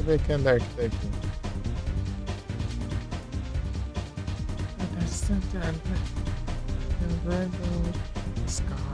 ver que andar que tá aqui. Sky.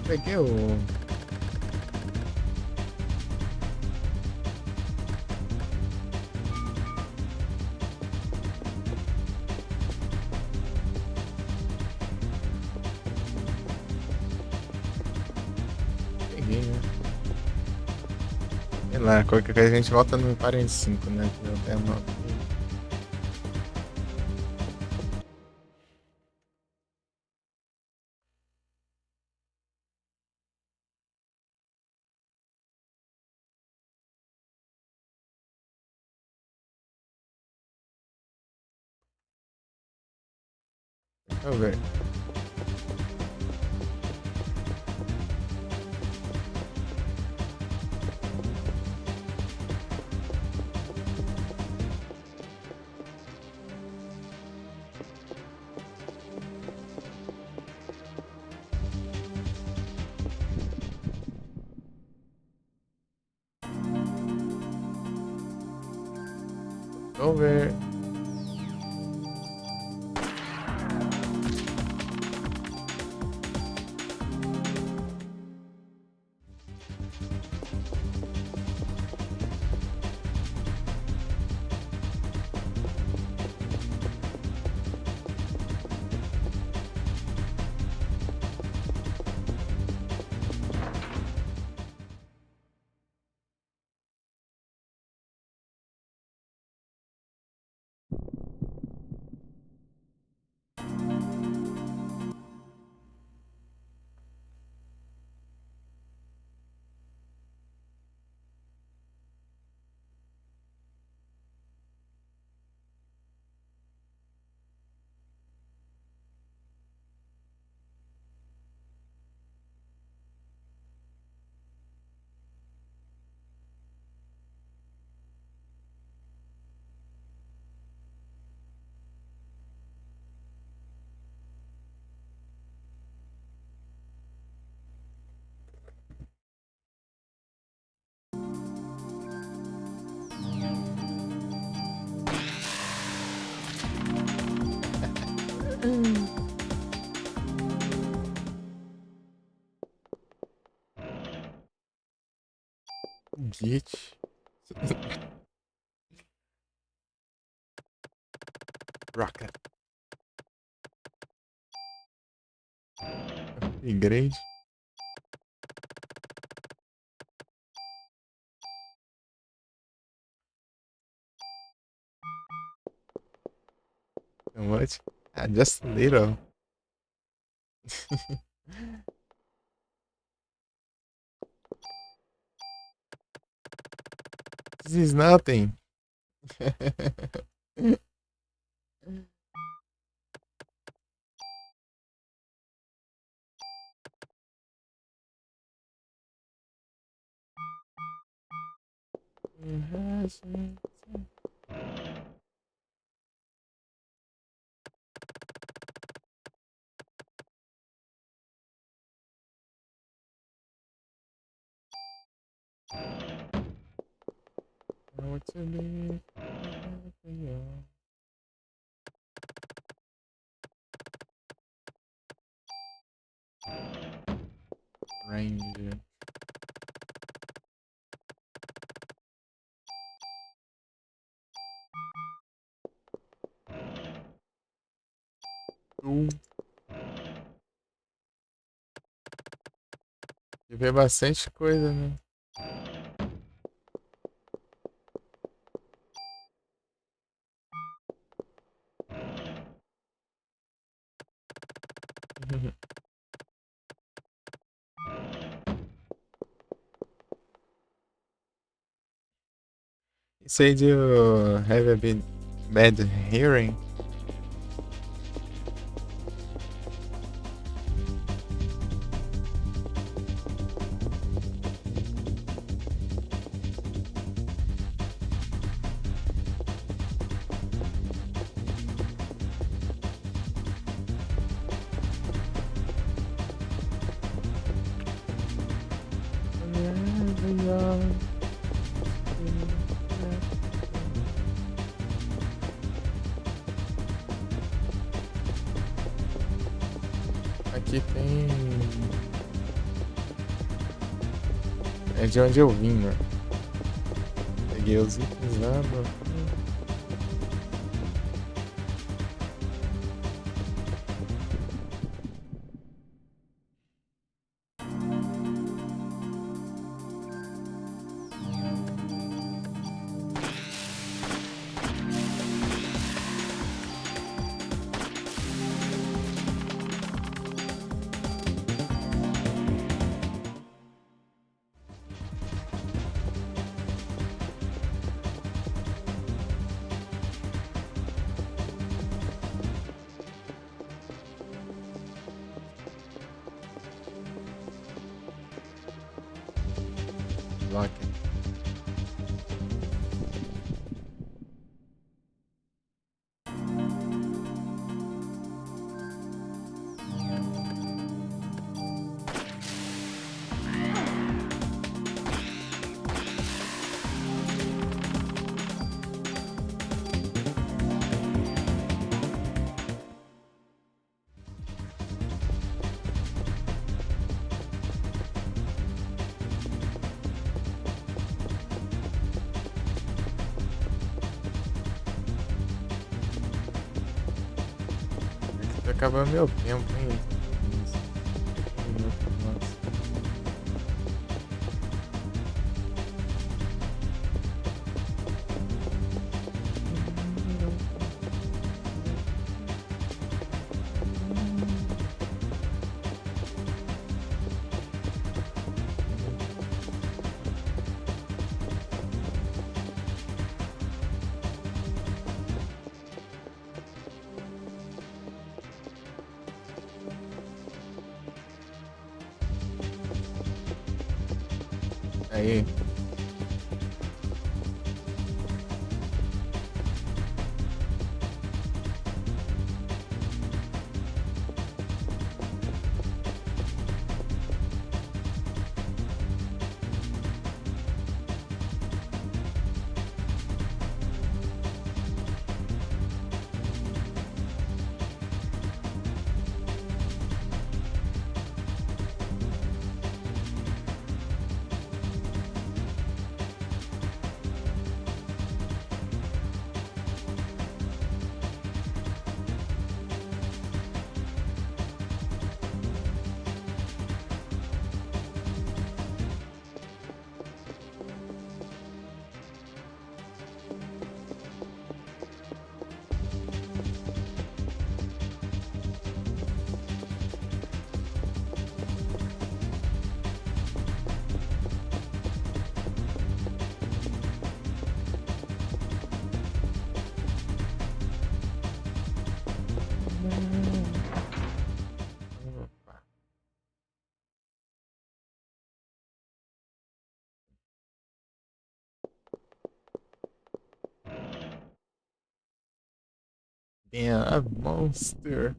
Peguei o. Peguei, né? Sei lá, qualquer coisa a gente volta no 45, né? Que eu até anoto. Deixa eu ver. Vamos ver. Git. Rocket. Upgrade. How much? Just a little. is nothing. Ranger. E vê bastante coisa, né? Said you have a bit bad hearing? Aqui tem... É de onde eu vim, mano. Peguei os itens lá, mano. Lock it. Tá acabando meu tempo, hein? Nossa. Aí. Opa. Damn, a monster.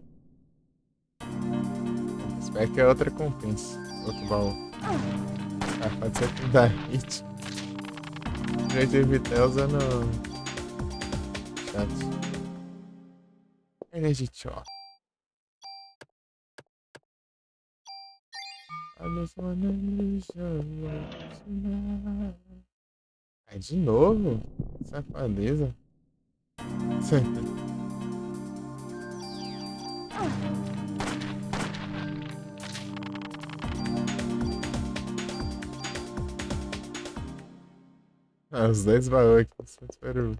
Espero que é outra compensa. Outro baú. Ah, pode ser que dá hit. Já de evitar usando chat. Energy Choc. Ai, de novo? Safadeza. Ah, os dois baús aqui. Só espero.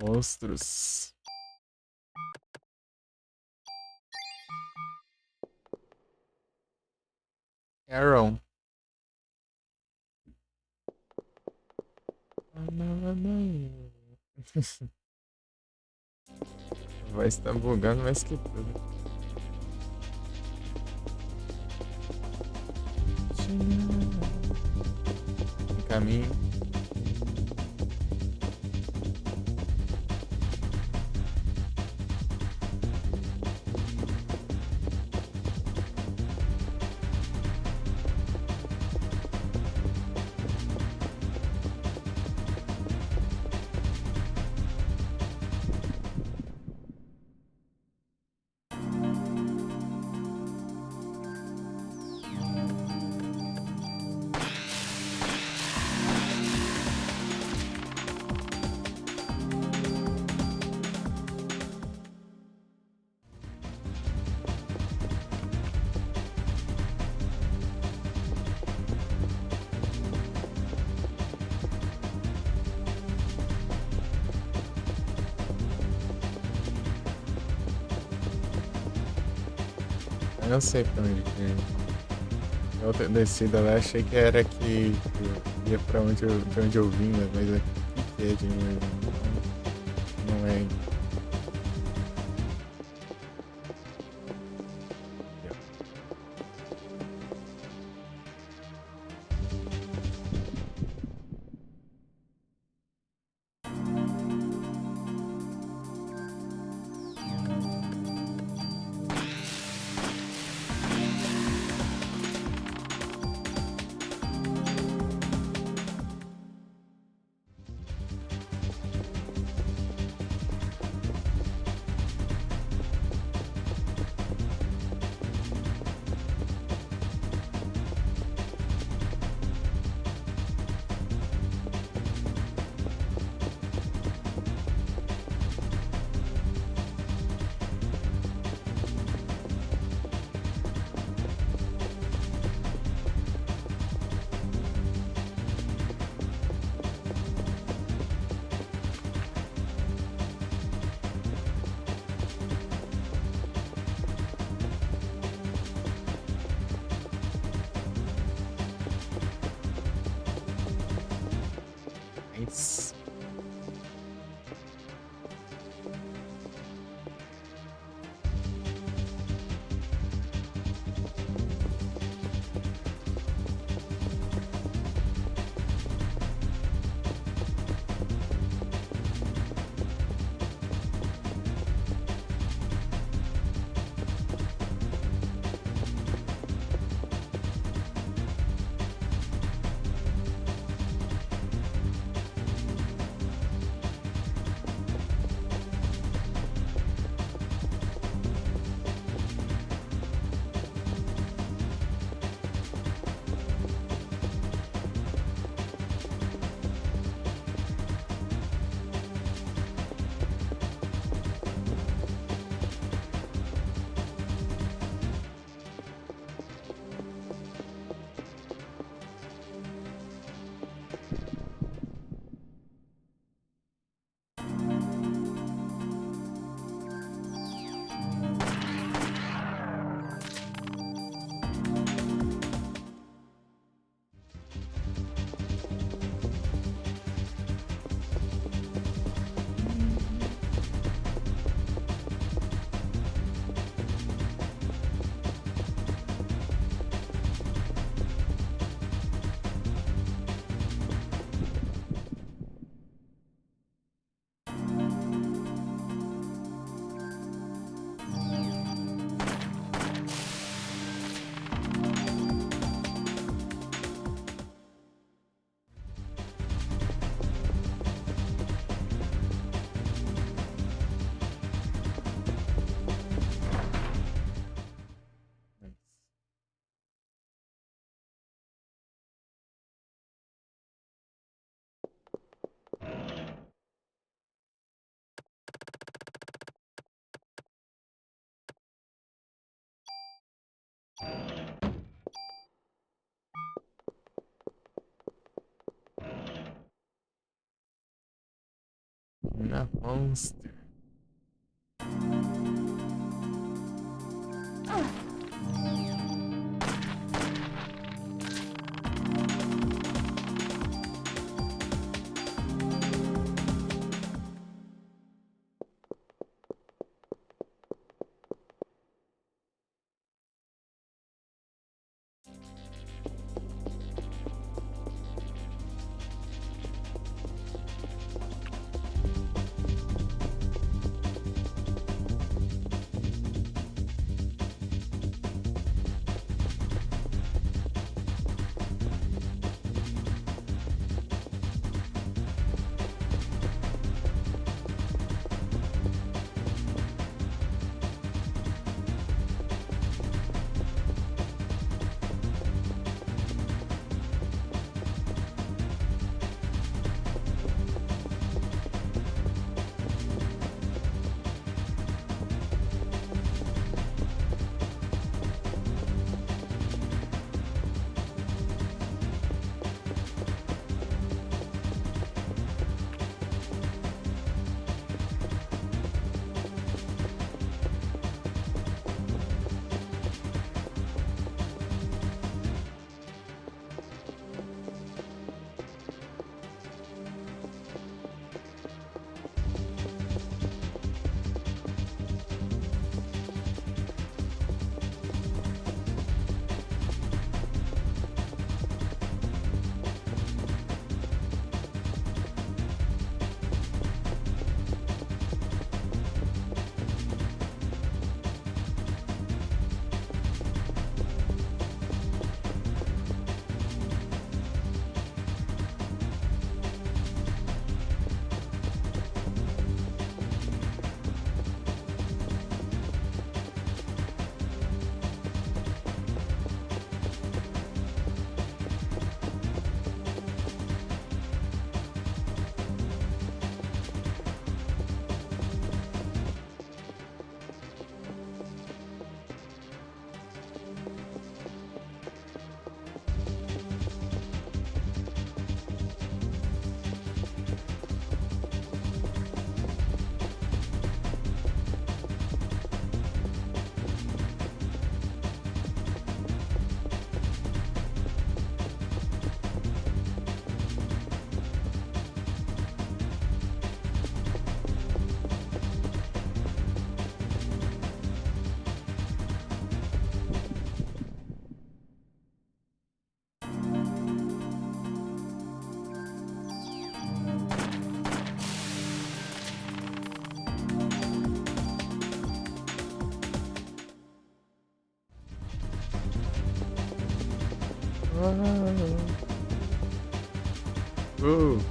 Monstros. Aaron. Vai estar bugando mais que tudo. Em caminho. Eu não sei pra onde que é. Na outra descida lá, achei que era que ia pra de onde eu vim, né? Mas aqui que é de não é. Enough monster. Ooh.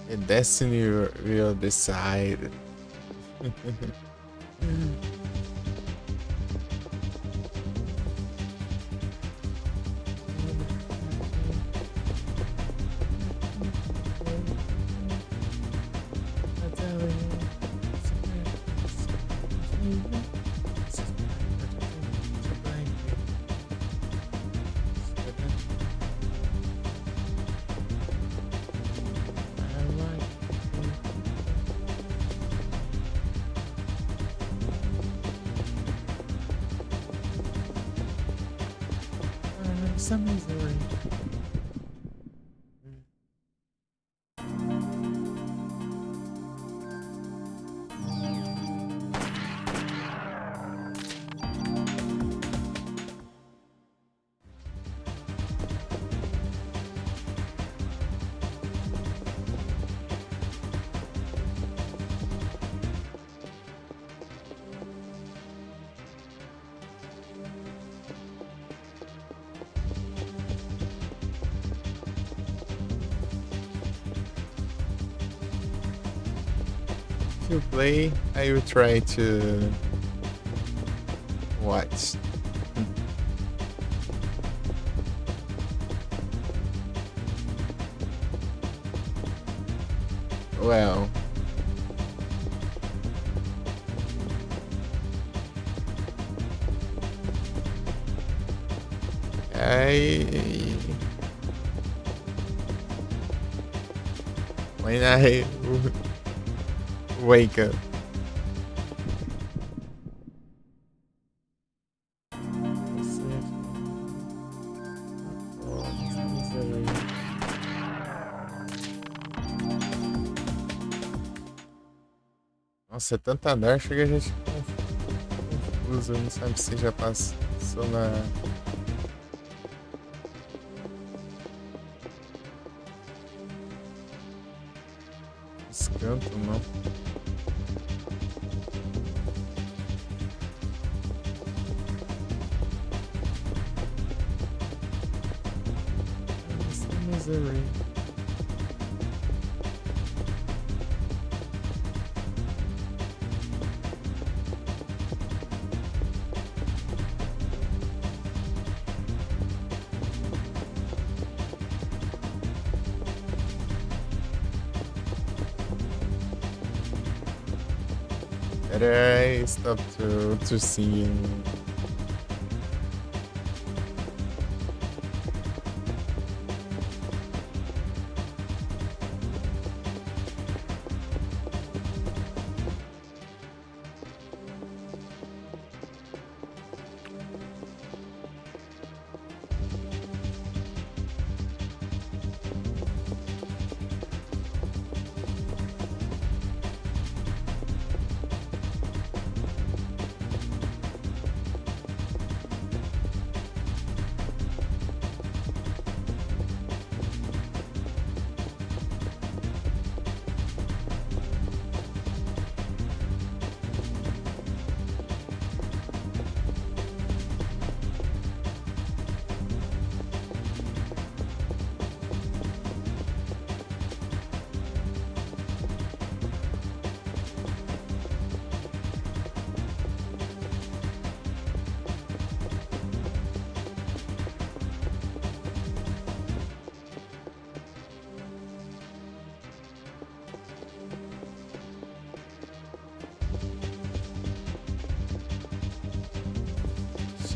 And destiny will decide. Some Missouri. To play, I will try to watch. Well, Ai. When I wake up. Nossa, é tanta andar, chega a gente confuso, não sabe se já passou na. Os cantos, não. Missouri. Better I stop to singing.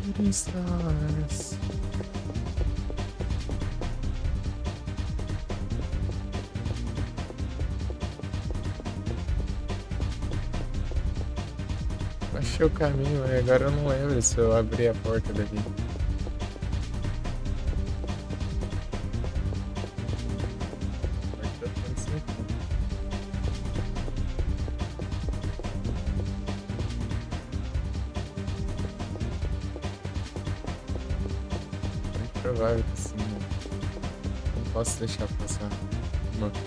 Shooting stars. Achei o caminho, mas agora eu não lembro se eu abri a porta dali. É provável que sim, né? Não posso deixar passar. Uma. Aqui.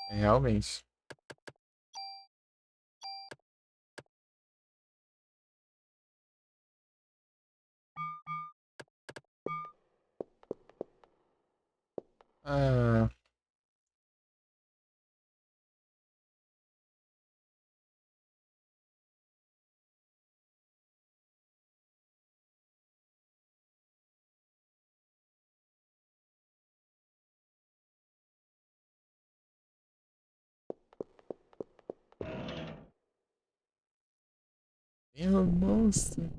Realmente. Ah, meu monstro.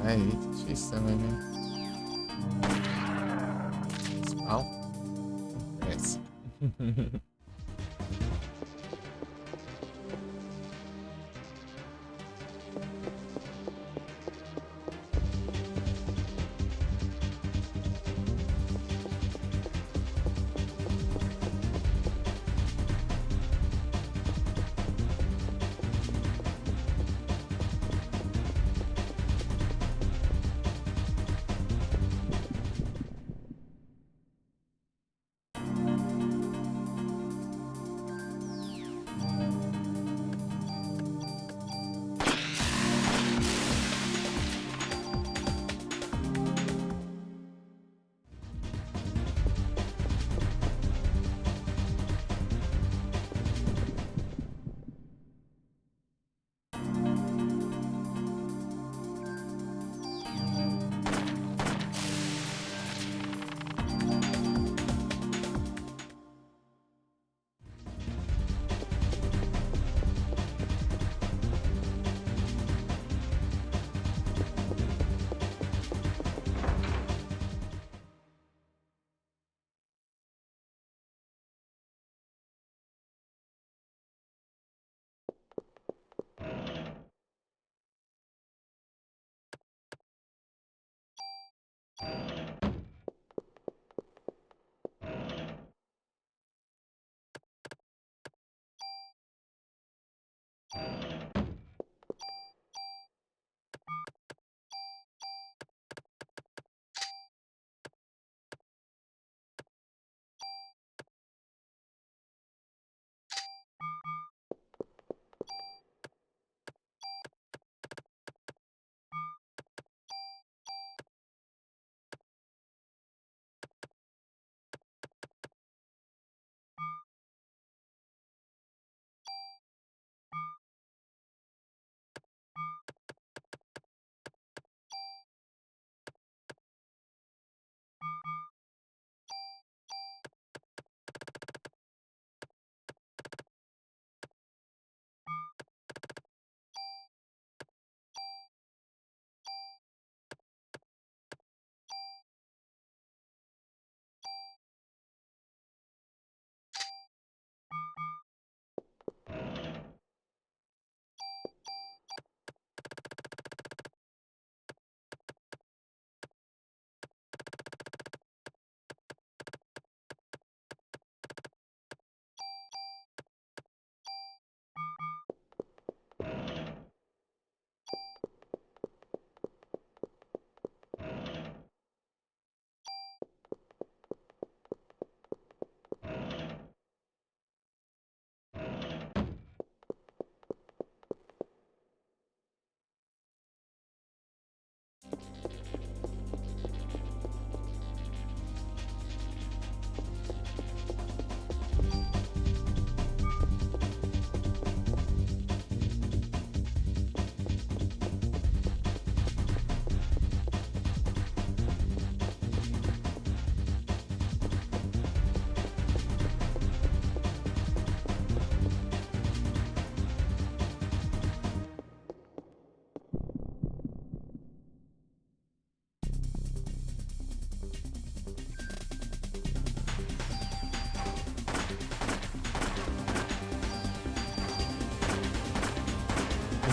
É difícil também, né? Spawn? Parece.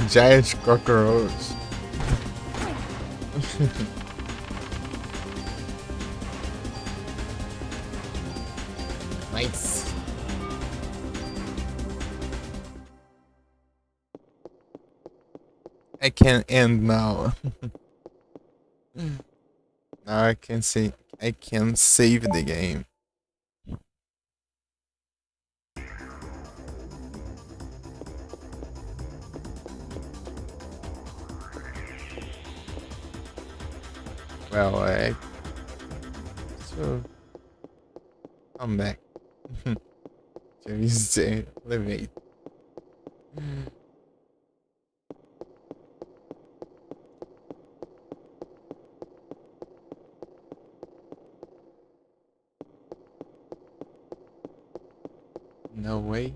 Giant cockroach. Nice. I can end now. Now I can say I can save the game. Well, so I'm back. Just elevate. No way.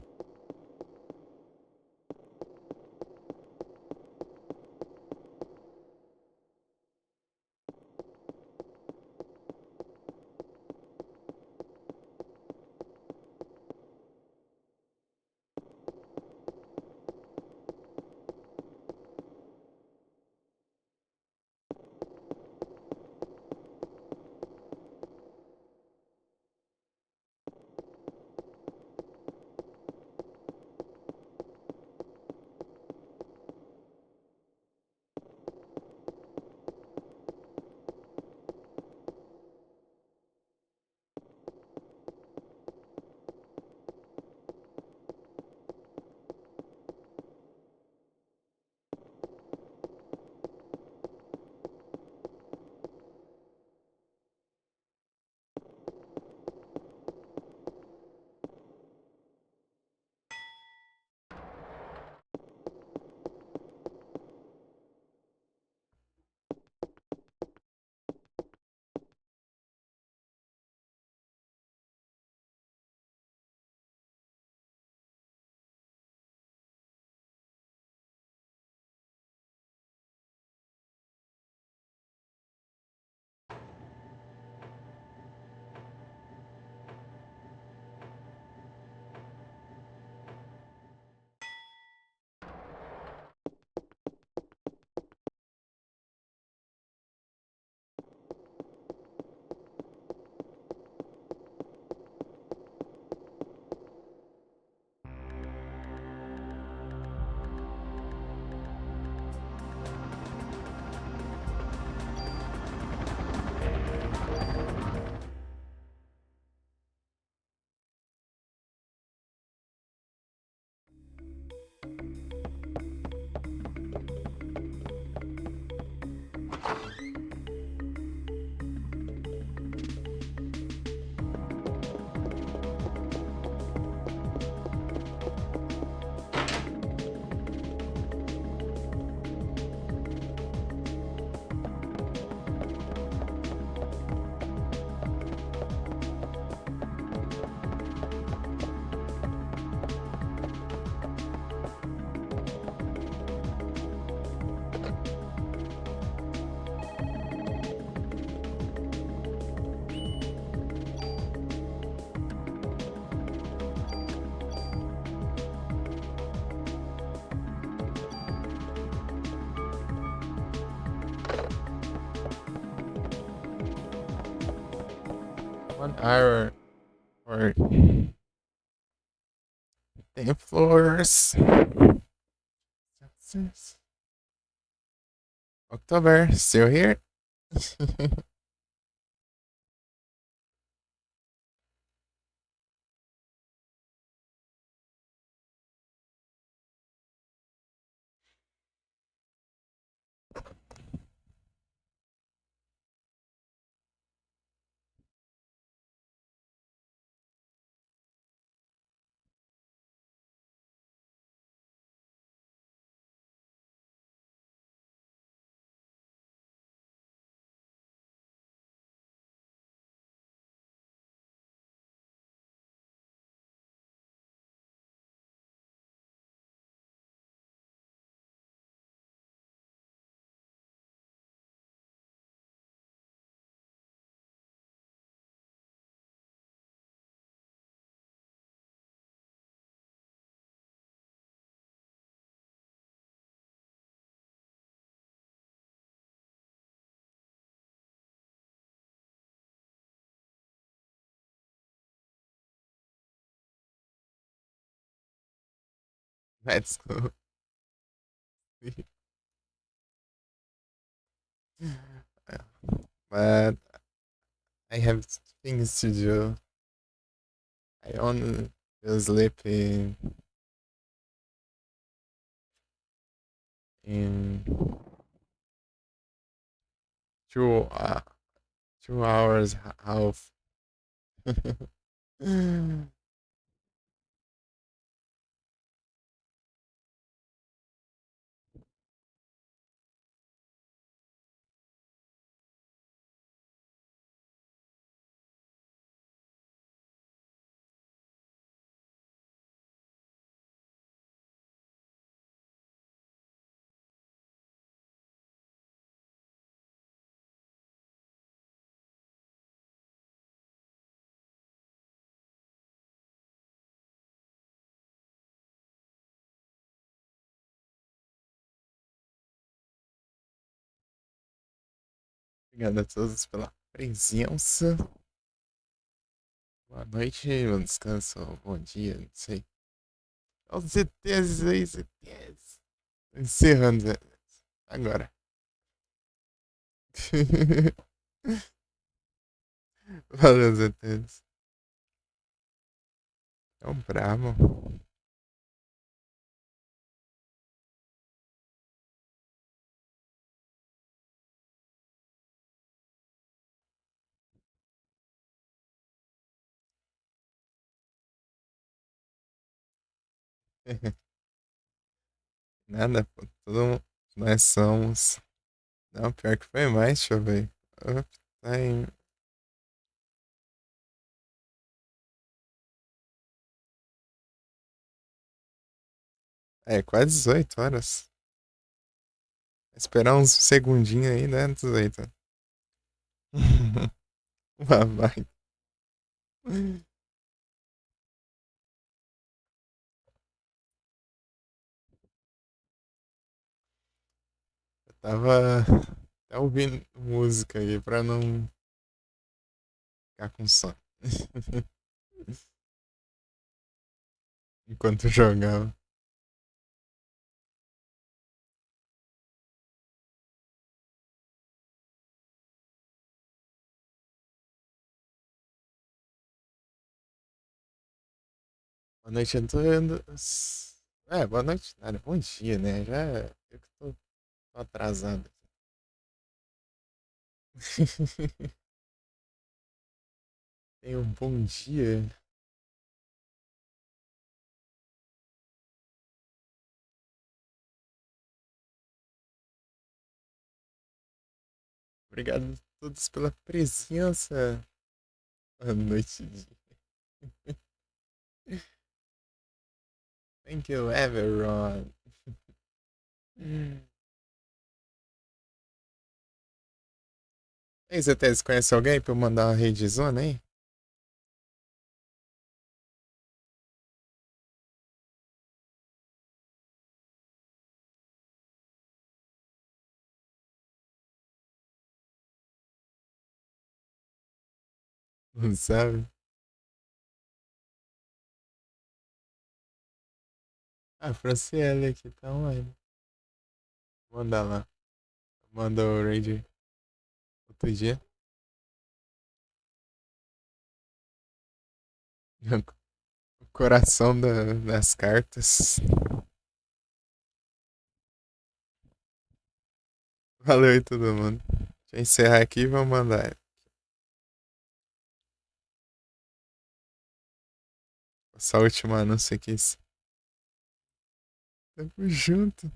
1 hour for 10 floors. October, still here? Let's go. But I have things to do. I only feel sleepy in 2 hours half. Obrigado a todos pela presença. Boa noite, bom descanso, bom dia, não sei. Com certeza, aí, certeza. Encerrando agora. Valeu, certeza. É um brabo. Nada, pô. Nós somos. Não, pior que foi mais, deixa eu ver. Tá em. É, quase 18 horas. Esperar uns segundinhos aí, né? 18. Vai. Eu tava até ouvindo música aí pra não ficar com sono. Enquanto eu jogava. Boa noite, Antônio. É, boa noite, nada. Bom dia, né? Já eu que tô atrasado. Tenha um bom dia. Obrigado a todos pela presença. Boa noite. Thank you, everyone. Ei, Zé, conhece alguém pra eu mandar uma raidzona aí? Não sabe? Ah, a Franciele aqui tá online. Manda lá. Manda o raid outro dia. O coração das cartas. Valeu aí todo mundo. Deixa eu encerrar aqui e vou mandar. Essa última anúncio aqui. Tamo junto.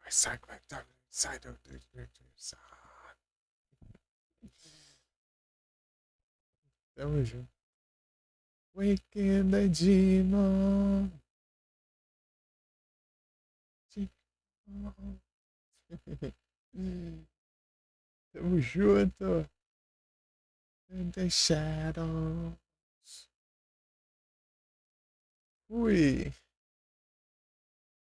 Sai, sai, sai. Tamo junto. Weekend Demon. Tamo junto. In the shadows. Fui.